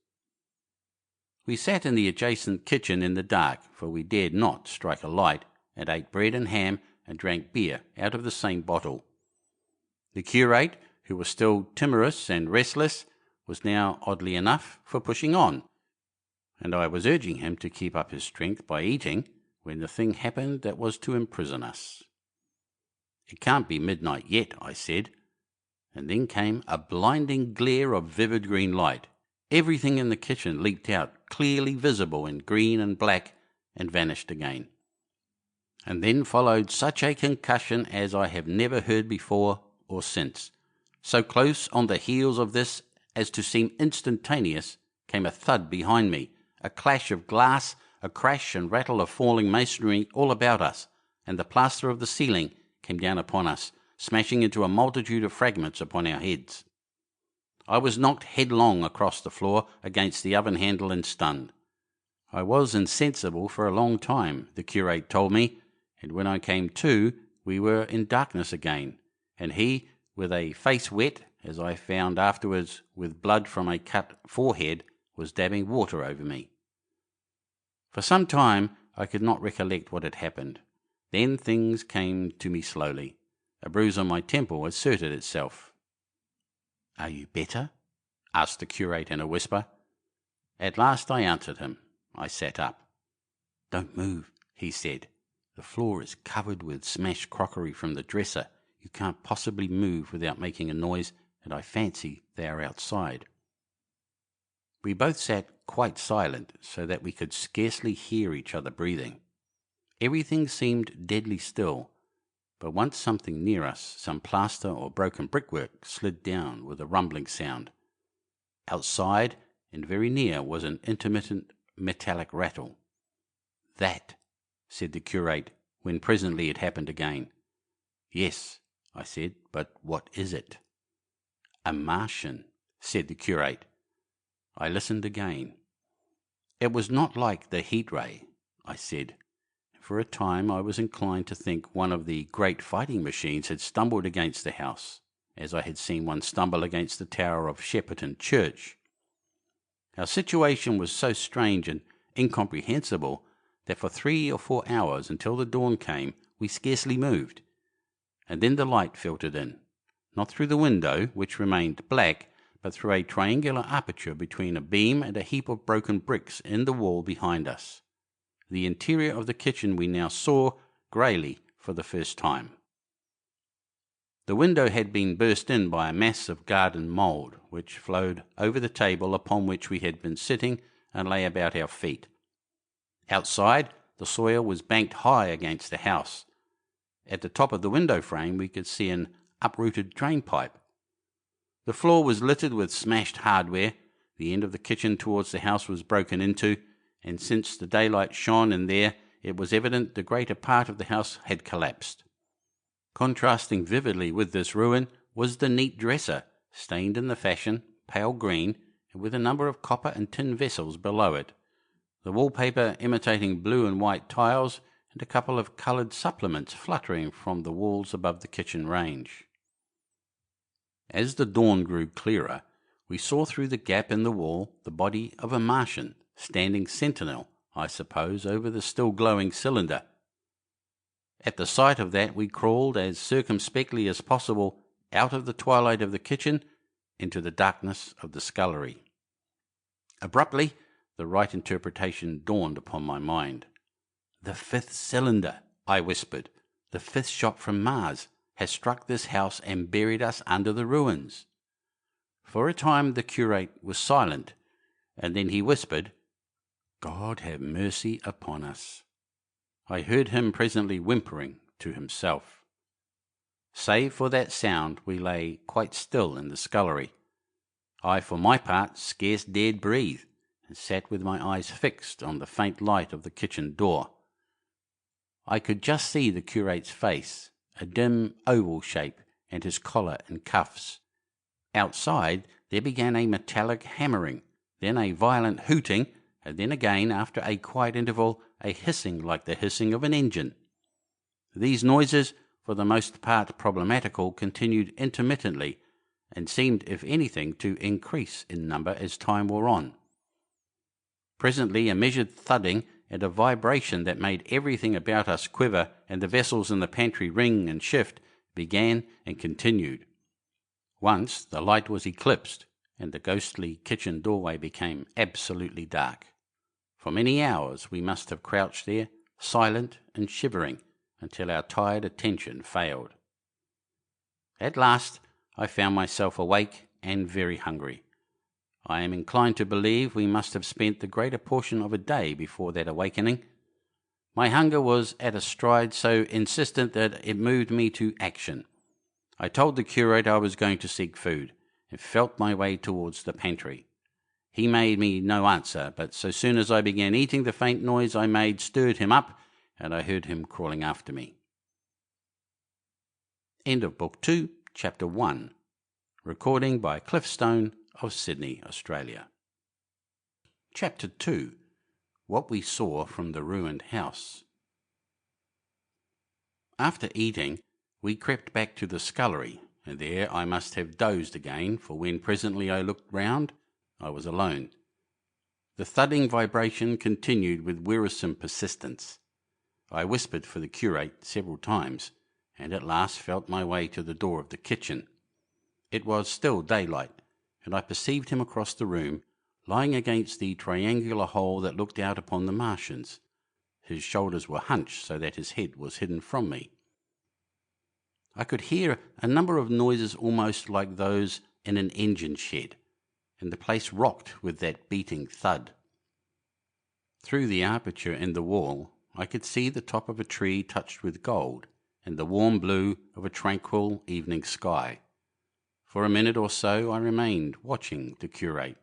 We sat in the adjacent kitchen in the dark, for we dared not strike a light, and ate bread and ham and drank beer out of the same bottle. The curate, who was still timorous and restless, was now, oddly enough, for pushing on, and I was urging him to keep up his strength by eating, when the thing happened that was to imprison us. "It can't be midnight yet," I said, and then came a blinding glare of vivid green light. Everything in the kitchen leaped out, clearly visible in green and black, and vanished again. And then followed such a concussion as I have never heard before or since. So close on the heels of this as to seem instantaneous came a thud behind me, a clash of glass, a crash and rattle of falling masonry all about us, and the plaster of the ceiling came down upon us, smashing into a multitude of fragments upon our heads. I was knocked headlong across the floor against the oven handle and stunned. I was insensible for a long time, the curate told me, and when I came to, we were in darkness again, and he, with a face wet, as I found afterwards, with blood from a cut forehead, was dabbing water over me. For some time I could not recollect what had happened. Then things came to me slowly. A bruise on my temple asserted itself. "Are you better?" asked the curate in a whisper. At last I answered him. I sat up. "Don't move," he said. "The floor is covered with smashed crockery from the dresser. You can't possibly move without making a noise, and I fancy they are outside." We both sat quite silent, so that we could scarcely hear each other breathing. Everything seemed deadly still, but once something near us, some plaster or broken brickwork, slid down with a rumbling sound. Outside and very near was an intermittent metallic rattle. "That," said the curate, when presently it happened again. "Yes," I said, "but what is it?" "A Martian," said the curate. I listened again. "It was not like the heat ray," I said. For a time I was inclined to think one of the great fighting machines had stumbled against the house, as I had seen one stumble against the tower of Shepperton church. Our situation was so strange and incomprehensible that for 3 or 4 hours, until the dawn came, we scarcely moved. And then the light filtered in, not through the window, which remained black, but through a triangular aperture between a beam and a heap of broken bricks in the wall behind us. The interior of the kitchen we now saw greyly for the first time. The window had been burst in by a mass of garden mould, which flowed over the table upon which we had been sitting and lay about our feet. Outside, the soil was banked high against the house. At the top of the window frame we could see an uprooted drain pipe. The floor was littered with smashed hardware. The end of the kitchen towards the house was broken into, and since the daylight shone in there, it was evident the greater part of the house had collapsed. Contrasting vividly with this ruin was the neat dresser, stained in the fashion, pale green, and with a number of copper and tin vessels below it, the wallpaper imitating blue and white tiles, and a couple of coloured supplements fluttering from the walls above the kitchen range. As the dawn grew clearer, we saw through the gap in the wall the body of a Martian, standing sentinel, I suppose, over the still glowing cylinder. At the sight of that we crawled as circumspectly as possible out of the twilight of the kitchen into the darkness of the scullery. Abruptly, the right interpretation dawned upon my mind. "The 5th cylinder," I whispered, "the 5th shot from Mars, has struck this house and buried us under the ruins." For a time the curate was silent, and then he whispered, "God have mercy upon us." I heard him presently whimpering to himself. Save for that sound, we lay quite still in the scullery. I, for my part, scarce dared breathe, and sat with my eyes fixed on the faint light of the kitchen door. I could just see the curate's face, a dim oval shape, and his collar and cuffs. Outside there began a metallic hammering, then a violent hooting, and then again, after a quiet interval, a hissing like the hissing of an engine. These noises, for the most part problematical, continued intermittently, and seemed, if anything, to increase in number as time wore on. Presently a measured thudding and a vibration that made everything about us quiver and the vessels in the pantry ring and shift began and continued. Once the light was eclipsed, and the ghostly kitchen doorway became absolutely dark. For many hours we must have crouched there, silent and shivering, until our tired attention failed. At last I found myself awake and very hungry. I am inclined to believe we must have spent the greater portion of a day before that awakening. My hunger was at a stride so insistent that it moved me to action. I told the curate I was going to seek food, and felt my way towards the pantry. He made me no answer, but so soon as I began eating, the faint noise I made stirred him up, and I heard him crawling after me. End of Book 2, Chapter 1. Recording by Cliff Stone of Sydney, Australia. Chapter 2. What we saw from the ruined house. After eating, we crept back to the scullery, and there I must have dozed again, for when presently I looked round, I was alone. The thudding vibration continued with wearisome persistence. I whispered for the curate several times, and at last felt my way to the door of the kitchen. It was still daylight, and I perceived him across the room, lying against the triangular hole that looked out upon the Martians. His shoulders were hunched so that his head was hidden from me. I could hear a number of noises almost like those in an engine shed, and the place rocked with that beating thud. Through the aperture in the wall, I could see the top of a tree touched with gold, and the warm blue of a tranquil evening sky. For a minute or so I remained watching the curate.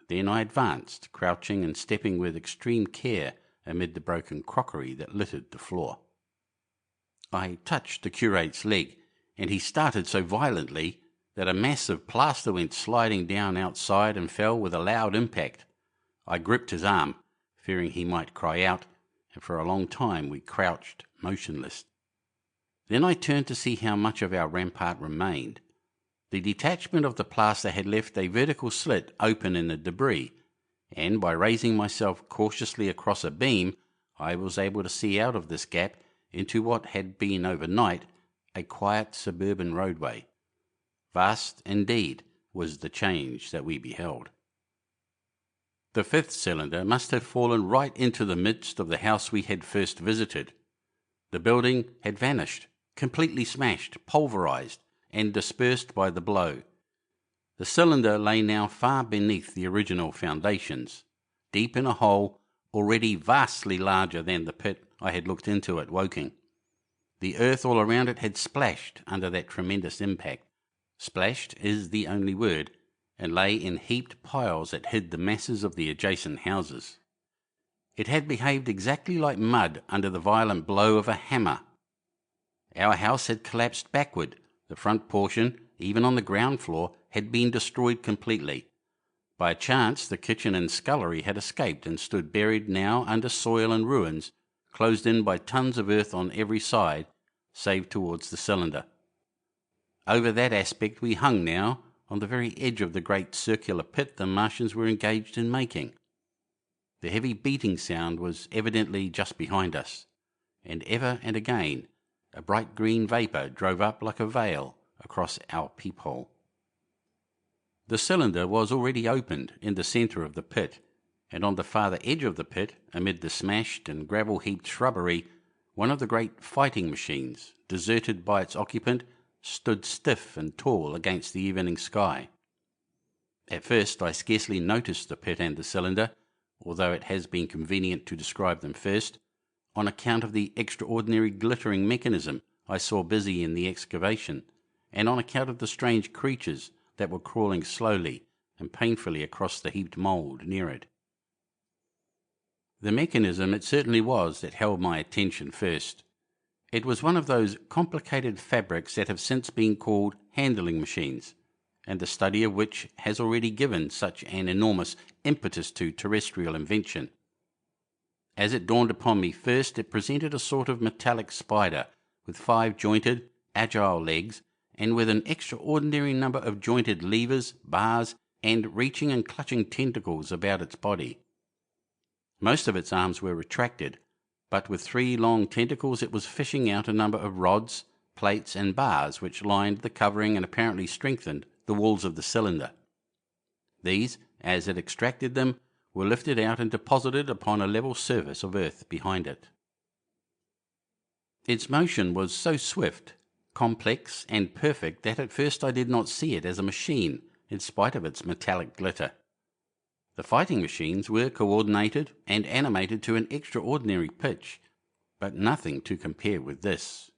Then I advanced, crouching and stepping with extreme care amid the broken crockery that littered the floor. I touched the curate's leg, and he started so violently that a mass of plaster went sliding down outside and fell with a loud impact. I gripped his arm, fearing he might cry out, and for a long time we crouched motionless. Then I turned to see how much of our rampart remained. The detachment of the plaster had left a vertical slit open in the debris, and by raising myself cautiously across a beam, I was able to see out of this gap into what had been overnight a quiet suburban roadway. Vast indeed was the change that we beheld. The fifth cylinder must have fallen right into the midst of the house we had first visited. The building had vanished, completely smashed, pulverized, and dispersed by the blow. The cylinder lay now far beneath the original foundations, deep in a hole already vastly larger than the pit I had looked into at Woking. The earth all around it had splashed under that tremendous impact. Splashed is the only word, and lay in heaped piles that hid the masses of the adjacent houses. It had behaved exactly like mud under the violent blow of a hammer. Our house had collapsed backward. The front portion, even on the ground floor, had been destroyed completely. By chance, the kitchen and scullery had escaped and stood buried now under soil and ruins, closed in by tons of earth on every side, save towards the cylinder. Over that aspect we hung now, on the very edge of the great circular pit the Martians were engaged in making. The heavy beating sound was evidently just behind us, and ever and again a bright green vapour drove up like a veil across our peephole. The cylinder was already opened in the centre of the pit, and on the farther edge of the pit, amid the smashed and gravel-heaped shrubbery, one of the great fighting machines, deserted by its occupant, stood stiff and tall against the evening sky. At first I scarcely noticed the pit and the cylinder, although it has been convenient to describe them first, on account of the extraordinary glittering mechanism I saw busy in the excavation, and on account of the strange creatures that were crawling slowly and painfully across the heaped mould near it. The mechanism it certainly was that held my attention first. It was one of those complicated fabrics that have since been called handling machines, and the study of which has already given such an enormous impetus to terrestrial invention. As it dawned upon me first, it presented a sort of metallic spider with 5 jointed, agile legs, and with an extraordinary number of jointed levers, bars, and reaching and clutching tentacles about its body. Most of its arms were retracted, but with 3 long tentacles it was fishing out a number of rods, plates, and bars which lined the covering and apparently strengthened the walls of the cylinder. These, as it extracted them, were lifted out and deposited upon a level surface of earth behind it. Its motion was so swift, complex, and perfect that at first I did not see it as a machine, in spite of its metallic glitter. The fighting machines were coordinated and animated to an extraordinary pitch, but nothing to compare with this.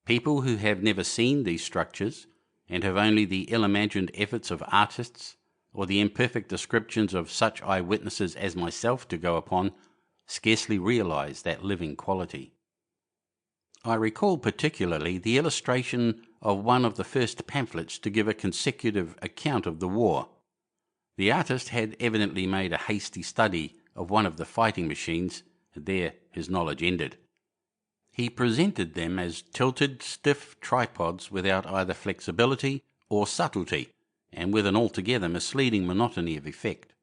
People who have never seen these structures, and have only the ill-imagined efforts of artists, or the imperfect descriptions of such eyewitnesses as myself to go upon, scarcely realize that living quality. I recall particularly the illustration of one of the first pamphlets to give a consecutive account of the war. The artist had evidently made a hasty study of one of the fighting machines, and there his knowledge ended. He presented them as tilted, stiff tripods without either flexibility or subtlety, and with an altogether misleading monotony of effect.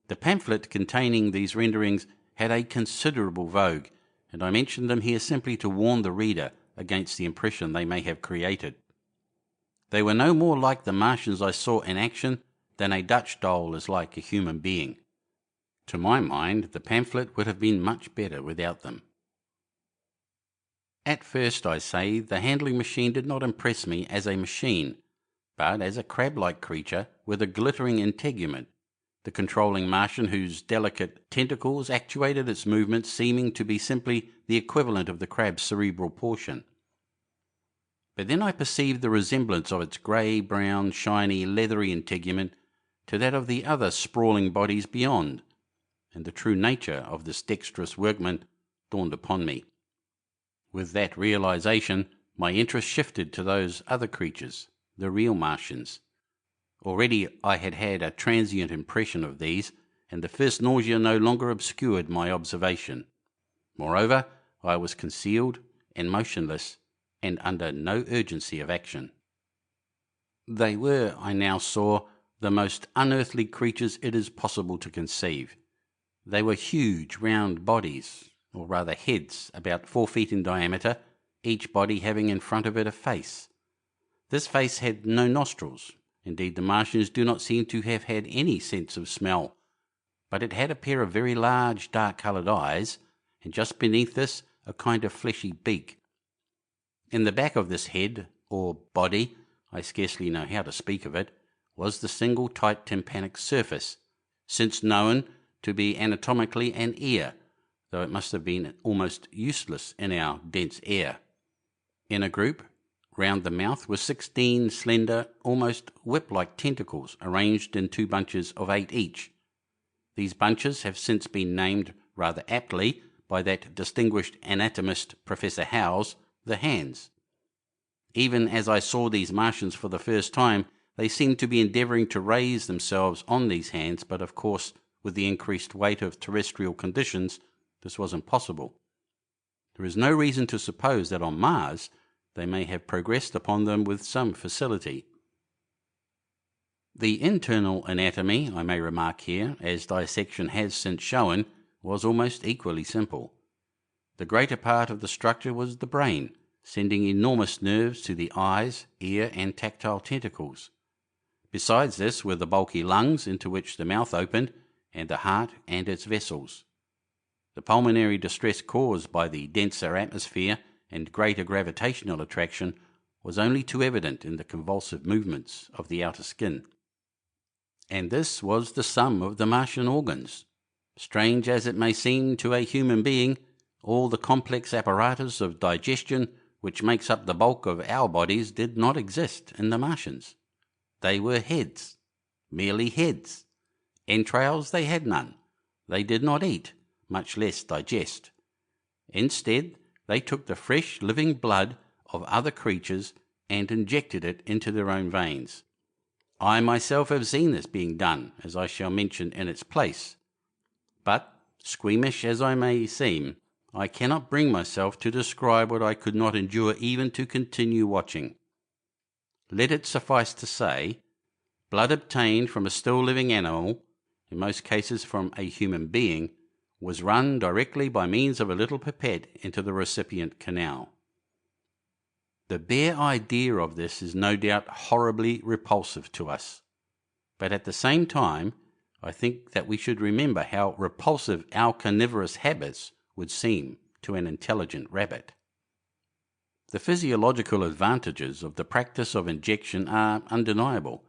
The pamphlet containing these renderings had a considerable vogue, and I mention them here simply to warn the reader against the impression they may have created. They were no more like the Martians I saw in action than a Dutch doll is like a human being. To my mind, the pamphlet would have been much better without them. At first, I say, the handling machine did not impress me as a machine, but as a crab-like creature with a glittering integument, the controlling Martian whose delicate tentacles actuated its movements seeming to be simply the equivalent of the crab's cerebral portion. But then I perceived the resemblance of its grey-brown, shiny, leathery integument to that of the other sprawling bodies beyond, and the true nature of this dexterous workman dawned upon me. With that realization, my interest shifted to those other creatures, the real Martians. Already I had had a transient impression of these, and the first nausea no longer obscured my observation. Moreover, I was concealed and motionless, and under no urgency of action. They were, I now saw, the most unearthly creatures it is possible to conceive. They were huge, round bodies, or rather heads, about 4 feet in diameter, each body having in front of it a face. This face had no nostrils. Indeed, the Martians do not seem to have had any sense of smell, but it had a pair of very large, dark-coloured eyes, and just beneath this a kind of fleshy beak. In the back of this head, or body, I scarcely know how to speak of it, was the single tight tympanic surface, since known to be anatomically an ear, though it must have been almost useless in our dense air. In a group, round the mouth, were 16 slender, almost whip-like tentacles arranged in 2 bunches of 8 each. These bunches have since been named, rather aptly, by that distinguished anatomist Professor Howes, the hands. Even as I saw these Martians for the first time, they seemed to be endeavouring to raise themselves on these hands, but of course, with the increased weight of terrestrial conditions, this was impossible. There is no reason to suppose that on Mars they may have progressed upon them with some facility. The internal anatomy, I may remark here, as dissection has since shown, was almost equally simple. The greater part of the structure was the brain, sending enormous nerves to the eyes, ear, and tactile tentacles. Besides this were the bulky lungs into which the mouth opened, and the heart and its vessels. The pulmonary distress caused by the denser atmosphere and greater gravitational attraction was only too evident in the convulsive movements of the outer skin. And this was the sum of the Martian organs. Strange as it may seem to a human being, all the complex apparatus of digestion which makes up the bulk of our bodies did not exist in the Martians. They were heads, merely heads. Entrails they had none. They did not eat, much less digest. Instead, they took the fresh living blood of other creatures and injected it into their own veins. I myself have seen this being done, as I shall mention in its place. But, squeamish as I may seem, I cannot bring myself to describe what I could not endure even to continue watching. Let it suffice to say, blood obtained from a still living animal, in most cases from a human being, was run directly by means of a little pipette into the recipient canal. The bare idea of this is no doubt horribly repulsive to us, but at the same time I think that we should remember how repulsive our carnivorous habits would seem to an intelligent rabbit. The physiological advantages of the practice of injection are undeniable,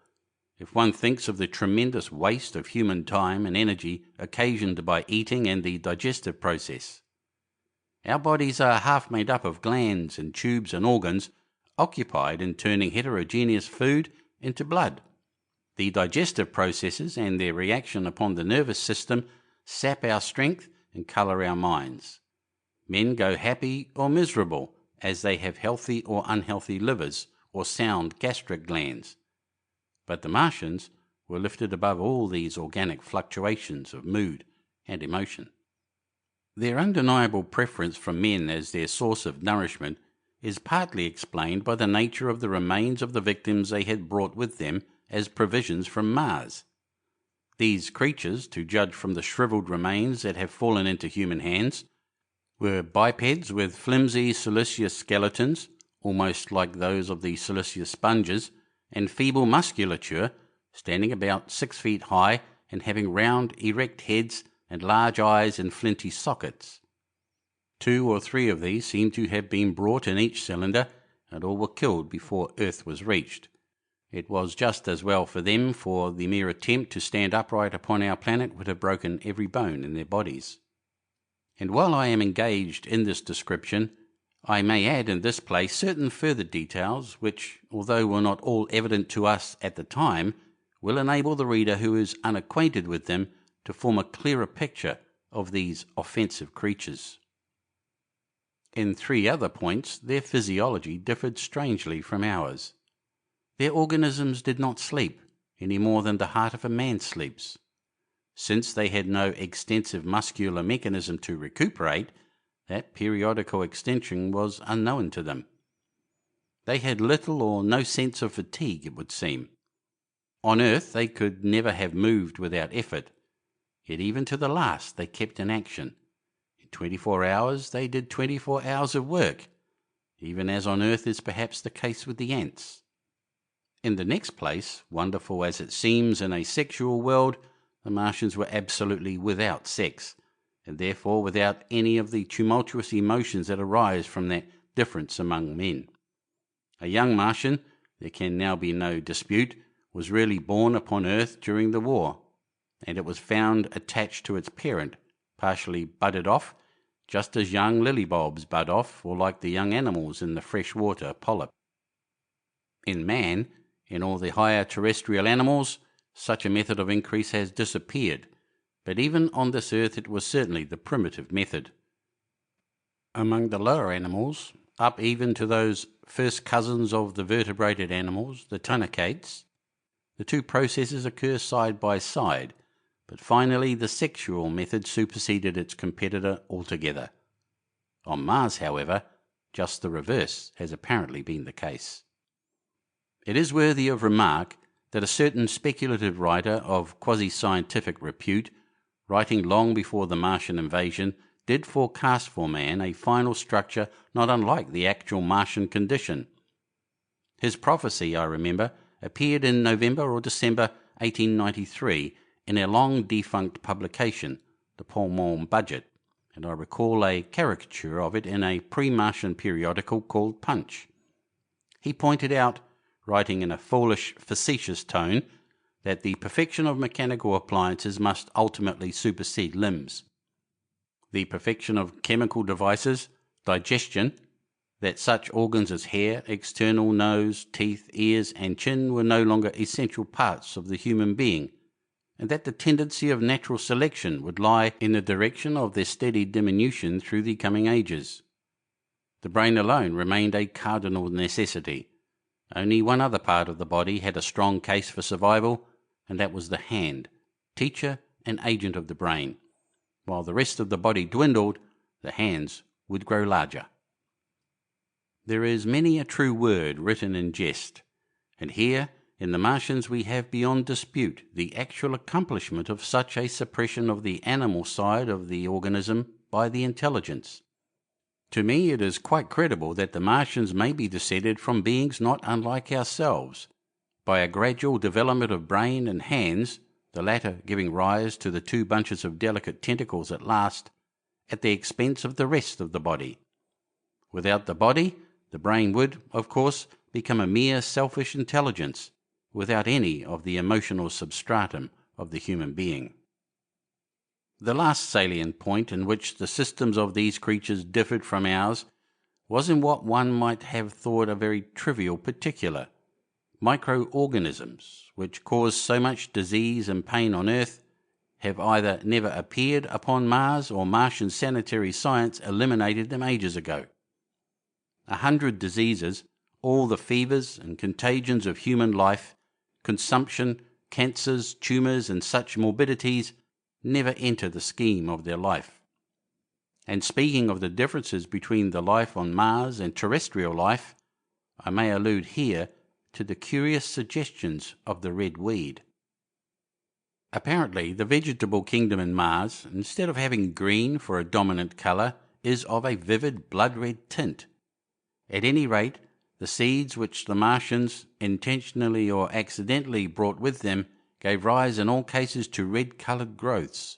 if one thinks of the tremendous waste of human time and energy occasioned by eating and the digestive process. Our bodies are half made up of glands and tubes and organs occupied in turning heterogeneous food into blood. The digestive processes and their reaction upon the nervous system sap our strength and colour our minds. Men go happy or miserable as they have healthy or unhealthy livers or sound gastric glands. But the Martians were lifted above all these organic fluctuations of mood and emotion. Their undeniable preference for men as their source of nourishment is partly explained by the nature of the remains of the victims they had brought with them as provisions from Mars. These creatures, to judge from the shrivelled remains that have fallen into human hands, were bipeds with flimsy siliceous skeletons, almost like those of the siliceous sponges, and feeble musculature, standing about 6 feet high and having round, erect heads and large eyes in flinty sockets. 2 or 3 of these seem to have been brought in each cylinder, and all were killed before Earth was reached. It was just as well for them, for the mere attempt to stand upright upon our planet would have broken every bone in their bodies. And while I am engaged in this description, I may add in this place certain further details which, although were not all evident to us at the time, will enable the reader who is unacquainted with them to form a clearer picture of these offensive creatures. In 3 other points, their physiology differed strangely from ours. Their organisms did not sleep, any more than the heart of a man sleeps. Since they had no extensive muscular mechanism to recuperate, that periodical extension was unknown to them. They had little or no sense of fatigue, it would seem. On earth they could never have moved without effort, yet even to the last they kept in action. In 24 hours they did 24 hours of work, even as on earth is perhaps the case with the ants. In the next place, wonderful as it seems in a sexual world, the Martians were absolutely without sex, and therefore without any of the tumultuous emotions that arise from that difference among men. A young Martian, there can now be no dispute, was really born upon Earth during the war, and it was found attached to its parent, partially budded off, just as young lily bulbs bud off, or like the young animals in the freshwater polyp. In man, in all the higher terrestrial animals, such a method of increase has disappeared, but even on this earth it was certainly the primitive method. Among the lower animals, up even to those first cousins of the vertebrated animals, the tunicatates, the 2 processes occur side by side, but finally the sexual method superseded its competitor altogether. On Mars, however, just the reverse has apparently been the case. It is worthy of remark that a certain speculative writer of quasi-scientific repute, writing long before the Martian invasion, did forecast for man a final structure not unlike the actual Martian condition. His prophecy, I remember, appeared in November or December 1893 in a long-defunct publication, the Pall Mall Budget, and I recall a caricature of it in a pre-Martian periodical called Punch. He pointed out, writing in a foolish, facetious tone, that the perfection of mechanical appliances must ultimately supersede limbs. The perfection of chemical devices, digestion, that such organs as hair, external nose, teeth, ears, and chin were no longer essential parts of the human being, and that the tendency of natural selection would lie in the direction of their steady diminution through the coming ages. The brain alone remained a cardinal necessity. Only one other part of the body had a strong case for survival, and that was the hand, teacher and agent of the brain. While the rest of the body dwindled, the hands would grow larger. There is many a true word written in jest, and here in the Martians we have beyond dispute the actual accomplishment of such a suppression of the animal side of the organism by the intelligence. To me it is quite credible that the Martians may be descended from beings not unlike ourselves, by a gradual development of brain and hands, the latter giving rise to the 2 bunches of delicate tentacles at last, at the expense of the rest of the body. Without the body, the brain would, of course, become a mere selfish intelligence, without any of the emotional substratum of the human being. The last salient point in which the systems of these creatures differed from ours was in what one might have thought a very trivial particular. Microorganisms, which cause so much disease and pain on Earth, have either never appeared upon Mars or Martian sanitary science eliminated them ages ago. 100 diseases, all the fevers and contagions of human life, consumption, cancers, tumours and such morbidities, never enter the scheme of their life. And speaking of the differences between the life on Mars and terrestrial life, I may allude here to the curious suggestions of the red weed. Apparently, the vegetable kingdom in Mars, instead of having green for a dominant colour, is of a vivid blood-red tint. At any rate, the seeds which the Martians, intentionally or accidentally, brought with them gave rise in all cases to red-coloured growths.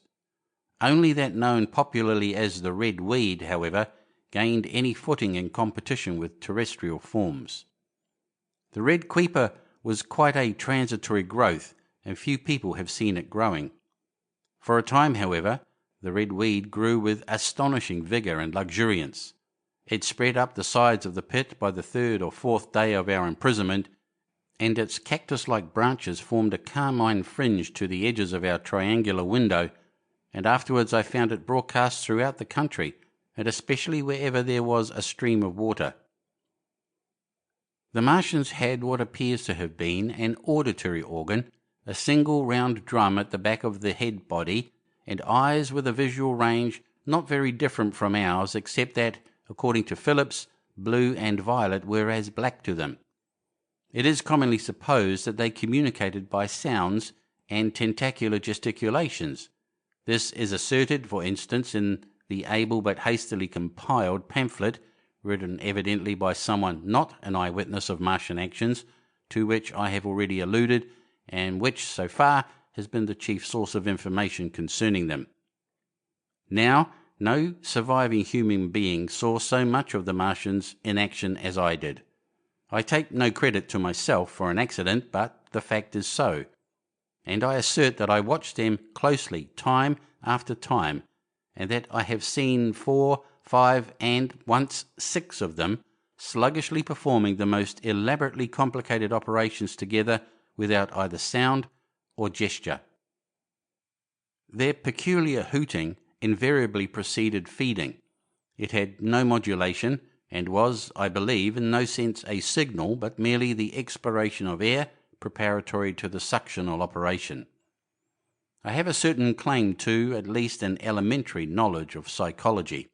Only that known popularly as the red weed, however, gained any footing in competition with terrestrial forms. The red creeper was quite a transitory growth, and few people have seen it growing. For a time, however, the red weed grew with astonishing vigour and luxuriance. It spread up the sides of the pit by the 3rd or 4th day of our imprisonment, and its cactus-like branches formed a carmine fringe to the edges of our triangular window, and afterwards I found it broadcast throughout the country, and especially wherever there was a stream of water. The Martians had what appears to have been an auditory organ, a single round drum at the back of the head body, and eyes with a visual range not very different from ours, except that, according to Phillips, blue and violet were as black to them. It is commonly supposed that they communicated by sounds and tentacular gesticulations. This is asserted, for instance, in the able but hastily compiled pamphlet, written evidently by someone not an eyewitness of Martian actions, to which I have already alluded, and which, so far, has been the chief source of information concerning them. Now, no surviving human being saw so much of the Martians in action as I did. I take no credit to myself for an accident, but the fact is so, and I assert that I watched them closely time after time, and that I have seen 4, 5, and once 6 of them sluggishly performing the most elaborately complicated operations together without either sound or gesture. Their peculiar hooting invariably preceded feeding. It had no modulation, and was, I believe, in no sense a signal, but merely the expiration of air preparatory to the suctional operation. I have a certain claim to, at least, an elementary knowledge of psychology,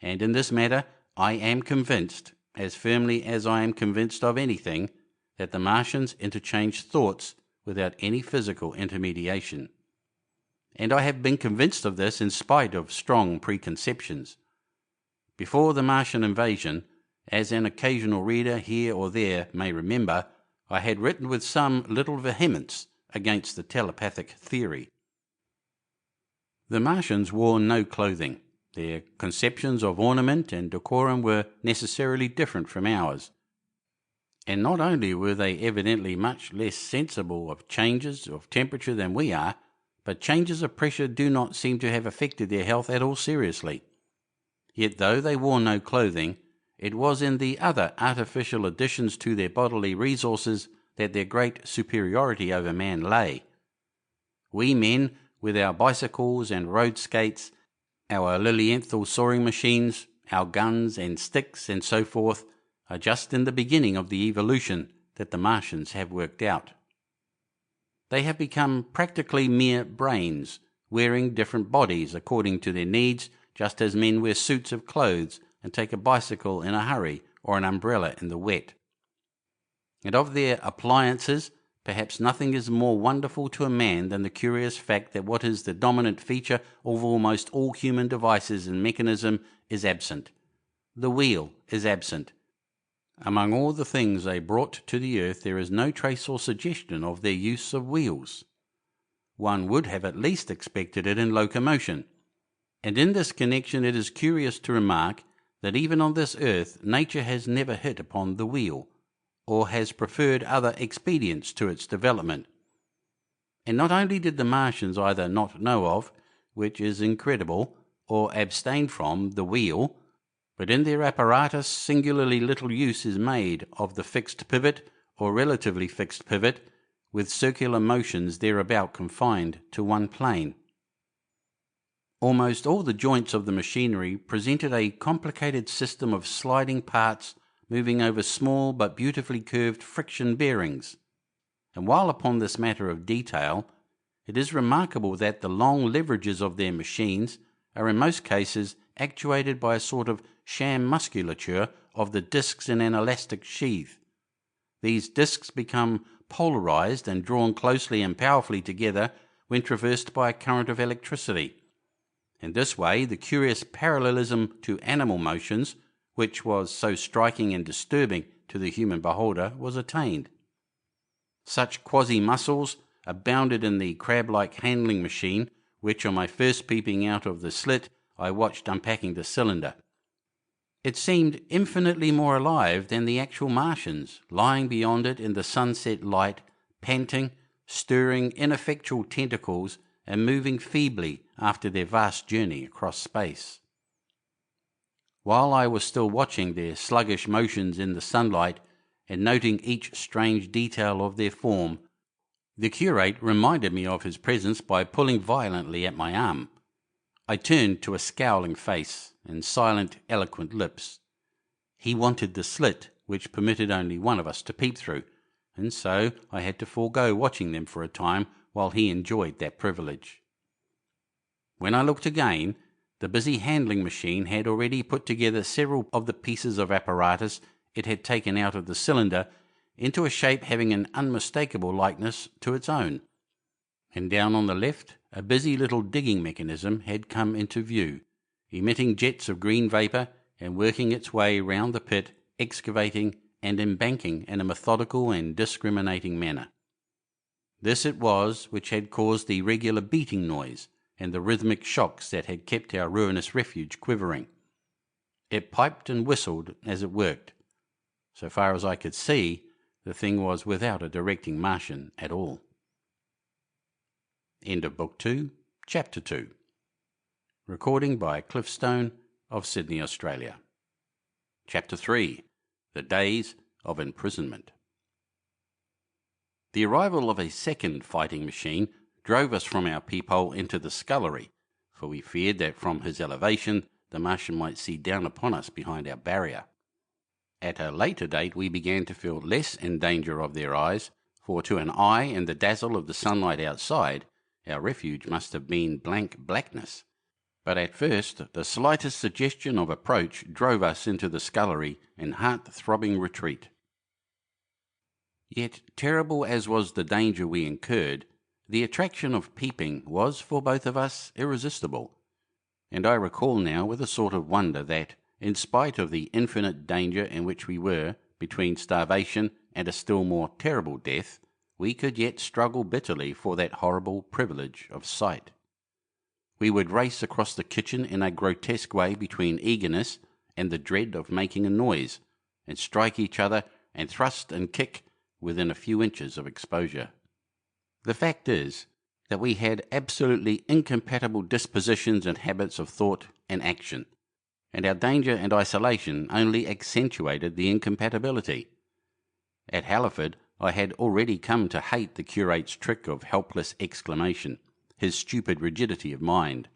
and in this matter I am convinced, as firmly as I am convinced of anything, that the Martians interchanged thoughts without any physical intermediation. And I have been convinced of this in spite of strong preconceptions. Before the Martian invasion, as an occasional reader here or there may remember, I had written with some little vehemence against the telepathic theory. The Martians wore no clothing. Their conceptions of ornament and decorum were necessarily different from ours. And not only were they evidently much less sensible of changes of temperature than we are, but changes of pressure do not seem to have affected their health at all seriously. Yet though they wore no clothing, it was in the other artificial additions to their bodily resources that their great superiority over man lay. We men, with our bicycles and road skates, our Lilienthal soaring machines, our guns and sticks and so forth, are just in the beginning of the evolution that the Martians have worked out. They have become practically mere brains, wearing different bodies according to their needs, just as men wear suits of clothes and take a bicycle in a hurry or an umbrella in the wet. And of their appliances, perhaps nothing is more wonderful to a man than the curious fact that what is the dominant feature of almost all human devices and mechanism is absent. The wheel is absent. Among all the things they brought to the earth, there is no trace or suggestion of their use of wheels. One would have at least expected it in locomotion. And in this connection it is curious to remark that even on this earth nature has never hit upon the wheel, or has preferred other expedients to its development. And not only did the Martians either not know of, which is incredible, or abstain from the wheel, but in their apparatus singularly little use is made of the fixed pivot or relatively fixed pivot, with circular motions thereabout confined to one plane. Almost all the joints of the machinery presented a complicated system of sliding parts moving over small but beautifully curved friction bearings. And while upon this matter of detail, it is remarkable that the long leverages of their machines are in most cases actuated by a sort of sham musculature of the discs in an elastic sheath. These discs become polarized and drawn closely and powerfully together when traversed by a current of electricity. In this way, the curious parallelism to animal motions, which was so striking and disturbing to the human beholder, was attained. Such quasi-muscles abounded in the crab-like handling machine, which on my first peeping out of the slit I watched unpacking the cylinder. It seemed infinitely more alive than the actual Martians, lying beyond it in the sunset light, panting, stirring ineffectual tentacles and moving feebly after their vast journey across space. While I was still watching their sluggish motions in the sunlight and noting each strange detail of their form, the curate reminded me of his presence by pulling violently at my arm. I turned to a scowling face and silent, eloquent lips. He wanted the slit which permitted only one of us to peep through, and so I had to forego watching them for a time while he enjoyed that privilege. When I looked again, the busy handling machine had already put together several of the pieces of apparatus it had taken out of the cylinder into a shape having an unmistakable likeness to its own. And down on the left, a busy little digging mechanism had come into view, emitting jets of green vapour and working its way round the pit, excavating and embanking in a methodical and discriminating manner. This it was which had caused the regular beating noise and the rhythmic shocks that had kept our ruinous refuge quivering. It piped and whistled as it worked. So far as I could see, the thing was without a directing Martian at all. End of Book 2, Chapter 2. Recording by Cliff Stone of Sydney, Australia. Chapter 3. The Days of Imprisonment. The arrival of a second fighting machine drove us from our peephole into the scullery, for we feared that from his elevation the Martian might see down upon us behind our barrier. At a later date we began to feel less in danger of their eyes, for to an eye in the dazzle of the sunlight outside, our refuge must have been blank blackness. But at first the slightest suggestion of approach drove us into the scullery in heart-throbbing retreat. Yet, terrible as was the danger we incurred, the attraction of peeping was for both of us irresistible, and I recall now with a sort of wonder that, in spite of the infinite danger in which we were, between starvation and a still more terrible death, we could yet struggle bitterly for that horrible privilege of sight. We would race across the kitchen in a grotesque way between eagerness and the dread of making a noise, and strike each other and thrust and kick within a few inches of exposure. The fact is that we had absolutely incompatible dispositions and habits of thought and action, and our danger and isolation only accentuated the incompatibility. At Halliford, I had already come to hate the curate's trick of helpless exclamation, his stupid rigidity of mind.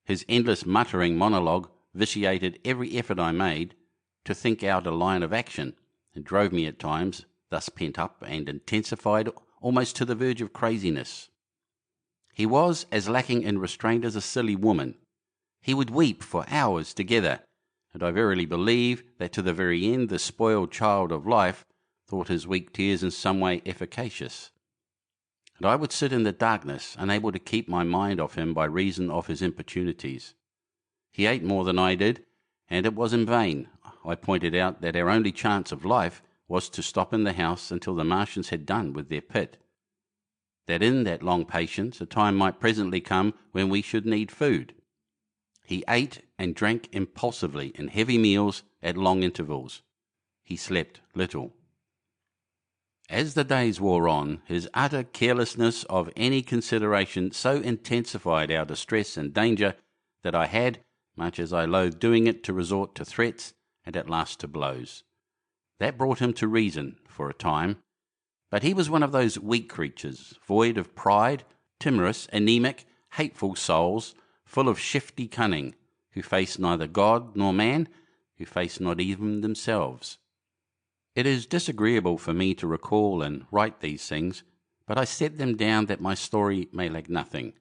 His endless muttering monologue vitiated every effort I made to think out a line of action, and drove me at times, thus pent up and intensified almost to the verge of craziness. He was as lacking in restraint as a silly woman. He would weep for hours together, and I verily believe that to the very end the spoiled child of life thought his weak tears in some way efficacious. And I would sit in the darkness, unable to keep my mind off him by reason of his importunities. He ate more than I did, and it was in vain. I pointed out that our only chance of life was to stop in the house until the Martians had done with their pit. That in that long patience a time might presently come when we should need food. He ate and drank impulsively in heavy meals at long intervals. He slept little. As the days wore on, his utter carelessness of any consideration so intensified our distress and danger that I had, much as I loathed doing it, to resort to threats and at last to blows. That brought him to reason for a time, but he was one of those weak creatures, void of pride, timorous, anemic, hateful souls, full of shifty cunning, who face neither God nor man, who face not even themselves. It is disagreeable for me to recall and write these things, but I set them down that my story may lack nothing.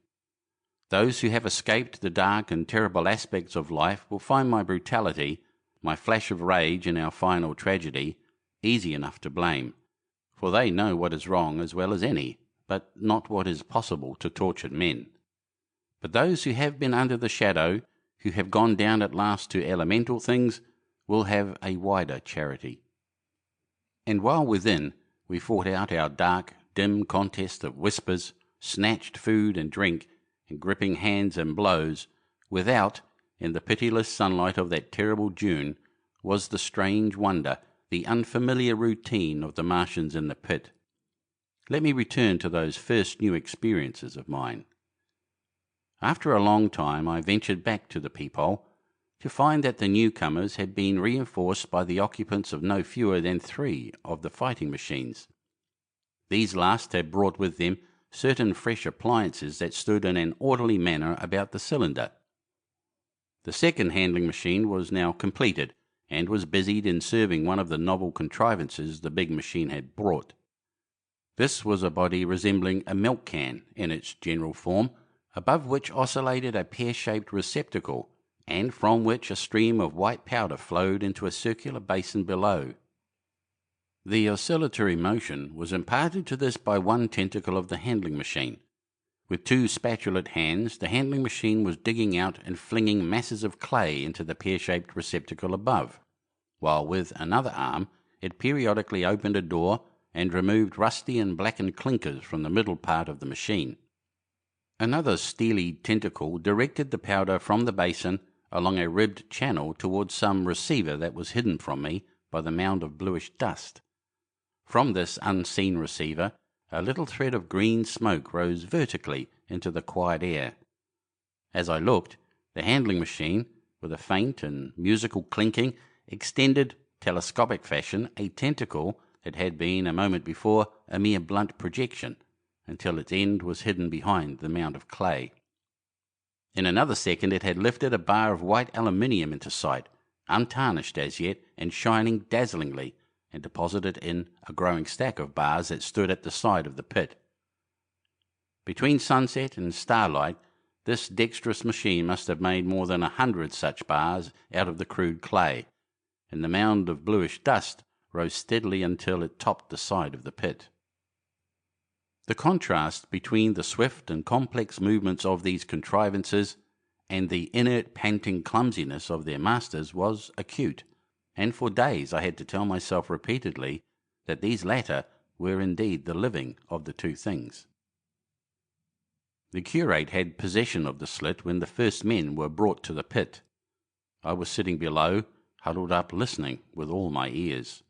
Those who have escaped the dark and terrible aspects of life will find my brutality, my flash of rage in our final tragedy, easy enough to blame, for they know what is wrong as well as any, but not what is possible to tortured men. But those who have been under the shadow, who have gone down at last to elemental things, will have a wider charity. And while within we fought out our dark, dim contest of whispers, snatched food and drink, and gripping hands and blows, without in the pitiless sunlight of that terrible June, was the strange wonder, the unfamiliar routine of the Martians in the pit. Let me return to those first new experiences of mine. After a long time I ventured back to the peephole, to find that the newcomers had been reinforced by the occupants of no fewer than 3 of the fighting machines. These last had brought with them certain fresh appliances that stood in an orderly manner about the cylinder. The second handling machine was now completed, and was busied in serving one of the novel contrivances the big machine had brought. This was a body resembling a milk can in its general form, above which oscillated a pear-shaped receptacle, and from which a stream of white powder flowed into a circular basin below. The oscillatory motion was imparted to this by one tentacle of the handling machine. With 2 spatulate hands, the handling machine was digging out and flinging masses of clay into the pear-shaped receptacle above, while with another arm it periodically opened a door and removed rusty and blackened clinkers from the middle part of the machine. Another steely tentacle directed the powder from the basin along a ribbed channel towards some receiver that was hidden from me by the mound of bluish dust. From this unseen receiver, a little thread of green smoke rose vertically into the quiet air. As I looked, the handling machine, with a faint and musical clinking, extended, telescopic fashion, a tentacle that had been, a moment before, a mere blunt projection, until its end was hidden behind the mound of clay. In another second it had lifted a bar of white aluminium into sight, untarnished as yet, and shining dazzlingly, and deposited in a growing stack of bars that stood at the side of the pit. Between sunset and starlight, this dexterous machine must have made more than 100 such bars out of the crude clay, and the mound of bluish dust rose steadily until it topped the side of the pit. The contrast between the swift and complex movements of these contrivances and the inert, panting clumsiness of their masters was acute, and for days I had to tell myself repeatedly that these latter were indeed the living of the 2 things. The curate had possession of the slit when the first men were brought to the pit. I was sitting below, huddled up listening with all my ears.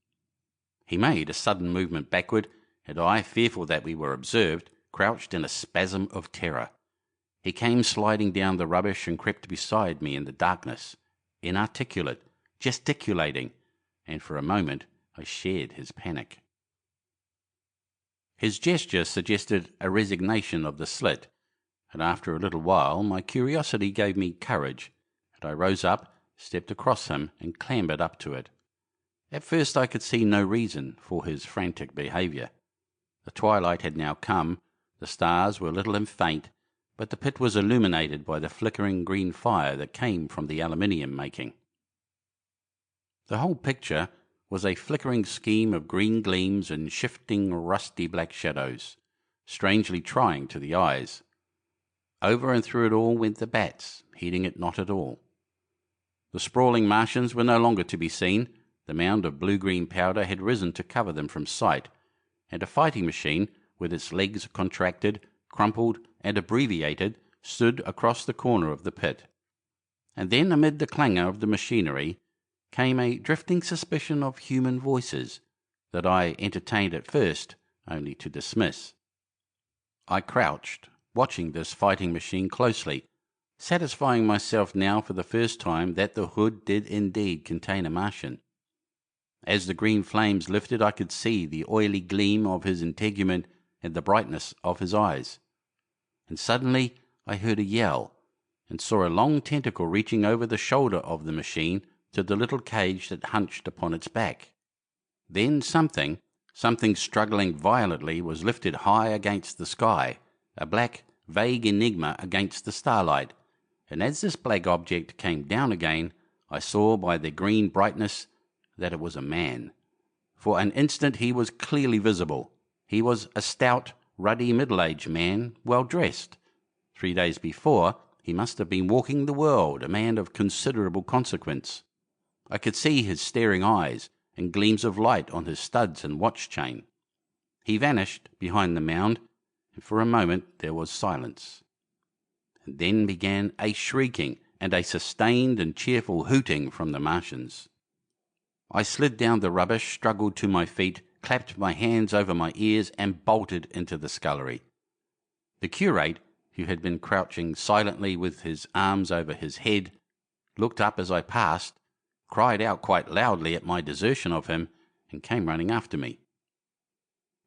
He made a sudden movement backward, and I, fearful that we were observed, crouched in a spasm of terror. He came sliding down the rubbish and crept beside me in the darkness, inarticulate, gesticulating, and for a moment I shared his panic. His gesture suggested a resignation of the slit, and after a little while my curiosity gave me courage, and I rose up, stepped across him, and clambered up to it. At first I could see no reason for his frantic behaviour. The twilight had now come, the stars were little and faint, but the pit was illuminated by the flickering green fire that came from the aluminium making. The whole picture was a flickering scheme of green gleams and shifting rusty black shadows, strangely trying to the eyes. Over and through it all went the bats, heeding it not at all. The sprawling Martians were no longer to be seen. The mound of blue-green powder had risen to cover them from sight, and a fighting machine, with its legs contracted, crumpled, and abbreviated, stood across the corner of the pit. And then, amid the clangor of the machinery, came a drifting suspicion of human voices that I entertained at first only to dismiss. I crouched, watching this fighting machine closely, satisfying myself now for the first time that the hood did indeed contain a Martian. As the green flames lifted, I could see the oily gleam of his integument and the brightness of his eyes. And suddenly I heard a yell, and saw a long tentacle reaching over the shoulder of the machine to the little cage that hunched upon its back. Then something struggling violently was lifted high against the sky, a black, vague enigma against the starlight, and as this black object came down again, I saw by the green brightness that it was a man. For an instant he was clearly visible. He was a stout, ruddy, middle-aged man, well dressed. 3 days before, he must have been walking the world, a man of considerable consequence. I could see his staring eyes and gleams of light on his studs and watch chain. He vanished behind the mound, and for a moment there was silence. And then began a shrieking and a sustained and cheerful hooting from the Martians. I slid down the rubbish, struggled to my feet, clapped my hands over my ears, and bolted into the scullery. The curate, who had been crouching silently with his arms over his head, looked up as I passed, cried out quite loudly at my desertion of him, and came running after me.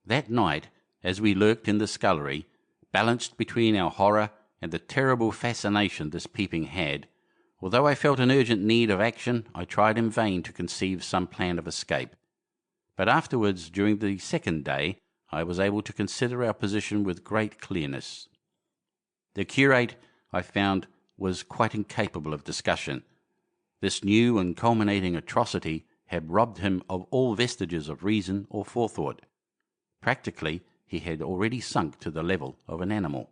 That night, as we lurked in the scullery, balanced between our horror and the terrible fascination this peeping had, although I felt an urgent need of action, I tried in vain to conceive some plan of escape. But afterwards, during the second day, I was able to consider our position with great clearness. The curate, I found, was quite incapable of discussion. This new and culminating atrocity had robbed him of all vestiges of reason or forethought. Practically, he had already sunk to the level of an animal.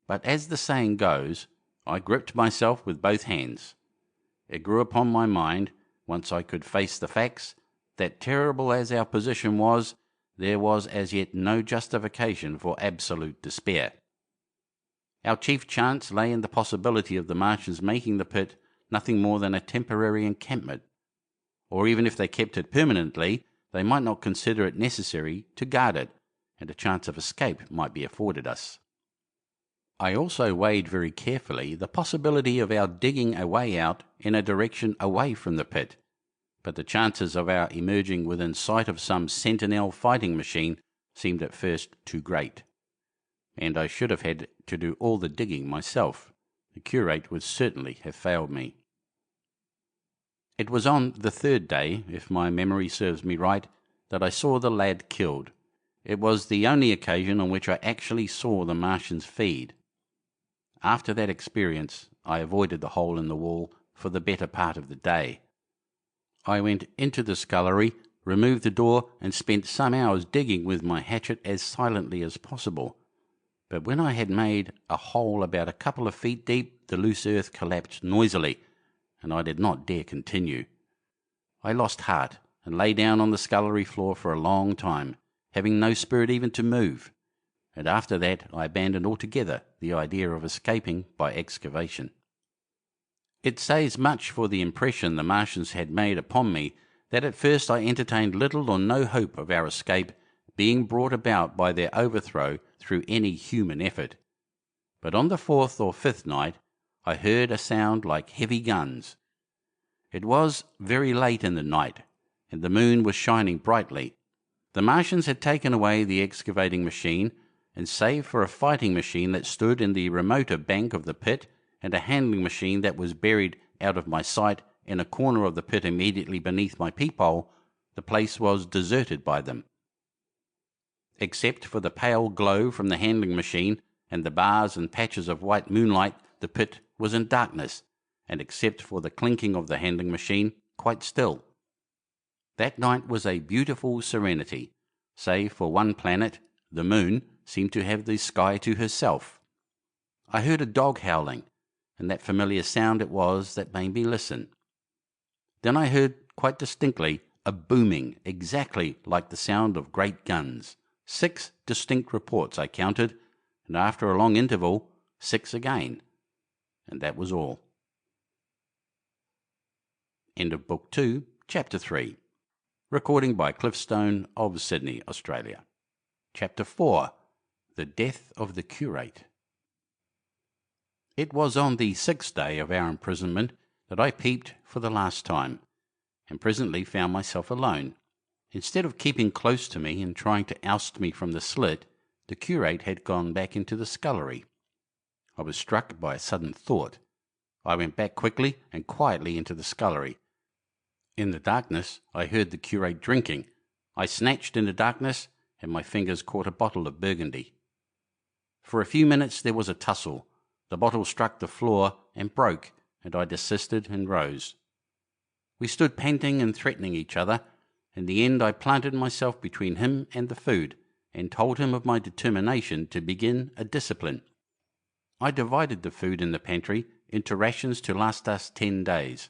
But as the saying goes, I gripped myself with both hands. It grew upon my mind, once I could face the facts, that terrible as our position was, there was as yet no justification for absolute despair. Our chief chance lay in the possibility of the Martians making the pit nothing more than a temporary encampment, or even if they kept it permanently, they might not consider it necessary to guard it, and a chance of escape might be afforded us. I also weighed very carefully the possibility of our digging a way out in a direction away from the pit, but the chances of our emerging within sight of some sentinel fighting machine seemed at first too great, and I should have had to do all the digging myself. The curate would certainly have failed me. It was on the third day, if my memory serves me right, that I saw the lad killed. It was the only occasion on which I actually saw the Martians feed. After that experience, I avoided the hole in the wall for the better part of the day. I went into the scullery, removed the door, and spent some hours digging with my hatchet as silently as possible. But when I had made a hole about a couple of feet deep, the loose earth collapsed noisily, and I did not dare continue. I lost heart, and lay down on the scullery floor for a long time, having no spirit even to move, and after that I abandoned altogether the idea of escaping by excavation. It says much for the impression the Martians had made upon me that at first I entertained little or no hope of our escape being brought about by their overthrow through any human effort. But on the fourth or fifth night I heard a sound like heavy guns. It was very late in the night, and the moon was shining brightly. The Martians had taken away the excavating machine, and save for a fighting machine that stood in the remoter bank of the pit, and a handling machine that was buried out of my sight in a corner of the pit immediately beneath my peephole, the place was deserted by them. Except for the pale glow from the handling machine and the bars and patches of white moonlight, the pit was in darkness, and except for the clinking of the handling machine, quite still. That night was a beautiful serenity, save for one planet, the moon, seemed to have the sky to herself. I heard a dog howling, and that familiar sound it was that made me listen. Then I heard quite distinctly a booming, exactly like the sound of great guns. 6 distinct reports I counted, and after a long interval, 6 again, and that was all. End of Book 2, Chapter 3. Recording by Cliffstone of Sydney, Australia. Chapter 4. The Death of the Curate. It was on the 6th day of our imprisonment that I peeped for the last time, and presently found myself alone. Instead of keeping close to me and trying to oust me from the slit, the curate had gone back into the scullery. I was struck by a sudden thought. I went back quickly and quietly into the scullery. In the darkness I heard the curate drinking. I snatched in the darkness, and my fingers caught a bottle of Burgundy. For a few minutes there was a tussle. The bottle struck the floor and broke, and I desisted and rose. We stood panting and threatening each other. In the end I planted myself between him and the food, and told him of my determination to begin a discipline. I divided the food in the pantry into rations to last us 10 days.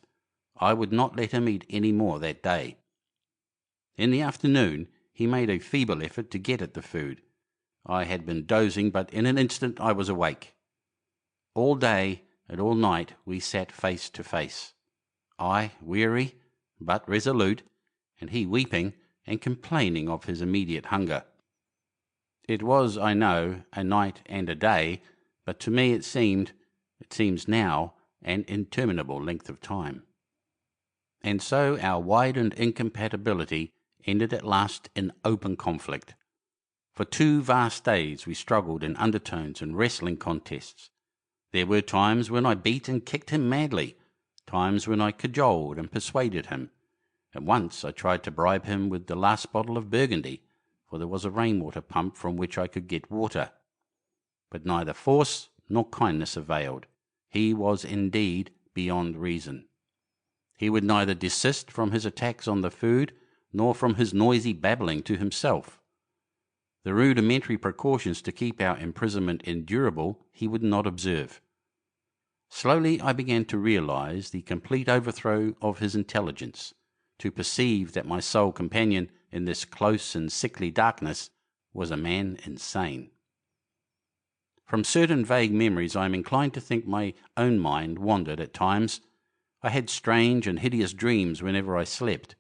I would not let him eat any more that day. In the afternoon he made a feeble effort to get at the food. I had been dozing, but in an instant I was awake. All day and all night we sat face to face, I weary but resolute, and he weeping and complaining of his immediate hunger. It was, I know, a night and a day, but to me it seems now, an interminable length of time. And so our widened incompatibility ended at last in open conflict. For 2 vast days we struggled in undertones and wrestling contests. There were times when I beat and kicked him madly, times when I cajoled and persuaded him, and once I tried to bribe him with the last bottle of Burgundy, for there was a rainwater pump from which I could get water. But neither force nor kindness availed. He was indeed beyond reason. He would neither desist from his attacks on the food, nor from his noisy babbling to himself. The rudimentary precautions to keep our imprisonment endurable he would not observe. Slowly I began to realize the complete overthrow of his intelligence, to perceive that my sole companion in this close and sickly darkness was a man insane. From certain vague memories I am inclined to think my own mind wandered at times. I had strange and hideous dreams whenever I slept.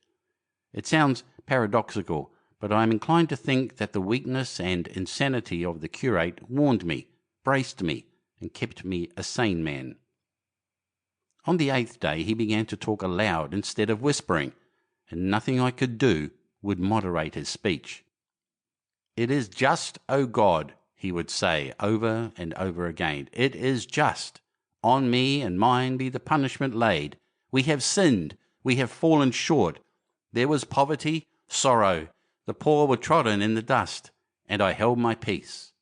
It sounds paradoxical, but I am inclined to think that the weakness and insanity of the curate warned me, braced me, and kept me a sane man. On the 8th day he began to talk aloud instead of whispering, and nothing I could do would moderate his speech. "It is just, O God," he would say over and over again. "It is just. On me and mine be the punishment laid. We have sinned. We have fallen short. There was poverty, sorrow. The poor were trodden in the dust, and I held my peace.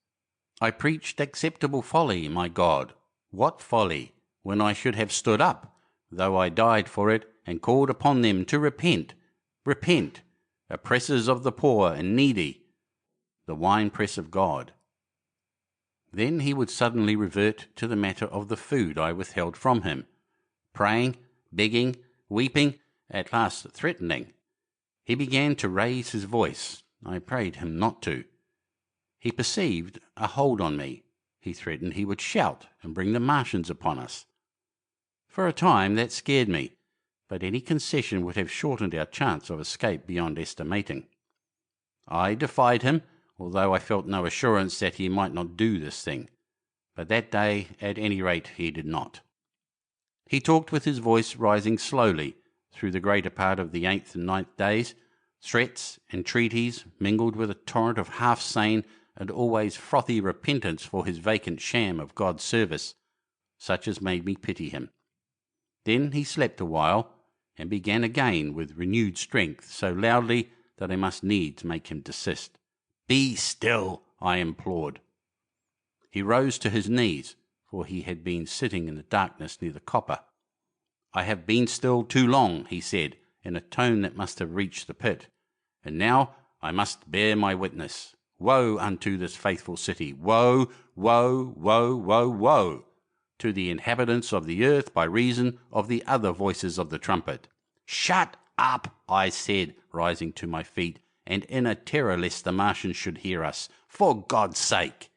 I preached acceptable folly, my God. What folly, when I should have stood up, though I died for it, and called upon them to repent. Repent, oppressors of the poor and needy, the winepress of God." Then he would suddenly revert to the matter of the food I withheld from him, praying, begging, weeping, at last threatening. He began to raise his voice. I prayed him not to. He perceived a hold on me. He threatened he would shout and bring the Martians upon us. For a time that scared me, but any concession would have shortened our chance of escape beyond estimating. I defied him, although I felt no assurance that he might not do this thing. But that day, at any rate, he did not. He talked with his voice rising slowly through the greater part of the 8th and 9th days, threats, entreaties, mingled with a torrent of half-sane and always frothy repentance for his vacant sham of God's service, such as made me pity him. Then he slept a while, and began again with renewed strength, so loudly that I must needs make him desist. "Be still," I implored. He rose to his knees, for he had been sitting in the darkness near the copper. "I have been still too long," he said, in a tone that must have reached the pit, "and now I must bear my witness. Woe unto this faithful city! Woe, woe, woe, woe, woe to the inhabitants of the earth by reason of the other voices of the trumpet." "Shut up," I said, rising to my feet, and in a terror lest the Martians should hear us. "For God's sake!"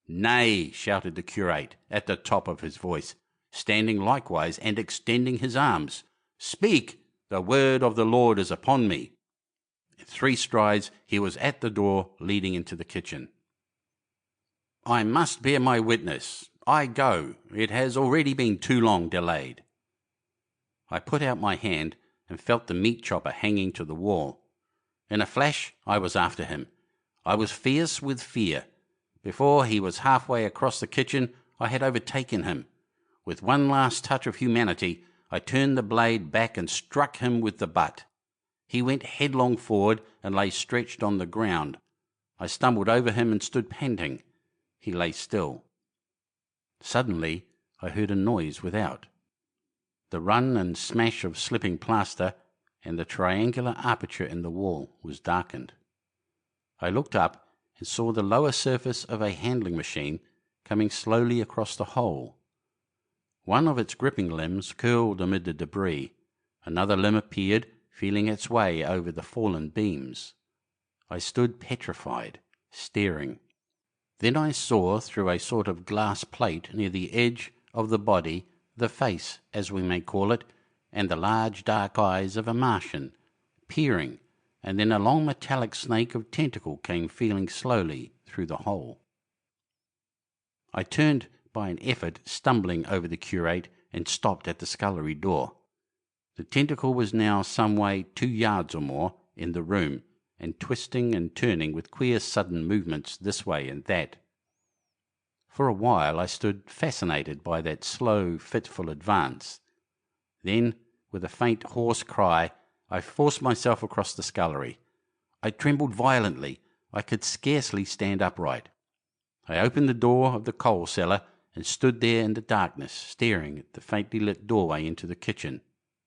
"Nay," shouted the curate at the top of his voice, standing likewise and extending his arms. "Speak, the word of the Lord is upon me." In 3 strides he was at the door leading into the kitchen. "I must bear my witness. I go. It has already been too long delayed." I put out my hand and felt the meat chopper hanging to the wall. In a flash I was after him. I was fierce with fear. Before he was halfway across the kitchen I had overtaken him. With one last touch of humanity I turned the blade back and struck him with the butt. He went headlong forward and lay stretched on the ground. I stumbled over him and stood panting. He lay still. Suddenly I heard a noise without. The run and smash of slipping plaster, and the triangular aperture in the wall was darkened. I looked up and saw the lower surface of a handling machine coming slowly across the hole. One of its gripping limbs curled amid the debris. Another limb appeared, feeling its way over the fallen beams. I stood petrified, staring. Then I saw through a sort of glass plate near the edge of the body, the face, as we may call it, and the large dark eyes of a Martian, peering, and then a long metallic snake of tentacle came feeling slowly through the hole. I turned by an effort, stumbling over the curate, and stopped at the scullery door. The tentacle was now some way 2 yards or more in the room, and twisting and turning with queer sudden movements this way and that. For a while I stood fascinated by that slow, fitful advance. Then, with a faint hoarse cry, I forced myself across the scullery. I trembled violently. I could scarcely stand upright. I opened the door of the coal cellar and stood there in the darkness, staring at the faintly lit doorway into the kitchen,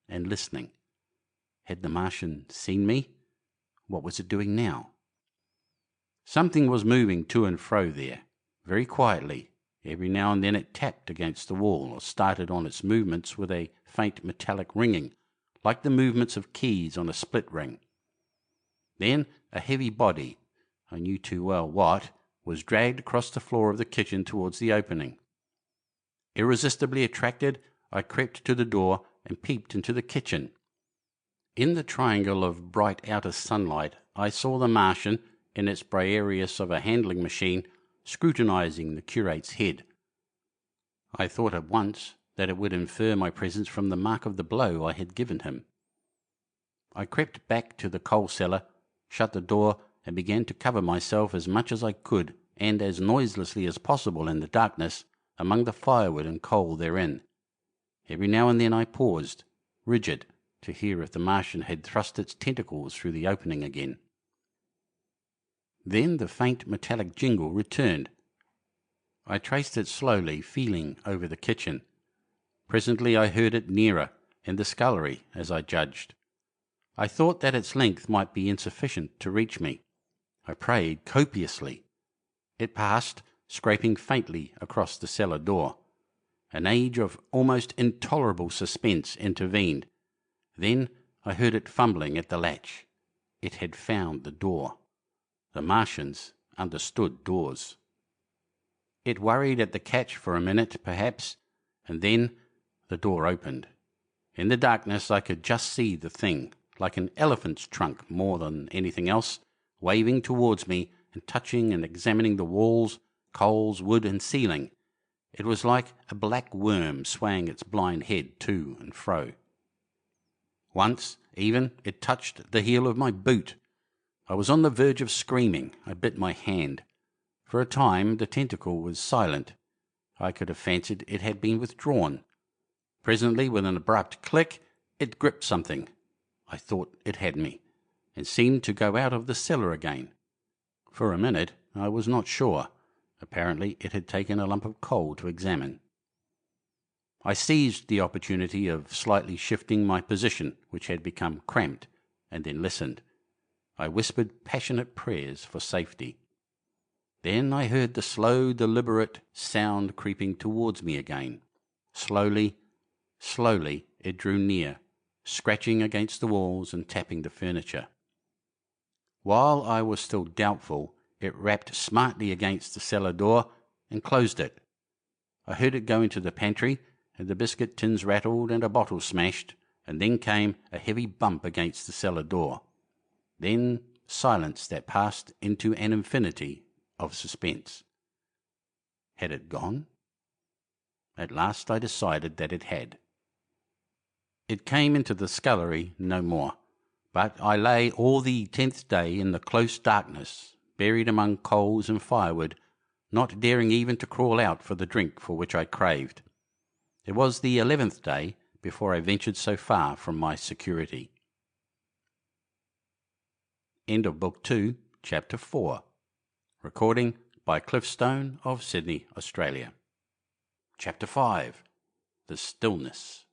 and listening. Had the Martian seen me? What was it doing now? Something was moving to and fro there, very quietly. Every now and then it tapped against the wall or started on its movements with a faint metallic ringing, like the movements of keys on a split ring. Then a heavy body, I knew too well what, was dragged across the floor of the kitchen towards the opening. Irresistibly attracted, I crept to the door and peeped into the kitchen. In the triangle of bright outer sunlight, I saw the Martian, in its Briareus of a handling machine, scrutinizing the curate's head. I thought at once that it would infer my presence from the mark of the blow I had given him. I crept back to the coal cellar, shut the door, and began to cover myself as much as I could, and as noiselessly as possible in the darkness, among the firewood and coal therein. Every now and then I paused, rigid, to hear if the Martian had thrust its tentacles through the opening again. Then the faint metallic jingle returned. I traced it slowly, feeling over the kitchen. Presently I heard it nearer, in the scullery, as I judged. I thought that its length might be insufficient to reach me. I prayed copiously. It passed, scraping faintly across the cellar door. An age of almost intolerable suspense intervened. Then I heard it fumbling at the latch. It had found the door. The Martians understood doors. It worried at the catch for a minute, perhaps, and then the door opened. In the darkness I could just see the thing, like an elephant's trunk more than anything else, waving towards me and touching and examining the walls, coals, wood, and ceiling. It was like a black worm swaying its blind head to and fro. Once, even, it touched the heel of my boot. I was on the verge of screaming. I bit my hand. For a time the tentacle was silent. I could have fancied it had been withdrawn. Presently, with an abrupt click, it gripped something. I thought it had me, and seemed to go out of the cellar again. For a minute I was not sure. Apparently it had taken a lump of coal to examine. I seized the opportunity of slightly shifting my position, which had become cramped, and then listened. I whispered passionate prayers for safety. Then I heard the slow, deliberate sound creeping towards me again. Slowly, slowly it drew near, scratching against the walls and tapping the furniture. While I was still doubtful, it rapped smartly against the cellar door and closed it. I heard it go into the pantry, and the biscuit tins rattled and a bottle smashed, and then came a heavy bump against the cellar door. Then silence that passed into an infinity of suspense. Had it gone? At last I decided that it had. It came into the scullery no more, but I lay all the 10th day in the close darkness, buried among coals and firewood, not daring even to crawl out for the drink for which I craved. It was the 11th day before I ventured so far from my security. End of Book 2, Chapter 4. Recording by Cliff Stone of Sydney, Australia. Chapter 5. The Stillness.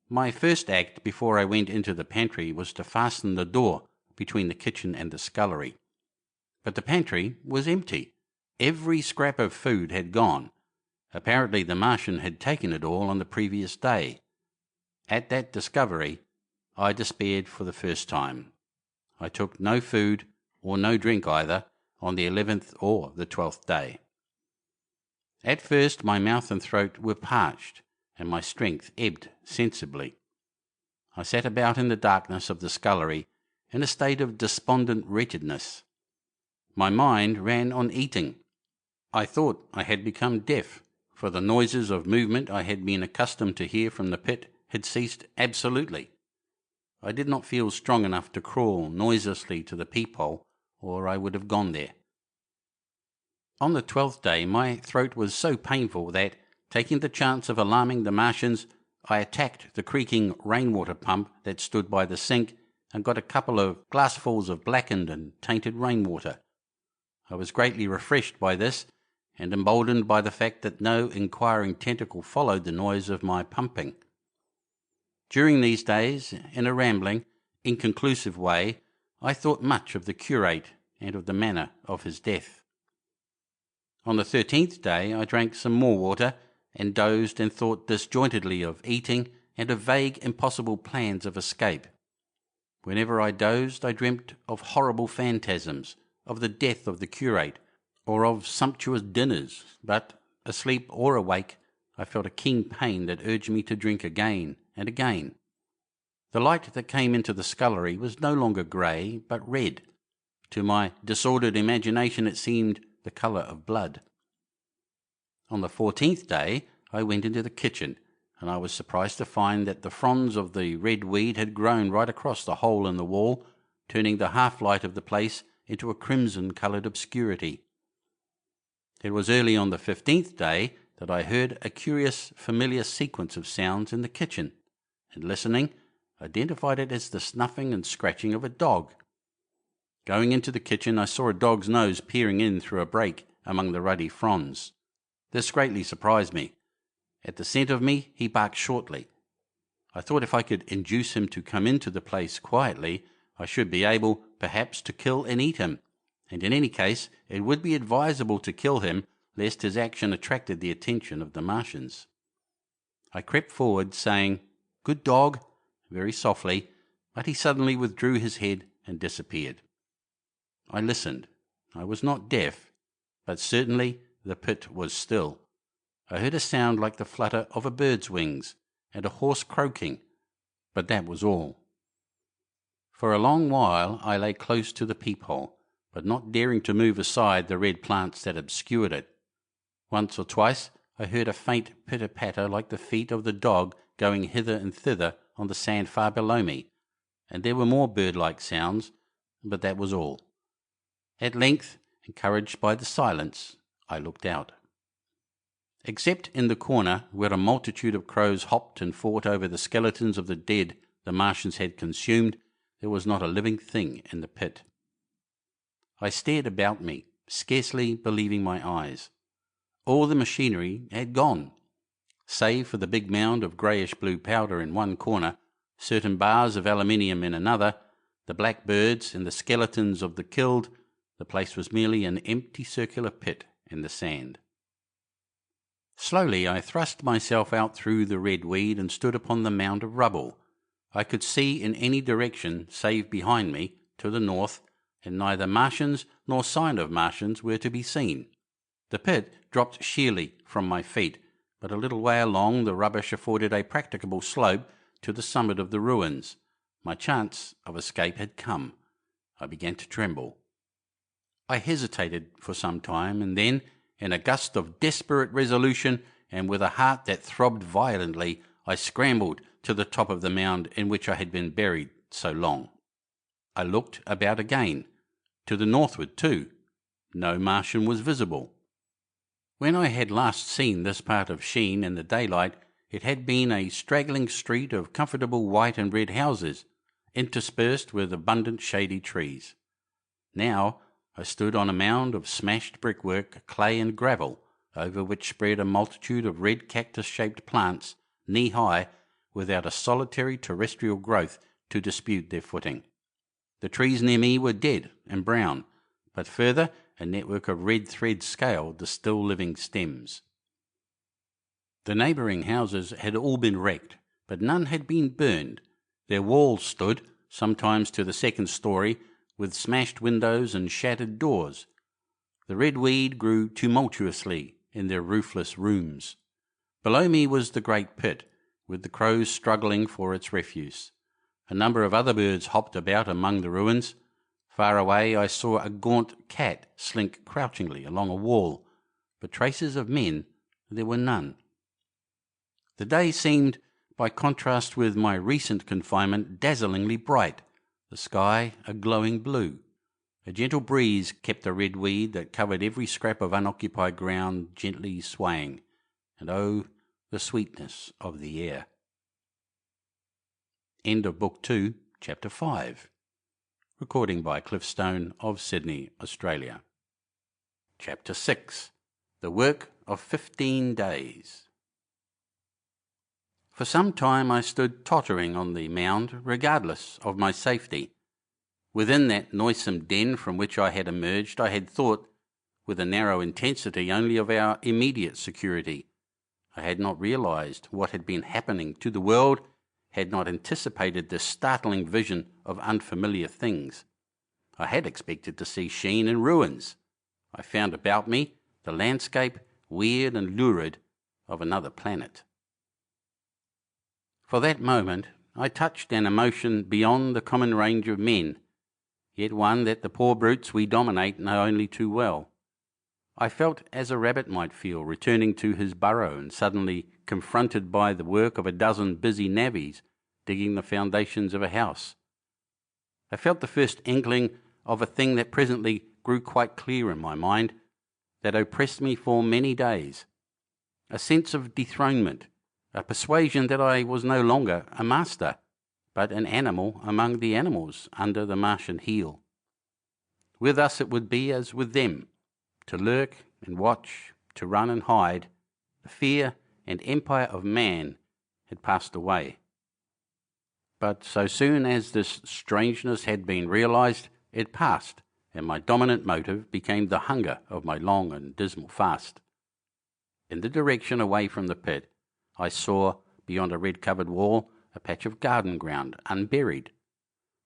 My first act before I went into the pantry was to fasten the door between the kitchen and the scullery. But the pantry was empty. Every scrap of food had gone. Apparently the Martian had taken it all on the previous day. At that discovery, I despaired for the first time. I took no food, or no drink either, on the 11th or the 12th day. At first my mouth and throat were parched, and my strength ebbed sensibly. I sat about in the darkness of the scullery in a state of despondent wretchedness. My mind ran on eating. I thought I had become deaf, for the noises of movement I had been accustomed to hear from the pit had ceased absolutely. I did not feel strong enough to crawl noiselessly to the peephole, or I would have gone there. On the 12th day my throat was so painful that, taking the chance of alarming the Martians, I attacked the creaking rainwater pump that stood by the sink and got a couple of glassfuls of blackened and tainted rainwater. I was greatly refreshed by this, and emboldened by the fact that no inquiring tentacle followed the noise of my pumping. During these days, in a rambling, inconclusive way, I thought much of the curate and of the manner of his death. On the 13th day I drank some more water, and dozed and thought disjointedly of eating and of vague impossible plans of escape. Whenever I dozed I dreamt of horrible phantasms, of the death of the curate, or of sumptuous dinners, but, asleep or awake, I felt a keen pain that urged me to drink again and again. The light that came into the scullery was no longer grey, but red. To my disordered imagination it seemed the colour of blood. On the 14th day I went into the kitchen, and I was surprised to find that the fronds of the red weed had grown right across the hole in the wall, turning the half-light of the place into a crimson-coloured obscurity. It was early on the 15th day that I heard a curious, familiar sequence of sounds in the kitchen, and listening, identified it as the snuffing and scratching of a dog. Going into the kitchen, I saw a dog's nose peering in through a break among the ruddy fronds. This greatly surprised me. At the scent of me, he barked shortly. I thought if I could induce him to come into the place quietly, I should be able, perhaps, to kill and eat him, and in any case it would be advisable to kill him, lest his action attracted the attention of the Martians. I crept forward, saying, "Good dog," very softly, but he suddenly withdrew his head and disappeared. I listened. I was not deaf, but certainly the pit was still. I heard a sound like the flutter of a bird's wings, and a hoarse croaking, but that was all. For a long while I lay close to the peephole, but not daring to move aside the red plants that obscured it. Once or twice I heard a faint pitter-patter like the feet of the dog going hither and thither on the sand far below me, and there were more bird-like sounds, but that was all. At length, encouraged by the silence, I looked out. Except in the corner where a multitude of crows hopped and fought over the skeletons of the dead the Martians had consumed, there was not a living thing in the pit. I stared about me, scarcely believing my eyes. All the machinery had gone. Save for the big mound of greyish-blue powder in one corner, certain bars of aluminium in another, the black birds and the skeletons of the killed, the place was merely an empty circular pit in the sand. Slowly I thrust myself out through the red weed and stood upon the mound of rubble. I could see in any direction save behind me, to the north, and neither Martians nor sign of Martians were to be seen. The pit dropped sheerly from my feet, but a little way along the rubbish afforded a practicable slope to the summit of the ruins. My chance of escape had come. I began to tremble. I hesitated for some time, and then, in a gust of desperate resolution, and with a heart that throbbed violently, I scrambled to the top of the mound in which I had been buried so long. I looked about again, to the northward too. No Martian was visible. When I had last seen this part of Sheen in the daylight, it had been a straggling street of comfortable white and red houses, interspersed with abundant shady trees. Now I stood on a mound of smashed brickwork, clay and gravel, over which spread a multitude of red cactus-shaped plants, knee-high, without a solitary terrestrial growth to dispute their footing. The trees near me were dead and brown, but further a network of red thread scaled the still living stems. The neighbouring houses had all been wrecked, but none had been burned. Their walls stood, sometimes to the second story, with smashed windows and shattered doors. The red weed grew tumultuously in their roofless rooms. Below me was the great pit, with the crows struggling for its refuse. A number of other birds hopped about among the ruins. Far away I saw a gaunt cat slink crouchingly along a wall, but traces of men there were none. The day seemed, by contrast with my recent confinement, dazzlingly bright, the sky a glowing blue. A gentle breeze kept the red weed that covered every scrap of unoccupied ground gently swaying, and oh, the sweetness of the air. End of Book 2, Chapter 5. Recording by Cliff Stone of Sydney, Australia. Chapter 6. The Work of 15 Days. For some time I stood tottering on the mound, regardless of my safety. Within that noisome den from which I had emerged, I had thought, with a narrow intensity, only of our immediate security. I had not realised what had been happening to the world, had not anticipated this startling vision of unfamiliar things. I had expected to see sheen and ruins. I found about me the landscape, weird and lurid, of another planet. For that moment I touched an emotion beyond the common range of men, yet one that the poor brutes we dominate know only too well. I felt as a rabbit might feel returning to his burrow and suddenly confronted by the work of a dozen busy navvies digging the foundations of a house. I felt the first inkling of a thing that presently grew quite clear in my mind, that oppressed me for many days, a sense of dethronement, a persuasion that I was no longer a master, but an animal among the animals under the Martian heel. With us it would be as with them, to lurk and watch, to run and hide. The fear and empire of man had passed away. But so soon as this strangeness had been realised, it passed, and my dominant motive became the hunger of my long and dismal fast. In the direction away from the pit, I saw, beyond a red-covered wall, a patch of garden ground, unburied.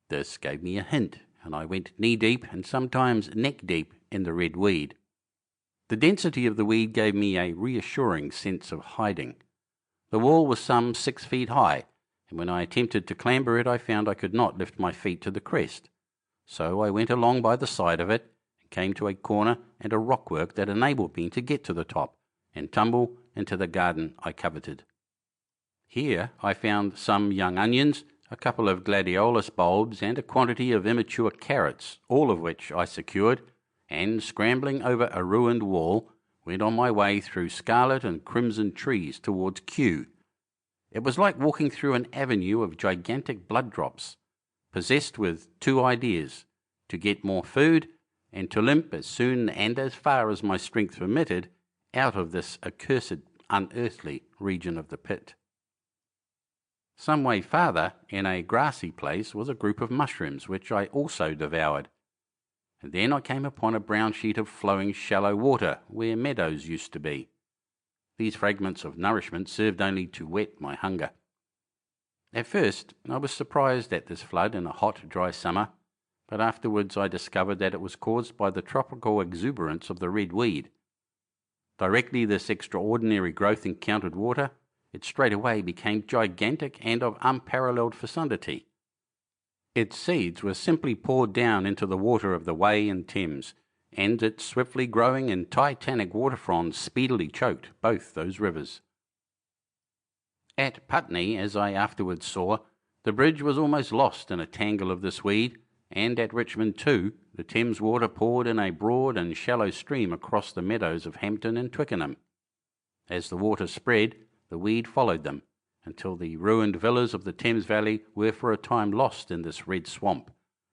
This gave me a hint, and I went knee-deep and sometimes neck-deep in the red weed. The density of the weed gave me a reassuring sense of hiding. The wall was some 6 feet high, and when I attempted to clamber it I found I could not lift my feet to the crest. So I went along by the side of it, and came to a corner and a rockwork that enabled me to get to the top, and tumble into the garden I coveted. Here I found some young onions, a couple of gladiolus bulbs, and a quantity of immature carrots, all of which I secured, and, scrambling over a ruined wall, went on my way through scarlet and crimson trees towards Kew. It was like walking through an avenue of gigantic blood drops, possessed with two ideas: to get more food, and to limp as soon and as far as my strength permitted out of this accursed, unearthly region of the pit. Some way farther, in a grassy place, was a group of mushrooms, which I also devoured. And then I came upon a brown sheet of flowing shallow water, where meadows used to be. These fragments of nourishment served only to whet my hunger. At first I was surprised at this flood in a hot, dry summer, but afterwards I discovered that it was caused by the tropical exuberance of the red weed. Directly this extraordinary growth encountered water, it straightway became gigantic and of unparalleled fecundity. Its seeds were simply poured down into the water of the Wey and Thames, and its swiftly growing and titanic water-fronds speedily choked both those rivers. At Putney, as I afterwards saw, the bridge was almost lost in a tangle of this weed, and at Richmond too, the Thames water poured in a broad and shallow stream across the meadows of Hampton and Twickenham. As the water spread, the weed followed them, until the ruined villas of the Thames Valley were for a time lost in this red swamp,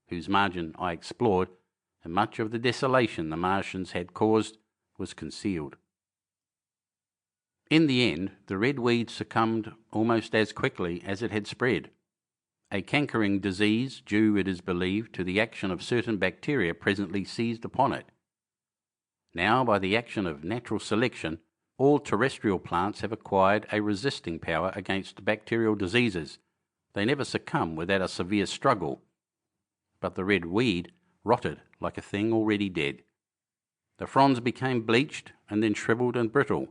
whose margin I explored, and much of the desolation the Martians had caused was concealed. In the end, the red weed succumbed almost as quickly as it had spread. A cankering disease, due, it is believed, to the action of certain bacteria, presently seized upon it. Now, by the action of natural selection, all terrestrial plants have acquired a resisting power against bacterial diseases. They never succumb without a severe struggle. But the red weed rotted like a thing already dead. The fronds became bleached and then shriveled and brittle.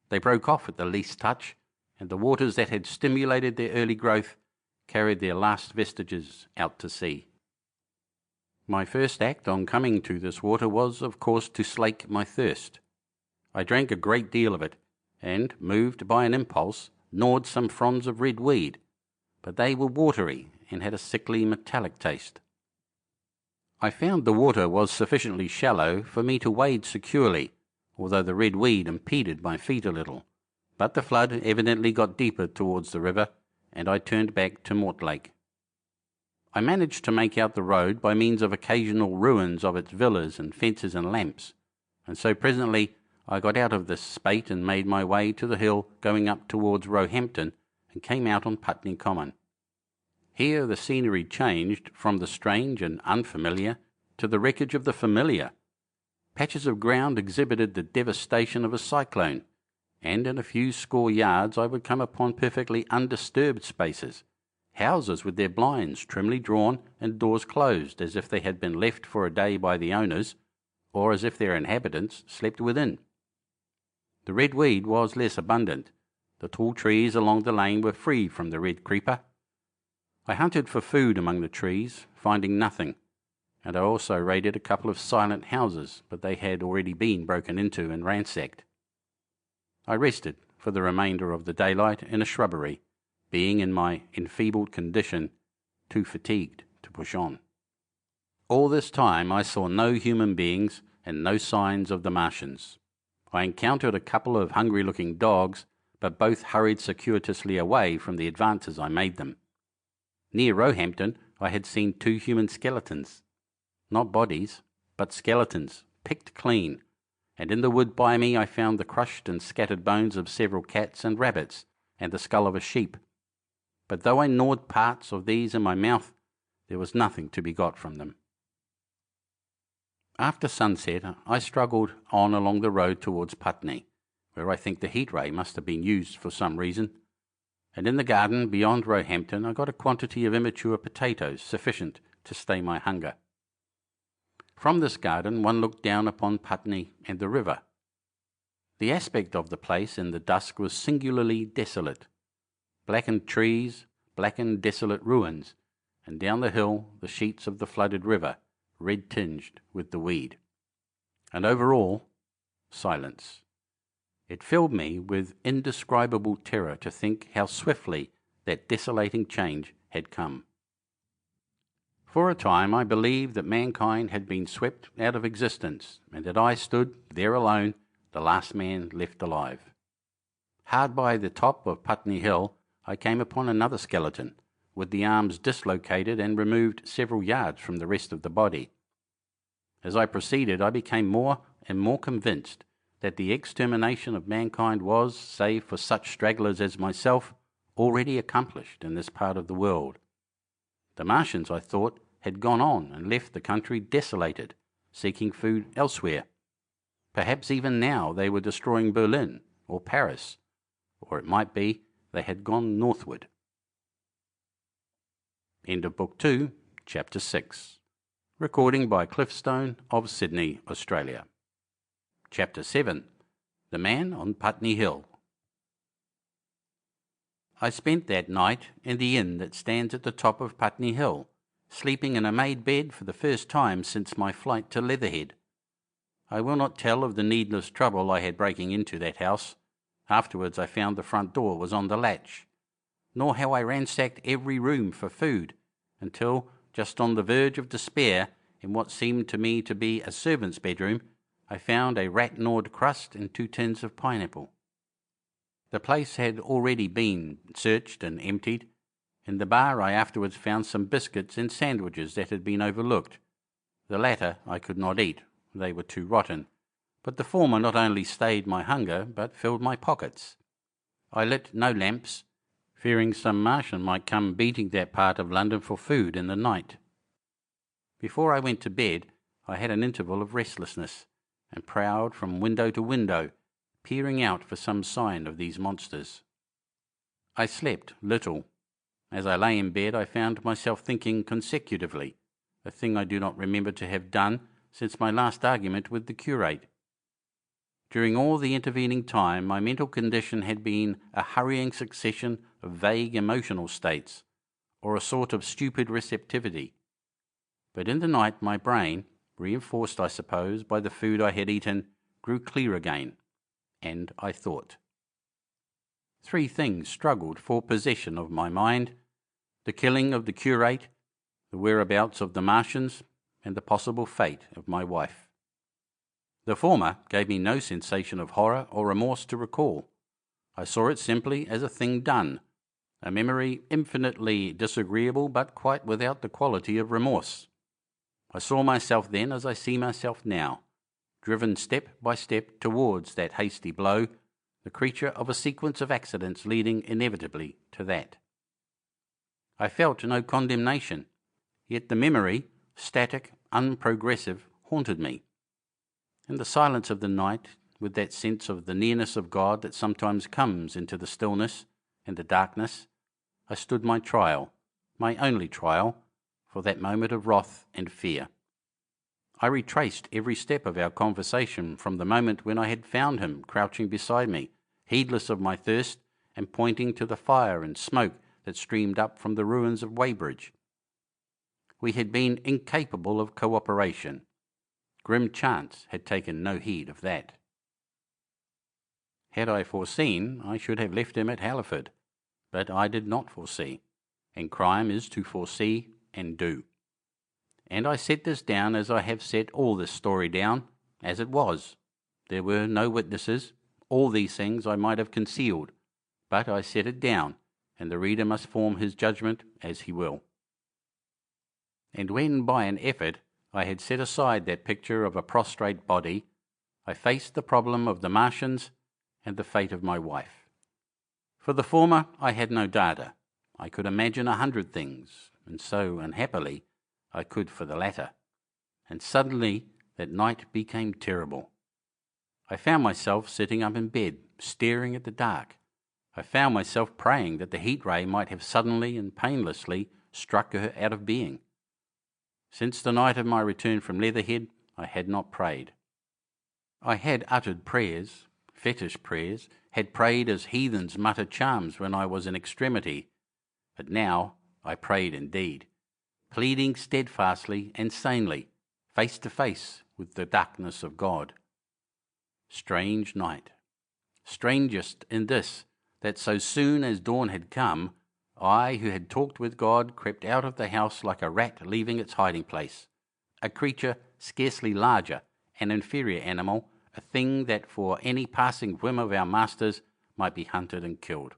They broke off at the least touch, and the waters that had stimulated their early growth carried their last vestiges out to sea. My first act on coming to this water was, of course, to slake my thirst. I drank a great deal of it, and, moved by an impulse, gnawed some fronds of red weed, but they were watery and had a sickly metallic taste. I found the water was sufficiently shallow for me to wade securely, although the red weed impeded my feet a little, but the flood evidently got deeper towards the river, and I turned back to Mortlake. I managed to make out the road by means of occasional ruins of its villas and fences and lamps, and so presently I got out of this spate and made my way to the hill going up towards Roehampton, and came out on Putney Common. Here the scenery changed from the strange and unfamiliar to the wreckage of the familiar. Patches of ground exhibited the devastation of a cyclone, and in a few score yards I would come upon perfectly undisturbed spaces, houses with their blinds trimly drawn and doors closed as if they had been left for a day by the owners, or as if their inhabitants slept within. The red weed was less abundant. The tall trees along the lane were free from the red creeper. I hunted for food among the trees, finding nothing, and I also raided a couple of silent houses, but they had already been broken into and ransacked. I rested for the remainder of the daylight in a shrubbery, being in my enfeebled condition too fatigued to push on. All this time I saw no human beings and no signs of the Martians. I encountered a couple of hungry-looking dogs, but both hurried circuitously away from the advances I made them. Near Roehampton I had seen 2 human skeletons, not bodies, but skeletons, picked clean, and in the wood by me I found the crushed and scattered bones of several cats and rabbits, and the skull of a sheep. But though I gnawed parts of these in my mouth, there was nothing to be got from them. After sunset I struggled on along the road towards Putney, where I think the heat ray must have been used for some reason, and in the garden beyond Roehampton I got a quantity of immature potatoes sufficient to stay my hunger. From this garden one looked down upon Putney and the river. The aspect of the place in the dusk was singularly desolate. Blackened trees, blackened desolate ruins, and down the hill the sheets of the flooded river, red-tinged with the weed. And over all, silence. It filled me with indescribable terror to think how swiftly that desolating change had come. For a time I believed that mankind had been swept out of existence, and that I stood there alone, the last man left alive. Hard by the top of Putney Hill I came upon another skeleton, with the arms dislocated and removed several yards from the rest of the body. As I proceeded I became more and more convinced that the extermination of mankind was, save for such stragglers as myself, already accomplished in this part of the world. The Martians, I thought, had gone on and left the country desolated, seeking food elsewhere. Perhaps even now they were destroying Berlin or Paris, or it might be they had gone northward. End of Book 2, Chapter 6. Recording by Cliffstone of Sydney, Australia. Chapter 7. The Man on Putney Hill. I spent that night in the inn that stands at the top of Putney Hill, sleeping in a made bed for the first time since my flight to Leatherhead. I will not tell of the needless trouble I had breaking into that house. Afterwards I found the front door was on the latch, nor how I ransacked every room for food, until, just on the verge of despair, in what seemed to me to be a servant's bedroom, I found a rat-gnawed crust and 2 tins of pineapple. The place had already been searched and emptied. In the bar I afterwards found some biscuits and sandwiches that had been overlooked. The latter I could not eat, they were too rotten, but the former not only stayed my hunger, but filled my pockets. I lit no lamps, fearing some Martian might come beating that part of London for food in the night. Before I went to bed, I had an interval of restlessness, and prowled from window to window, peering out for some sign of these monsters. I slept little. As I lay in bed I found myself thinking consecutively, a thing I do not remember to have done since my last argument with the curate. During all the intervening time, my mental condition had been a hurrying succession of vague emotional states, or a sort of stupid receptivity. But in the night my brain, reinforced I suppose by the food I had eaten, grew clear again, and I thought. 3 things struggled for possession of my mind: the killing of the curate, the whereabouts of the Martians, and the possible fate of my wife. The former gave me no sensation of horror or remorse to recall. I saw it simply as a thing done, a memory infinitely disagreeable but quite without the quality of remorse. I saw myself then as I see myself now, driven step by step towards that hasty blow, the creature of a sequence of accidents leading inevitably to that. I felt no condemnation, yet the memory, static, unprogressive, haunted me. In the silence of the night, with that sense of the nearness of God that sometimes comes into the stillness and the darkness, I stood my trial, my only trial, for that moment of wrath and fear. I retraced every step of our conversation from the moment when I had found him crouching beside me, heedless of my thirst and pointing to the fire and smoke that streamed up from the ruins of Weybridge. We had been incapable of cooperation. Grim chance had taken no heed of that. Had I foreseen, I should have left him at Halliford, but I did not foresee, and crime is to foresee and do. And I set this down as I have set all this story down, as it was. There were no witnesses. All these things I might have concealed, but I set it down, and the reader must form his judgment as he will. And when by an effort I had set aside that picture of a prostrate body, I faced the problem of the Martians and the fate of my wife. For the former I had no data. I could imagine 100 things, and so, unhappily, I could for the latter. And suddenly that night became terrible. I found myself sitting up in bed, staring at the dark. I found myself praying that the heat ray might have suddenly and painlessly struck her out of being. Since the night of my return from Leatherhead, I had not prayed. I had uttered prayers, fetish prayers, had prayed as heathens mutter charms when I was in extremity, but now I prayed indeed, pleading steadfastly and sanely, face to face with the darkness of God. Strange night. Strangest in this, that so soon as dawn had come, I, who had talked with God, crept out of the house like a rat leaving its hiding place, a creature scarcely larger, an inferior animal, a thing that for any passing whim of our masters might be hunted and killed.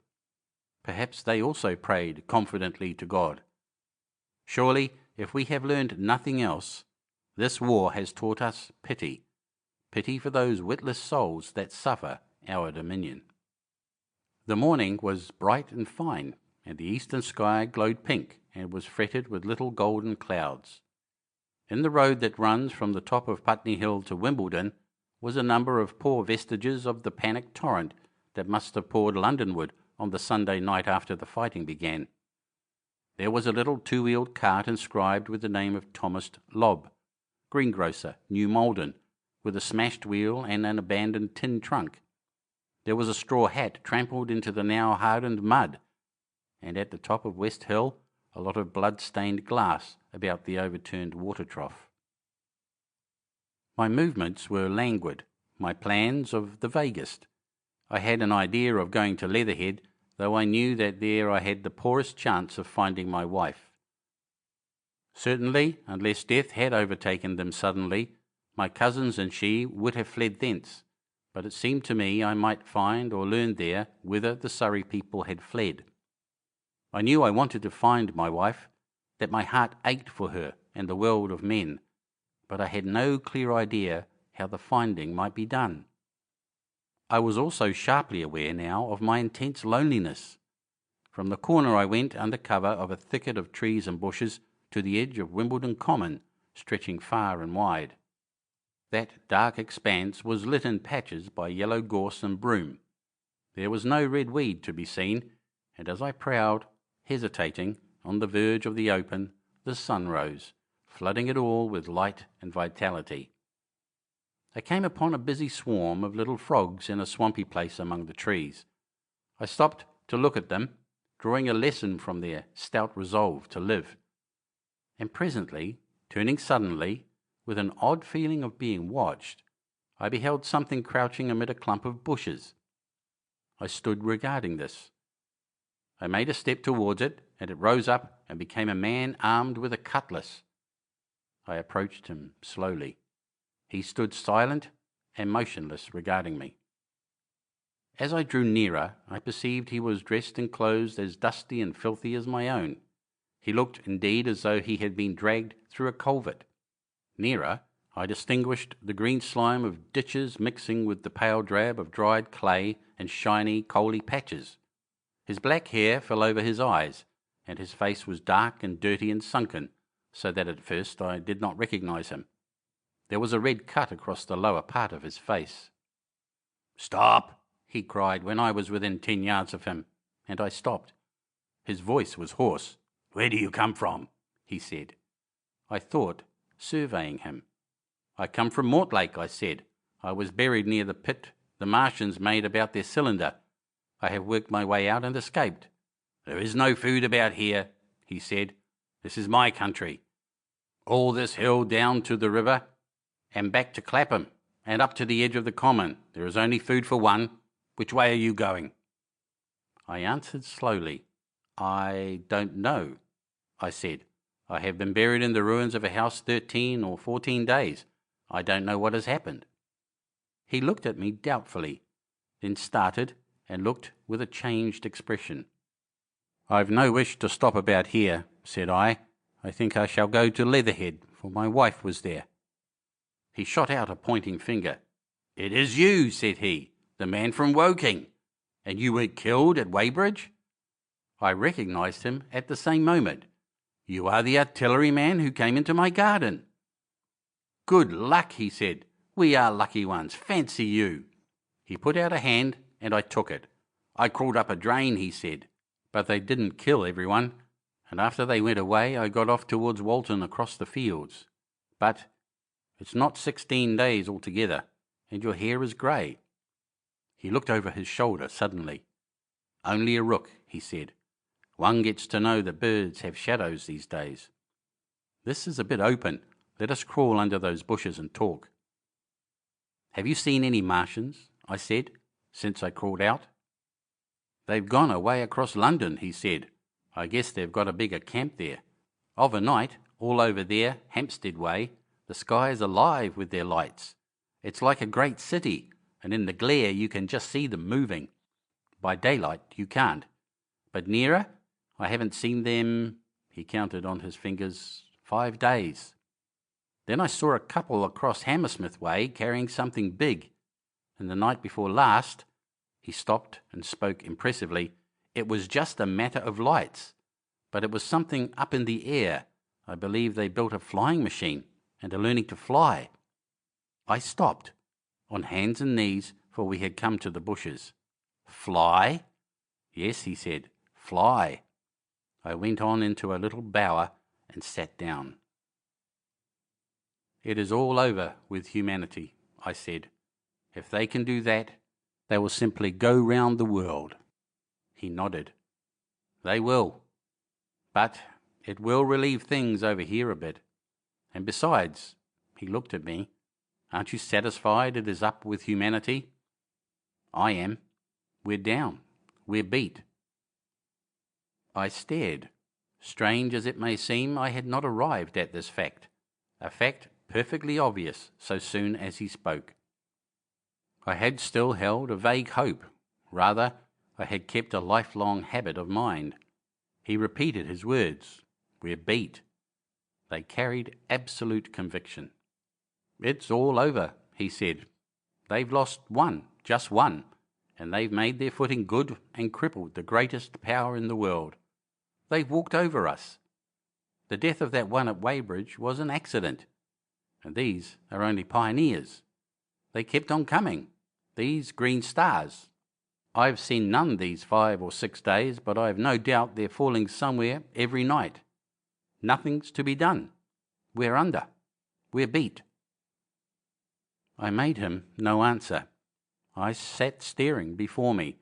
Perhaps they also prayed confidently to God. Surely, if we have learned nothing else, this war has taught us pity for those witless souls that suffer our dominion. The morning was bright and fine, and the eastern sky glowed pink and was fretted with little golden clouds. In the road that runs from the top of Putney Hill to Wimbledon was a number of poor vestiges of the panicked torrent that must have poured Londonward on the Sunday night after the fighting began. There was a little 2-wheeled cart inscribed with the name of Thomas Lobb, greengrocer, New Malden, with a smashed wheel and an abandoned tin trunk. There was a straw hat trampled into the now hardened mud, and at the top of West Hill a lot of blood-stained glass about the overturned water trough. My movements were languid, my plans of the vaguest. I had an idea of going to Leatherhead, though I knew that there I had the poorest chance of finding my wife. Certainly, unless death had overtaken them suddenly, my cousins and she would have fled thence, but it seemed to me I might find or learn there whither the Surrey people had fled. I knew I wanted to find my wife, that my heart ached for her and the world of men, but I had no clear idea how the finding might be done. I was also sharply aware now of my intense loneliness. From the corner I went under cover of a thicket of trees and bushes to the edge of Wimbledon Common, stretching far and wide. That dark expanse was lit in patches by yellow gorse and broom. There was no red weed to be seen, and as I prowled, hesitating, on the verge of the open, the sun rose, flooding it all with light and vitality. I came upon a busy swarm of little frogs in a swampy place among the trees. I stopped to look at them, drawing a lesson from their stout resolve to live. And presently, turning suddenly, with an odd feeling of being watched, I beheld something crouching amid a clump of bushes. I stood regarding this. I made a step towards it, and it rose up and became a man armed with a cutlass. I approached him slowly. He stood silent and motionless regarding me. As I drew nearer, I perceived he was dressed in clothes as dusty and filthy as my own. He looked indeed as though he had been dragged through a culvert. Nearer, I distinguished the green slime of ditches mixing with the pale drab of dried clay and shiny, coaly patches. His black hair fell over his eyes, and his face was dark and dirty and sunken, so that at first I did not recognize him. There was a red cut across the lower part of his face. "Stop!" he cried when I was within 10 yards of him, and I stopped. His voice was hoarse. "Where do you come from?" he said. I thought, surveying him. "I come from Mortlake," I said. "I was buried near the pit the Martians made about their cylinder. I have worked my way out and escaped." "There is no food about here," he said. "This is my country. All this hill down to the river, and back to Clapham, and up to the edge of the common. There is only food for one. Which way are you going?" I answered slowly. "I don't know," I said. "I have been buried in the ruins of a house 13 or 14 days. I don't know what has happened." He looked at me doubtfully, then started and looked with a changed expression. "I've no wish to stop about here," said I. "I think I shall go to Leatherhead, for my wife was there." He shot out a pointing finger. "It is you," said he, "the man from Woking, and you were killed at Weybridge?" I recognised him at the same moment. "You are the artillery man who came into my garden." "Good luck," he said. "We are lucky ones. Fancy you." He put out a hand, and I took it. "I crawled up a drain," he said, "but they didn't kill everyone, and after they went away I got off towards Walton across the fields. But it's not 16 days altogether, and your hair is grey." He looked over his shoulder suddenly. "Only a rook," he said. "One gets to know that birds have shadows these days. This is a bit open. Let us crawl under those bushes and talk." "Have you seen any Martians?" I said, "since I crawled out?" "They've gone away across London," he said. "I guess they've got a bigger camp there. Of a night, all over there, Hampstead way, the sky is alive with their lights. It's like a great city, and in the glare you can just see them moving. By daylight you can't. But nearer, I haven't seen them," he counted on his fingers, 5 days. "Then I saw a couple across Hammersmith way carrying something big. And the night before last," he stopped and spoke impressively, "it was just a matter of lights. But it was something up in the air. I believe they built a flying machine and are learning to fly." I stopped, on hands and knees, for we had come to the bushes. "Fly?" "Yes," he said, "fly." I went on into a little bower and sat down. "It is all over with humanity," I said. "If they can do that, they will simply go round the world." He nodded. "They will. But it will relieve things over here a bit. And besides," he looked at me, "aren't you satisfied it is up with humanity?" "I am. We're down. We're beat." I stared. Strange as it may seem, I had not arrived at this fact, a fact perfectly obvious so soon as he spoke. I had still held a vague hope. Rather, I had kept a lifelong habit of mind. He repeated his words. "We're beat." They carried absolute conviction. "It's all over," he said. "They've lost one, just one, and they've made their footing good and crippled the greatest power in the world. They've walked over us. The death of that one at Weybridge was an accident, and these are only pioneers. They kept on coming, these green stars. I've seen none these 5 or 6 days, but I've no doubt they're falling somewhere every night. Nothing's to be done. We're under. We're beat. I made him no answer. I sat staring before me,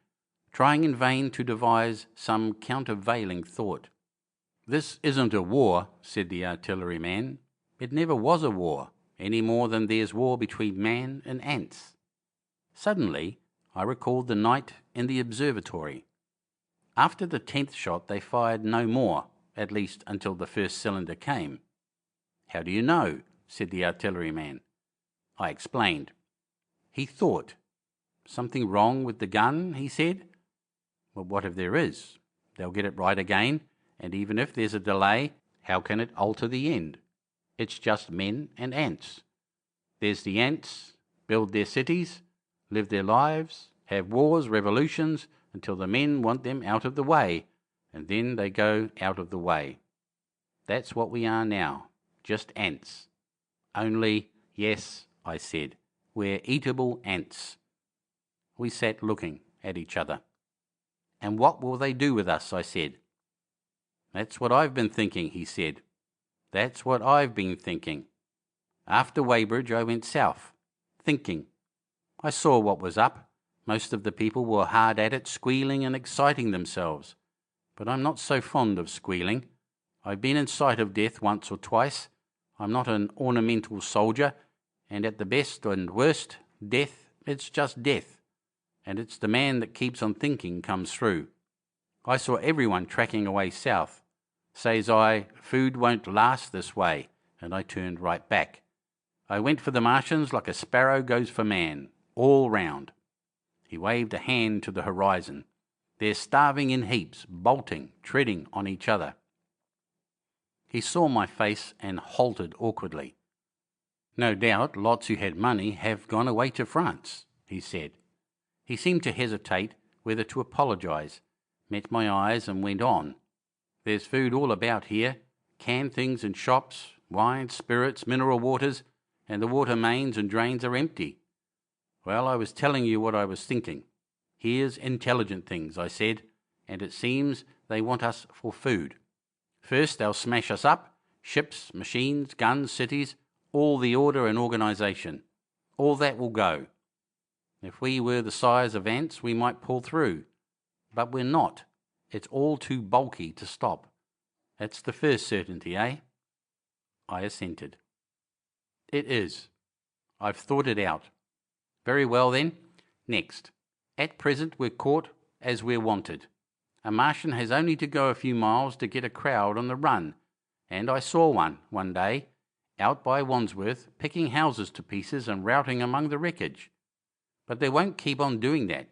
trying in vain to devise some countervailing thought. "This isn't a war," said the artilleryman. "It never was a war, any more than there's war between man and ants." Suddenly I recalled the night in the observatory. After the 10th shot they fired no more, at least until the first cylinder came. "How do you know?" said the artilleryman. I explained. He thought. "Something wrong with the gun?" he said. "Well, what if there is? They'll get it right again, and even if there's a delay, how can it alter the end? It's just men and ants. There's the ants, build their cities, live their lives, have wars, revolutions, until the men want them out of the way, and then they go out of the way. That's what we are now, just ants. Only, yes," I said, "we're eatable ants." We sat looking at each other. "And what will they do with us?" I said. "That's what I've been thinking," he said. "That's what I've been thinking. After Weybridge I went south, thinking. I saw what was up. Most of the people were hard at it, squealing and exciting themselves. But I'm not so fond of squealing. I've been in sight of death once or twice. I'm not an ornamental soldier, and at the best and worst, death, it's just death. And it's the man that keeps on thinking comes through. I saw everyone tracking away south. Says I, food won't last this way, and I turned right back. I went for the Martians like a sparrow goes for man, all round." He waved a hand to the horizon. "They're starving in heaps, bolting, treading on each other." He saw my face and halted awkwardly. "No doubt lots who had money have gone away to France," he said. He seemed to hesitate whether to apologise, met my eyes and went on. "There's food all about here, canned things in shops, wine, spirits, mineral waters, and the water mains and drains are empty. Well, I was telling you what I was thinking. Here's intelligent things," I said, "and it seems they want us for food. First they'll smash us up, ships, machines, guns, cities, all the order and organisation. All that will go. If we were the size of ants, we might pull through. But we're not. It's all too bulky to stop. That's the first certainty, eh?" I assented. "It is. I've thought it out." "Very well then. Next. At present we're caught as we're wanted. A Martian has only to go a few miles to get a crowd on the run, and I saw one day, out by Wandsworth, picking houses to pieces and routing among the wreckage. But they won't keep on doing that.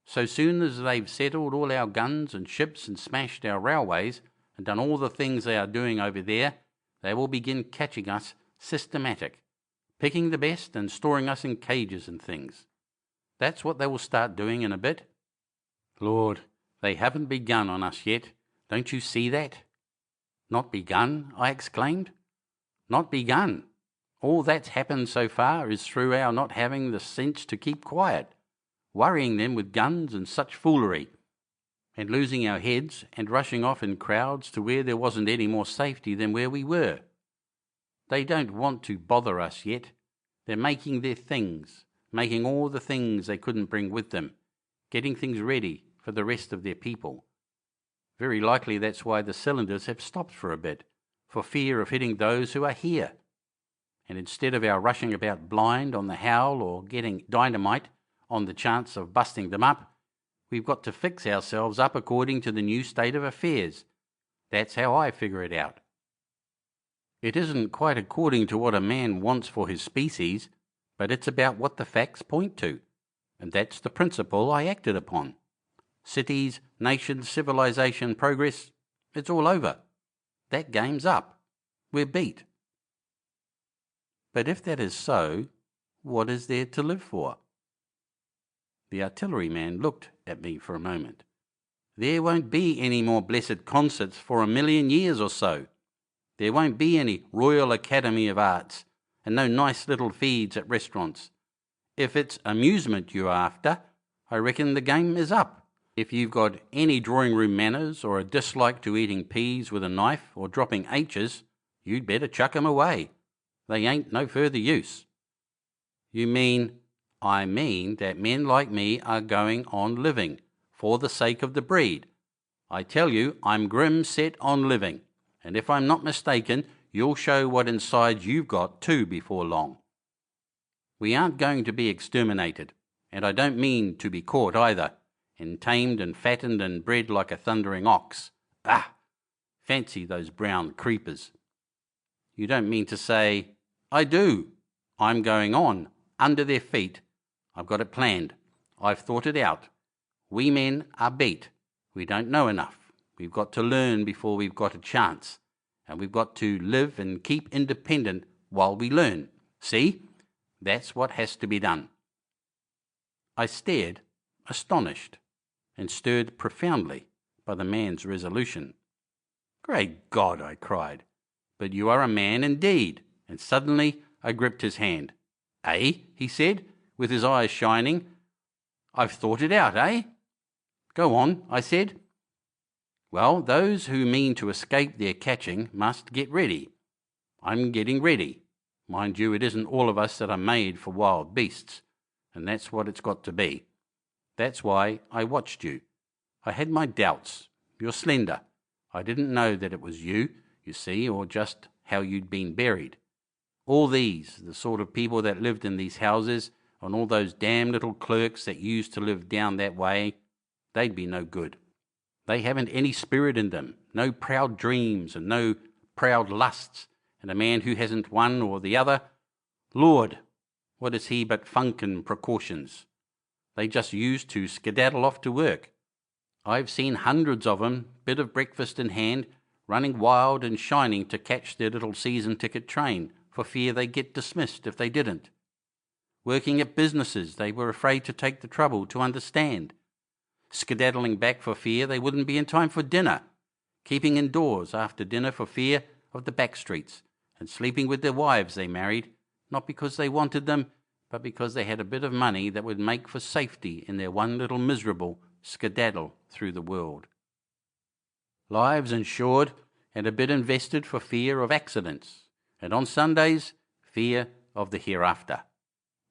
So soon as they've settled all our guns and ships and smashed our railways and done all the things they are doing over there, they will begin catching us systematic, picking the best and storing us in cages and things. That's what they will start doing in a bit. Lord, they haven't begun on us yet. Don't you see that?" "Not begun?" I exclaimed. "Not begun. All that's happened so far is through our not having the sense to keep quiet, worrying them with guns and such foolery, and losing our heads and rushing off in crowds to where there wasn't any more safety than where we were. They don't want to bother us yet. They're making their things, making all the things they couldn't bring with them, getting things ready for the rest of their people. Very likely that's why the cylinders have stopped for a bit, for fear of hitting those who are here. And instead of our rushing about blind on the howl or getting dynamite on the chance of busting them up, we've got to fix ourselves up according to the new state of affairs. That's how I figure it out. It isn't quite according to what a man wants for his species, but it's about what the facts point to, and that's the principle I acted upon. Cities, nations, civilization, progress, it's all over. That game's up. We're beat. But if that is so, what is there to live for? The artilleryman looked at me for a moment. There won't be any more blessed concerts for 1,000,000 years or so. There won't be any Royal Academy of Arts, and no nice little feeds at restaurants. If it's amusement you're after, I reckon the game is up. If you've got any drawing-room manners or a dislike to eating peas with a knife or dropping H's, You'd better chuck 'em away. They ain't no further use. You mean? I mean that men like me are going on living, for the sake of the breed. I tell you, I'm grim set on living, and if I'm not mistaken, you'll show what inside you've got too before long. We aren't going to be exterminated, and I don't mean to be caught either, and tamed and fattened and bred like a thundering ox. Ah! Fancy those brown creepers. You don't mean to say? I do. I'm going on, under their feet. I've got it planned. I've thought it out. We men are beat. We don't know enough. We've got to learn before we've got a chance, and we've got to live and keep independent while we learn. See? That's what has to be done. I stared, astonished, and stirred profoundly by the man's resolution. Great God, I cried, but you are a man indeed, and suddenly I gripped his hand. Eh? He said, with his eyes shining. I've thought it out, eh? Go on, I said. Well, those who mean to escape their catching must get ready. I'm getting ready. Mind you, it isn't all of us that are made for wild beasts, and that's what it's got to be. That's why I watched you. I had my doubts. You're slender. I didn't know that it was you see, or just how you'd been buried. All these, the sort of people that lived in these houses, and all those damn little clerks that used to live down that way, they'd be no good. They haven't any spirit in them, no proud dreams and no proud lusts, and a man who hasn't one or the other, Lord, what is he but funk and precautions? They just used to skedaddle off to work. I've seen hundreds of 'em, bit of breakfast in hand, running wild and shining to catch their little season ticket train, for fear they'd get dismissed if they didn't. Working at businesses they were afraid to take the trouble to understand. Skedaddling back for fear they wouldn't be in time for dinner. Keeping indoors after dinner for fear of the back streets, and sleeping with their wives they married, not because they wanted them, but because they had a bit of money that would make for safety in their one little miserable skedaddle through the world. Lives insured and a bit invested for fear of accidents, and on Sundays, fear of the hereafter.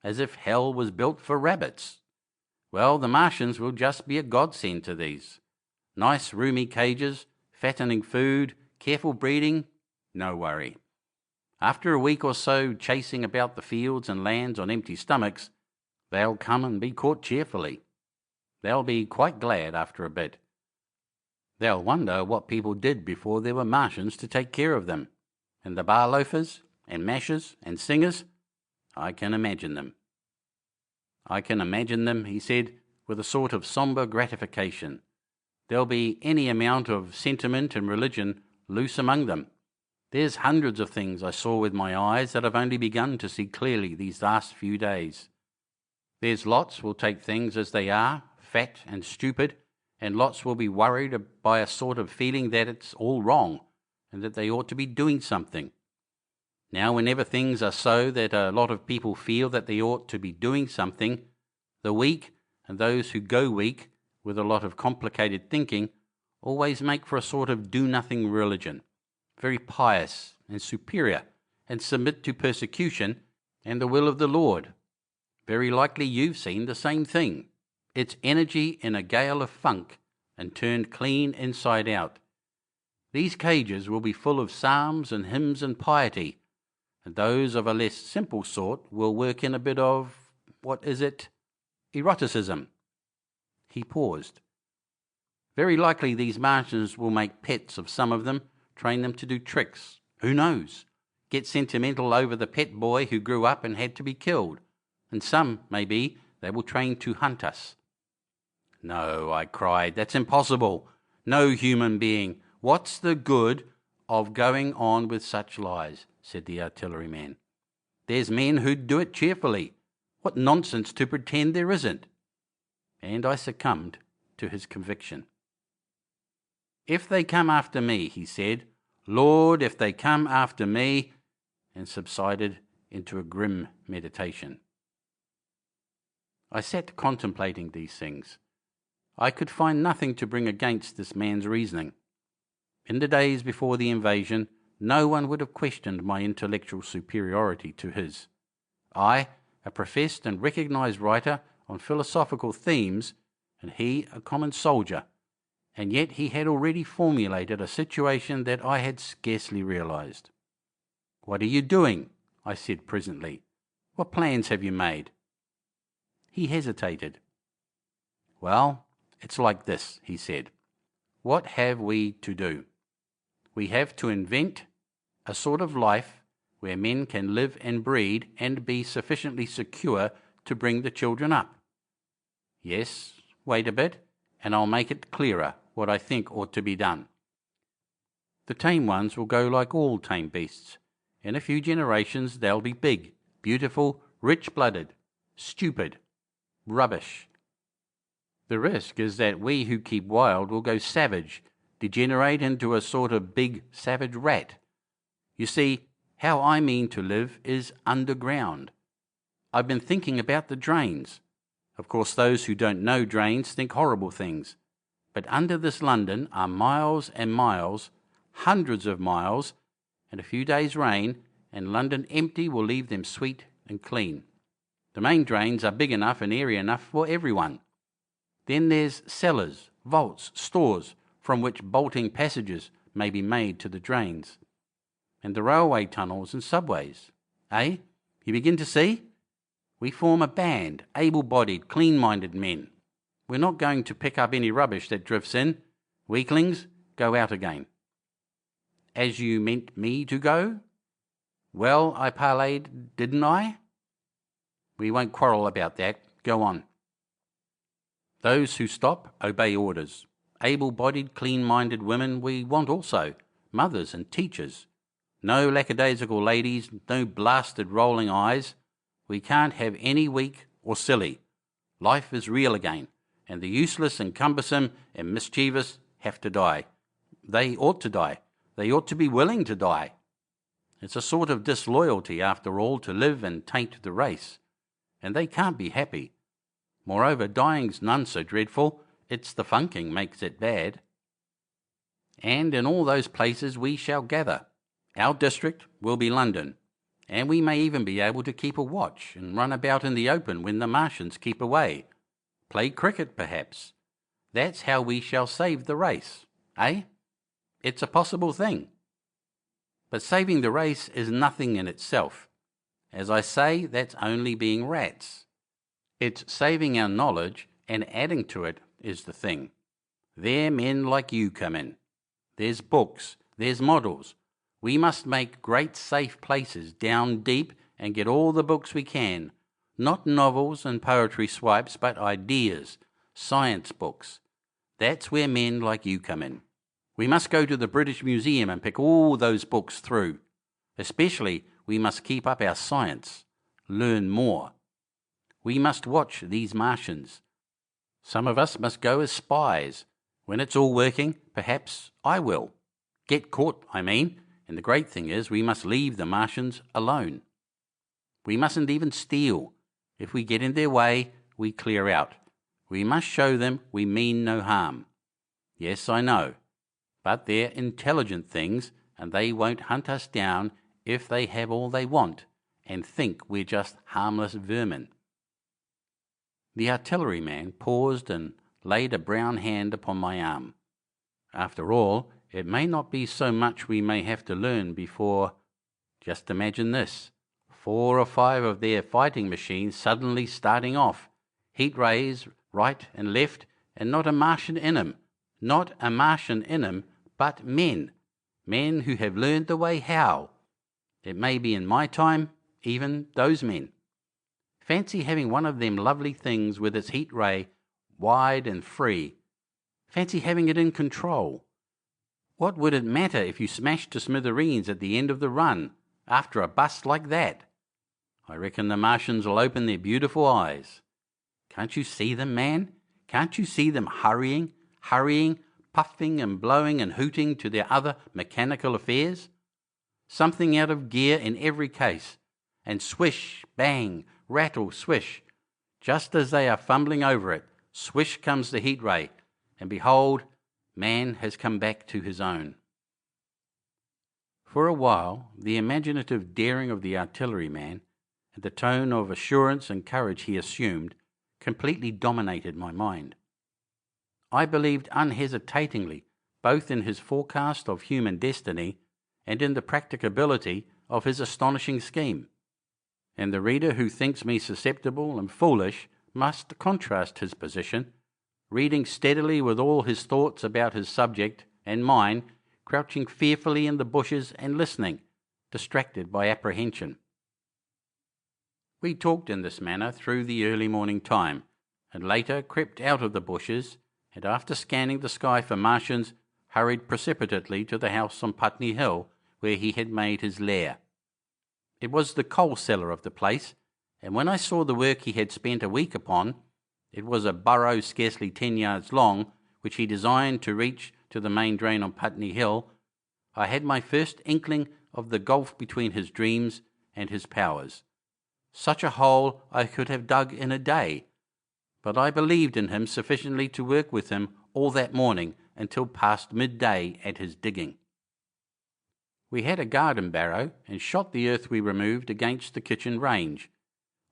As if hell was built for rabbits. Well, the Martians will just be a godsend to these. Nice roomy cages, fattening food, careful breeding, no worry. After a week or so chasing about the fields and lands on empty stomachs, they'll come and be caught cheerfully. They'll be quite glad after a bit. They'll wonder what people did before there were Martians to take care of them. And the bar loafers and mashers and singers, I can imagine them. I can imagine them, he said, with a sort of sombre gratification. There'll be any amount of sentiment and religion loose among them. There's hundreds of things I saw with my eyes that I've only begun to see clearly these last few days. There's lots will take things as they are, fat and stupid, and lots will be worried by a sort of feeling that it's all wrong, and that they ought to be doing something. Now, whenever things are so that a lot of people feel that they ought to be doing something, the weak and those who go weak with a lot of complicated thinking always make for a sort of do-nothing religion, very pious and superior, and submit to persecution and the will of the Lord. Very likely you've seen the same thing. It's energy in a gale of funk and turned clean inside out. These cages will be full of psalms and hymns and piety, and those of a less simple sort will work in a bit of, eroticism. He paused. Very likely these Martians will make pets of some of them, train them to do tricks. Who knows? Get sentimental over the pet boy who grew up and had to be killed. And some, maybe, they will train to hunt us. No, I cried, that's impossible. No human being. What's the good of going on with such lies? Said the artilleryman. There's men who'd do it cheerfully. What nonsense to pretend there isn't. And I succumbed to his conviction. If they come after me, he said, Lord, if they come after me, and subsided into a grim meditation. I sat contemplating these things. I could find nothing to bring against this man's reasoning. In the days before the invasion, no one would have questioned my intellectual superiority to his. I, a professed and recognised writer on philosophical themes, and he a common soldier, and yet he had already formulated a situation that I had scarcely realised. "What are you doing?" I said presently. "What plans have you made?" He hesitated. "Well, it's like this," he said. "What have we to do? We have to invent a sort of life where men can live and breed and be sufficiently secure to bring the children up. Yes, wait a bit, and I'll make it clearer what I think ought to be done. The tame ones will go like all tame beasts. In a few generations they'll be big, beautiful, rich-blooded, stupid, rubbish. The risk is that we who keep wild will go savage, degenerate into a sort of big savage rat. You see, how I mean to live is underground. I've been thinking about the drains. Of course, those who don't know drains think horrible things. But under this London are miles and miles, hundreds of miles, and a few days' rain, and London empty will leave them sweet and clean. The main drains are big enough and airy enough for everyone. Then there's cellars, vaults, stores, from which bolting passages may be made to the drains. And the railway tunnels and subways. Eh? You begin to see? We form a band, able-bodied, clean-minded men. We're not going to pick up any rubbish that drifts in. Weaklings go out again." "As you meant me to go?" "Well, I parleyed, didn't I?" "We won't quarrel about that. Go on." "Those who stop obey orders. Able-bodied, clean-minded women we want also, mothers and teachers. No lackadaisical ladies, no blasted rolling eyes. We can't have any weak or silly. Life is real again, and the useless and cumbersome and mischievous have to die. They ought to die. They ought to be willing to die. It's a sort of disloyalty, after all, to live and taint the race. And they can't be happy. Moreover, dying's none so dreadful. It's the funking makes it bad. And in all those places we shall gather. Our district will be London, and we may even be able to keep a watch and run about in the open when the Martians keep away. Play cricket, perhaps. That's how we shall save the race, eh? It's a possible thing. But saving the race is nothing in itself. As I say, that's only being rats. It's saving our knowledge and adding to it is the thing. There men like you come in. There's books, there's models. We must make great safe places down deep and get all the books we can. Not novels and poetry swipes, but ideas, science books. That's where men like you come in. We must go to the British Museum and pick all those books through. Especially, we must keep up our science, learn more. We must watch these Martians. Some of us must go as spies. When it's all working, perhaps I will. Get caught, I mean. And the great thing is we must leave the Martians alone. We mustn't even steal. If we get in their way, we clear out. We must show them we mean no harm. Yes, I know. But they're intelligent things, and they won't hunt us down if they have all they want and think we're just harmless vermin. The artilleryman paused and laid a brown hand upon my arm. After all, it may not be so much we may have to learn before. Just imagine this. 4 or 5 of their fighting machines suddenly starting off. Heat rays right and left, and not a Martian in 'em. Not a Martian in 'em, but men. Men who have learned the way how. It may be in my time, even those men. Fancy having one of them lovely things with its heat ray wide and free. Fancy having it in control. What would it matter if you smashed to smithereens at the end of the run, after a bust like that? I reckon the Martians will open their beautiful eyes. Can't you see them, man? Can't you see them hurrying, puffing and blowing and hooting to their other mechanical affairs? Something out of gear in every case, and swish, bang, rattle, swish. Just as they are fumbling over it, swish comes the heat ray, and behold, man has come back to his own. For a while, the imaginative daring of the artilleryman and the tone of assurance and courage he assumed completely dominated my mind. I believed unhesitatingly both in his forecast of human destiny and in the practicability of his astonishing scheme. And the reader who thinks me susceptible and foolish must contrast his position, reading steadily with all his thoughts about his subject, and mine, crouching fearfully in the bushes and listening, distracted by apprehension. We talked in this manner through the early morning time, and later crept out of the bushes, and after scanning the sky for Martians, hurried precipitately to the house on Putney Hill where he had made his lair. It was the coal cellar of the place, and when I saw the work he had spent a week upon, it was a burrow scarcely 10 yards long, which he designed to reach to the main drain on Putney Hill, I had my first inkling of the gulf between his dreams and his powers. Such a hole I could have dug in a day, but I believed in him sufficiently to work with him all that morning until past midday at his digging. We had a garden barrow and shot the earth we removed against the kitchen range.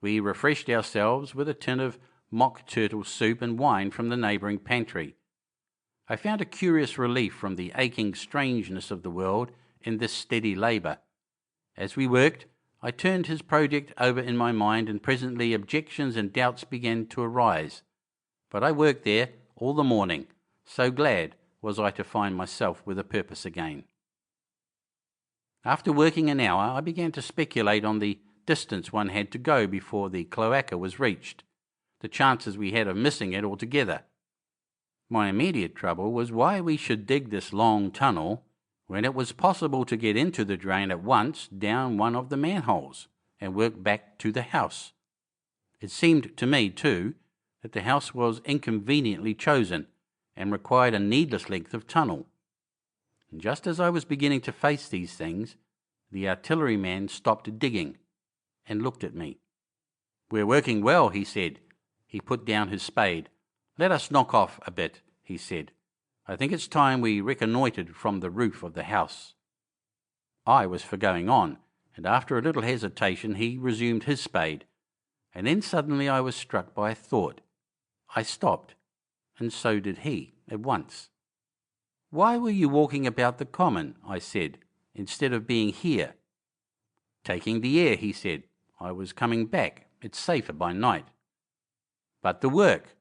We refreshed ourselves with a tin of mock turtle soup and wine from the neighbouring pantry. I found a curious relief from the aching strangeness of the world in this steady labour. As we worked, I turned his project over in my mind, and presently objections and doubts began to arise. But I worked there all the morning, so glad was I to find myself with a purpose again. After working an hour, I began to speculate on the distance one had to go before the cloaca was reached, the chances we had of missing it altogether. My immediate trouble was why we should dig this long tunnel when it was possible to get into the drain at once down one of the manholes and work back to the house. It seemed to me, too, that the house was inconveniently chosen and required a needless length of tunnel. And just as I was beginning to face these things, the artilleryman stopped digging and looked at me. "We're working well," he said. He put down his spade. "Let us knock off a bit," he said. "I think it's time we reconnoitred from the roof of the house." I was for going on, and after a little hesitation he resumed his spade, and then suddenly I was struck by a thought. I stopped, and so did he, at once. "Why were you walking about the common," I said, "instead of being here?" "Taking the air," he said. "I was coming back. It's safer by night." "But the work?"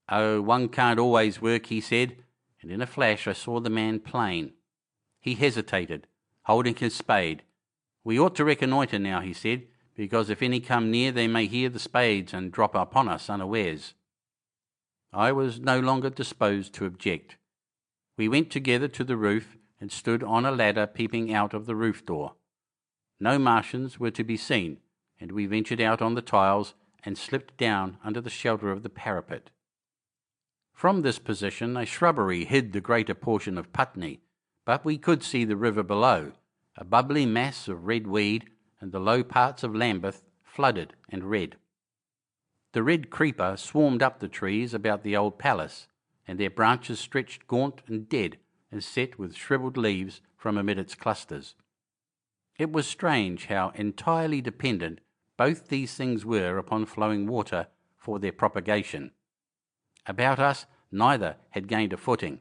"Oh, one can't always work," he said, and in a flash I saw the man plain. He hesitated, holding his spade. "We ought to reconnoitre now," he said, "because if any come near they may hear the spades and drop upon us unawares." I was no longer disposed to object. We went together to the roof and stood on a ladder peeping out of the roof door. No Martians were to be seen, and we ventured out on the tiles and slipped down under the shelter of the parapet. From this position a shrubbery hid the greater portion of Putney, but we could see the river below, a bubbly mass of red weed, and the low parts of Lambeth flooded and red. The red creeper swarmed up the trees about the old palace, and their branches stretched gaunt and dead and set with shrivelled leaves from amid its clusters. It was strange how entirely dependent both these things were upon flowing water for their propagation. About us neither had gained a footing.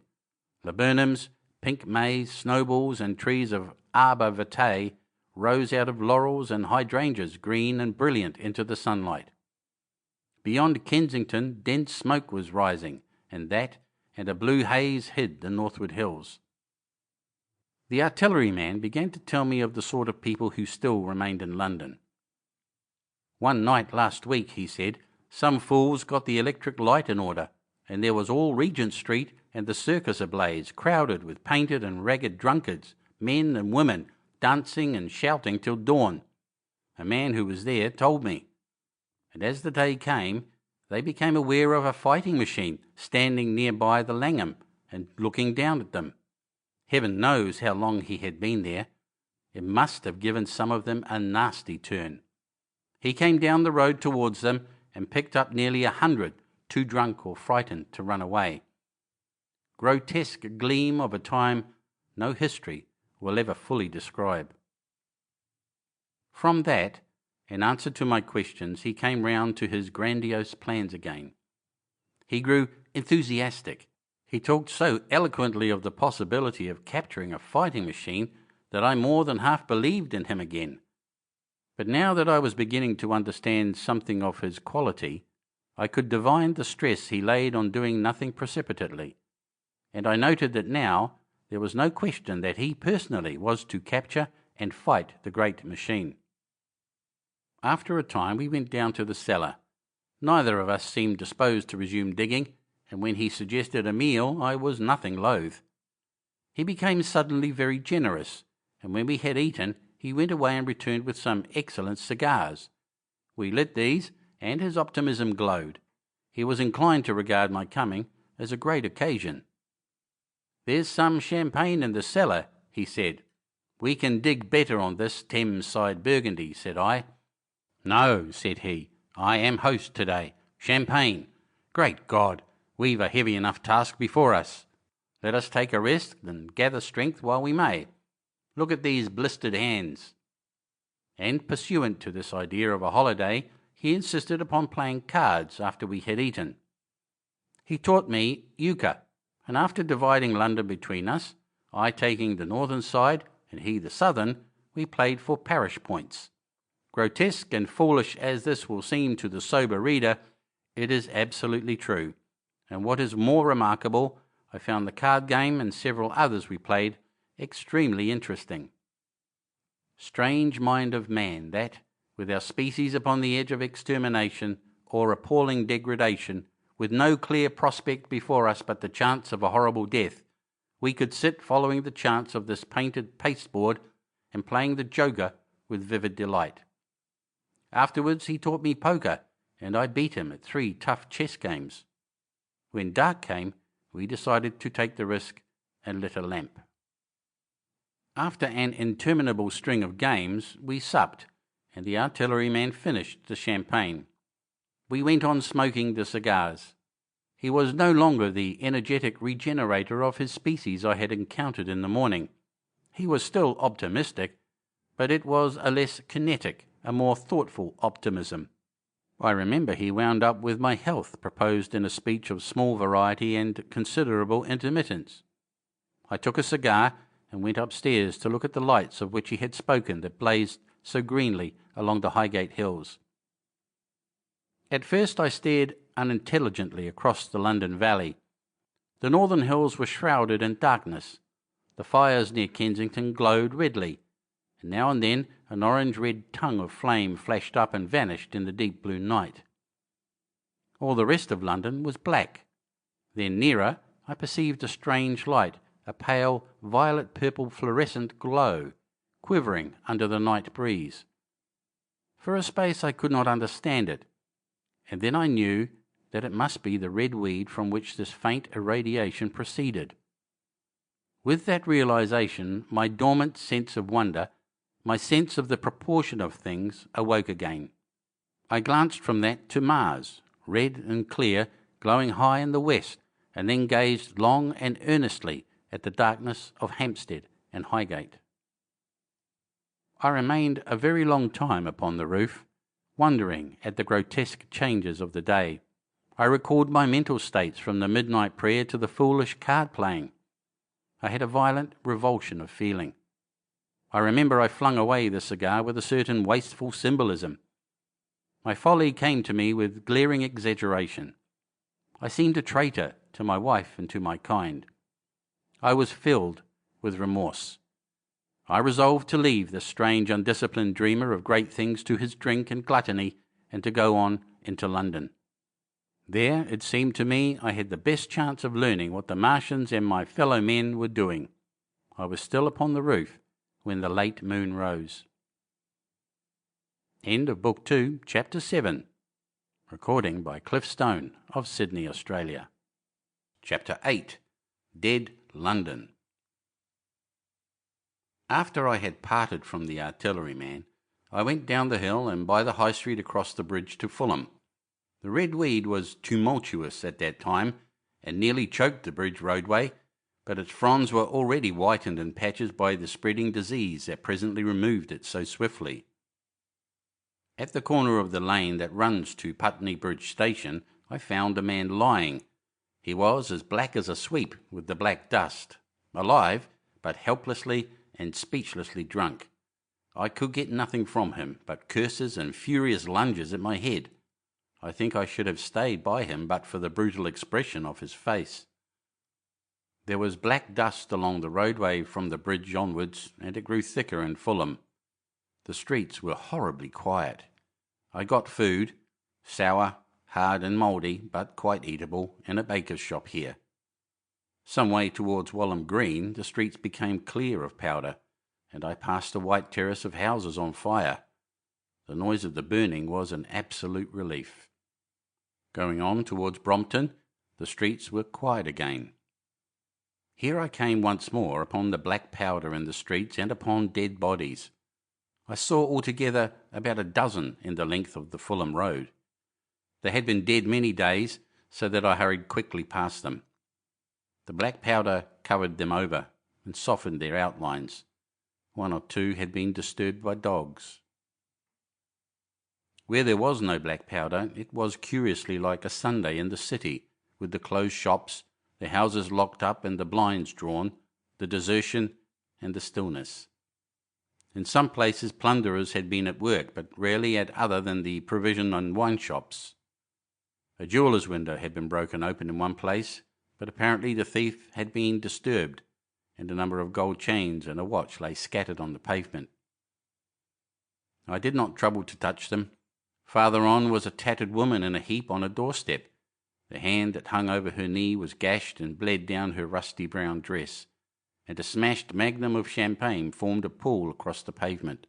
Laburnums, pink maize, snowballs, and trees of arbor vitae rose out of laurels and hydrangeas green and brilliant into the sunlight. Beyond Kensington dense smoke was rising, and a blue haze hid the northward hills. The artilleryman began to tell me of the sort of people who still remained in London. "One night last week," he said, "some fools got the electric light in order, and there was all Regent Street and the Circus ablaze, crowded with painted and ragged drunkards, men and women, dancing and shouting till dawn. A man who was there told me. And as the day came, they became aware of a fighting machine standing nearby the Langham and looking down at them. Heaven knows how long he had been there. It must have given some of them a nasty turn. He came down the road towards them and picked up nearly 100, too drunk or frightened to run away. Grotesque gleam of a time no history will ever fully describe. From that, in answer to my questions, he came round to his grandiose plans again. He grew enthusiastic. He talked so eloquently of the possibility of capturing a fighting machine that I more than half believed in him again. But now that I was beginning to understand something of his quality, I could divine the stress he laid on doing nothing precipitately, and I noted that now there was no question that he personally was to capture and fight the great machine. After a time we went down to the cellar. Neither of us seemed disposed to resume digging, and when he suggested a meal I was nothing loath. He became suddenly very generous, and when we had eaten he went away and returned with some excellent cigars. We lit these, and his optimism glowed. He was inclined to regard my coming as a great occasion. "There's some champagne in the cellar," he said. "We can dig better on this Thames-side Burgundy," said I. "No," said he, "I am host today. Champagne! Great God, we've a heavy enough task before us. Let us take a rest and gather strength while we may. Look at these blistered hands." And pursuant to this idea of a holiday, he insisted upon playing cards after we had eaten. He taught me euchre, and after dividing London between us, I taking the northern side and he the southern, we played for parish points. Grotesque and foolish as this will seem to the sober reader, it is absolutely true, and what is more remarkable, I found the card game and several others we played extremely interesting. Strange mind of man that, with our species upon the edge of extermination or appalling degradation, with no clear prospect before us but the chance of a horrible death, we could sit following the chance of this painted pasteboard and playing the joker with vivid delight. Afterwards he taught me poker, and I beat him at 3 tough chess games. When dark came, we decided to take the risk and lit a lamp. After an interminable string of games, we supped, and the artilleryman finished the champagne. We went on smoking the cigars. He was no longer the energetic regenerator of his species I had encountered in the morning. He was still optimistic, but it was a less kinetic, a more thoughtful optimism. I remember he wound up with my health proposed in a speech of small variety and considerable intermittence. I took a cigar and went upstairs to look at the lights of which he had spoken that blazed so greenly along the Highgate hills. At first I stared unintelligently across the London valley. The northern hills were shrouded in darkness. The fires near Kensington glowed redly, and now and then an orange-red tongue of flame flashed up and vanished in the deep blue night. All the rest of London was black. Then nearer I perceived a strange light, a pale violet-purple fluorescent glow, quivering under the night breeze. For a space I could not understand it, and then I knew that it must be the red weed from which this faint irradiation proceeded. With that realization, my dormant sense of wonder, my sense of the proportion of things, awoke again. I glanced from that to Mars, red and clear, glowing high in the west, and then gazed long and earnestly at the darkness of Hampstead and Highgate. I remained a very long time upon the roof, wondering at the grotesque changes of the day. I recalled my mental states from the midnight prayer to the foolish card-playing. I had a violent revulsion of feeling. I remember I flung away the cigar with a certain wasteful symbolism. My folly came to me with glaring exaggeration. I seemed a traitor to my wife and to my kind. I was filled with remorse. I resolved to leave this strange, undisciplined dreamer of great things to his drink and gluttony, and to go on into London. There, it seemed to me, I had the best chance of learning what the Martians and my fellow men were doing. I was still upon the roof when the late moon rose. End of Book 2, Chapter 7. Recording by Cliff Stone of Sydney, Australia. Chapter 8. Dead London. After I had parted from the artilleryman, I went down the hill and by the High Street across the bridge to Fulham. The red weed was tumultuous at that time and nearly choked the bridge roadway, but its fronds were already whitened in patches by the spreading disease that presently removed it so swiftly. At the corner of the lane that runs to Putney Bridge Station, I found a man lying. He was as black as a sweep with the black dust, alive, but helplessly and speechlessly drunk. I could get nothing from him but curses and furious lunges at my head. I think I should have stayed by him but for the brutal expression of his face. There was black dust along the roadway from the bridge onwards, and it grew thicker in Fulham. The streets were horribly quiet. I got food, sour, hard and mouldy, but quite eatable, in a baker's shop here. Some way towards Walham Green, the streets became clear of powder, and I passed a white terrace of houses on fire. The noise of the burning was an absolute relief. Going on towards Brompton, the streets were quiet again. Here I came once more upon the black powder in the streets and upon dead bodies. I saw altogether about a dozen in the length of the Fulham road. They had been dead many days, so that I hurried quickly past them. The black powder covered them over and softened their outlines. One or two had been disturbed by dogs. Where there was no black powder, it was curiously like a Sunday in the city, with the closed shops, the houses locked up and the blinds drawn, the desertion and the stillness. In some places plunderers had been at work, but rarely at other than the provision and wine shops. A jeweller's window had been broken open in one place, but apparently the thief had been disturbed, and a number of gold chains and a watch lay scattered on the pavement. I did not trouble to touch them. Farther on was a tattered woman in a heap on a doorstep. The hand that hung over her knee was gashed and bled down her rusty brown dress, and a smashed magnum of champagne formed a pool across the pavement.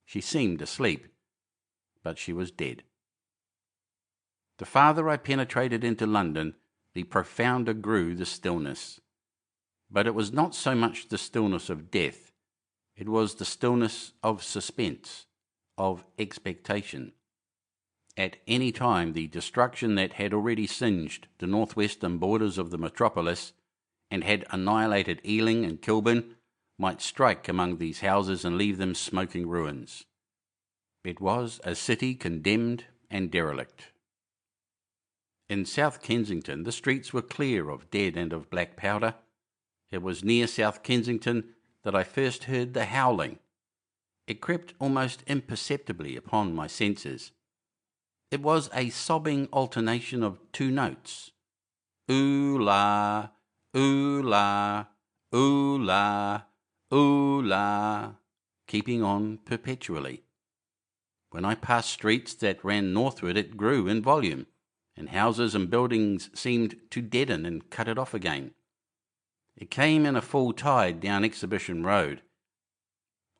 She seemed asleep, but she was dead. The farther I penetrated into London, the profounder grew the stillness. But it was not so much the stillness of death, it was the stillness of suspense, of expectation. At any time the destruction that had already singed the northwestern borders of the metropolis and had annihilated Ealing and Kilburn might strike among these houses and leave them smoking ruins. It was a city condemned and derelict. In South Kensington the streets were clear of dead and of black powder. It was near South Kensington that I first heard the howling. It crept almost imperceptibly upon my senses. It was a sobbing alternation of two notes, ooh-la, ooh-la, ooh-la, ooh-la, keeping on perpetually. When I passed streets that ran northward it grew in volume, and houses and buildings seemed to deaden and cut it off again. It came in a full tide down Exhibition Road.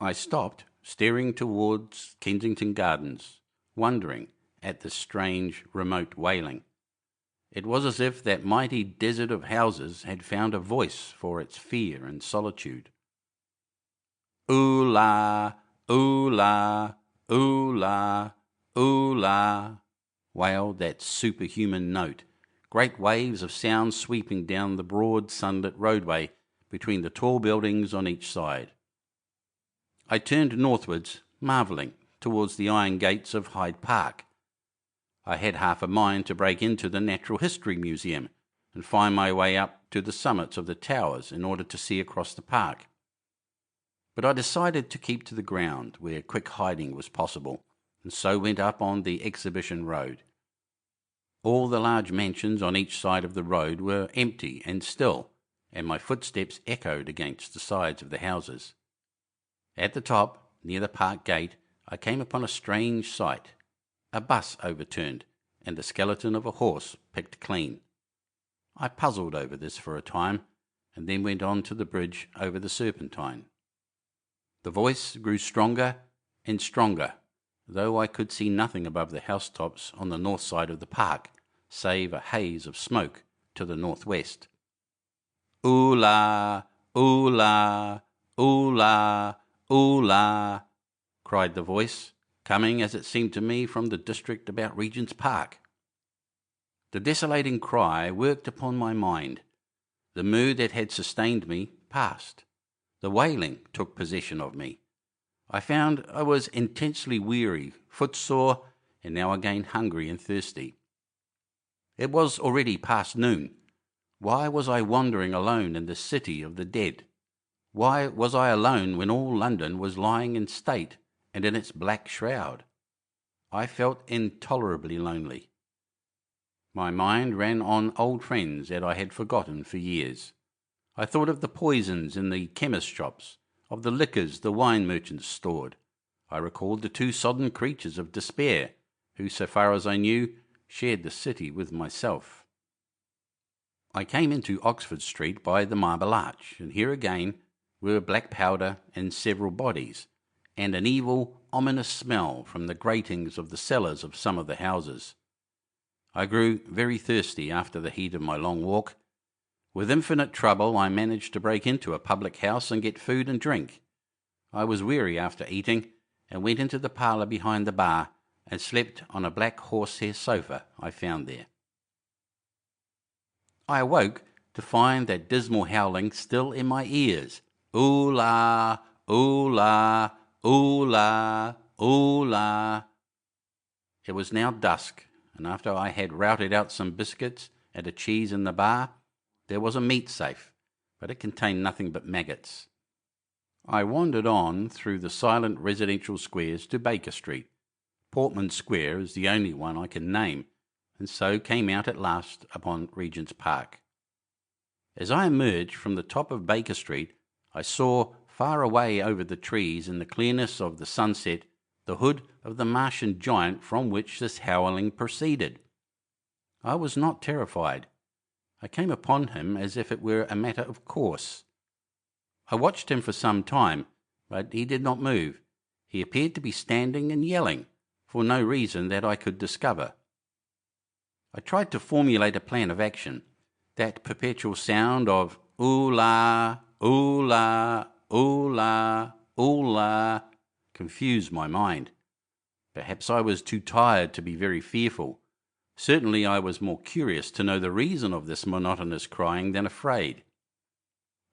I stopped, staring towards Kensington Gardens, wondering at the strange, remote wailing. It was as if that mighty desert of houses had found a voice for its fear and solitude. Ooh-la, ooh-la, ooh-la, ooh-la, wailed that superhuman note, great waves of sound sweeping down the broad sunlit roadway between the tall buildings on each side. I turned northwards, marvelling, towards the iron gates of Hyde Park. I had half a mind to break into the Natural History Museum and find my way up to the summits of the towers in order to see across the park. But I decided to keep to the ground where quick hiding was possible, and so went up on the Exhibition Road. All the large mansions on each side of the road were empty and still, and my footsteps echoed against the sides of the houses. At the top, near the park gate, I came upon a strange sight. A bus overturned, and the skeleton of a horse picked clean. I puzzled over this for a time, and then went on to the bridge over the Serpentine. The voice grew stronger and stronger, though I could see nothing above the housetops on the north side of the park, save a haze of smoke to the northwest. Ooh-la, ooh-la, ooh-la, ooh-la, cried the voice, coming, as it seemed to me, from the district about Regent's Park. The desolating cry worked upon my mind. The mood that had sustained me passed. The wailing took possession of me. I found I was intensely weary, footsore, and now again hungry and thirsty. It was already past noon. Why was I wandering alone in the city of the dead? Why was I alone when all London was lying in state and in its black shroud? I felt intolerably lonely. My mind ran on old friends that I had forgotten for years. I thought of the poisons in the chemist shops, of the liquors the wine merchants stored. I recalled the two sodden creatures of despair, who, so far as I knew, shared the city with myself. I came into Oxford Street by the Marble Arch, and here again were black powder and several bodies, and an evil, ominous smell from the gratings of the cellars of some of the houses. I grew very thirsty after the heat of my long walk. With infinite trouble I managed to break into a public house and get food and drink. I was weary after eating, and went into the parlour behind the bar and slept on a black horsehair sofa I found there. I awoke to find that dismal howling still in my ears. Ooh-la, ooh-la, ooh-la, ooh-la. It was now dusk, and after I had routed out some biscuits and a cheese in the bar, there was a meat safe, but it contained nothing but maggots. I wandered on through the silent residential squares to Baker Street. Portman Square is the only one I can name, and so came out at last upon Regent's Park. As I emerged from the top of Baker Street, I saw far away over the trees in the clearness of the sunset the hood of the Martian giant from which this howling proceeded. I was not terrified. I came upon him as if it were a matter of course. I watched him for some time, but he did not move. He appeared to be standing and yelling, for no reason that I could discover. I tried to formulate a plan of action. That perpetual sound of ooh-la, ooh-la, ooh-la, ooh-la confused my mind. Perhaps I was too tired to be very fearful. Certainly I was more curious to know the reason of this monotonous crying than afraid.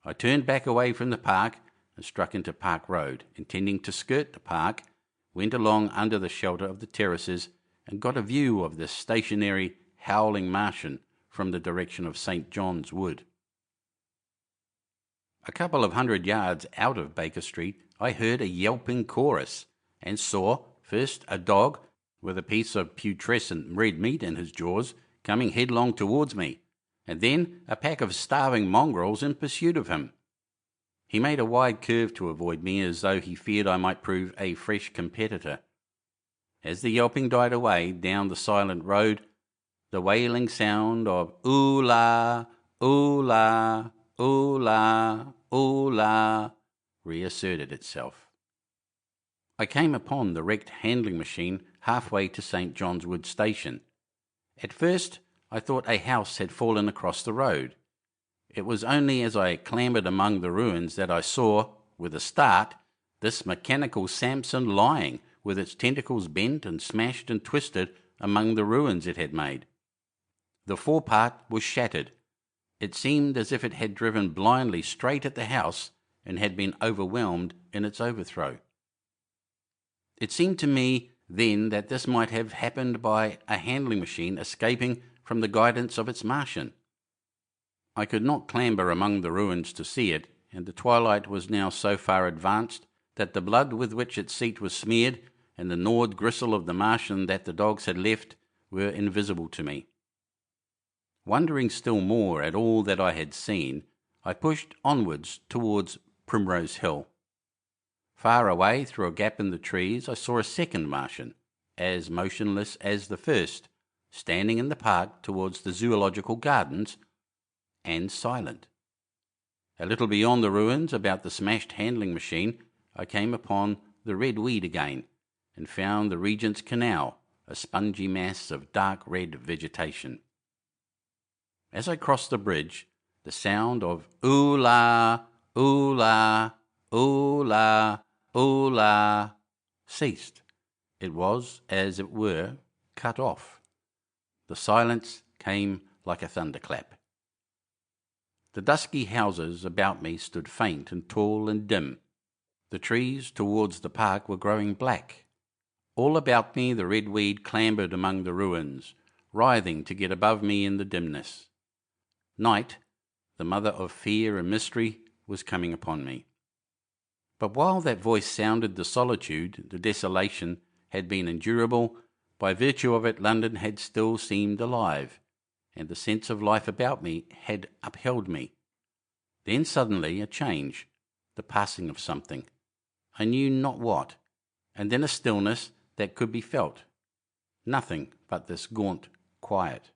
I turned back away from the park and struck into Park Road, intending to skirt the park, went along under the shelter of the terraces, and got a view of this stationary, howling Martian from the direction of St. John's Wood. A couple of 100 yards out of Baker Street, I heard a yelping chorus, and saw, first a dog, with a piece of putrescent red meat in his jaws, coming headlong towards me, and then a pack of starving mongrels in pursuit of him. He made a wide curve to avoid me, as though he feared I might prove a fresh competitor. As the yelping died away down the silent road, the wailing sound of ooh-la, ooh-la, ooh-la, ooh-la reasserted itself. I came upon the wrecked handling machine halfway to St. John's Wood Station. At first I thought a house had fallen across the road. It was only as I clambered among the ruins that I saw, with a start, this mechanical Samson lying, with its tentacles bent and smashed and twisted among the ruins it had made. The forepart was shattered. It seemed as if it had driven blindly straight at the house and had been overwhelmed in its overthrow. It seemed to me then that this might have happened by a handling machine escaping from the guidance of its Martian. I could not clamber among the ruins to see it, and the twilight was now so far advanced that the blood with which its seat was smeared and the gnawed gristle of the Martian that the dogs had left were invisible to me. Wondering still more at all that I had seen, I pushed onwards towards Primrose Hill. Far away, through a gap in the trees, I saw a second Martian, as motionless as the first, standing in the park towards the zoological gardens, and silent. A little beyond the ruins, about the smashed handling machine, I came upon the red weed again, and found the Regent's Canal, a spongy mass of dark red vegetation. As I crossed the bridge, the sound of ooh-la, ooh-la, ooh-la, ooh-la ceased. It was, as it were, cut off. The silence came like a thunderclap. The dusky houses about me stood faint and tall and dim. The trees towards the park were growing black. All about me the red weed clambered among the ruins, writhing to get above me in the dimness. Night, the mother of fear and mystery, was coming upon me. But while that voice sounded the solitude, the desolation, had been endurable, by virtue of it London had still seemed alive, and the sense of life about me had upheld me. Then suddenly a change, the passing of something, I knew not what, and then a stillness that could be felt. Nothing but this gaunt quiet.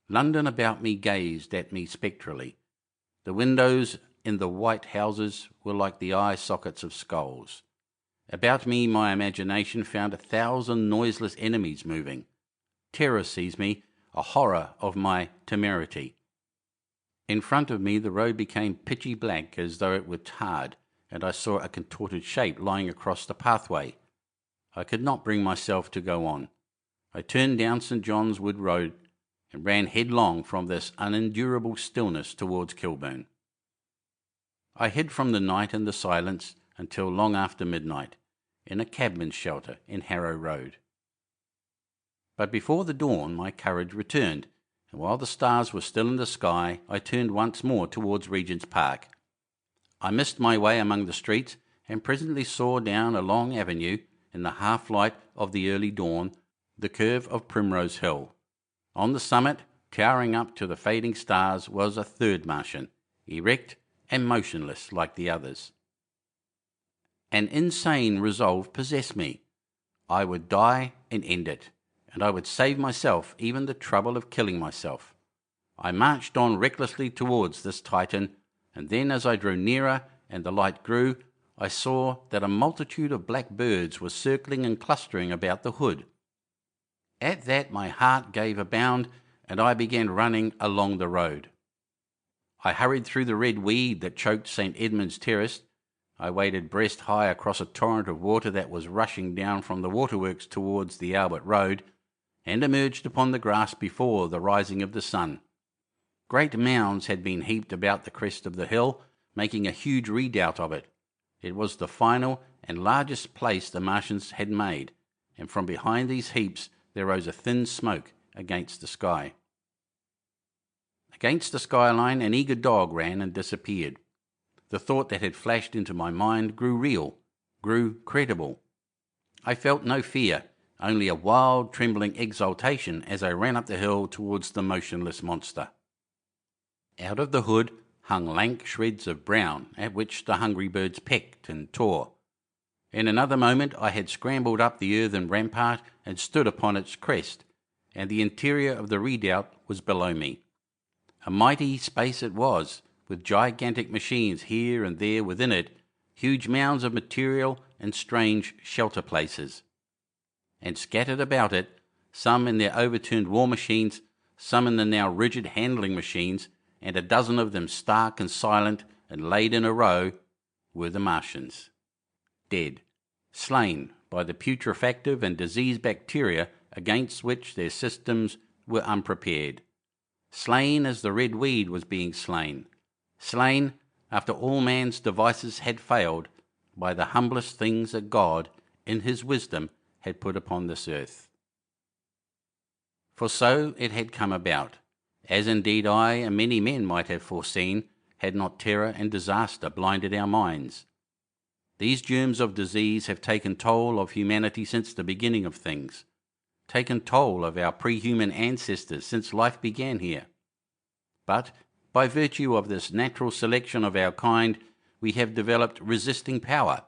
London about me gazed at me spectrally. The windows in the white houses were like the eye sockets of skulls. About me my imagination found 1,000 noiseless enemies moving. Terror seized me, a horror of my temerity. In front of me the road became pitchy black as though it were tarred, and I saw a contorted shape lying across the pathway. I could not bring myself to go on. I turned down St. John's Wood Road and ran headlong from this unendurable stillness towards Kilburn. I hid from the night and the silence until long after midnight, in a cabman's shelter in Harrow Road. But before the dawn my courage returned, and while the stars were still in the sky, I turned once more towards Regent's Park. I missed my way among the streets, and presently saw down a long avenue, in the half-light of the early dawn, the curve of Primrose Hill. On the summit, towering up to the fading stars, was a third Martian, erect and motionless like the others. An insane resolve possessed me. I would die and end it, and I would save myself even the trouble of killing myself. I marched on recklessly towards this Titan, and then as I drew nearer and the light grew, I saw that a multitude of black birds were circling and clustering about the hood. At that my heart gave a bound, and I began running along the road. I hurried through the red weed that choked St. Edmund's Terrace. I waded breast high across a torrent of water that was rushing down from the waterworks towards the Albert Road, and emerged upon the grass before the rising of the sun. Great mounds had been heaped about the crest of the hill, making a huge redoubt of it. It was the final and largest place the Martians had made, and from behind these heaps there rose a thin smoke against the sky. Against the skyline an eager dog ran and disappeared. The thought that had flashed into my mind grew real, grew credible. I felt no fear, only a wild, trembling exultation as I ran up the hill towards the motionless monster. Out of the hood hung lank shreds of brown, at which the hungry birds pecked and tore. In another moment I had scrambled up the earthen rampart and stood upon its crest, and the interior of the redoubt was below me. A mighty space it was, with gigantic machines here and there within it, huge mounds of material and strange shelter places. And scattered about it, some in their overturned war machines, some in the now rigid handling machines, and a dozen of them stark and silent and laid in a row, were the Martians. Dead, slain by the putrefactive and disease bacteria against which their systems were unprepared. Slain as the red weed was being slain. Slain after all man's devices had failed by the humblest things that God, in his wisdom, had put upon this earth. For so it had come about, as indeed I and many men might have foreseen, had not terror and disaster blinded our minds. These germs of disease have taken toll of humanity since the beginning of things, taken toll of our pre-human ancestors since life began here. But, by virtue of this natural selection of our kind, we have developed resisting power.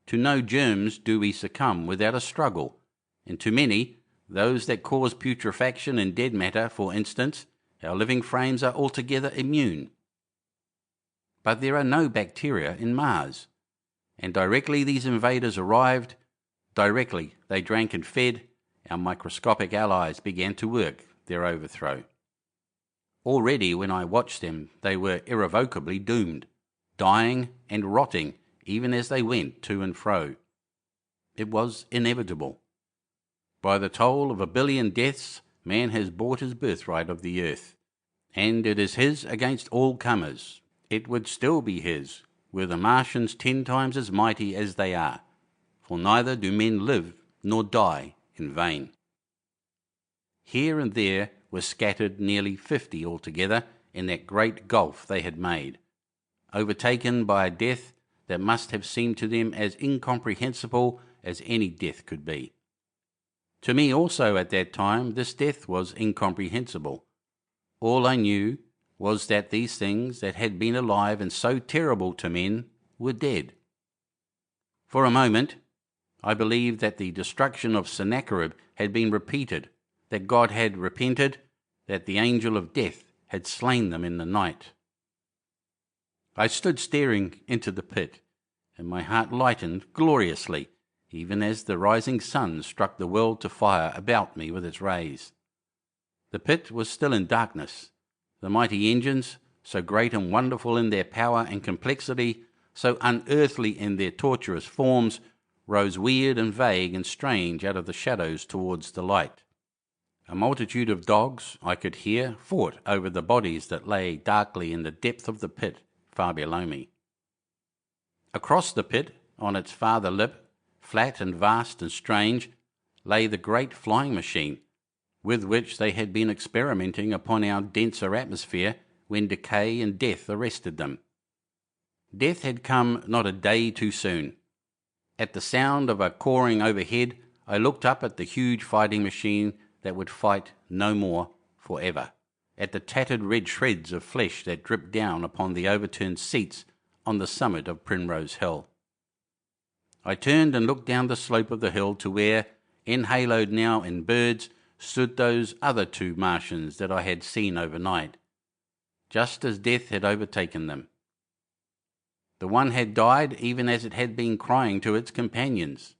To no germs do we succumb without a struggle, and to many, those that cause putrefaction in dead matter, for instance, our living frames are altogether immune. But there are no bacteria in Mars, and directly these invaders arrived, directly they drank and fed, our microscopic allies began to work their overthrow. Already when I watched them, they were irrevocably doomed, dying and rotting even as they went to and fro. It was inevitable. By the toll of 1 billion deaths, man has bought his birthright of the earth, And it is his against all comers. It would still be his, were the Martians 10 times as mighty as they are, for neither do men live nor die in vain. Here and there were scattered nearly 50 altogether in that great gulf they had made, overtaken by a death that must have seemed to them as incomprehensible as any death could be. To me also at that time this death was incomprehensible. All I knew was that these things that had been alive and so terrible to men were dead. For a moment I believed that the destruction of Sennacherib had been repeated, that God had repented, that the angel of death had slain them in the night. I stood staring into the pit, and my heart lightened gloriously, even as the rising sun struck the world to fire about me with its rays. The pit was still in darkness. The mighty engines, so great and wonderful in their power and complexity, so unearthly in their tortuous forms, rose weird and vague and strange out of the shadows towards the light. A multitude of dogs, I could hear, fought over the bodies that lay darkly in the depth of the pit far below me. Across the pit, on its farther lip, flat and vast and strange, lay the great flying machine, with which they had been experimenting upon our denser atmosphere when decay and death arrested them. Death had come not a day too soon. At the sound of a cawing overhead, I looked up at the huge fighting machine that would fight no more forever, at the tattered red shreds of flesh that dripped down upon the overturned seats on the summit of Primrose Hill. I turned and looked down the slope of the hill to where, enhaloed now in birds, stood those other 2 Martians that I had seen overnight, just as death had overtaken them. The one had died even as it had been crying to its companions.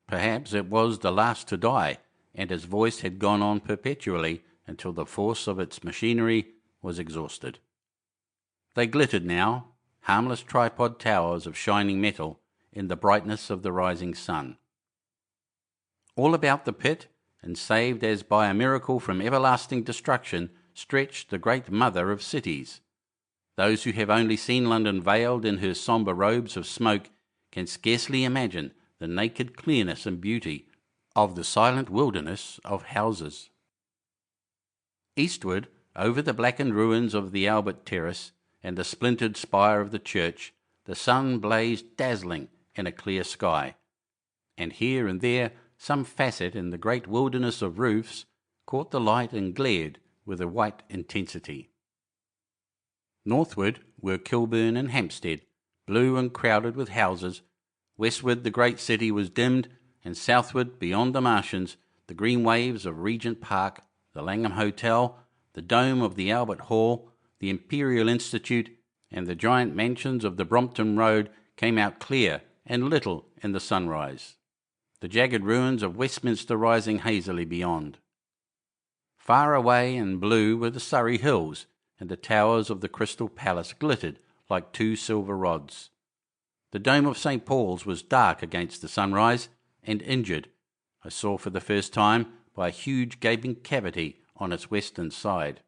Perhaps it was the last to die, and its voice had gone on perpetually until the force of its machinery was exhausted. They glittered now, harmless tripod towers of shining metal, in the brightness of the rising sun. All about the pit, and saved as by a miracle from everlasting destruction, stretched the great mother of cities. Those who have only seen London veiled in her sombre robes of smoke can scarcely imagine the naked clearness and beauty of the silent wilderness of houses. Eastward, over the blackened ruins of the Albert Terrace and the splintered spire of the church, the sun blazed dazzling in a clear sky, and here and there some facet in the great wilderness of roofs caught the light and glared with a white intensity. Northward were Kilburn and Hampstead, blue and crowded with houses. Westward the great city was dimmed, and southward, beyond the Martians, the green waves of Regent Park, the Langham Hotel, the dome of the Albert Hall, the Imperial Institute, and the giant mansions of the Brompton Road came out clear and little in the sunrise, the jagged ruins of Westminster rising hazily beyond. Far away and blue were the Surrey hills, and the towers of the Crystal Palace glittered like 2 silver rods. The dome of St. Paul's was dark against the sunrise, and injured, I saw for the first time, by a huge gaping cavity on its western side.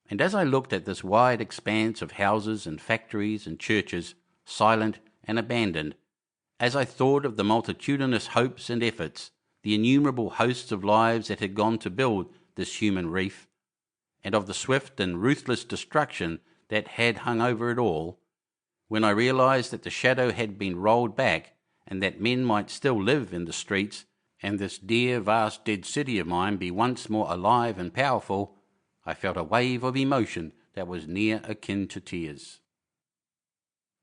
And as I looked at this wide expanse of houses and factories and churches, silent and abandoned, as I thought of the multitudinous hopes and efforts, the innumerable hosts of lives that had gone to build this human reef, and of the swift and ruthless destruction that had hung over it all, when I realized that the shadow had been rolled back and that men might still live in the streets, and this dear vast dead city of mine be once more alive and powerful, I felt a wave of emotion that was near akin to tears.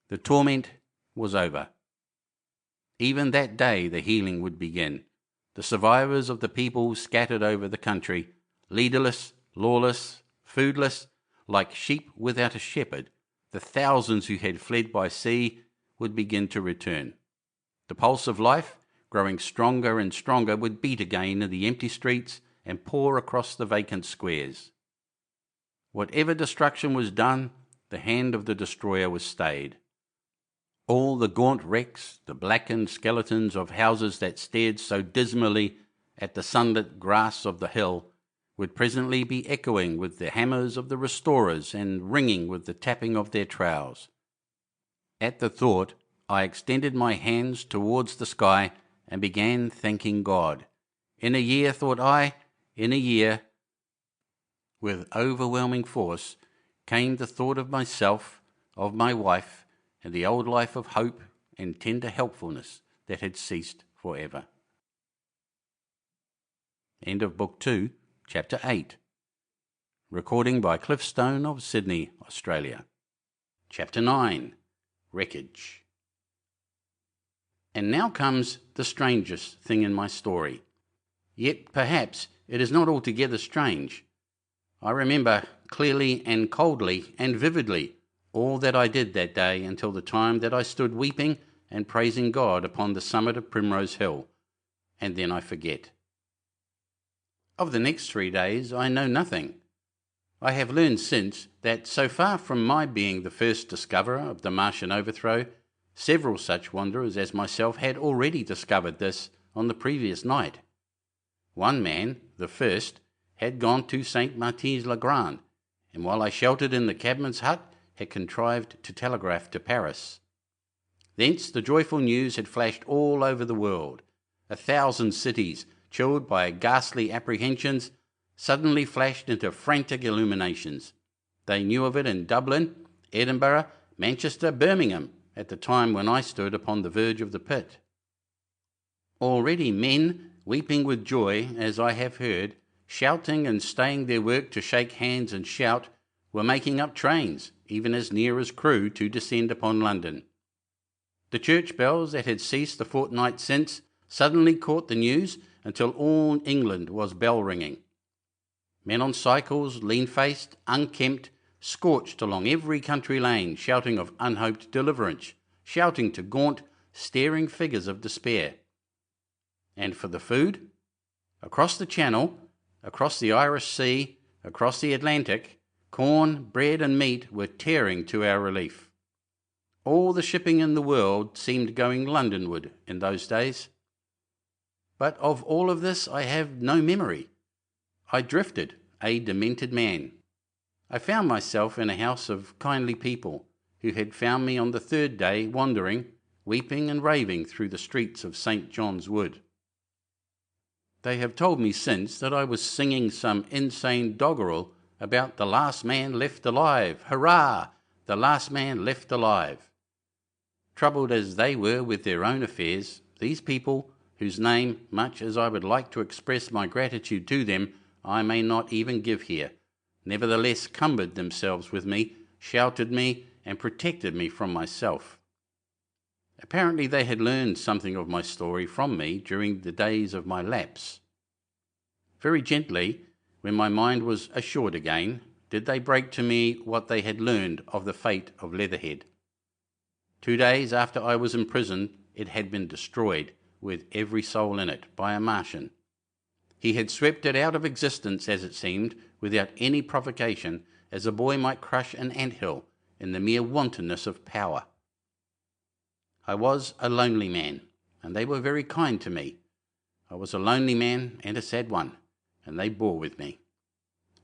The torment was over. Even that day the healing would begin. The survivors of the people scattered over the country, leaderless, lawless, foodless, like sheep without a shepherd, the thousands who had fled by sea would begin to return. The pulse of life, growing stronger and stronger, would beat again in the empty streets and pour across the vacant squares. Whatever destruction was done, the hand of the destroyer was stayed. All the gaunt wrecks, the blackened skeletons of houses that stared so dismally at the sunlit grass of the hill, would presently be echoing with the hammers of the restorers and ringing with the tapping of their trowels. At the thought, I extended my hands towards the sky and began thanking God. In a year, thought I, in a year, with overwhelming force, came the thought of myself, of my wife, and the old life of hope and tender helpfulness that had ceased forever. End of Book 2, Chapter 8. Recording by Cliff Stone of Sydney, Australia. Chapter 9. Wreckage. And now comes the strangest thing in my story. Yet perhaps it is not altogether strange. I remember clearly and coldly and vividly all that I did that day until the time that I stood weeping and praising God upon the summit of Primrose Hill, and then I forget. Of the next 3 days I know nothing. I have learned since that so far from my being the first discoverer of the Martian overthrow, several such wanderers as myself had already discovered this on the previous night. One man, the first, had gone to St. Martin's-le-Grand, and while I sheltered in the cabman's hut, had contrived to telegraph to Paris. Thence the joyful news had flashed all over the world. 1,000 cities, chilled by ghastly apprehensions, suddenly flashed into frantic illuminations. They knew of it in Dublin, Edinburgh, Manchester, Birmingham, at the time when I stood upon the verge of the pit. Already men, weeping with joy, as I have heard, shouting and staying their work to shake hands and shout, were making up trains, even as near as Crewe, to descend upon London. The church bells that had ceased a fortnight since suddenly caught the news until all England was bell-ringing. Men on cycles, lean-faced, unkempt, scorched along every country lane, shouting of unhoped deliverance, shouting to gaunt, staring figures of despair. And for the food? Across the Channel, across the Irish Sea, across the Atlantic, corn, bread and meat were tearing to our relief. All the shipping in the world seemed going Londonward in those days. But of all of this I have no memory. I drifted, a demented man. I found myself in a house of kindly people, who had found me on the 3rd day wandering, weeping and raving through the streets of St. John's Wood. They have told me since that I was singing some insane doggerel about the last man left alive. Hurrah! The last man left alive. Troubled as they were with their own affairs, these people, whose name, much as I would like to express my gratitude to them, I may not even give here, nevertheless cumbered themselves with me, sheltered me, and protected me from myself. Apparently they had learned something of my story from me during the days of my lapse. Very gently, when my mind was assured again, did they break to me what they had learned of the fate of Leatherhead. 2 days after I was imprisoned, it had been destroyed, with every soul in it, by a Martian. He had swept it out of existence, as it seemed, without any provocation, as a boy might crush an ant-hill in the mere wantonness of power. I was a lonely man, and they were very kind to me. I was a lonely man and a sad one, and they bore with me.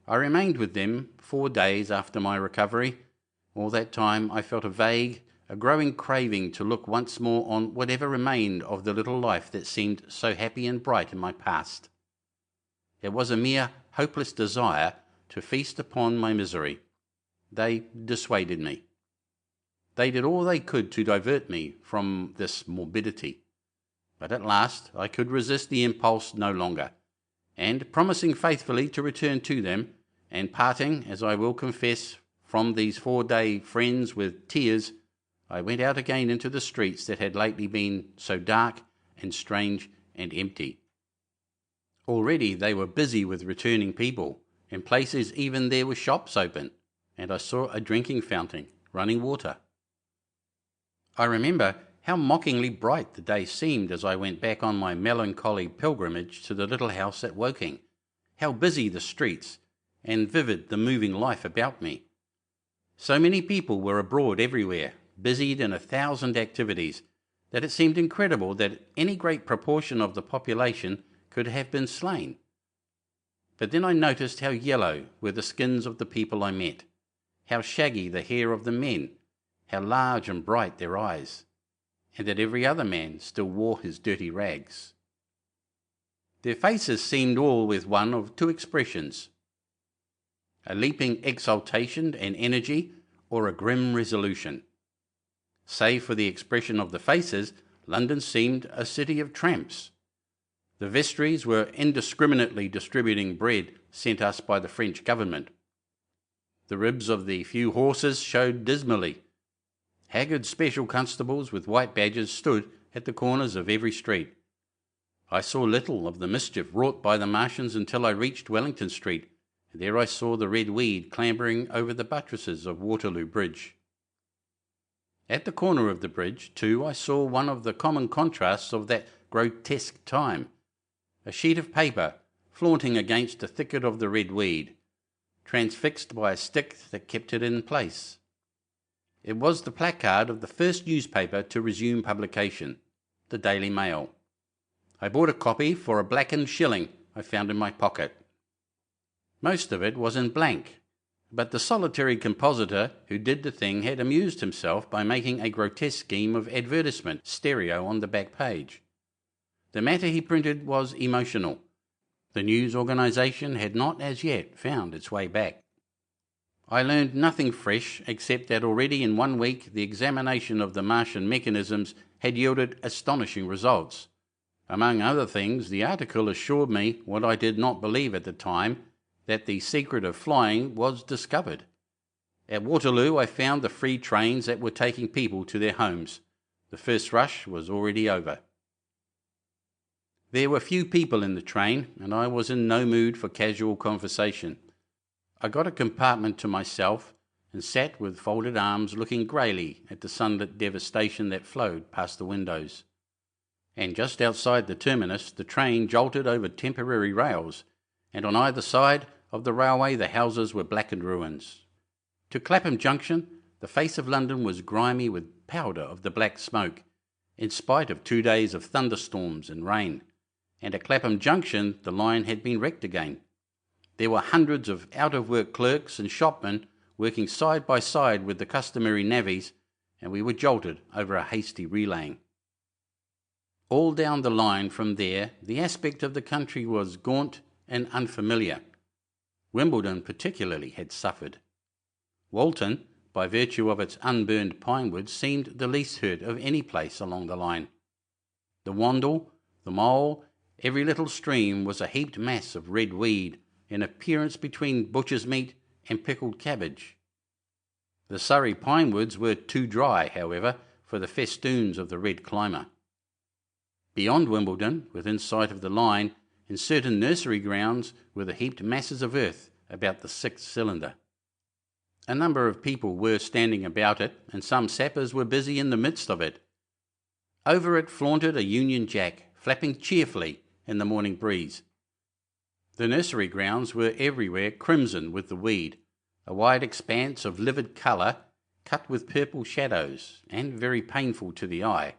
I remained with them 4 days after my recovery. All that time I felt a growing craving to look once more on whatever remained of the little life that seemed so happy and bright in my past. It was a mere hopeless desire to feast upon my misery. They dissuaded me. They did all they could to divert me from this morbidity. But at last I could resist the impulse no longer, and promising faithfully to return to them, and parting, as I will confess, from these 4-day friends with tears, I went out again into the streets that had lately been so dark and strange and empty. Already they were busy with returning people. In places even there were shops open, and I saw a drinking fountain, running water. I remember how mockingly bright the day seemed as I went back on my melancholy pilgrimage to the little house at Woking, how busy the streets, and vivid the moving life about me. So many people were abroad everywhere, busied in 1,000 activities, that it seemed incredible that any great proportion of the population could have been slain. But then I noticed how yellow were the skins of the people I met, how shaggy the hair of the men, how large and bright their eyes, and that every other man still wore his dirty rags. Their faces seemed all with one of two expressions, a leaping exultation and energy, or a grim resolution. Save for the expression of the faces, London seemed a city of tramps. The vestries were indiscriminately distributing bread sent us by the French government. The ribs of the few horses showed dismally. Haggard special constables with white badges stood at the corners of every street. I saw little of the mischief wrought by the Martians until I reached Wellington Street, and there I saw the red weed clambering over the buttresses of Waterloo Bridge. At the corner of the bridge, too, I saw one of the common contrasts of that grotesque time, a sheet of paper flaunting against a thicket of the red weed, transfixed by a stick that kept it in place. It was the placard of the first newspaper to resume publication, the Daily Mail. I bought a copy for a blackened shilling I found in my pocket. Most of it was in blank, but the solitary compositor who did the thing had amused himself by making a grotesque scheme of advertisement stereo on the back page. The matter he printed was emotional. The news organisation had not as yet found its way back. I learned nothing fresh except that already in 1 week the examination of the Martian mechanisms had yielded astonishing results. Among other things, the article assured me what I did not believe at the time, that the secret of flying was discovered. At Waterloo I found the free trains that were taking people to their homes. The first rush was already over. There were few people in the train, and I was in no mood for casual conversation. I got a compartment to myself and sat with folded arms looking greyly at the sunlit devastation that flowed past the windows. And just outside the terminus the train jolted over temporary rails, and on either side of the railway the houses were blackened ruins. To Clapham Junction the face of London was grimy with powder of the black smoke, in spite of 2 days of thunderstorms and rain, and at Clapham Junction the line had been wrecked again. There were hundreds of out-of-work clerks and shopmen working side by side with the customary navvies, and we were jolted over a hasty relaying. All down the line from there the aspect of the country was gaunt and unfamiliar. Wimbledon particularly had suffered. Walton, by virtue of its unburned pinewoods, seemed the least hurt of any place along the line. The Wandle, the Mole, every little stream was a heaped mass of red weed, in appearance between butcher's meat and pickled cabbage. The Surrey pinewoods were too dry, however, for the festoons of the red climber. Beyond Wimbledon, within sight of the line, in certain nursery grounds were the heaped masses of earth about the 6th cylinder. A number of people were standing about it, and some sappers were busy in the midst of it. Over it flaunted a Union Jack, flapping cheerfully in the morning breeze. The nursery grounds were everywhere crimson with the weed, a wide expanse of livid colour, cut with purple shadows, and very painful to the eye.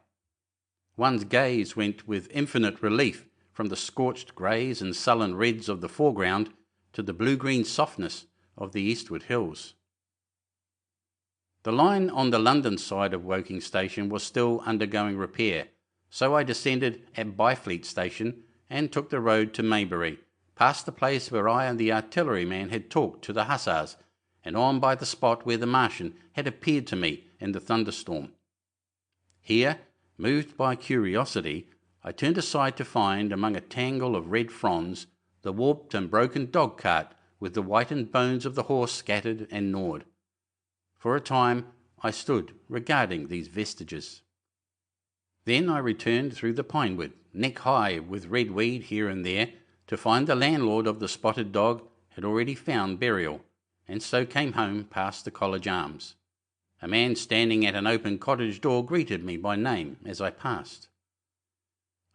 One's gaze went with infinite relief from the scorched greys and sullen reds of the foreground to the blue-green softness of the eastward hills. The line on the London side of Woking Station was still undergoing repair, so I descended at Byfleet Station and took the road to Maybury, past the place where I and the artilleryman had talked to the hussars, and on by the spot where the Martian had appeared to me in the thunderstorm. Here, moved by curiosity, I turned aside to find, among a tangle of red fronds, the warped and broken dog-cart with the whitened bones of the horse scattered and gnawed. For a time I stood regarding these vestiges. Then I returned through the pinewood, neck-high with red weed here and there, to find the landlord of the spotted dog had already found burial, and so came home past the College Arms. A man standing at an open cottage door greeted me by name as I passed.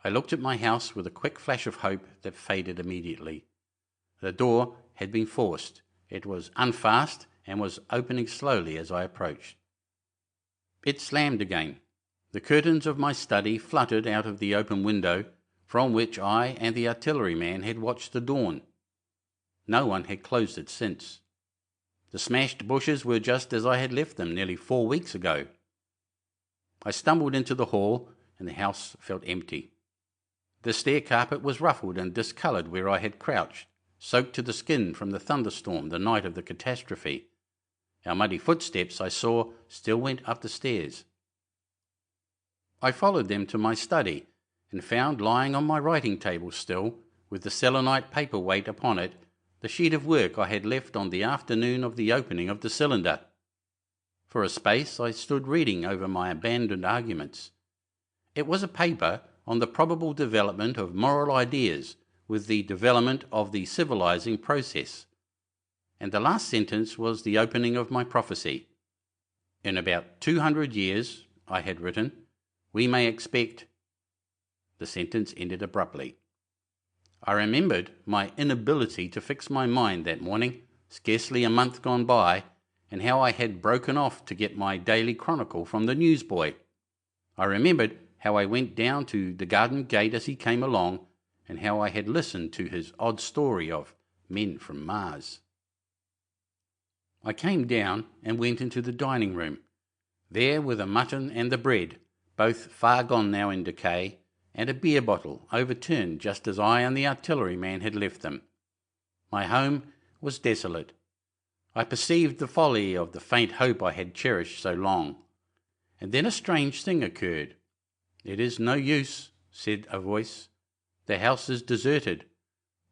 I looked at my house with a quick flash of hope that faded immediately. The door had been forced. It was unfast and was opening slowly as I approached. It slammed again. The curtains of my study fluttered out of the open window, from which I and the artilleryman had watched the dawn. No one had closed it since. The smashed bushes were just as I had left them nearly 4 weeks ago. I stumbled into the hall, and the house felt empty. The stair carpet was ruffled and discoloured where I had crouched, soaked to the skin from the thunderstorm the night of the catastrophe. Our muddy footsteps, I saw, still went up the stairs. I followed them to my study, and found lying on my writing table still, with the selenite paperweight upon it, the sheet of work I had left on the afternoon of the opening of the cylinder. For a space I stood reading over my abandoned arguments. It was a paper on the probable development of moral ideas with the development of the civilizing process. And the last sentence was the opening of my prophecy. In about 200 years, I had written, we may expect... The sentence ended abruptly. I remembered my inability to fix my mind that morning, scarcely a month gone by, and how I had broken off to get my daily chronicle from the newsboy. I remembered how I went down to the garden gate as he came along, and how I had listened to his odd story of men from Mars. I came down and went into the dining room. There were the mutton and the bread, both far gone now in decay, and a beer bottle overturned just as I and the artilleryman had left them. My home was desolate. I perceived the folly of the faint hope I had cherished so long. And then a strange thing occurred. "It is no use," said a voice. "The house is deserted.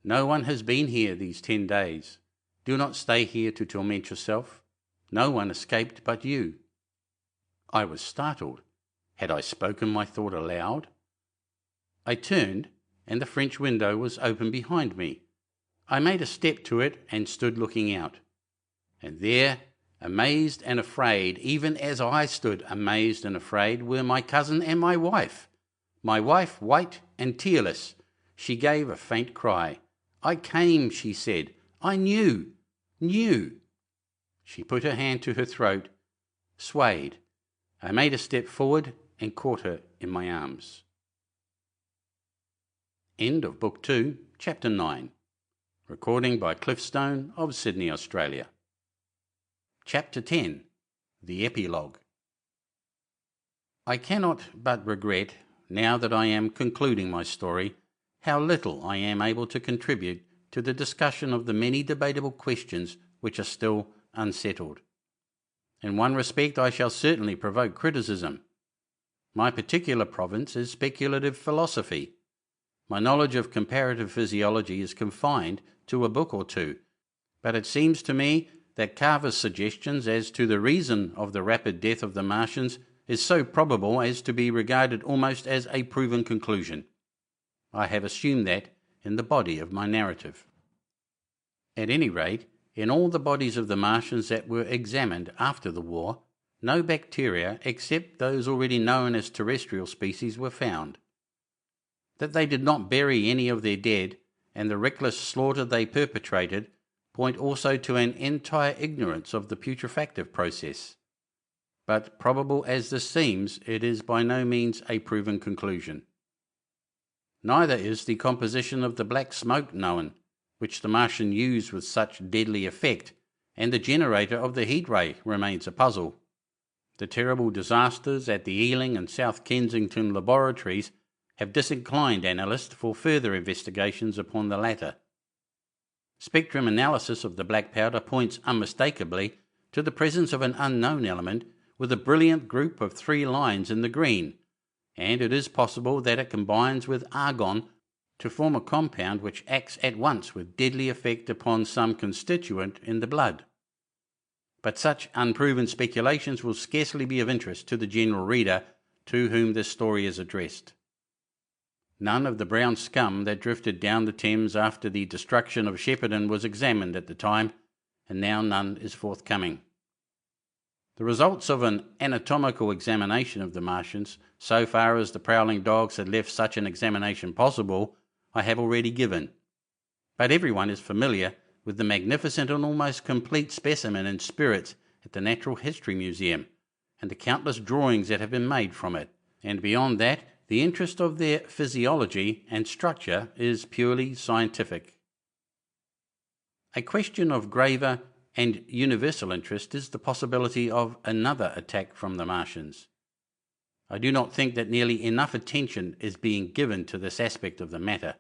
No one has been here these 10 days. Do not stay here to torment yourself. No one escaped but you." I was startled. Had I spoken my thought aloud? I turned, and the French window was open behind me. I made a step to it and stood looking out. And there, amazed and afraid, even as I stood amazed and afraid, were my cousin and my wife. My wife, white and tearless. She gave a faint cry. "I came," she said. "I knew. She put her hand to her throat, swayed. I made a step forward and caught her in my arms. End of Book 2, Chapter 9. Recording by Cliff Stone of Sydney, Australia. Chapter 10. The Epilogue. I cannot but regret, now that I am concluding my story, how little I am able to contribute to the discussion of the many debatable questions which are still unsettled. In one respect I shall certainly provoke criticism. My particular province is speculative philosophy. My knowledge of comparative physiology is confined to a book or two, but it seems to me that Carver's suggestions as to the reason of the rapid death of the Martians is so probable as to be regarded almost as a proven conclusion. I have assumed that in the body of my narrative. At any rate, in all the bodies of the Martians that were examined after the war, no bacteria except those already known as terrestrial species were found. That they did not bury any of their dead, and the reckless slaughter they perpetrated, point also to an entire ignorance of the putrefactive process. But probable as this seems, it is by no means a proven conclusion. Neither is the composition of the black smoke known, which the Martian used with such deadly effect, and the generator of the heat ray remains a puzzle. The terrible disasters at the Ealing and South Kensington laboratories have disinclined analysts for further investigations upon the latter. Spectrum analysis of the black powder points unmistakably to the presence of an unknown element with a brilliant group of 3 lines in the green, and it is possible that it combines with argon to form a compound which acts at once with deadly effect upon some constituent in the blood. But such unproven speculations will scarcely be of interest to the general reader to whom this story is addressed. None of the brown scum that drifted down the Thames after the destruction of Shepperton was examined at the time, and now none is forthcoming. The results of an anatomical examination of the Martians, so far as the prowling dogs had left such an examination possible, I have already given. But everyone is familiar with the magnificent and almost complete specimen in spirits at the Natural History Museum, and the countless drawings that have been made from it, and beyond that, the interest of their physiology and structure is purely scientific. A question of graver and universal interest is the possibility of another attack from the Martians. I do not think that nearly enough attention is being given to this aspect of the matter.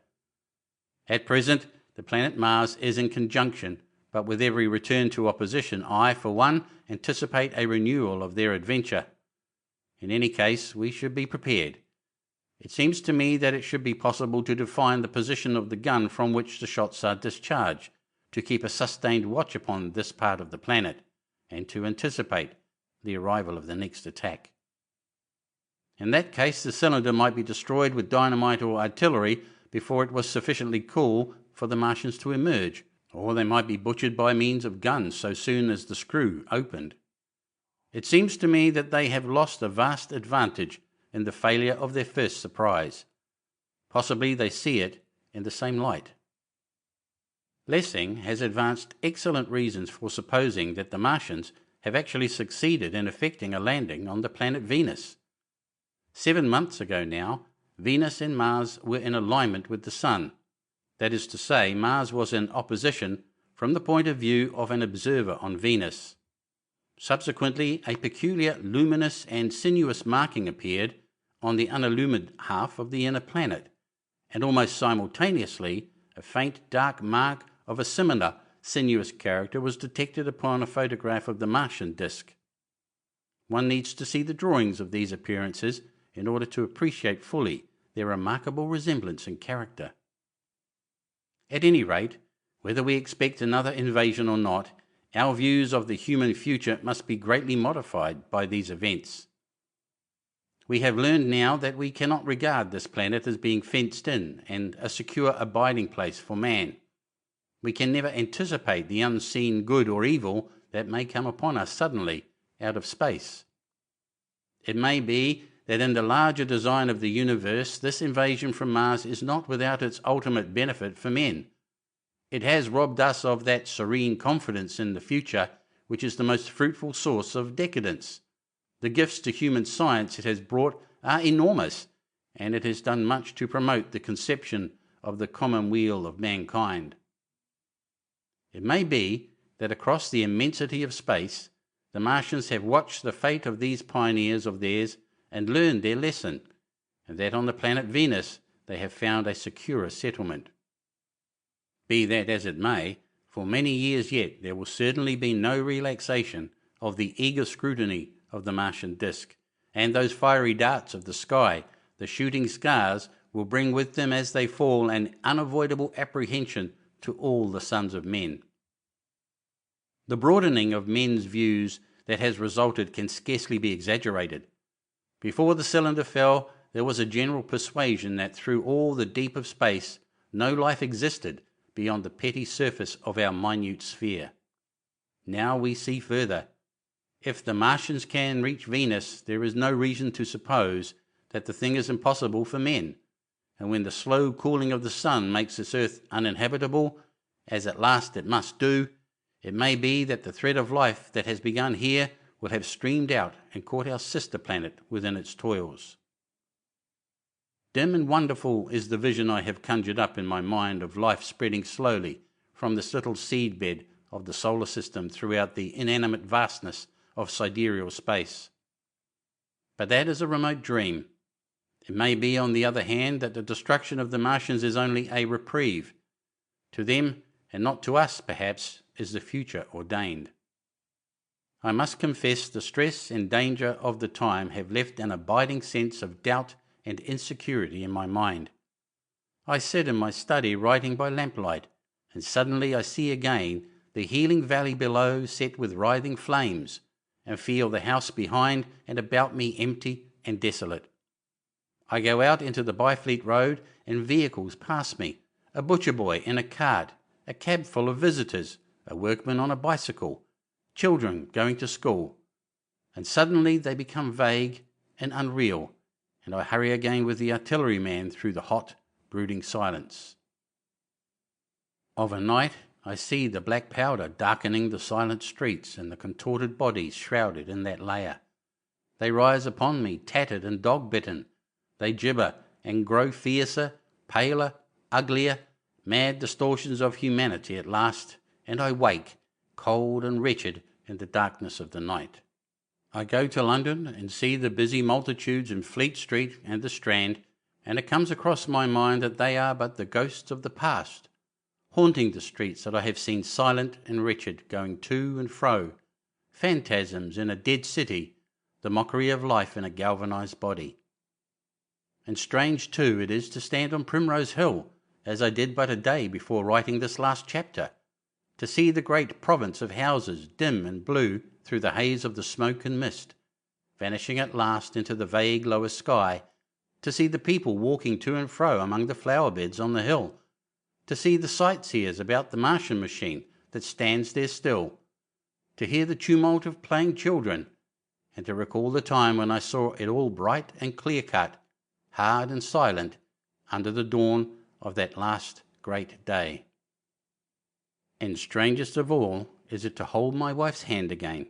At present, the planet Mars is in conjunction, but with every return to opposition, I, for one, anticipate a renewal of their adventure. In any case, we should be prepared. It seems to me that it should be possible to define the position of the gun from which the shots are discharged, to keep a sustained watch upon this part of the planet, and to anticipate the arrival of the next attack. In that case, the cylinder might be destroyed with dynamite or artillery before it was sufficiently cool for the Martians to emerge, or they might be butchered by means of guns so soon as the screw opened. It seems to me that they have lost a vast advantage in the failure of their first surprise. Possibly they see it in the same light. Lessing has advanced excellent reasons for supposing that the Martians have actually succeeded in effecting a landing on the planet Venus. 7 months ago now, Venus and Mars were in alignment with the Sun. That is to say, Mars was in opposition from the point of view of an observer on Venus. Subsequently, a peculiar luminous and sinuous marking appeared on the unillumined half of the inner planet, and almost simultaneously a faint dark mark of a similar sinuous character was detected upon a photograph of the Martian disk. One needs to see the drawings of these appearances in order to appreciate fully their remarkable resemblance in character. At any rate, whether we expect another invasion or not, our views of the human future must be greatly modified by these events. We have learned now that we cannot regard this planet as being fenced in and a secure abiding place for man. We can never anticipate the unseen good or evil that may come upon us suddenly out of space. It may be that in the larger design of the universe, this invasion from Mars is not without its ultimate benefit for men. It has robbed us of that serene confidence in the future which is the most fruitful source of decadence. The gifts to human science it has brought are enormous, and it has done much to promote the conception of the commonweal of mankind. It may be that across the immensity of space, the Martians have watched the fate of these pioneers of theirs and learned their lesson, and that on the planet Venus they have found a securer settlement. Be that as it may, for many years yet there will certainly be no relaxation of the eager scrutiny of the Martian disk, and those fiery darts of the sky, the shooting stars, will bring with them as they fall an unavoidable apprehension to all the sons of men. The broadening of men's views that has resulted can scarcely be exaggerated. Before the cylinder fell, there was a general persuasion that through all the deep of space no life existed beyond the petty surface of our minute sphere. Now we see further. If the Martians can reach Venus, there is no reason to suppose that the thing is impossible for men, and when the slow cooling of the sun makes this earth uninhabitable, as at last it must do, it may be that the thread of life that has begun here will have streamed out and caught our sister planet within its toils. Dim and wonderful is the vision I have conjured up in my mind of life spreading slowly from this little seed bed of the solar system throughout the inanimate vastness of sidereal space. But that is a remote dream. It may be, on the other hand, that the destruction of the Martians is only a reprieve. To them, and not to us, perhaps, is the future ordained. I must confess the stress and danger of the time have left an abiding sense of doubt and insecurity in my mind. I sit in my study writing by lamplight, and suddenly I see again the healing valley below set with writhing flames, and feel the house behind and about me empty and desolate. I go out into the Byfleet Road, and vehicles pass me, a butcher boy in a cart, a cab full of visitors, a workman on a bicycle, children going to school, and suddenly they become vague and unreal, and I hurry again with the artilleryman through the hot, brooding silence. Of a night I see the black powder darkening the silent streets and the contorted bodies shrouded in that layer. They rise upon me, tattered and dog-bitten. They gibber and grow fiercer, paler, uglier, mad distortions of humanity at last, and I wake, cold and wretched, in the darkness of the night. I go to London and see the busy multitudes in Fleet Street and the Strand, and it comes across my mind that they are but the ghosts of the past, haunting the streets that I have seen silent and wretched, going to and fro, phantasms in a dead city, the mockery of life in a galvanized body. And strange too it is to stand on Primrose Hill, as I did but a day before writing this last chapter, to see the great province of houses dim and blue through the haze of the smoke and mist, vanishing at last into the vague lower sky, to see the people walking to and fro among the flower beds on the hill, to see the sightseers about the Martian machine that stands there still, to hear the tumult of playing children, and to recall the time when I saw it all bright and clear-cut, hard and silent, under the dawn of that last great day. And strangest of all is it to hold my wife's hand again,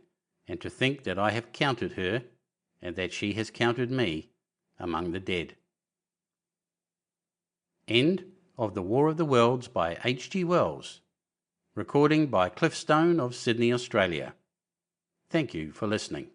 and to think that I have counted her, and that she has counted me, among the dead. End of The War of the Worlds by H.G. Wells. Recording by Cliff Stone of Sydney, Australia. Thank you for listening.